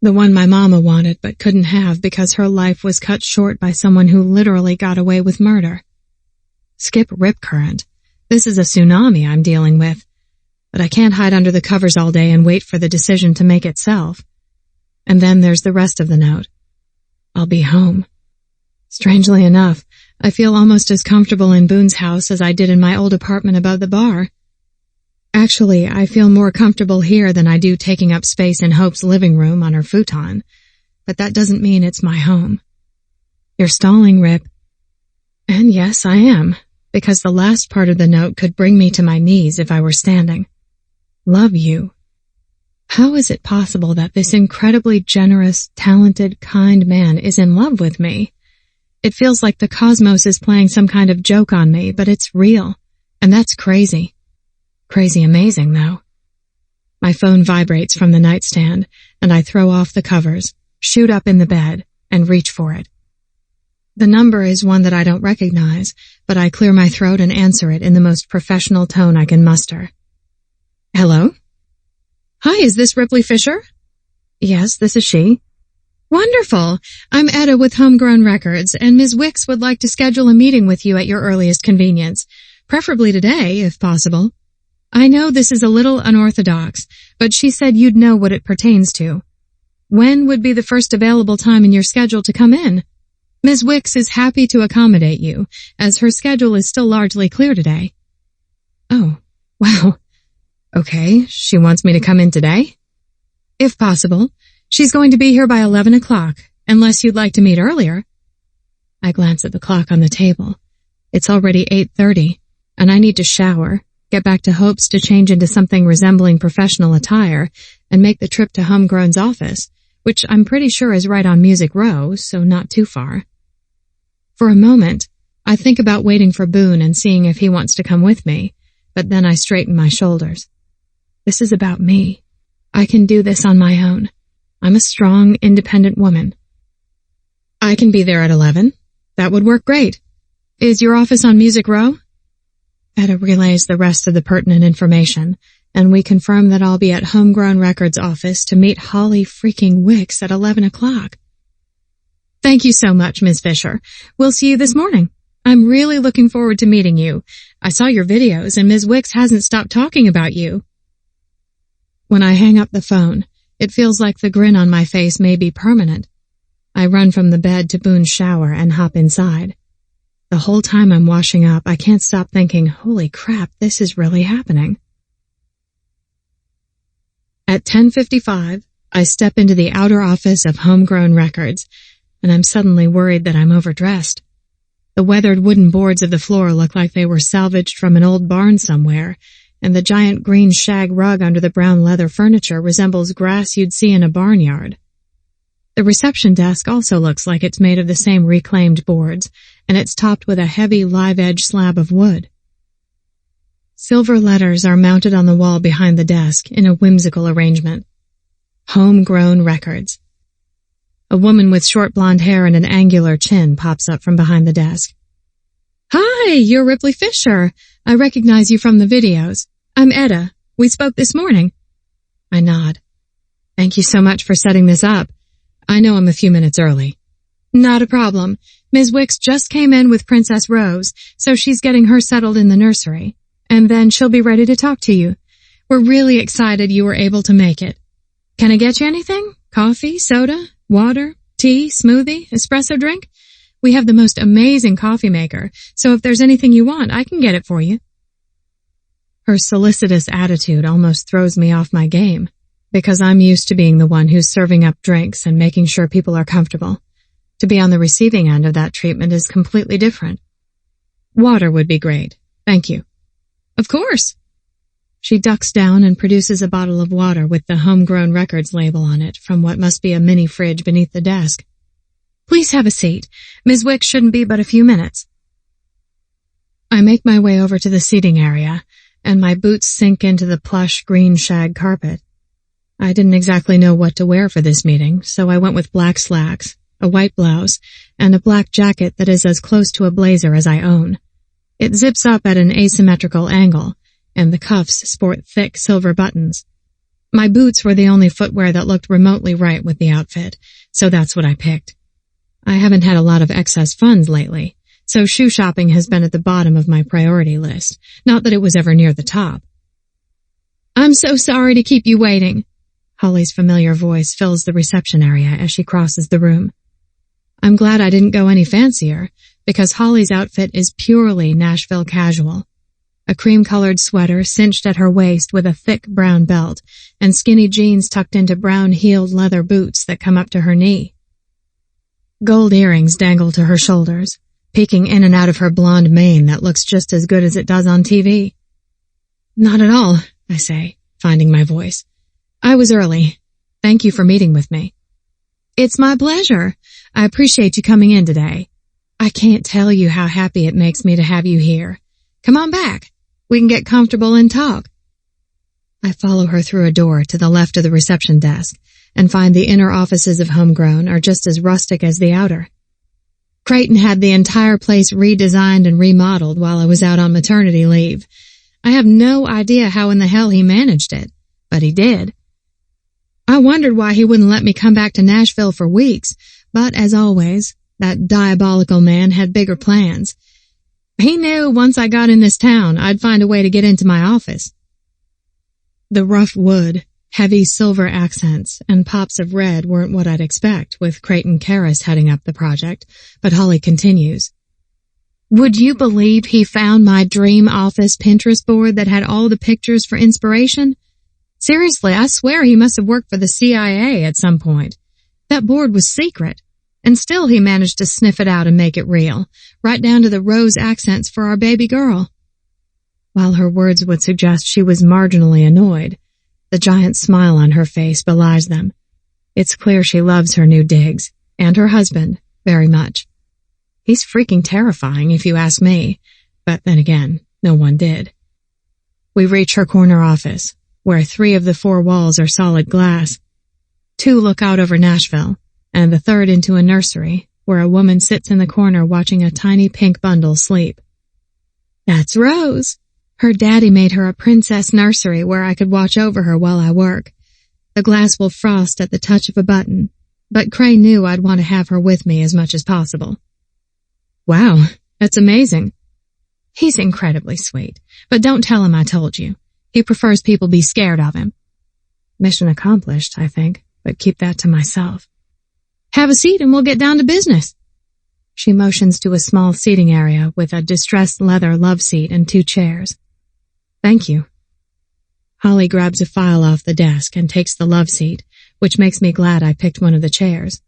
Speaker 1: The one my mama wanted but couldn't have because her life was cut short by someone who literally got away with murder. Skip rip current. This is a tsunami I'm dealing with. But I can't hide under the covers all day and wait for the decision to make itself. And then there's the rest of the note. I'll be home. Strangely enough, I feel almost as comfortable in Boone's house as I did in my old apartment above the bar. Actually, I feel more comfortable here than I do taking up space in Hope's living room on her futon. But that doesn't mean it's my home. You're stalling, Rip. And yes, I am, because the last part of the note could bring me to my knees if I were standing. Love you. How is it possible that this incredibly generous, talented, kind man is in love with me? It feels like the cosmos is playing some kind of joke on me, but it's real. And that's crazy. Crazy amazing, though. My phone vibrates from the nightstand, and I throw off the covers, shoot up in the bed, and reach for it. The number is one that I don't recognize, but I clear my throat and answer it in the most professional tone I can muster. Hello? Hi, is this Ripley Fisher? Yes, this is she. Wonderful. I'm Etta with Homegrown Records, and Ms. Wicks would like to schedule a meeting with you at your earliest convenience, preferably today, if possible. I know this is a little unorthodox, but she said you'd know what it pertains to. When would be the first available time in your schedule to come in? Ms. Wicks is happy to accommodate you, as her schedule is still largely clear today. Oh, wow. Okay, she wants me to come in today? If possible. She's going to be here by 11 o'clock, unless you'd like to meet earlier. I glance at the clock on the table. It's already 8:30, and I need to shower, get back to Hope's to change into something resembling professional attire, and make the trip to Homegrown's office, which I'm pretty sure is right on Music Row, so not too far. For a moment, I think about waiting for Boone and seeing if he wants to come with me, but then I straighten my shoulders. This is about me. I can do this on my own. I'm a strong, independent woman. I can be there at 11. That would work great. Is your office on Music Row? Etta relays the rest of the pertinent information, and we confirm that I'll be at Homegrown Records office to meet Holly freaking Wicks at 11 o'clock. Thank you so much, Ms. Fisher. We'll see you this morning. I'm really looking forward to meeting you. I saw your videos, and Ms. Wicks hasn't stopped talking about you. When I hang up the phone, it feels like the grin on my face may be permanent. I run from the bed to Boone's shower and hop inside. The whole time I'm washing up, I can't stop thinking, holy crap, this is really happening. At 10:55, I step into the outer office of Homegrown Records, and I'm suddenly worried that I'm overdressed. The weathered wooden boards of the floor look like they were salvaged from an old barn somewhere, and the giant green shag rug under the brown leather furniture resembles grass you'd see in a barnyard. The reception desk also looks like it's made of the same reclaimed boards, and it's topped with a heavy live-edge slab of wood. Silver letters are mounted on the wall behind the desk in a whimsical arrangement. Homegrown Records. A woman with short blonde hair and an angular chin pops up from behind the desk. Hi, you're Ripley Fisher. I recognize you from the videos. I'm Etta. We spoke this morning. I nod. Thank you so much for setting this up. I know I'm a few minutes early. Not a problem. Ms. Wicks just came in with Princess Rose, so she's getting her settled in the nursery. And then she'll be ready to talk to you. We're really excited you were able to make it. Can I get you anything? Coffee, soda, water, tea, smoothie, espresso drink? We have the most amazing coffee maker, so if there's anything you want, I can get it for you. Her solicitous attitude almost throws me off my game, because I'm used to being the one who's serving up drinks and making sure people are comfortable. To be on the receiving end of that treatment is completely different. Water would be great. Thank you. Of course. She ducks down and produces a bottle of water with the Homegrown Records label on it from what must be a mini fridge beneath the desk. Please have a seat. Ms. Wicks shouldn't be but a few minutes. I make my way over to the seating area, and my boots sink into the plush green shag carpet. I didn't exactly know what to wear for this meeting, so I went with black slacks, a white blouse, and a black jacket that is as close to a blazer as I own. It zips up at an asymmetrical angle, and the cuffs sport thick silver buttons. My boots were the only footwear that looked remotely right with the outfit, so that's what I picked. I haven't had a lot of excess funds lately, so shoe shopping has been at the bottom of my priority list, not that it was ever near the top. I'm so sorry to keep you waiting. Holly's familiar voice fills the reception area as she crosses the room. I'm glad I didn't go any fancier, because Holly's outfit is purely Nashville casual. A cream-colored sweater cinched at her waist with a thick brown belt, and skinny jeans tucked into brown-heeled leather boots that come up to her knee. Gold earrings dangle to her shoulders, peeking in and out of her blonde mane that looks just as good as it does on TV. Not at all, I say, finding my voice. I was early. Thank you for meeting with me. It's my pleasure. I appreciate you coming in today. I can't tell you how happy it makes me to have you here. Come on back. We can get comfortable and talk. I follow her through a door to the left of the reception desk and find the inner offices of Homegrown are just as rustic as the outer. Creighton had the entire place redesigned and remodeled while I was out on maternity leave. I have no idea how in the hell he managed it, but he did. I wondered why he wouldn't let me come back to Nashville for weeks, but as always, that diabolical man had bigger plans. He knew once I got in this town, I'd find a way to get into my office. The rough wood, heavy silver accents, and pops of red weren't what I'd expect with Creighton Karras heading up the project, but Holly continues. Would you believe he found my dream office Pinterest board that had all the pictures for inspiration? Seriously, I swear he must have worked for the CIA at some point. That board was secret, and still he managed to sniff it out and make it real, right down to the rose accents for our baby girl. While her words would suggest she was marginally annoyed, the giant smile on her face belies them. It's clear she loves her new digs, and her husband, very much. He's freaking terrifying if you ask me, but then again, no one did. We reach her corner office, where 3 of the 4 walls are solid glass. 2 look out over Nashville, and the third into a nursery, where a woman sits in the corner watching a tiny pink bundle sleep. That's Rose. Her daddy made her a princess nursery where I could watch over her while I work. The glass will frost at the touch of a button, but Cray knew I'd want to have her with me as much as possible. Wow, that's amazing. He's incredibly sweet, but don't tell him I told you. He prefers people be scared of him. Mission accomplished, I think, but keep that to myself. Have a seat and we'll get down to business. She motions to a small seating area with a distressed leather love seat and 2 chairs. Thank you. Holly grabs a file off the desk and takes the love seat, which makes me glad I picked one of the chairs.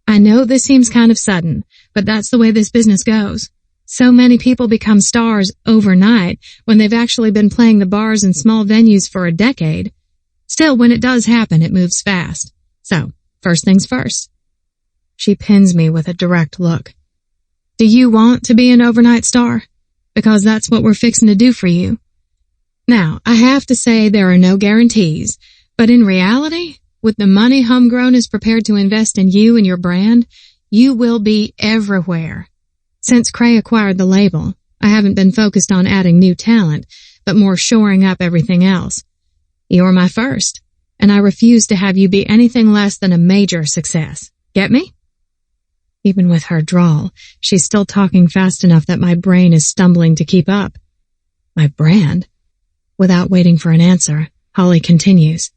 Speaker 1: I know this seems kind of sudden, but that's the way this business goes. So many people become stars overnight when they've actually been playing the bars and small venues for a decade. Still, when it does happen, it moves fast. So, first things first. She pins me with a direct look. Do you want to be an overnight star? Because that's what we're fixing to do for you. Now, I have to say there are no guarantees, but in reality, with the money Homegrown is prepared to invest in you and your brand, you will be everywhere. Since Cray acquired the label, I haven't been focused on adding new talent, but more shoring up everything else. You're my first, and I refuse to have you be anything less than a major success. Get me? Even with her drawl, she's still talking fast enough that my brain is stumbling to keep up. My brand? Without waiting for an answer, Holly continues.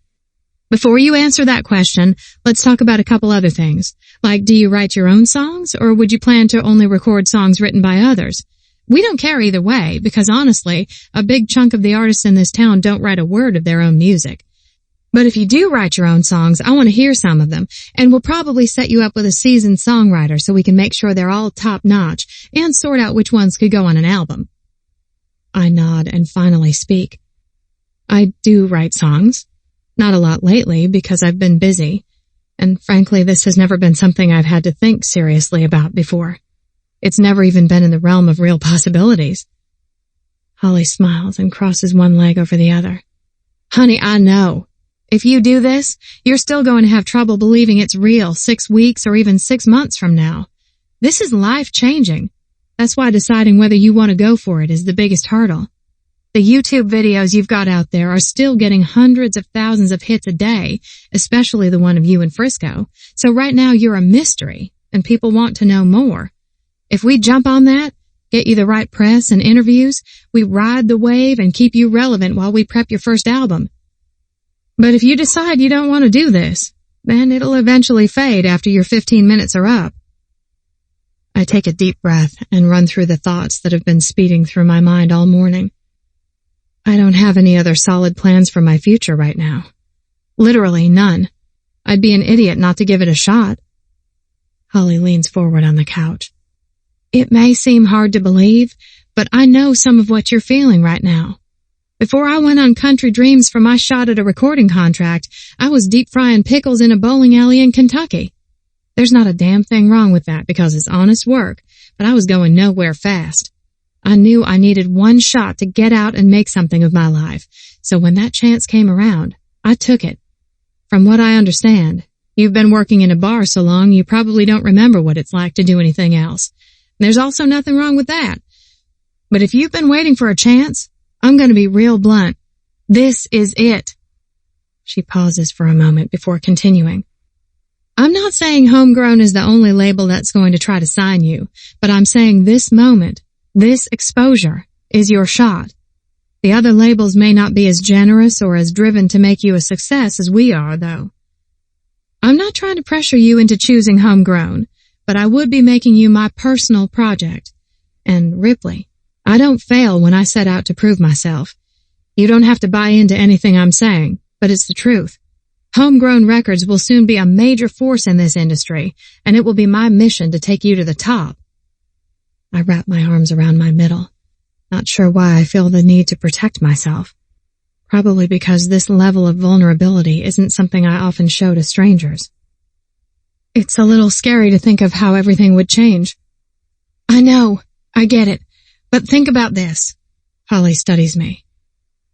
Speaker 1: Before you answer that question, let's talk about a couple other things. Like, do you write your own songs, or would you plan to only record songs written by others? We don't care either way, because honestly, a big chunk of the artists in this town don't write a word of their own music. But if you do write your own songs, I want to hear some of them, and we'll probably set you up with a seasoned songwriter so we can make sure they're all top-notch and sort out which ones could go on an album. I nod and finally speak. I do write songs. Not a lot lately because I've been busy, and frankly, this has never been something I've had to think seriously about before. It's never even been in the realm of real possibilities. Holly smiles and crosses one leg over the other. Honey, I know. If you do this, you're still going to have trouble believing it's real 6 weeks or even 6 months from now. This is life-changing. That's why deciding whether you want to go for it is the biggest hurdle. The YouTube videos you've got out there are still getting hundreds of thousands of hits a day, especially the one of you in Frisco. So right now you're a mystery, and people want to know more. If we jump on that, get you the right press and interviews, we ride the wave and keep you relevant while we prep your first album. But if you decide you don't want to do this, then it'll eventually fade after your 15 minutes are up. I take a deep breath and run through the thoughts that have been speeding through my mind all morning. I don't have any other solid plans for my future right now. Literally none. I'd be an idiot not to give it a shot. Holly leans forward on the couch. It may seem hard to believe, but I know some of what you're feeling right now. Before I went on Country Dreams for my shot at a recording contract, I was deep frying pickles in a bowling alley in Kentucky. There's not a damn thing wrong with that because it's honest work, but I was going nowhere fast. I knew I needed one shot to get out and make something of my life, so when that chance came around, I took it. From what I understand, you've been working in a bar so long you probably don't remember what it's like to do anything else. There's also nothing wrong with that. But if you've been waiting for a chance, I'm going to be real blunt. This is it. She pauses for a moment before continuing. I'm not saying Homegrown is the only label that's going to try to sign you, but I'm saying this moment, this exposure, is your shot. The other labels may not be as generous or as driven to make you a success as we are, though. I'm not trying to pressure you into choosing Homegrown, but I would be making you my personal project. And Ripley, I don't fail when I set out to prove myself. You don't have to buy into anything I'm saying, but it's the truth. Homegrown Records will soon be a major force in this industry, and it will be my mission to take you to the top. I wrap my arms around my middle, not sure why I feel the need to protect myself. Probably because this level of vulnerability isn't something I often show to strangers. It's a little scary to think of how everything would change. I know, I get it, but think about this. Holly studies me.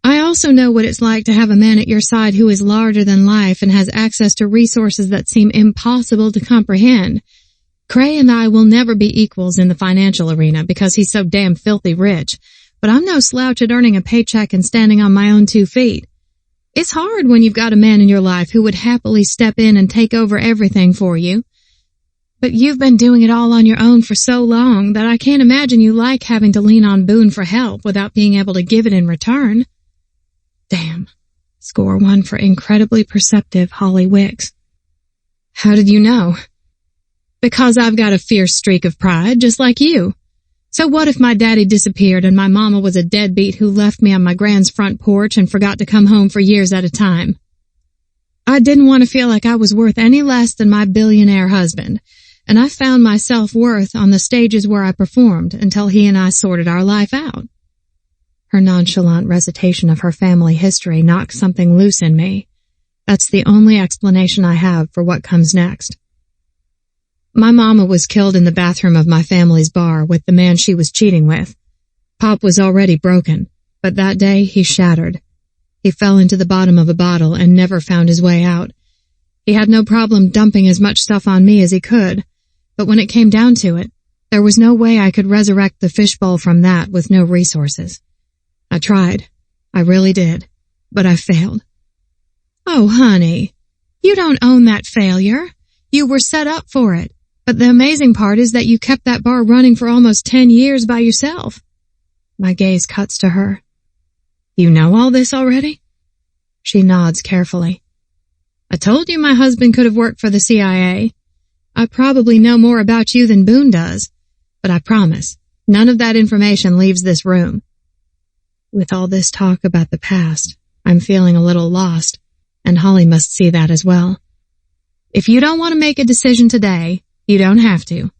Speaker 1: I also know what it's like to have a man at your side who is larger than life and has access to resources that seem impossible to comprehend. Cray and I will never be equals in the financial arena because he's so damn filthy rich, but I'm no slouch at earning a paycheck and standing on my own 2 feet. It's hard when you've got a man in your life who would happily step in and take over everything for you. But you've been doing it all on your own for so long that I can't imagine you like having to lean on Boone for help without being able to give it in return. Damn. Score 1 for incredibly perceptive Holly Wicks. How did you know? Because I've got a fierce streak of pride, just like you. So what if my daddy disappeared and my mama was a deadbeat who left me on my grand's front porch and forgot to come home for years at a time? I didn't want to feel like I was worth any less than my billionaire husband, and I found my self-worth on the stages where I performed until he and I sorted our life out. Her nonchalant recitation of her family history knocked something loose in me. That's the only explanation I have for what comes next. My mama was killed in the bathroom of my family's bar with the man she was cheating with. Pop was already broken, but that day he shattered. He fell into the bottom of a bottle and never found his way out. He had no problem dumping as much stuff on me as he could, but when it came down to it, there was no way I could resurrect the fishbowl from that with no resources. I tried. I really did. But I failed. Oh, honey, you don't own that failure. You were set up for it. But the amazing part is that you kept that bar running for almost 10 years by yourself. My gaze cuts to her. You know all this already? She nods carefully. I told you my husband could have worked for the CIA. I probably know more about you than Boone does, but I promise, none of that information leaves this room. With all this talk about the past, I'm feeling a little lost, and Holly must see that as well. If you don't want to make a decision today, you don't have to,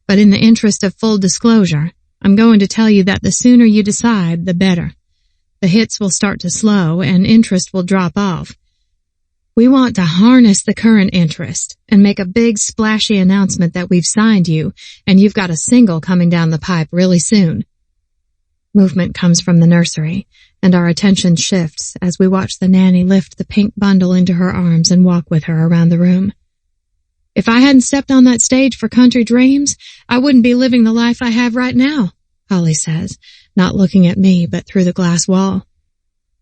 Speaker 1: but in the interest of full disclosure, I'm going to tell you that the sooner you decide, the better. The hits will start to slow and interest will drop off. We want to harness the current interest and make a big splashy announcement that we've signed you and you've got a single coming down the pipe really soon. Movement comes from the nursery and our attention shifts as we watch the nanny lift the pink bundle into her arms and walk with her around the room. If I hadn't stepped on that stage for Country Dreams, I wouldn't be living the life I have right now, Holly says, not looking at me but through the glass wall.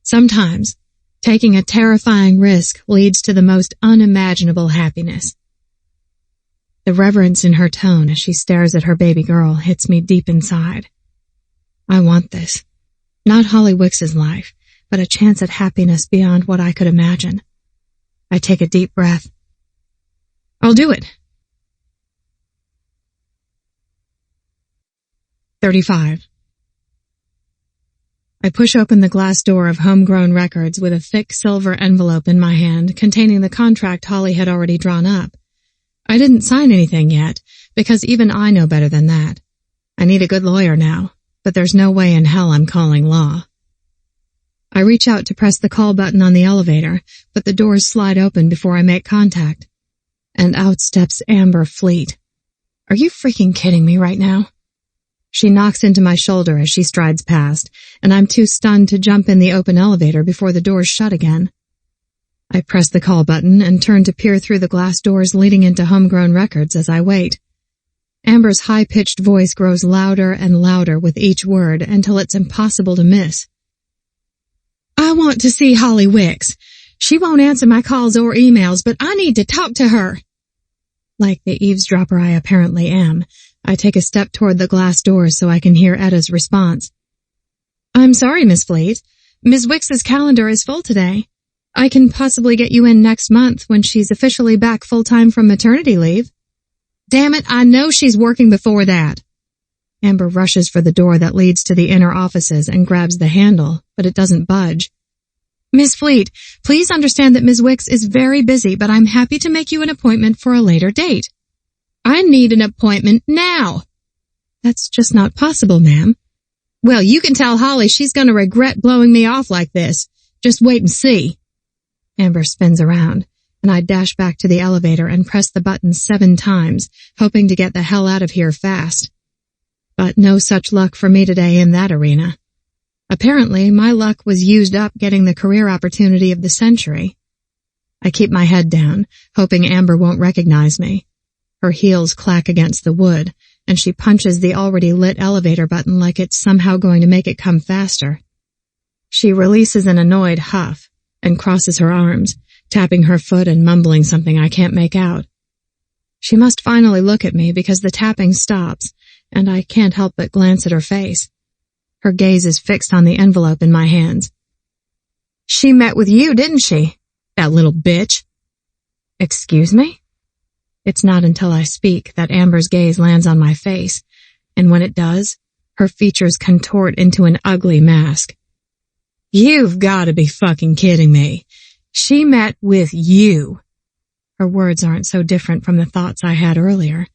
Speaker 1: Sometimes, taking a terrifying risk leads to the most unimaginable happiness. The reverence in her tone as she stares at her baby girl hits me deep inside. I want this. Not Holly Wicks's life, but a chance at happiness beyond what I could imagine. I take a deep breath. I'll do it. 35. I push open the glass door of Homegrown Records with a thick silver envelope in my hand containing the contract Holly had already drawn up. I didn't sign anything yet, because even I know better than that. I need a good lawyer now, but there's no way in hell I'm calling law. I reach out to press the call button on the elevator, but the doors slide open before I make contact. And out steps Amber Fleet. Are you freaking kidding me right now? She knocks into my shoulder as she strides past, and I'm too stunned to jump in the open elevator before the doors shut again. I press the call button and turn to peer through the glass doors leading into Homegrown Records as I wait. Amber's high-pitched voice grows louder and louder with each word until it's impossible to miss. I want to see Holly Wicks. She won't answer my calls or emails, but I need to talk to her. Like the eavesdropper I apparently am, I take a step toward the glass doors so I can hear Etta's response. I'm sorry, Miss Fleet. Ms. Wicks's calendar is full today. I can possibly get you in next month when she's officially back full-time from maternity leave. Damn it, I know she's working before that. Amber rushes for the door that leads to the inner offices and grabs the handle, but it doesn't budge. Miss Fleet, please understand that Ms. Wicks is very busy, but I'm happy to make you an appointment for a later date. I need an appointment now. That's just not possible, ma'am. Well, you can tell Holly she's going to regret blowing me off like this. Just wait and see. Amber spins around, and I dash back to the elevator and press the button 7 times, hoping to get the hell out of here fast. But no such luck for me today in that arena. Apparently, my luck was used up getting the career opportunity of the century. I keep my head down, hoping Amber won't recognize me. Her heels clack against the wood, and she punches the already lit elevator button like it's somehow going to make it come faster. She releases an annoyed huff and crosses her arms, tapping her foot and mumbling something I can't make out. She must finally look at me because the tapping stops, and I can't help but glance at her face. Her gaze is fixed on the envelope in my hands. She met with you, didn't she? That little bitch. Excuse me? It's not until I speak that Amber's gaze lands on my face, and when it does, her features contort into an ugly mask. You've got to be fucking kidding me. She met with you. Her words aren't so different from the thoughts I had earlier,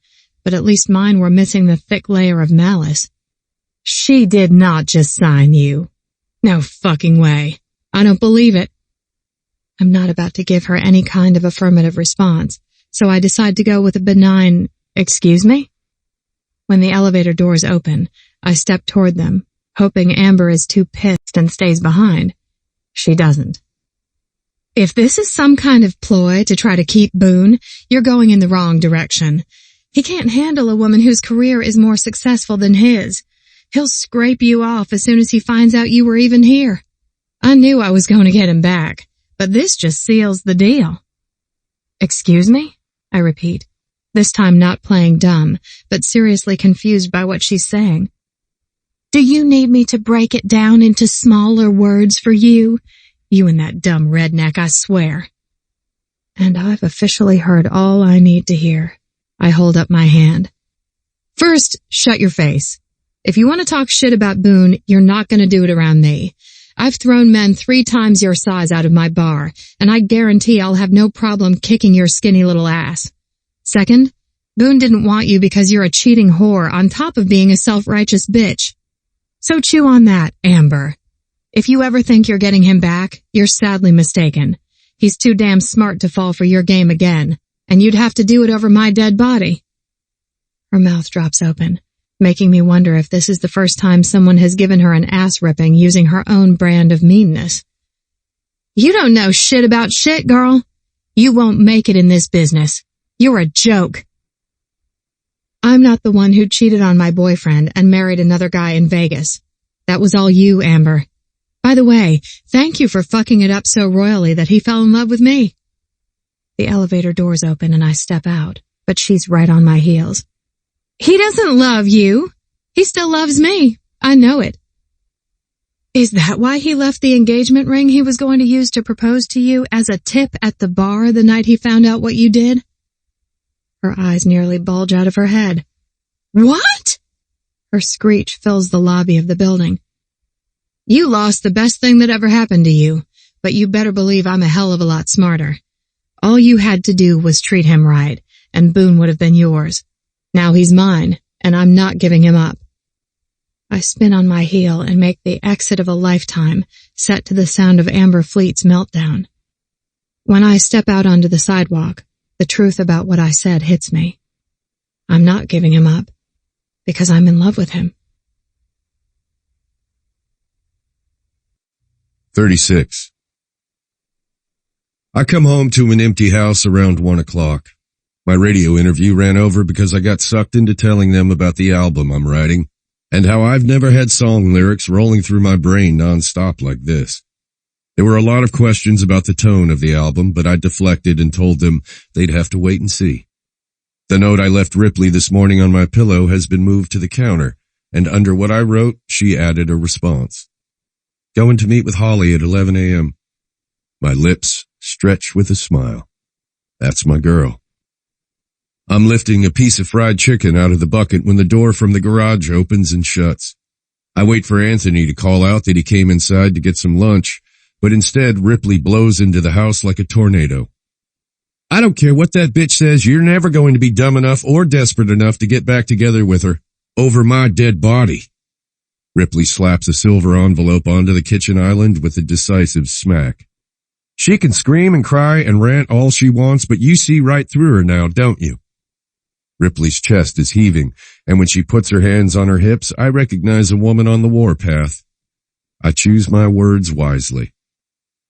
Speaker 1: but at least mine were missing the thick layer of malice. She did not just sign you. No fucking way. I don't believe it. I'm not about to give her any kind of affirmative response, so I decide to go with a benign, excuse me? When the elevator doors open, I step toward them, hoping Amber is too pissed and stays behind. She doesn't. If this is some kind of ploy to try to keep Boone, you're going in the wrong direction. He can't handle a woman whose career is more successful than his. He'll scrape you off as soon as he finds out you were even here. I knew I was going to get him back, but this just seals the deal. Excuse me? I repeat, this time not playing dumb, but seriously confused by what she's saying. Do you need me to break it down into smaller words for you? You and that dumb redneck, I swear. And I've officially heard all I need to hear. I hold up my hand. First, shut your face. If you want to talk shit about Boone, you're not going to do it around me. I've thrown men 3 times your size out of my bar, and I guarantee I'll have no problem kicking your skinny little ass. Second, Boone didn't want you because you're a cheating whore on top of being a self-righteous bitch. So chew on that, Amber. If you ever think you're getting him back, you're sadly mistaken. He's too damn smart to fall for your game again, and you'd have to do it over my dead body. Her mouth drops open, making me wonder if this is the first time someone has given her an ass-ripping using her own brand of meanness. You don't know shit about shit, girl. You won't make it in this business. You're a joke. I'm not the one who cheated on my boyfriend and married another guy in Vegas. That was all you, Amber. By the way, thank you for fucking it up so royally that he fell in love with me. The elevator doors open and I step out, but she's right on my heels. He doesn't love you. He still loves me. I know it. Is that why he left the engagement ring he was going to use to propose to you as a tip at the bar the night he found out what you did? Her eyes nearly bulge out of her head. What? Her screech fills the lobby of the building. You lost the best thing that ever happened to you, but you better believe I'm a hell of a lot smarter. All you had to do was treat him right, and Boone would have been yours. Now he's mine, and I'm not giving him up. I spin on my heel and make the exit of a lifetime, set to the sound of Amber Fleet's meltdown. When I step out onto the sidewalk, the truth about what I said hits me. I'm not giving him up, because I'm in love with him.
Speaker 3: 36. I come home to an empty house around 1 o'clock. My radio interview ran over because I got sucked into telling them about the album I'm writing and how I've never had song lyrics rolling through my brain nonstop like this. There were a lot of questions about the tone of the album, but I deflected and told them they'd have to wait and see. The note I left Ripley this morning on my pillow has been moved to the counter, and under what I wrote, she added a response. Going to meet with Holly at 11 a.m. My lips stretch with a smile. That's my girl. I'm lifting a piece of fried chicken out of the bucket when the door from the garage opens and shuts. I wait for Anthony to call out that he came inside to get some lunch, but instead Ripley blows into the house like a tornado. I don't care what that bitch says, you're never going to be dumb enough or desperate enough to get back together with her over my dead body. Ripley slaps a silver envelope onto the kitchen island with a decisive smack. She can scream and cry and rant all she wants, but you see right through her now, don't you? Ripley's chest is heaving, and when she puts her hands on her hips, I recognize a woman on the warpath. I choose my words wisely.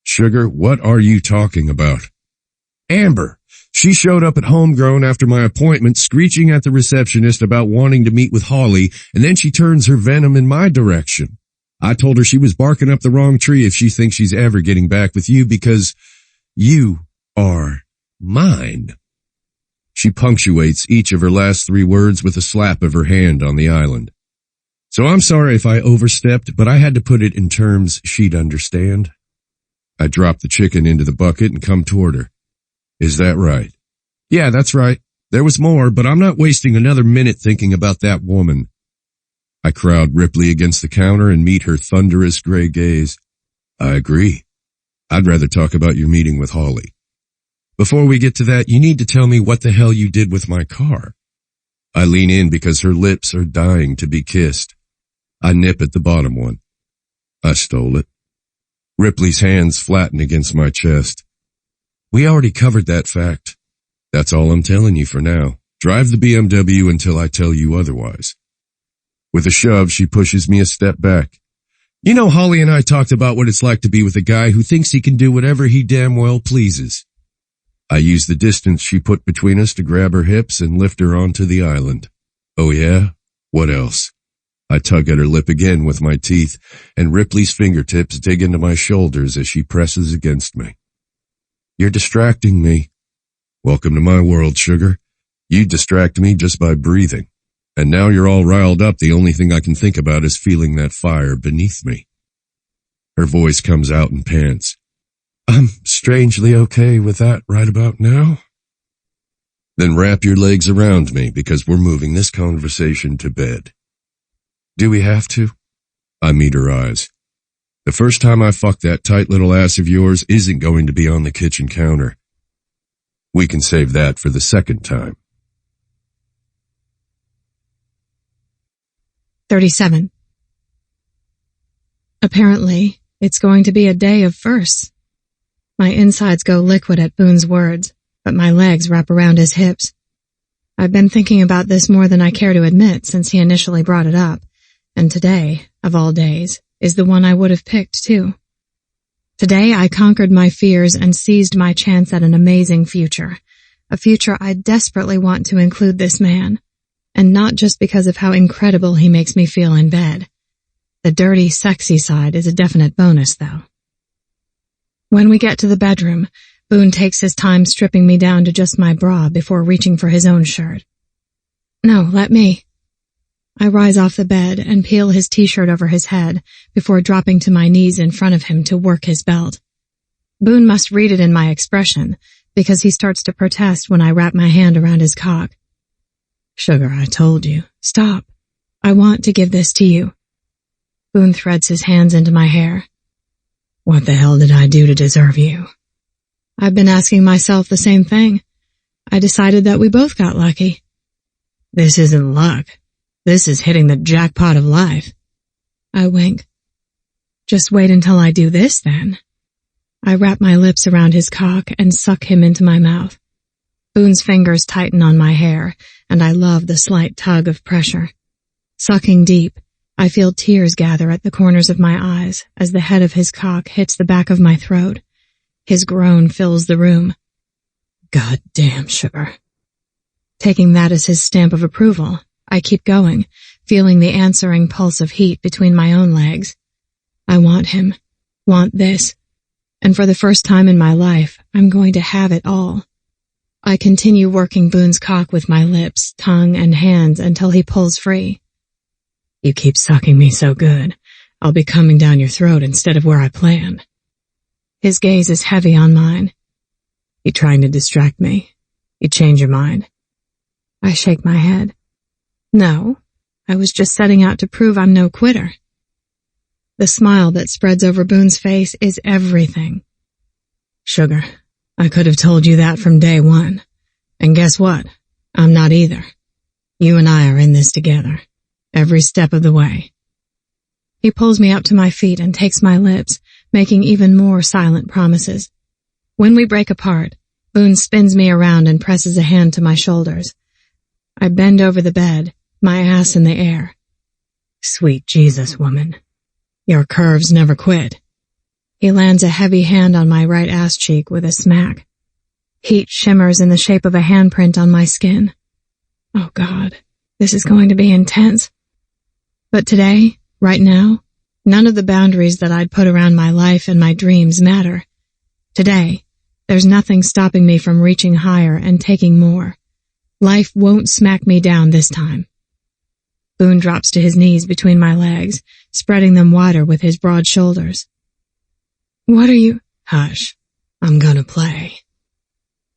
Speaker 3: Sugar, what are you talking about? Amber. She showed up at Homegrown after my appointment, screeching at the receptionist about wanting to meet with Holly, and then she turns her venom in my direction. I told her she was barking up the wrong tree if she thinks she's ever getting back with you because you are mine. She punctuates each of her last 3 words with a slap of her hand on the island. So I'm sorry if I overstepped, but I had to put it in terms she'd understand. I drop the chicken into the bucket and come toward her. Is that right? Yeah, that's right. There was more, but I'm not wasting another minute thinking about that woman. I crowd Ripley against the counter and meet her thunderous gray gaze. I agree. I'd rather talk about your meeting with Holly. Before we get to that, you need to tell me what the hell you did with my car. I lean in because her lips are dying to be kissed. I nip at the bottom one. I stole it. Ripley's hands flatten against my chest. We already covered that fact. That's all I'm telling you for now. Drive the BMW until I tell you otherwise. With a shove, she pushes me a step back. You know, Holly and I talked about what it's like to be with a guy who thinks he can do whatever he damn well pleases. I use the distance she put between us to grab her hips and lift her onto the island. Oh yeah? What else? I tug at her lip again with my teeth, and Ripley's fingertips dig into my shoulders as she presses against me. You're distracting me. Welcome to my world, sugar. You distract me just by breathing. And now you're all riled up. The only thing I can think about is feeling that fire beneath me. Her voice comes out in pants. I'm strangely okay with that right about now. Then wrap your legs around me because we're moving this conversation to bed. Do we have to? I meet her eyes. The first time I fuck that tight little ass of yours isn't going to be on the kitchen counter. We can save that for the second time.
Speaker 1: 37. Apparently, it's going to be a day of firsts. My insides go liquid at Boone's words, but my legs wrap around his hips. I've been thinking about this more than I care to admit since he initially brought it up, and today, of all days, is the one I would have picked too. Today I conquered my fears and seized my chance at an amazing future, a future I desperately want to include this man, and not just because of how incredible he makes me feel in bed. The dirty, sexy side is a definite bonus, though. When we get to the bedroom, Boone takes his time stripping me down to just my bra before reaching for his own shirt. No, let me. I rise off the bed and peel his t-shirt over his head before dropping to my knees in front of him to work his belt. Boone must read it in my expression because he starts to protest when I wrap my hand around his cock. Sugar, I told you. Stop. I want to give this to you. Boone threads his hands into my hair. What the hell did I do to deserve you? I've been asking myself the same thing. I decided that we both got lucky. This isn't luck. This is hitting the jackpot of life. I wink. Just wait until I do this, then. I wrap my lips around his cock and suck him into my mouth. Boone's fingers tighten on my hair, and I love the slight tug of pressure. Sucking deep, I feel tears gather at the corners of my eyes as the head of his cock hits the back of my throat. His groan fills the room. God damn, sugar. Taking that as his stamp of approval, I keep going, feeling the answering pulse of heat between my own legs. I want him, want this, and for the first time in my life, I'm going to have it all. I continue working Boone's cock with my lips, tongue, and hands until he pulls free. You keep sucking me so good, I'll be coming down your throat instead of where I planned. His gaze is heavy on mine. You trying to distract me? You change your mind? I shake my head. No, I was just setting out to prove I'm no quitter. The smile that spreads over Boone's face is everything. Sugar, I could have told you that from day one. And guess what? I'm not either. You and I are in this together, every step of the way. He pulls me up to my feet and takes my lips, making even more silent promises. When we break apart, Boone spins me around and presses a hand to my shoulders. I bend over the bed, my ass in the air. Sweet Jesus, woman. Your curves never quit. He lands a heavy hand on my right ass cheek with a smack. Heat shimmers in the shape of a handprint on my skin. Oh God, this is going to be intense. But today, right now, none of the boundaries that I'd put around my life and my dreams matter. Today, there's nothing stopping me from reaching higher and taking more. Life won't smack me down this time. Boone drops to his knees between my legs, spreading them wider with his broad shoulders. What are you? Hush. I'm gonna play.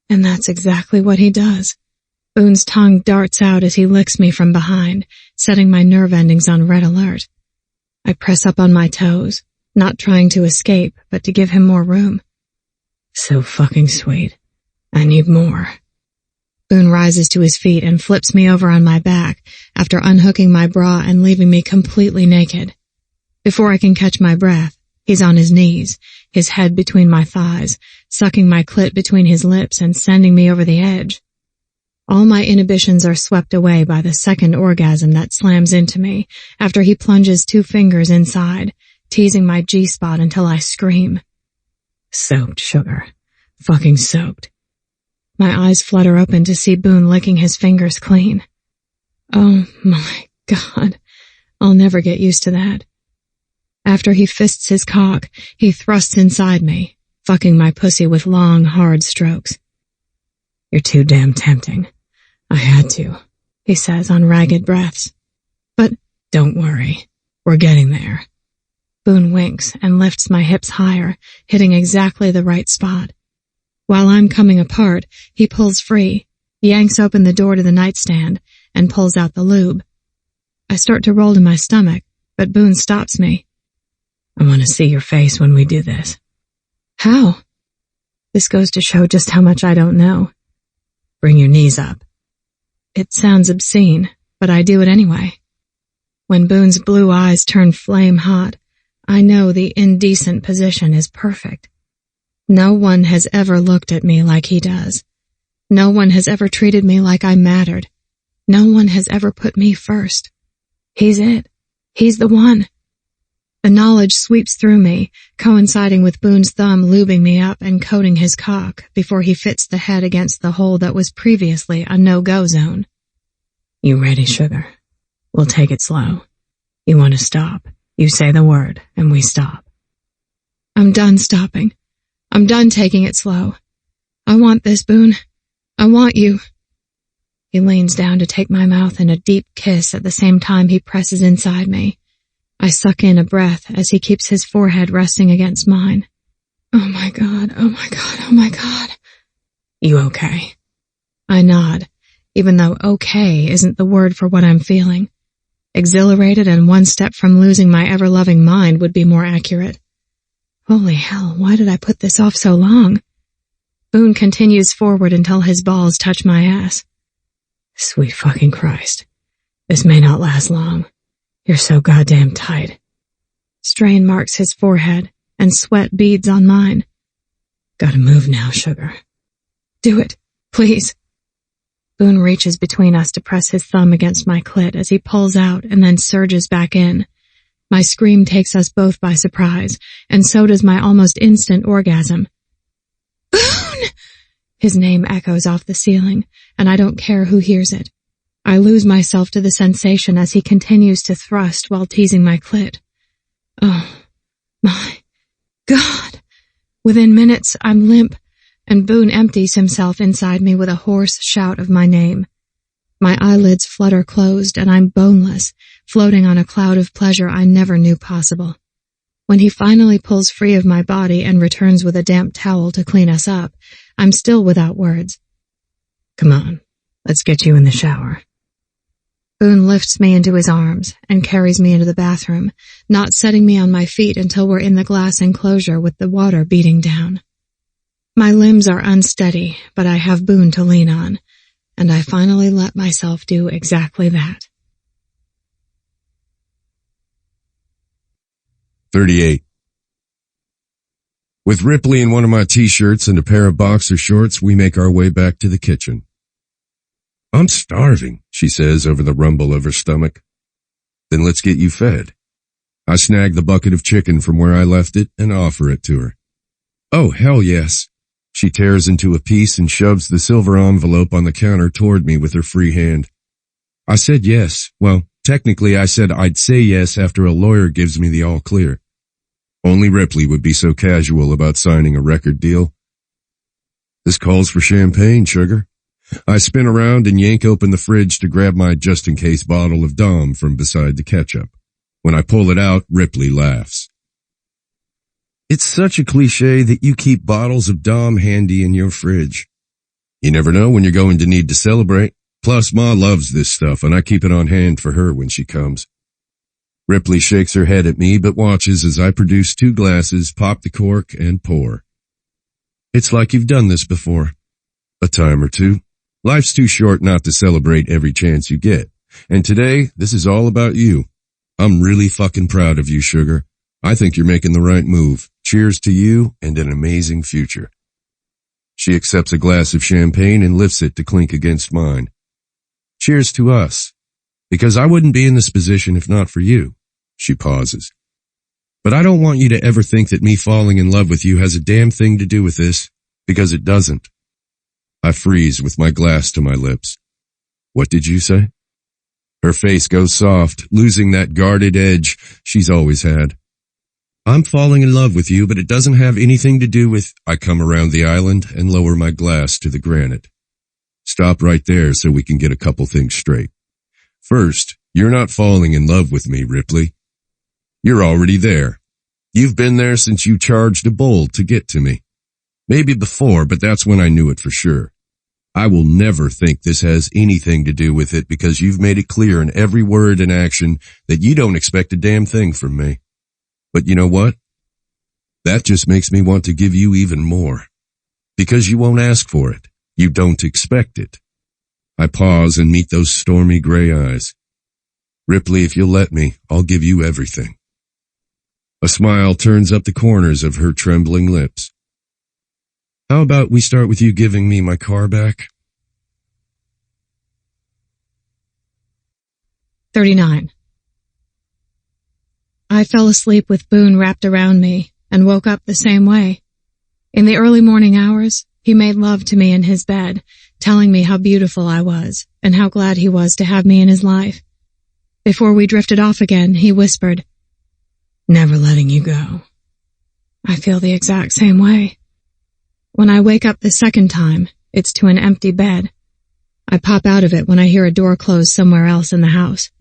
Speaker 1: And that's exactly what he does. Boone's tongue darts out as he licks me from behind, setting my nerve endings on red alert. I press up on my toes, not trying to escape, but to give him more room. So fucking sweet. I need more. Boone rises to his feet and flips me over on my back after unhooking my bra and leaving me completely naked. Before I can catch my breath, he's on his knees, his head between my thighs, sucking my clit between his lips and sending me over the edge. All my inhibitions are swept away by the second orgasm that slams into me after he plunges 2 fingers inside, teasing my G-spot until I scream. Soaked, sugar. Fucking soaked. My eyes flutter open to see Boone licking his fingers clean. Oh my God. I'll never get used to that. After he fists his cock, he thrusts inside me, fucking my pussy with long, hard strokes.
Speaker 2: You're too damn tempting. I had to, he says on ragged breaths. But don't worry, we're getting there.
Speaker 1: Boone winks and lifts my hips higher, hitting exactly the right spot. While I'm coming apart, he pulls free, yanks open the door to the nightstand, and pulls out the lube. I start to roll to my stomach, but Boone stops me.
Speaker 2: I want to see your face when we do this.
Speaker 1: How? This goes to show just how much I don't know.
Speaker 2: Bring your knees up.
Speaker 1: It sounds obscene, but I do it anyway. When Boone's blue eyes turn flame hot, I know the indecent position is perfect. No one has ever looked at me like he does. No one has ever treated me like I mattered. No one has ever put me first. He's it. He's the one. The knowledge sweeps through me, coinciding with Boone's thumb lubing me up and coating his cock before he fits the head against the hole that was previously a no-go zone.
Speaker 2: You ready, sugar? We'll take it slow. You want to stop? You say the word, and we stop.
Speaker 1: I'm done stopping. I'm done taking it slow. I want this, Boone. I want you. He leans down to take my mouth in a deep kiss at the same time he presses inside me. I suck in a breath as he keeps his forehead resting against mine. Oh my God, oh my God, oh my God.
Speaker 2: You okay?
Speaker 1: I nod, even though okay isn't the word for what I'm feeling. Exhilarated and one step from losing my ever-loving mind would be more accurate. Holy hell, why did I put this off so long? Boone continues forward until his balls touch my ass.
Speaker 2: Sweet fucking Christ. This may not last long. You're so goddamn tight.
Speaker 1: Strain marks his forehead, and sweat beads on mine.
Speaker 2: Gotta move now, sugar.
Speaker 1: Do it, please. Boone reaches between us to press his thumb against my clit as he pulls out and then surges back in. My scream takes us both by surprise, and so does my almost instant orgasm. Boone! His name echoes off the ceiling, and I don't care who hears it. I lose myself to the sensation as he continues to thrust while teasing my clit. Oh, my God. Within minutes, I'm limp, and Boone empties himself inside me with a hoarse shout of my name. My eyelids flutter closed, and I'm boneless, floating on a cloud of pleasure I never knew possible. When he finally pulls free of my body and returns with a damp towel to clean us up, I'm still without words.
Speaker 2: Come on, let's get you in the shower.
Speaker 1: Boone lifts me into his arms and carries me into the bathroom, not setting me on my feet until we're in the glass enclosure with the water beating down. My limbs are unsteady, but I have Boone to lean on, and I finally let myself do exactly that.
Speaker 3: 38. With Ripley in one of my t-shirts and a pair of boxer shorts, we make our way back to the kitchen. I'm starving, she says over the rumble of her stomach. Then let's get you fed. I snag the bucket of chicken from where I left it and offer it to her. Oh, hell yes. She tears into a piece and shoves the silver envelope on the counter toward me with her free hand. I said yes. Well, technically I said I'd say yes after a lawyer gives me the all clear. Only Ripley would be so casual about signing a record deal. This calls for champagne, sugar. I spin around and yank open the fridge to grab my just-in-case bottle of Dom from beside the ketchup. When I pull it out, Ripley laughs. It's such a cliche that you keep bottles of Dom handy in your fridge. You never know when you're going to need to celebrate. Plus, Ma loves this stuff, and I keep it on hand for her when she comes. Ripley shakes her head at me, but watches as I produce 2 glasses, pop the cork, and pour. It's like you've done this before. A time or two. Life's too short not to celebrate every chance you get. And today, this is all about you. I'm really fucking proud of you, sugar. I think you're making the right move. Cheers to you and an amazing future. She accepts a glass of champagne and lifts it to clink against mine. Cheers to us. Because I wouldn't be in this position if not for you. She pauses. But I don't want you to ever think that me falling in love with you has a damn thing to do with this, because it doesn't. I freeze with my glass to my lips. What did you say? Her face goes soft, losing that guarded edge she's always had. I'm falling in love with you, but it doesn't have anything to do with... I come around the island and lower my glass to the granite. Stop right there so we can get a couple things straight. First, you're not falling in love with me, Ripley. You're already there. You've been there since you charged a bowl to get to me. Maybe before, but that's when I knew it for sure. I will never think this has anything to do with it because you've made it clear in every word and action that you don't expect a damn thing from me. But you know what? That just makes me want to give you even more. Because you won't ask for it. You don't expect it. I pause and meet those stormy gray eyes. Ripley, if you'll let me, I'll give you everything. A smile turns up the corners of her trembling lips. How about we start with you giving me my car back?
Speaker 1: 39. I fell asleep with Boone wrapped around me and woke up the same way. In the early morning hours, he made love to me in his bed, telling me how beautiful I was and how glad he was to have me in his life. Before we drifted off again, he whispered, "Never letting you go." I feel the exact same way. When I wake up the second time, it's to an empty bed. I pop out of it when I hear a door close somewhere else in the house.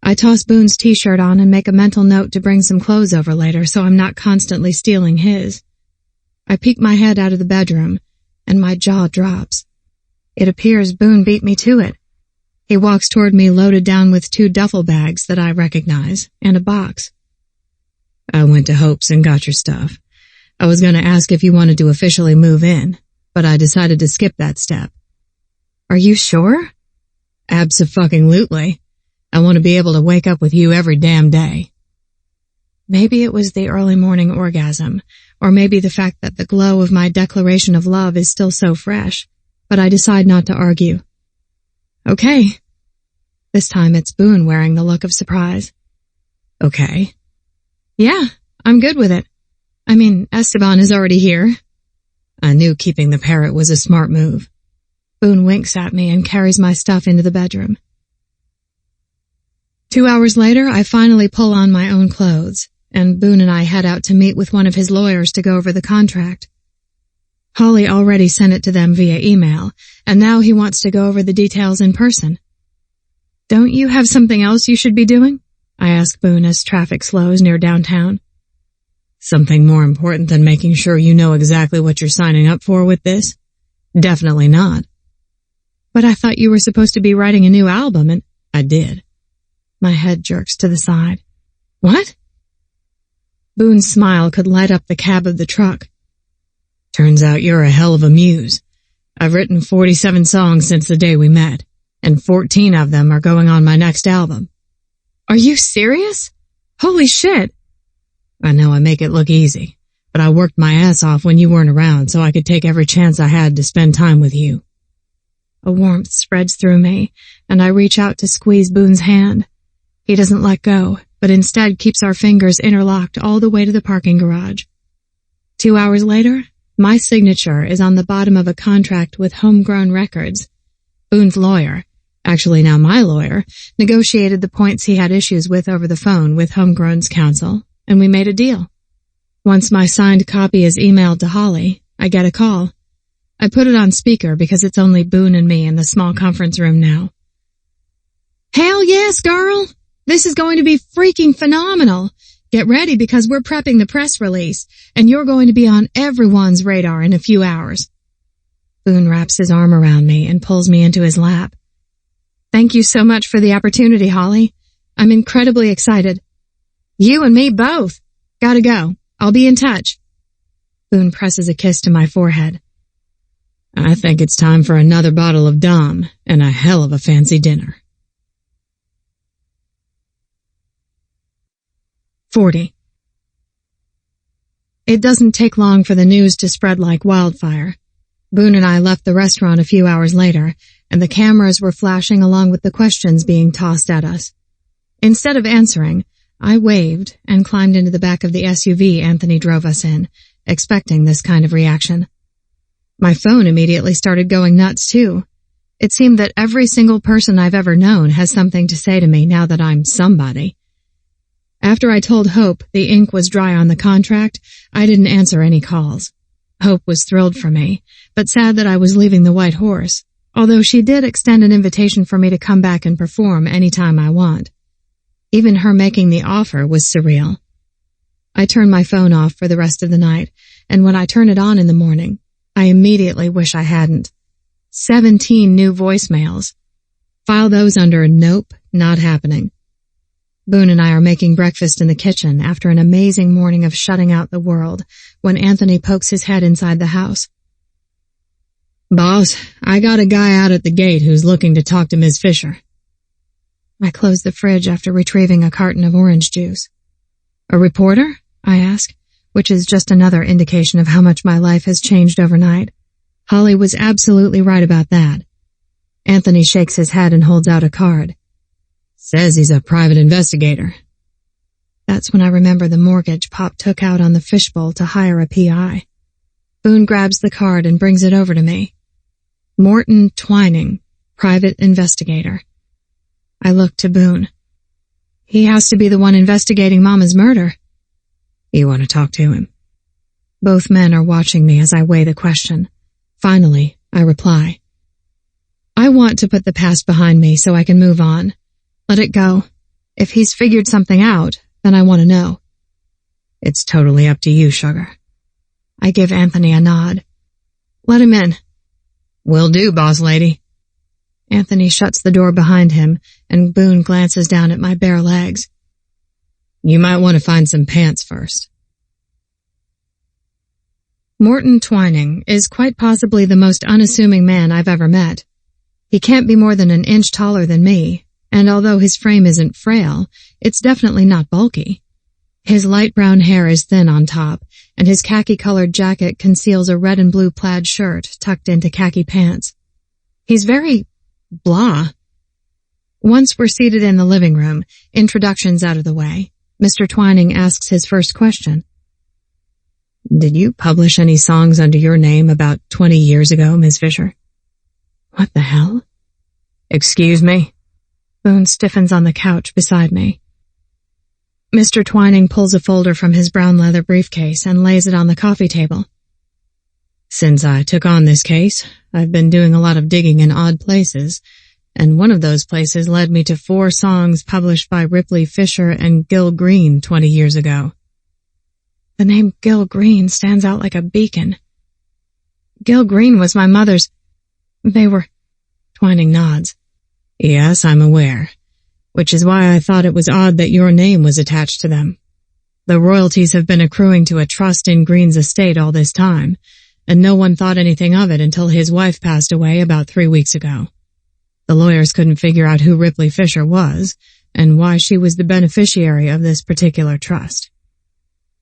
Speaker 1: I toss Boone's t-shirt on and make a mental note to bring some clothes over later so I'm not constantly stealing his. I peek my head out of the bedroom, and my jaw drops. It appears Boone beat me to it. He walks toward me loaded down with 2 duffel bags that I recognize, and a box. I went to Hope's and got your stuff. I was going to ask if you wanted to officially move in, but I decided to skip that step. Are you sure? Abso-fucking-lutely. I want to be able to wake up with you every damn day. Maybe it was the early morning orgasm, or maybe the fact that the glow of my declaration of love is still so fresh, but I decide not to argue. Okay. This time it's Boone wearing the look of surprise. Okay. Yeah, I'm good with it. I mean, Esteban is already here. I knew keeping the parrot was a smart move. Boone winks at me and carries my stuff into the bedroom. 2 hours later, I finally pull on my own clothes, and Boone and I head out to meet with one of his lawyers to go over the contract. Holly already sent it to them via email, and now he wants to go over the details in person. Don't you have something else you should be doing? I ask Boone as traffic slows near downtown. Something more important than making sure you know exactly what you're signing up for with this? Definitely not. But I thought you were supposed to be writing a new album, and I did. My head jerks to the side. What? Boone's smile could light up the cab of the truck. Turns out you're a hell of a muse. I've written 47 songs since the day we met, and 14 of them are going on my next album. Are you serious? Holy shit! I know I make it look easy, but I worked my ass off when you weren't around so I could take every chance I had to spend time with you. A warmth spreads through me, and I reach out to squeeze Boone's hand. He doesn't let go, but instead keeps our fingers interlocked all the way to the parking garage. 2 hours later, my signature is on the bottom of a contract with Homegrown Records. Boone's lawyer, actually now my lawyer, negotiated the points he had issues with over the phone with Homegrown's counsel, and we made a deal. Once my signed copy is emailed to Holly, I get a call. I put it on speaker because it's only Boone and me in the small conference room now. Hell yes, girl! This is going to be freaking phenomenal! Get ready because we're prepping the press release, and you're going to be on everyone's radar in a few hours. Boone wraps his arm around me and pulls me into his lap. Thank you so much for the opportunity, Holly. I'm incredibly excited. You and me both. Gotta go. I'll be in touch. Boone presses a kiss to my forehead. I think it's time for another bottle of Dom and a hell of a fancy dinner. 40. It doesn't take long for the news to spread like wildfire. Boone and I left the restaurant a few hours later, and the cameras were flashing along with the questions being tossed at us. Instead of answering, I waved and climbed into the back of the SUV Anthony drove us in, expecting this kind of reaction. My phone immediately started going nuts too. It seemed that every single person I've ever known has something to say to me now that I'm somebody. After I told Hope the ink was dry on the contract, I didn't answer any calls. Hope was thrilled for me, but sad that I was leaving the White Horse, although she did extend an invitation for me to come back and perform anytime I want. Even her making the offer was surreal. I turned my phone off for the rest of the night, and when I turn it on in the morning, I immediately wish I hadn't. 17 new voicemails. File those under nope, not happening. Boone and I are making breakfast in the kitchen after an amazing morning of shutting out the world when Anthony pokes his head inside the house. "Boss, I got a guy out at the gate who's looking to talk to Ms. Fisher." I close the fridge after retrieving a carton of orange juice. "A reporter?" I ask, which is just another indication of how much my life has changed overnight. Holly was absolutely right about that. Anthony shakes his head and holds out a card. "Says he's a private investigator." That's when I remember the mortgage Pop took out on the fishbowl to hire a PI. Boone grabs the card and brings it over to me. Morton Twining, private investigator. I look to Boone. He has to be the one investigating Mama's murder. "You want to talk to him?" Both men are watching me as I weigh the question. Finally, I reply. "I want to put the past behind me so I can move on. Let it go. If he's figured something out, then I want to know." "It's totally up to you, sugar." I give Anthony a nod. "Let him in." "Will do, boss lady." Anthony shuts the door behind him, and Boone glances down at my bare legs. "You might want to find some pants first." Morton Twining is quite possibly the most unassuming man I've ever met. He can't be more than an inch taller than me, and although his frame isn't frail, it's definitely not bulky. His light brown hair is thin on top, and his khaki-colored jacket conceals a red and blue plaid shirt tucked into khaki pants. He's very blah. Once we're seated in the living room, introductions out of the way, Mr. Twining asks his first question. "Did you publish any songs under your name about 20 years ago, Ms. Fisher?" What the hell? "Excuse me?" Boone stiffens on the couch beside me. Mr. Twining pulls a folder from his brown leather briefcase and lays it on the coffee table. "Since I took on this case, I've been doing a lot of digging in odd places, and one of those places led me to 4 songs published by Ripley Fisher and Gil Green 20 years ago." The name Gil Green stands out like a beacon. "Gil Green was my mother's. They were..." Twining nods. "Yes, I'm aware, which is why I thought it was odd that your name was attached to them. The royalties have been accruing to a trust in Green's estate all this time, and no one thought anything of it until his wife passed away about 3 weeks ago. The lawyers couldn't figure out who Ripley Fisher was, and why she was the beneficiary of this particular trust."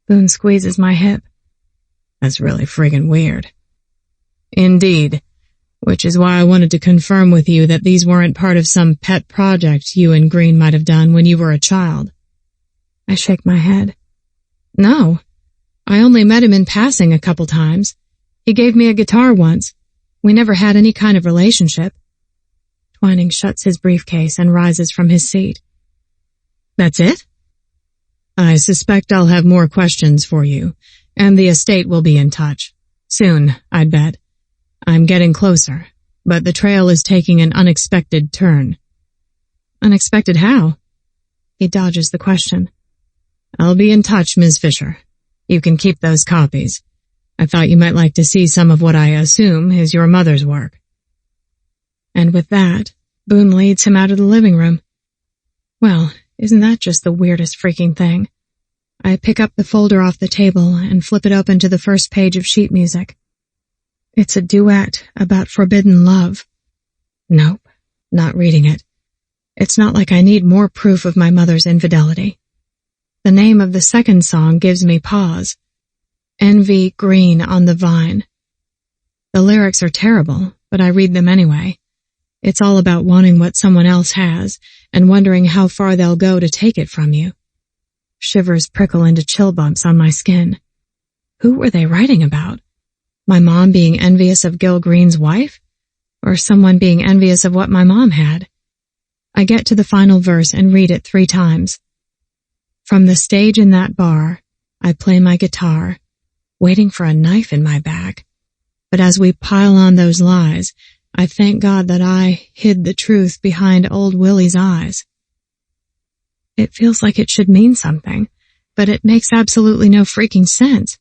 Speaker 1: Boone squeezes my hip. "That's really friggin' weird." "Indeed, which is why I wanted to confirm with you that these weren't part of some pet project you and Green might have done when you were a child." I shake my head. "No, I only met him in passing a couple times. He gave me a guitar once. We never had any kind of relationship." Twining shuts his briefcase and rises from his seat. "That's it?" "I suspect I'll have more questions for you, and the estate will be in touch. Soon, I'd bet. I'm getting closer, but the trail is taking an unexpected turn." "Unexpected how?" He dodges the question. "I'll be in touch, Ms. Fisher. You can keep those copies. I thought you might like to see some of what I assume is your mother's work." And with that, Boone leads him out of the living room. Well, isn't that just the weirdest freaking thing? I pick up the folder off the table and flip it open to the first page of sheet music. It's a duet about forbidden love. Nope, not reading it. It's not like I need more proof of my mother's infidelity. The name of the second song gives me pause. Envy Green on the Vine. The lyrics are terrible, but I read them anyway. It's all about wanting what someone else has and wondering how far they'll go to take it from you. Shivers prickle into chill bumps on my skin. Who were they writing about? My mom being envious of Gil Green's wife? Or someone being envious of what my mom had? I get to the final verse and read it 3 times. From the stage in that bar, I play my guitar, waiting for a knife in my back. But as we pile on those lies, I thank God that I hid the truth behind old Willie's eyes. It feels like it should mean something, but it makes absolutely no freaking sense.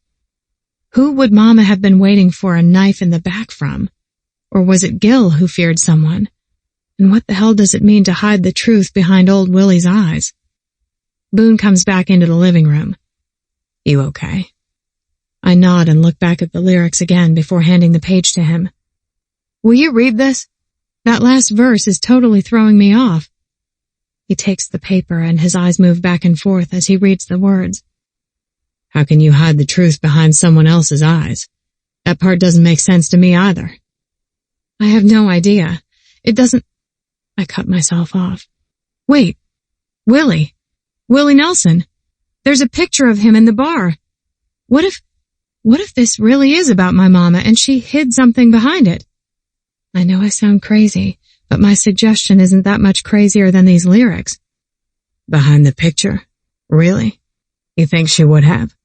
Speaker 1: Who would Mama have been waiting for a knife in the back from? Or was it Gil who feared someone? And what the hell does it mean to hide the truth behind old Willie's eyes? Boone comes back into the living room. You okay? I nod and look back at the lyrics again before handing the page to him. Will you read this? That last verse is totally throwing me off. He takes the paper and his eyes move back and forth as he reads the words. How can you hide the truth behind someone else's eyes? That part doesn't make sense to me either. I have no idea. It doesn't... I cut myself off. Wait, Willie Nelson. There's a picture of him in the bar. What if this really is about my mama and she hid something behind it? I know I sound crazy, but my suggestion isn't that much crazier than these lyrics. Behind the picture? Really? You think she would have?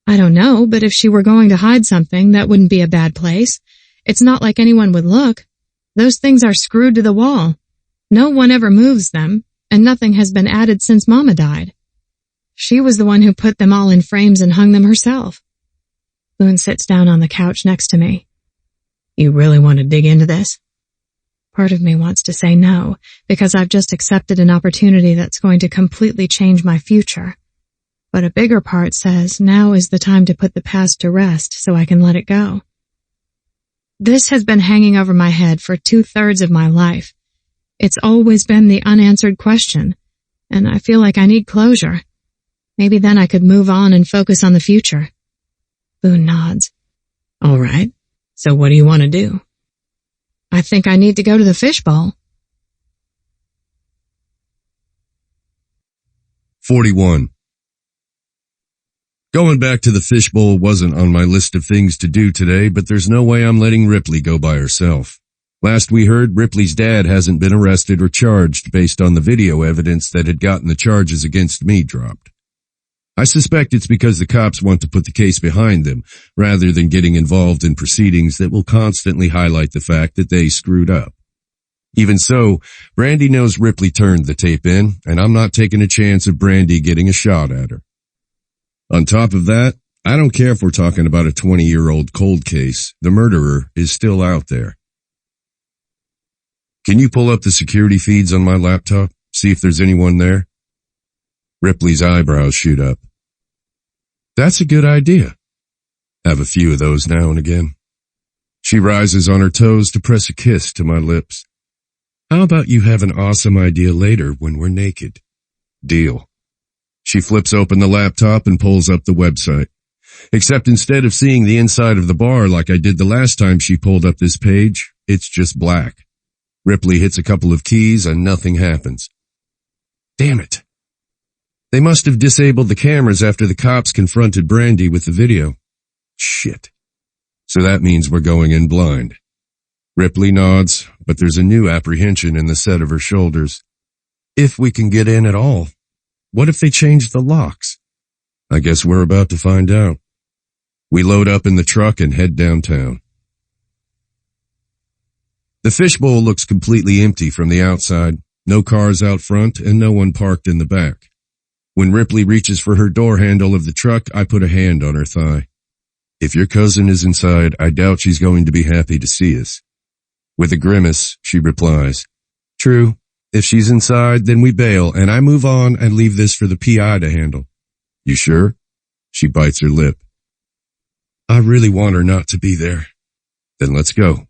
Speaker 1: I don't know, but if she were going to hide something, that wouldn't be a bad place. It's not like anyone would look. Those things are screwed to the wall. No one ever moves them, and nothing has been added since Mama died. She was the one who put them all in frames and hung them herself. Boone sits down on the couch next to me. You really want to dig into this? Part of me wants to say no, because I've just accepted an opportunity that's going to completely change my future. But a bigger part says now is the time to put the past to rest so I can let it go. This has been hanging over my head for 2/3 of my life. It's always been the unanswered question, and I feel like I need closure. Maybe then I could move on and focus on the future. Boone nods. All right, so what do you want to do? I think I need to go to the fishbowl.
Speaker 3: 41. Going back to the fishbowl wasn't on my list of things to do today, but there's no way I'm letting Ripley go by herself. Last we heard, Ripley's dad hasn't been arrested or charged based on the video evidence that had gotten the charges against me dropped. I suspect it's because the cops want to put the case behind them, rather than getting involved in proceedings that will constantly highlight the fact that they screwed up. Even so, Brandy knows Ripley turned the tape in, and I'm not taking a chance of Brandy getting a shot at her. On top of that, I don't care if we're talking about a 20-year-old cold case. The murderer is still out there. Can you pull up the security feeds on my laptop? See if there's anyone there? Ripley's eyebrows shoot up. That's a good idea. Have a few of those now and again. She rises on her toes to press a kiss to my lips. How about you have an awesome idea later when we're naked? Deal. She flips open the laptop and pulls up the website. Except instead of seeing the inside of the bar like I did the last time she pulled up this page, it's just black. Ripley hits a couple of keys and nothing happens. Damn it. They must have disabled the cameras after the cops confronted Brandy with the video. Shit. So that means we're going in blind. Ripley nods, but there's a new apprehension in the set of her shoulders. If we can get in at all. What if they change the locks? I guess we're about to find out. We load up in the truck and head downtown. The fishbowl looks completely empty from the outside. No cars out front and no one parked in the back. When Ripley reaches for her door handle of the truck, I put a hand on her thigh. If your cousin is inside, I doubt she's going to be happy to see us. With a grimace, she replies, True. If she's inside, then we bail, and I move on and leave this for the PI to handle. You sure? She bites her lip. I really want her not to be there. Then let's go.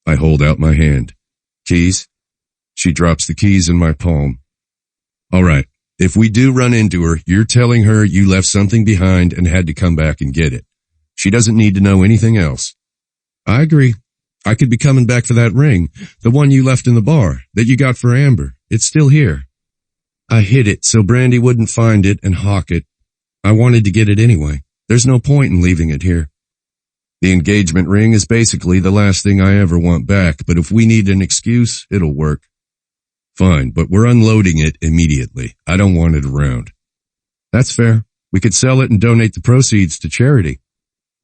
Speaker 3: I hold out my hand. Keys? She drops the keys in my palm. All right. If we do run into her, you're telling her you left something behind and had to come back and get it. She doesn't need to know anything else. I agree. I could be coming back for that ring, the one you left in the bar, that you got for Amber. It's still here. I hid it so Brandy wouldn't find it and hawk it. I wanted to get it anyway. There's no point in leaving it here. The engagement ring is basically the last thing I ever want back, but if we need an excuse, it'll work. Fine, but we're unloading it immediately. I don't want it around. That's fair. We could sell it and donate the proceeds to charity.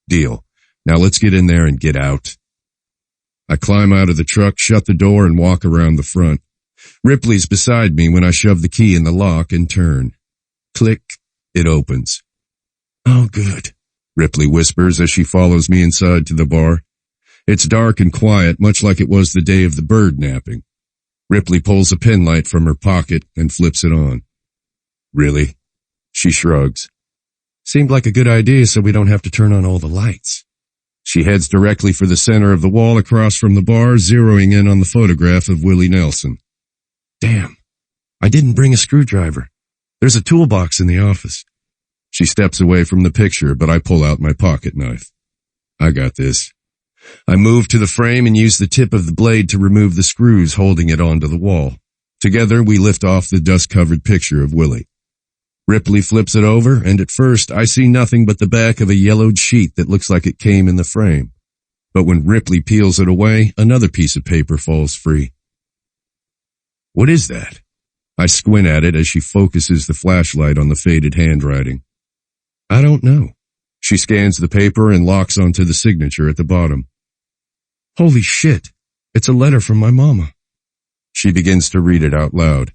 Speaker 3: Deal. Now let's get in there and get out. I climb out of the truck, shut the door, and walk around the front. Ripley's beside me when I shove the key in the lock and turn. Click. It opens. Oh, good, Ripley whispers as she follows me inside to the bar. It's dark and quiet, much like it was the day of the bird napping. Ripley pulls a pen light from her pocket and flips it on. Really? She shrugs. Seemed like a good idea so we don't have to turn on all the lights. She heads directly for the center of the wall across from the bar, zeroing in on the photograph of Willie Nelson. Damn, I didn't bring a screwdriver. There's a toolbox in the office. She steps away from the picture, but I pull out my pocket knife. I got this. I move to the frame and use the tip of the blade to remove the screws holding it onto the wall. Together, we lift off the dust-covered picture of Willie. Ripley flips it over, and at first, I see nothing but the back of a yellowed sheet that looks like it came in the frame. But when Ripley peels it away, another piece of paper falls free. What is that? I squint at it as she focuses the flashlight on the faded handwriting. I don't know. She scans the paper and locks onto the signature at the bottom. Holy shit, it's a letter from my mama. She begins to read it out loud.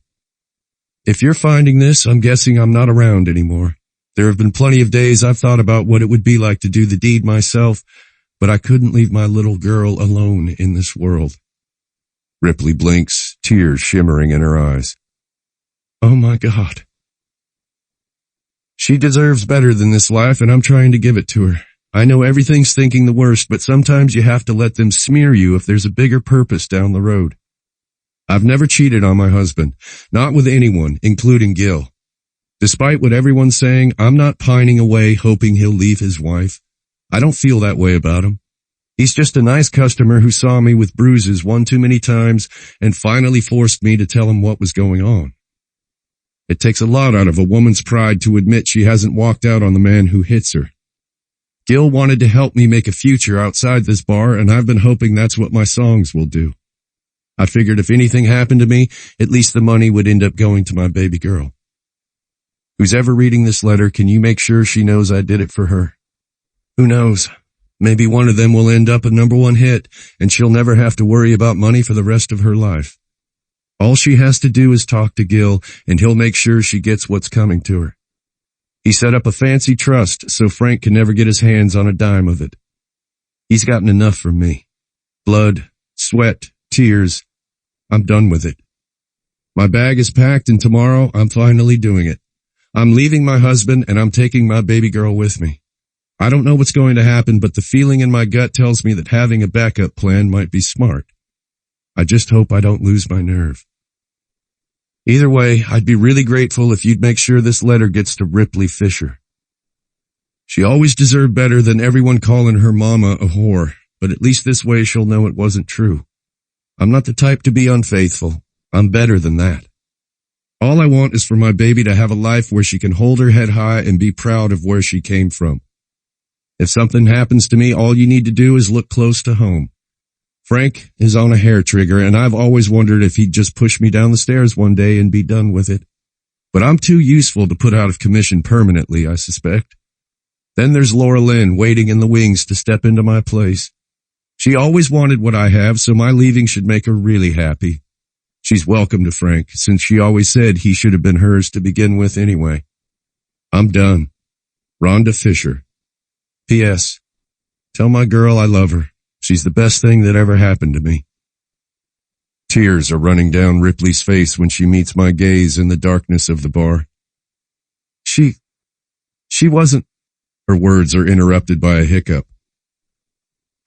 Speaker 3: If you're finding this, I'm guessing I'm not around anymore. There have been plenty of days I've thought about what it would be like to do the deed myself, but I couldn't leave my little girl alone in this world. Ripley blinks, tears shimmering in her eyes. Oh my God. She deserves better than this life, and I'm trying to give it to her. I know everything's thinking the worst, but sometimes you have to let them smear you if there's a bigger purpose down the road. I've never cheated on my husband, not with anyone, including Gil. Despite what everyone's saying, I'm not pining away hoping he'll leave his wife. I don't feel that way about him. He's just a nice customer who saw me with bruises one too many times and finally forced me to tell him what was going on. It takes a lot out of a woman's pride to admit she hasn't walked out on the man who hits her. Gil wanted to help me make a future outside this bar, and I've been hoping that's what my songs will do. I figured if anything happened to me, at least the money would end up going to my baby girl. Who's ever reading this letter, can you make sure she knows I did it for her? Who knows? Maybe one of them will end up a #1 hit, and she'll never have to worry about money for the rest of her life. All she has to do is talk to Gil, and he'll make sure she gets what's coming to her. He set up a fancy trust so Frank can never get his hands on a dime of it. He's gotten enough from me. Blood, sweat, tears. I'm done with it. My bag is packed, and tomorrow I'm finally doing it. I'm leaving my husband, and I'm taking my baby girl with me. I don't know what's going to happen, but the feeling in my gut tells me that having a backup plan might be smart. I just hope I don't lose my nerve. Either way, I'd be really grateful if you'd make sure this letter gets to Ripley Fisher. She always deserved better than everyone calling her mama a whore, but at least this way she'll know it wasn't true. I'm not the type to be unfaithful. I'm better than that. All I want is for my baby to have a life where she can hold her head high and be proud of where she came from. If something happens to me, all you need to do is look close to home. Frank is on a hair trigger, and I've always wondered if he'd just push me down the stairs one day and be done with it. But I'm too useful to put out of commission permanently, I suspect. Then there's Laura Lynn waiting in the wings to step into my place. She always wanted what I have, so my leaving should make her really happy. She's welcome to Frank, since she always said he should have been hers to begin with anyway. I'm done. Rhonda Fisher. P.S. Tell my girl I love her. She's the best thing that ever happened to me. Tears are running down Ripley's face when she meets my gaze in the darkness of the bar. She wasn't... Her words are interrupted by a hiccup.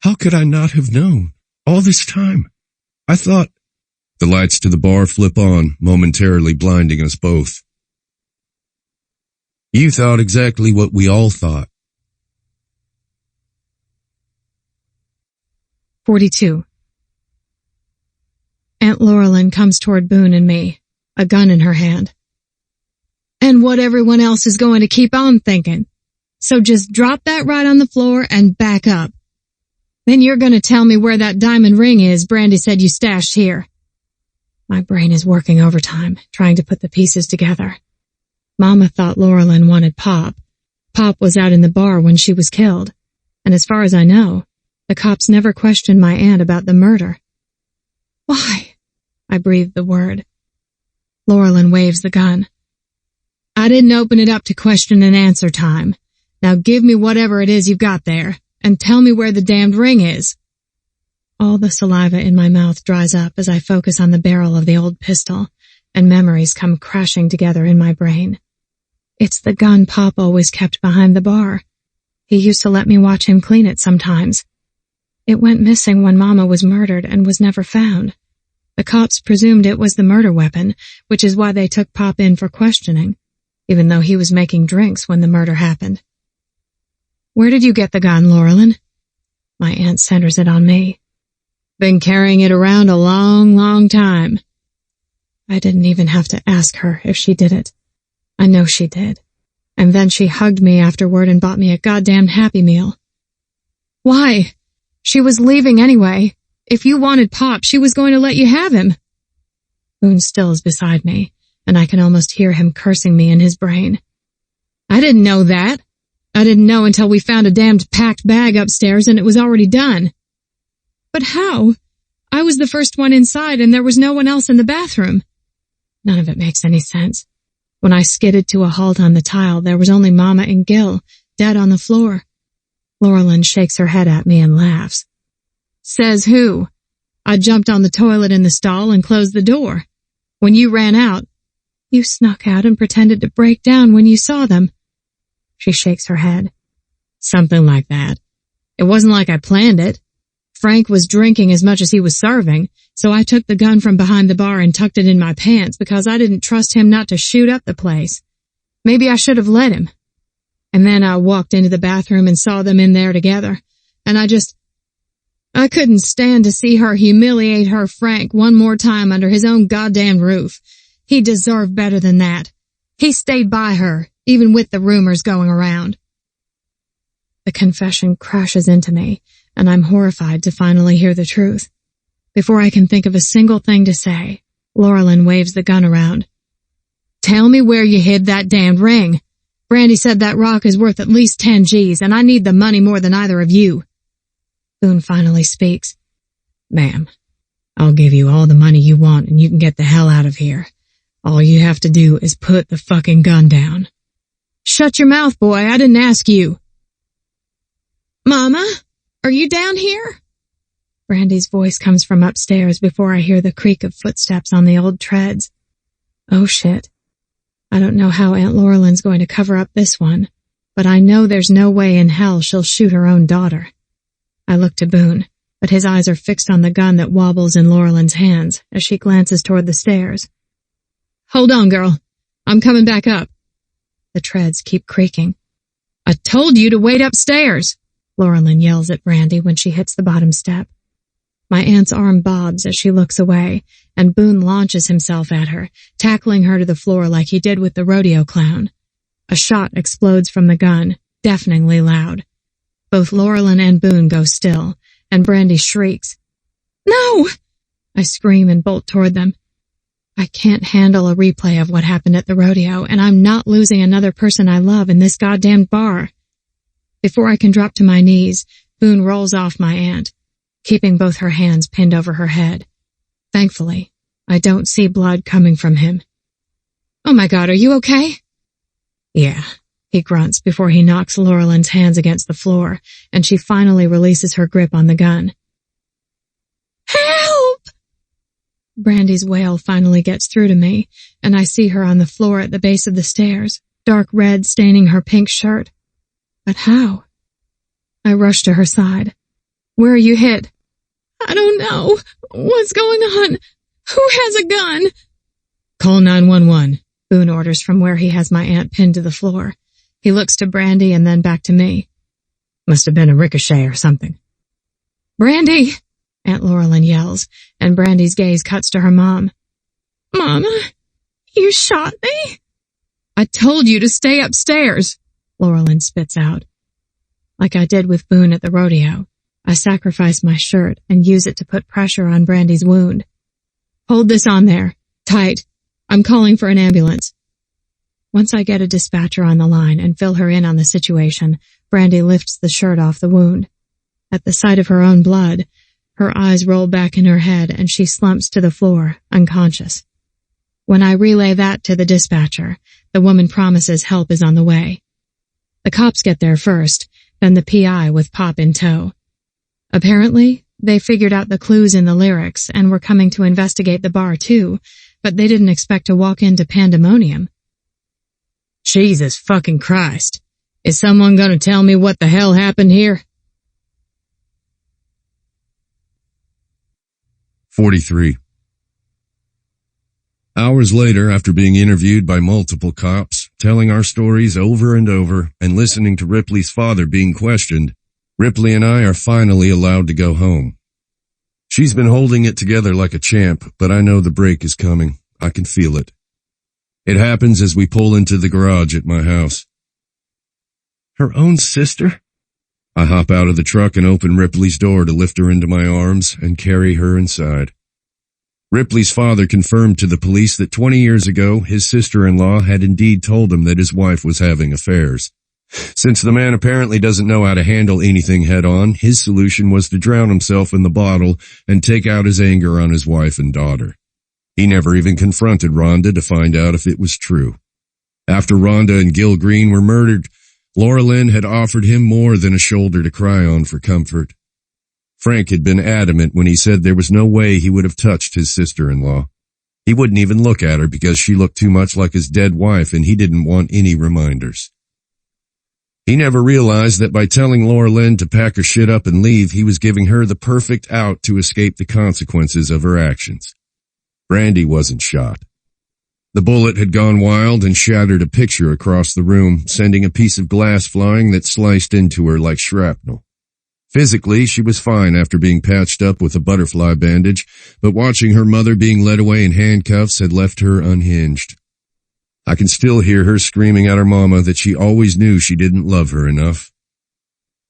Speaker 3: How could I not have known? All this time. I thought... The lights to the bar flip on, momentarily blinding us both. You thought exactly what we all thought.
Speaker 1: 42. Aunt Laurelyn comes toward Boone and me, a gun in her hand. And what everyone else is going to keep on thinking. So just drop that right on the floor and back up. Then you're going to tell me where that diamond ring is Brandy said you stashed here. My brain is working overtime, trying to put the pieces together. Mama thought Laurelyn wanted Pop. Pop was out in the bar when she was killed. And as far as I know, the cops never questioned my aunt about the murder. Why? I breathed the word. Laurelyn waves the gun. I didn't open it up to question and answer time. Now give me whatever it is you've got there, and tell me where the damned ring is. All the saliva in my mouth dries up as I focus on the barrel of the old pistol, and memories come crashing together in my brain. It's the gun Pop always kept behind the bar. He used to let me watch him clean it sometimes. It went missing when Mama was murdered and was never found. The cops presumed it was the murder weapon, which is why they took Pop in for questioning, even though he was making drinks when the murder happened. Where did you get the gun, Laurelyn? My aunt centers it on me. Been carrying it around a long, long time. I didn't even have to ask her if she did it. I know she did. And then she hugged me afterward and bought me a goddamn Happy Meal. Why? She was leaving anyway. If you wanted Pop, she was going to let you have him. Boone still is beside me, and I can almost hear him cursing me in his brain. I didn't know that. I didn't know until we found a damned packed bag upstairs and it was already done. But how? I was the first one inside and there was no one else in the bathroom. None of it makes any sense. When I skidded to a halt on the tile, there was only Mama and Gil, dead on the floor. Laurelyn shakes her head at me and laughs. Says who? I jumped on the toilet in the stall and closed the door. When you ran out, you snuck out and pretended to break down when you saw them. She shakes her head. Something like that. It wasn't like I planned it. Frank was drinking as much as he was serving, so I took the gun from behind the bar and tucked it in my pants because I didn't trust him not to shoot up the place. Maybe I should have let him. And then I walked into the bathroom and saw them in there together, and I couldn't stand to see her humiliate her Frank one more time under his own goddamn roof. He deserved better than that. He stayed by her, even with the rumors going around. The confession crashes into me, and I'm horrified to finally hear the truth. Before I can think of a single thing to say, Laurelyn waves the gun around. Tell me where you hid that damned ring. Brandy said that rock is worth at least 10 G's, and I need the money more than either of you. Boone finally speaks. Ma'am, I'll give you all the money you want and you can get the hell out of here. All you have to do is put the fucking gun down. Shut your mouth, boy. I didn't ask you. Mama, are you down here? Brandy's voice comes from upstairs before I hear the creak of footsteps on the old treads. Oh shit. I don't know how Aunt Laurelyn's going to cover up this one, but I know there's no way in hell she'll shoot her own daughter. I look to Boone, but his eyes are fixed on the gun that wobbles in Laurelyn's hands as she glances toward the stairs. Hold on, girl. I'm coming back up. The treads keep creaking. I told you to wait upstairs, Laurelyn yells at Brandy when she hits the bottom step. My aunt's arm bobs as she looks away, and Boone launches himself at her, tackling her to the floor like he did with the rodeo clown. A shot explodes from the gun, deafeningly loud. Both Laurelyn and Boone go still, and Brandy shrieks. No! I scream and bolt toward them. I can't handle a replay of what happened at the rodeo, and I'm not losing another person I love in this goddamn bar. Before I can drop to my knees, Boone rolls off my aunt, keeping both her hands pinned over her head. Thankfully, I don't see blood coming from him. Oh my God, are you okay? Yeah, he grunts before he knocks Laurelyn's hands against the floor, and she finally releases her grip on the gun. Help! Brandy's wail finally gets through to me, and I see her on the floor at the base of the stairs, dark red staining her pink shirt. But how? I rush to her side. Where are you hit? I don't know. What's going on? Who has a gun? Call 911, Boone orders from where he has my aunt pinned to the floor. He looks to Brandy and then back to me. Must have been a ricochet or something. Brandy! Aunt Laurelyn yells, and Brandy's gaze cuts to her mom. Mama, you shot me? I told you to stay upstairs, Laurelyn spits out. Like I did with Boone at the rodeo, I sacrifice my shirt and use it to put pressure on Brandy's wound. Hold this on there. Tight. I'm calling for an ambulance. Once I get a dispatcher on the line and fill her in on the situation, Brandy lifts the shirt off the wound. At the sight of her own blood, her eyes roll back in her head and she slumps to the floor, unconscious. When I relay that to the dispatcher, the woman promises help is on the way. The cops get there first, then the PI with Pop in tow. Apparently, they figured out the clues in the lyrics and were coming to investigate the bar too, but they didn't expect to walk into pandemonium.
Speaker 2: Jesus fucking Christ. Is someone gonna tell me what the hell happened here?
Speaker 3: 43. Hours later, after being interviewed by multiple cops, telling our stories over and over, and listening to Ripley's father being questioned, Ripley and I are finally allowed to go home. She's been holding it together like a champ, but I know the break is coming. I can feel it. It happens as we pull into the garage at my house. Her own sister? I hop out of the truck and open Ripley's door to lift her into my arms and carry her inside. Ripley's father confirmed to the police that 20 years ago, his sister-in-law had indeed told him that his wife was having affairs. Since the man apparently doesn't know how to handle anything head-on, his solution was to drown himself in the bottle and take out his anger on his wife and daughter. He never even confronted Rhonda to find out if it was true. After Rhonda and Gil Green were murdered, Laura Lynn had offered him more than a shoulder to cry on for comfort. Frank had been adamant when he said there was no way he would have touched his sister-in-law. He wouldn't even look at her because she looked too much like his dead wife and he didn't want any reminders. He never realized that by telling Laura Lynn to pack her shit up and leave, he was giving her the perfect out to escape the consequences of her actions. Brandy wasn't shot. The bullet had gone wild and shattered a picture across the room, sending a piece of glass flying that sliced into her like shrapnel. Physically, she was fine after being patched up with a butterfly bandage, but watching her mother being led away in handcuffs had left her unhinged. I can still hear her screaming at her mama that she always knew she didn't love her enough.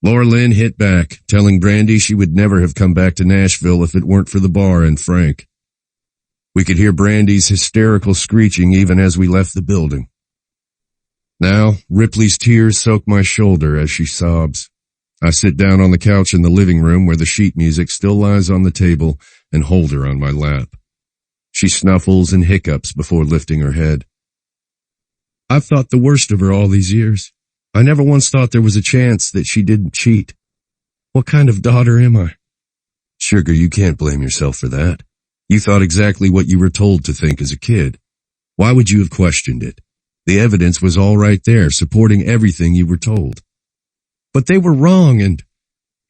Speaker 3: Laura Lynn hit back, telling Brandy she would never have come back to Nashville if it weren't for the bar and Frank. We could hear Brandy's hysterical screeching even as we left the building. Now, Ripley's tears soak my shoulder as she sobs. I sit down on the couch in the living room where the sheet music still lies on the table and hold her on my lap. She snuffles and hiccups before lifting her head. I've thought the worst of her all these years. I never once thought there was a chance that she didn't cheat. What kind of daughter am I? Sugar, you can't blame yourself for that. You thought exactly what you were told to think as a kid. Why would you have questioned it? The evidence was all right there, supporting everything you were told. But they were wrong and,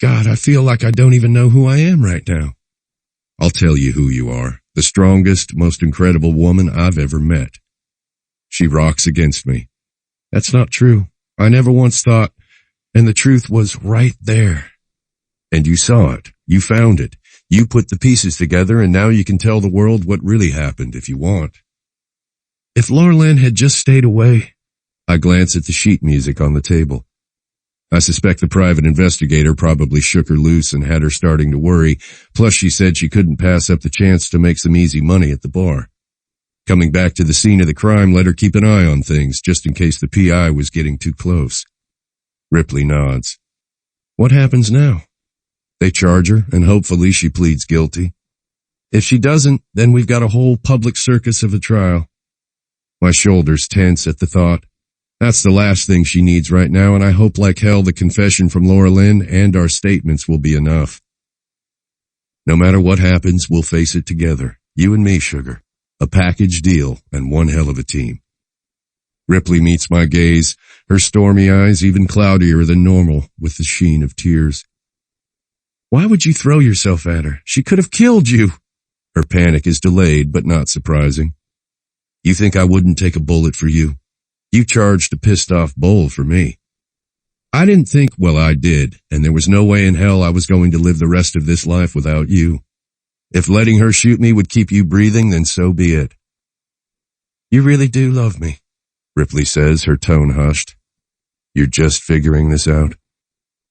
Speaker 3: God, I feel like I don't even know who I am right now. I'll tell you who you are, the strongest, most incredible woman I've ever met. She rocks against me. That's not true. I never once thought, and the truth was right there. And you saw it. You found it. You put the pieces together and now you can tell the world what really happened if you want. If Laura Lynn had just stayed away. I glance at the sheet music on the table. I suspect the private investigator probably shook her loose and had her starting to worry, plus she said she couldn't pass up the chance to make some easy money at the bar. Coming back to the scene of the crime let her keep an eye on things, just in case the PI was getting too close. Ripley nods. What happens now? They charge her, and hopefully she pleads guilty. If she doesn't, then we've got a whole public circus of a trial. My shoulders tense at the thought. That's the last thing she needs right now, and I hope like hell the confession from Laura Lynn and our statements will be enough. No matter what happens, we'll face it together. You and me, sugar. A package deal and one hell of a team. Ripley meets my gaze, her stormy eyes even cloudier than normal with the sheen of tears. Why would you throw yourself at her? She could have killed you. Her panic is delayed, but not surprising. You think I wouldn't take a bullet for you? You charged a pissed-off bull for me. I didn't think, well, I did, and there was no way in hell I was going to live the rest of this life without you. If letting her shoot me would keep you breathing, then so be it. You really do love me, Ripley says, her tone hushed. You're just figuring this out.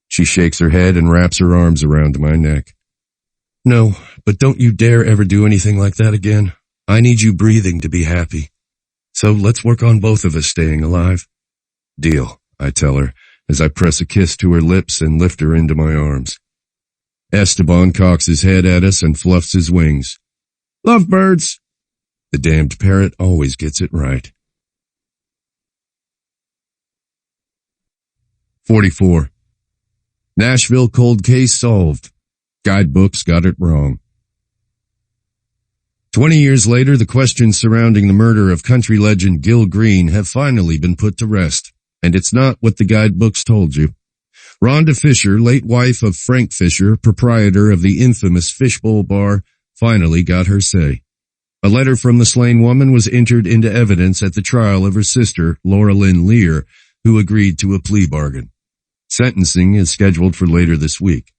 Speaker 3: She shakes her head and wraps her arms around my neck. No, but don't you dare ever do anything like that again. I need you breathing to be happy. So let's work on both of us staying alive. Deal, I tell her, as I press a kiss to her lips and lift her into my arms. Esteban cocks his head at us and fluffs his wings. Lovebirds! The damned parrot always gets it right. 44. Nashville cold case solved. Guidebooks got it wrong. 20 years later, the questions surrounding the murder of country legend Gil Green have finally been put to rest, and it's not what the guidebooks told you. Rhonda Fisher, late wife of Frank Fisher, proprietor of the infamous Fishbowl Bar, finally got her say. A letter from the slain woman was entered into evidence at the trial of her sister, Laura Lynn Lear, who agreed to a plea bargain. Sentencing is scheduled for later this week.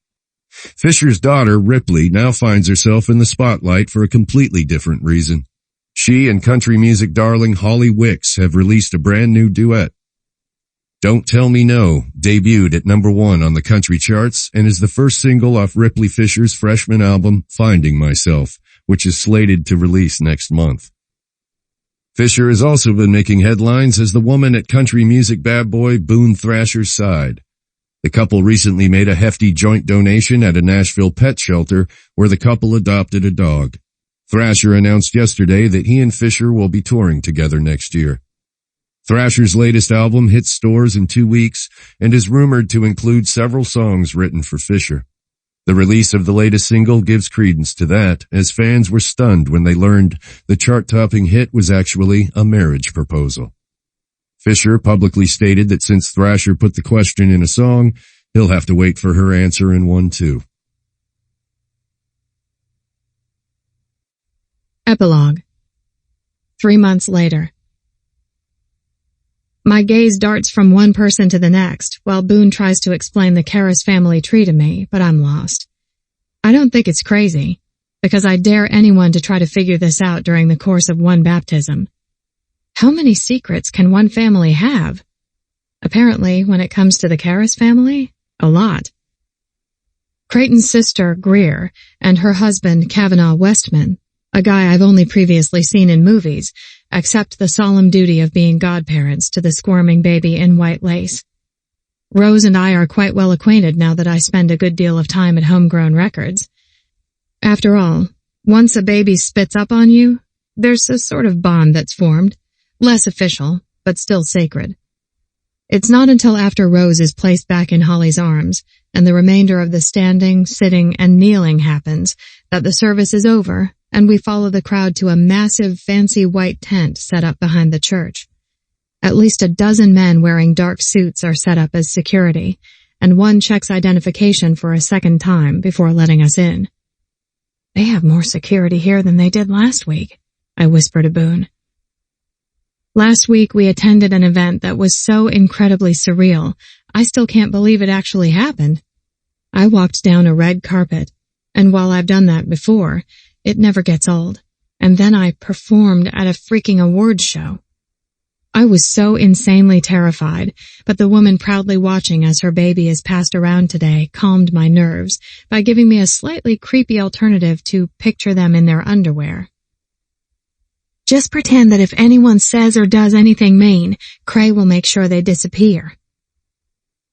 Speaker 3: Fisher's daughter, Ripley, now finds herself in the spotlight for a completely different reason. She and country music darling Holly Wicks have released a brand new duet. Don't Tell Me No debuted at #1 on the country charts and is the first single off Ripley Fisher's freshman album, Finding Myself, which is slated to release next month. Fisher has also been making headlines as the woman at country music bad boy Boone Thrasher's side. The couple recently made a hefty joint donation at a Nashville pet shelter where the couple adopted a dog. Thrasher announced yesterday that he and Fisher will be touring together next year. Thrasher's latest album hits stores in 2 weeks and is rumored to include several songs written for Fisher. The release of the latest single gives credence to that, as fans were stunned when they learned the chart-topping hit was actually a marriage proposal. Fisher publicly stated that since Thrasher put the question in a song, he'll have to wait for her answer in one too.
Speaker 1: Epilogue. 3 months later. My gaze darts from one person to the next, while Boone tries to explain the Karras family tree to me, but I'm lost. I don't think it's crazy, because I dare anyone to try to figure this out during the course of one baptism. How many secrets can one family have? Apparently, when it comes to the Karras family, a lot. Creighton's sister, Greer, and her husband, Kavanaugh Westman, a guy I've only previously seen in movies, accept the solemn duty of being godparents to the squirming baby in white lace. Rose and I are quite well acquainted now that I spend a good deal of time at Homegrown Records. After all, once a baby spits up on you, there's a sort of bond that's formed, less official, but still sacred. It's not until after Rose is placed back in Holly's arms, and the remainder of the standing, sitting, and kneeling happens, that the service is over, and we follow the crowd to a massive, fancy white tent set up behind the church. At least a dozen men wearing dark suits are set up as security, and one checks identification for a second time before letting us in. They have more security here than they did last week, I whisper to Boone. Last week we attended an event that was so incredibly surreal, I still can't believe it actually happened. I walked down a red carpet, and while I've done that before, it never gets old. And then I performed at a freaking awards show. I was so insanely terrified, but the woman proudly watching as her baby is passed around today calmed my nerves by giving me a slightly creepy alternative to picture them in their underwear. Just pretend that if anyone says or does anything mean, Cray will make sure they disappear.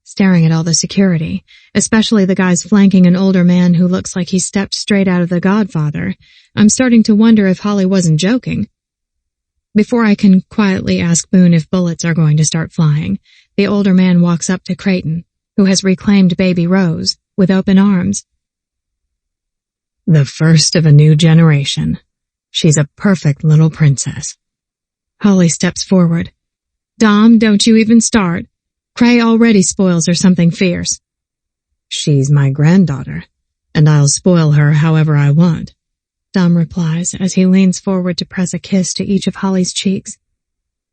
Speaker 1: Staring at all the security, especially the guys flanking an older man who looks like he stepped straight out of The Godfather, I'm starting to wonder if Holly wasn't joking. Before I can quietly ask Boone if bullets are going to start flying, the older man walks up to Creighton, who has reclaimed baby Rose, with open arms. The first of a new generation. She's a perfect little princess. Holly steps forward. Dom, don't you even start. Cray already spoils her something fierce. She's my granddaughter, and I'll spoil her however I want, Dom replies as he leans forward to press a kiss to each of Holly's cheeks.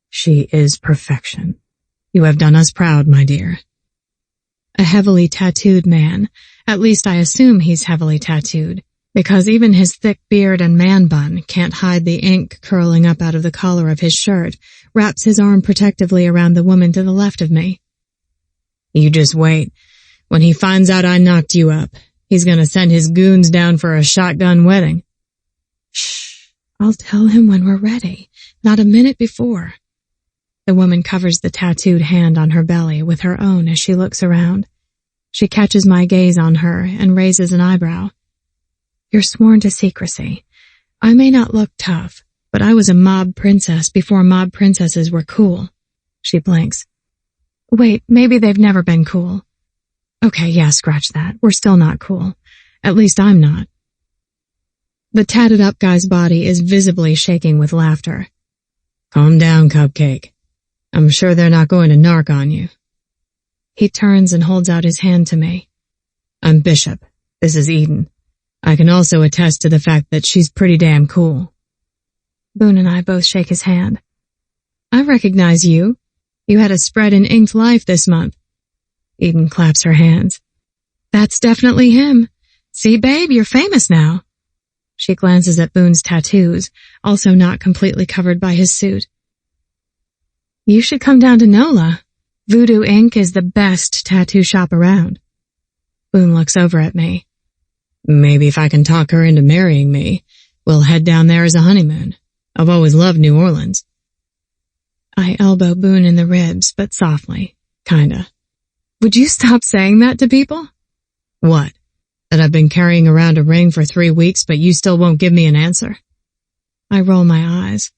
Speaker 1: She is perfection. You have done us proud, my dear. A heavily tattooed man, at least I assume he's heavily tattooed, because even his thick beard and man bun can't hide the ink curling up out of the collar of his shirt, wraps his arm protectively around the woman to the left of me. You just wait. When he finds out I knocked you up, he's gonna send his goons down for a shotgun wedding. Shh, I'll tell him when we're ready, not a minute before. The woman covers the tattooed hand on her belly with her own as she looks around. She catches my gaze on her and raises an eyebrow. You're sworn to secrecy. I may not look tough, but I was a mob princess before mob princesses were cool. She blinks. Wait, maybe they've never been cool. Okay, yeah, scratch that. We're still not cool. At least I'm not. The tatted up guy's body is visibly shaking with laughter. Calm down, Cupcake. I'm sure they're not going to narc on you. He turns and holds out his hand to me. I'm Bishop. This is Eden. I can also attest to the fact that she's pretty damn cool. Boone and I both shake his hand. I recognize you. You had a spread in Inked Life this month. Eden claps her hands. That's definitely him. See, babe, you're famous now. She glances at Boone's tattoos, also not completely covered by his suit. You should come down to NOLA. Voodoo Ink is the best tattoo shop around. Boone looks over at me. Maybe if I can talk her into marrying me, we'll head down there as a honeymoon. I've always loved New Orleans. I elbow Boone in the ribs, but softly, kinda. Would you stop saying that to people? What? That I've been carrying around a ring for 3 weeks, but you still won't give me an answer? I roll my eyes.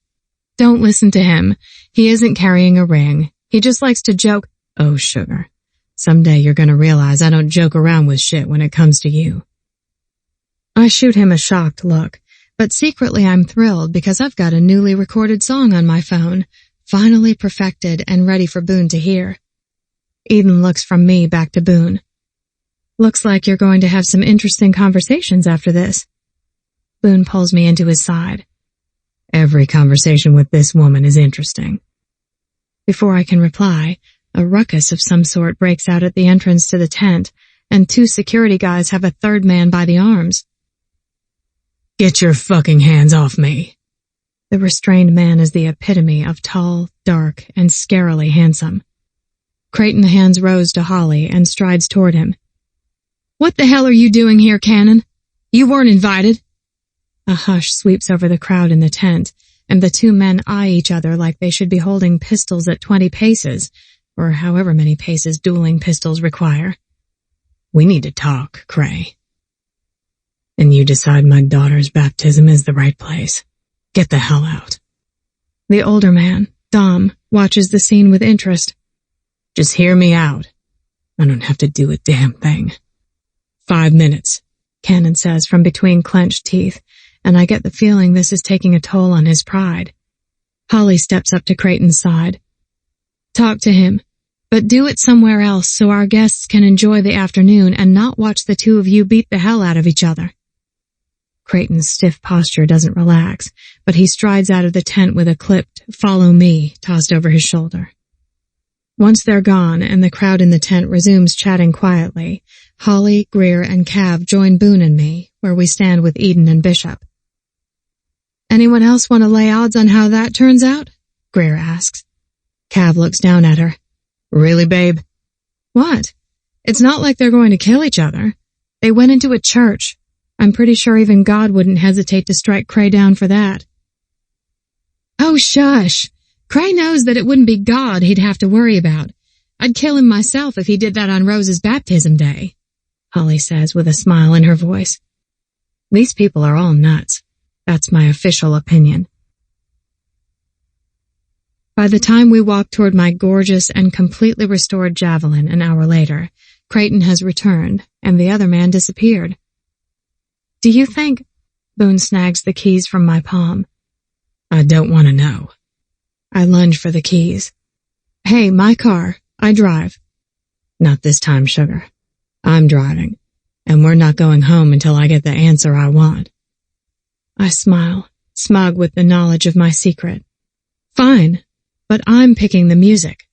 Speaker 1: Don't listen to him. He isn't carrying a ring. He just likes to joke. Oh, sugar. Someday you're gonna realize I don't joke around with shit when it comes to you. I shoot him a shocked look, but secretly I'm thrilled because I've got a newly recorded song on my phone, finally perfected and ready for Boone to hear. Eden looks from me back to Boone. Looks like you're going to have some interesting conversations after this. Boone pulls me into his side. Every conversation with this woman is interesting. Before I can reply, a ruckus of some sort breaks out at the entrance to the tent, and 2 security guys have a third man by the arms. Get your fucking hands off me. The restrained man is the epitome of tall, dark, and scarily handsome. Creighton hands Rose to Holly and strides toward him. What the hell are you doing here, Cannon? You weren't invited. A hush sweeps over the crowd in the tent, and the 2 men eye each other like they should be holding pistols at 20 paces, or however many paces dueling pistols require. We need to talk, Cray. And you decide my daughter's baptism is the right place. Get the hell out. The older man, Dom, watches the scene with interest. Just hear me out. I don't have to do a damn thing. 5 minutes, Cannon says from between clenched teeth, and I get the feeling this is taking a toll on his pride. Holly steps up to Creighton's side. Talk to him, but do it somewhere else so our guests can enjoy the afternoon and not watch the 2 of you beat the hell out of each other. Creighton's stiff posture doesn't relax, but he strides out of the tent with a clipped "Follow me" tossed over his shoulder. Once they're gone and the crowd in the tent resumes chatting quietly, Holly, Greer, and Cav join Boone and me, where we stand with Eden and Bishop. Anyone else want to lay odds on how that turns out? Greer asks. Cav looks down at her. Really, babe? What? It's not like they're going to kill each other. They went into a church. I'm pretty sure even God wouldn't hesitate to strike Cray down for that. Oh, shush. Cray knows that it wouldn't be God he'd have to worry about. I'd kill him myself if he did that on Rose's baptism day, Holly says with a smile in her voice. These people are all nuts. That's my official opinion. By the time we walk toward my gorgeous and completely restored javelin an hour later, Creighton has returned and the other man disappeared. Do you think... Boone snags the keys from my palm. I don't want to know. I lunge for the keys. Hey, my car. I drive. Not this time, sugar. I'm driving, and we're not going home until I get the answer I want. I smile, smug with the knowledge of my secret. Fine, but I'm picking the music.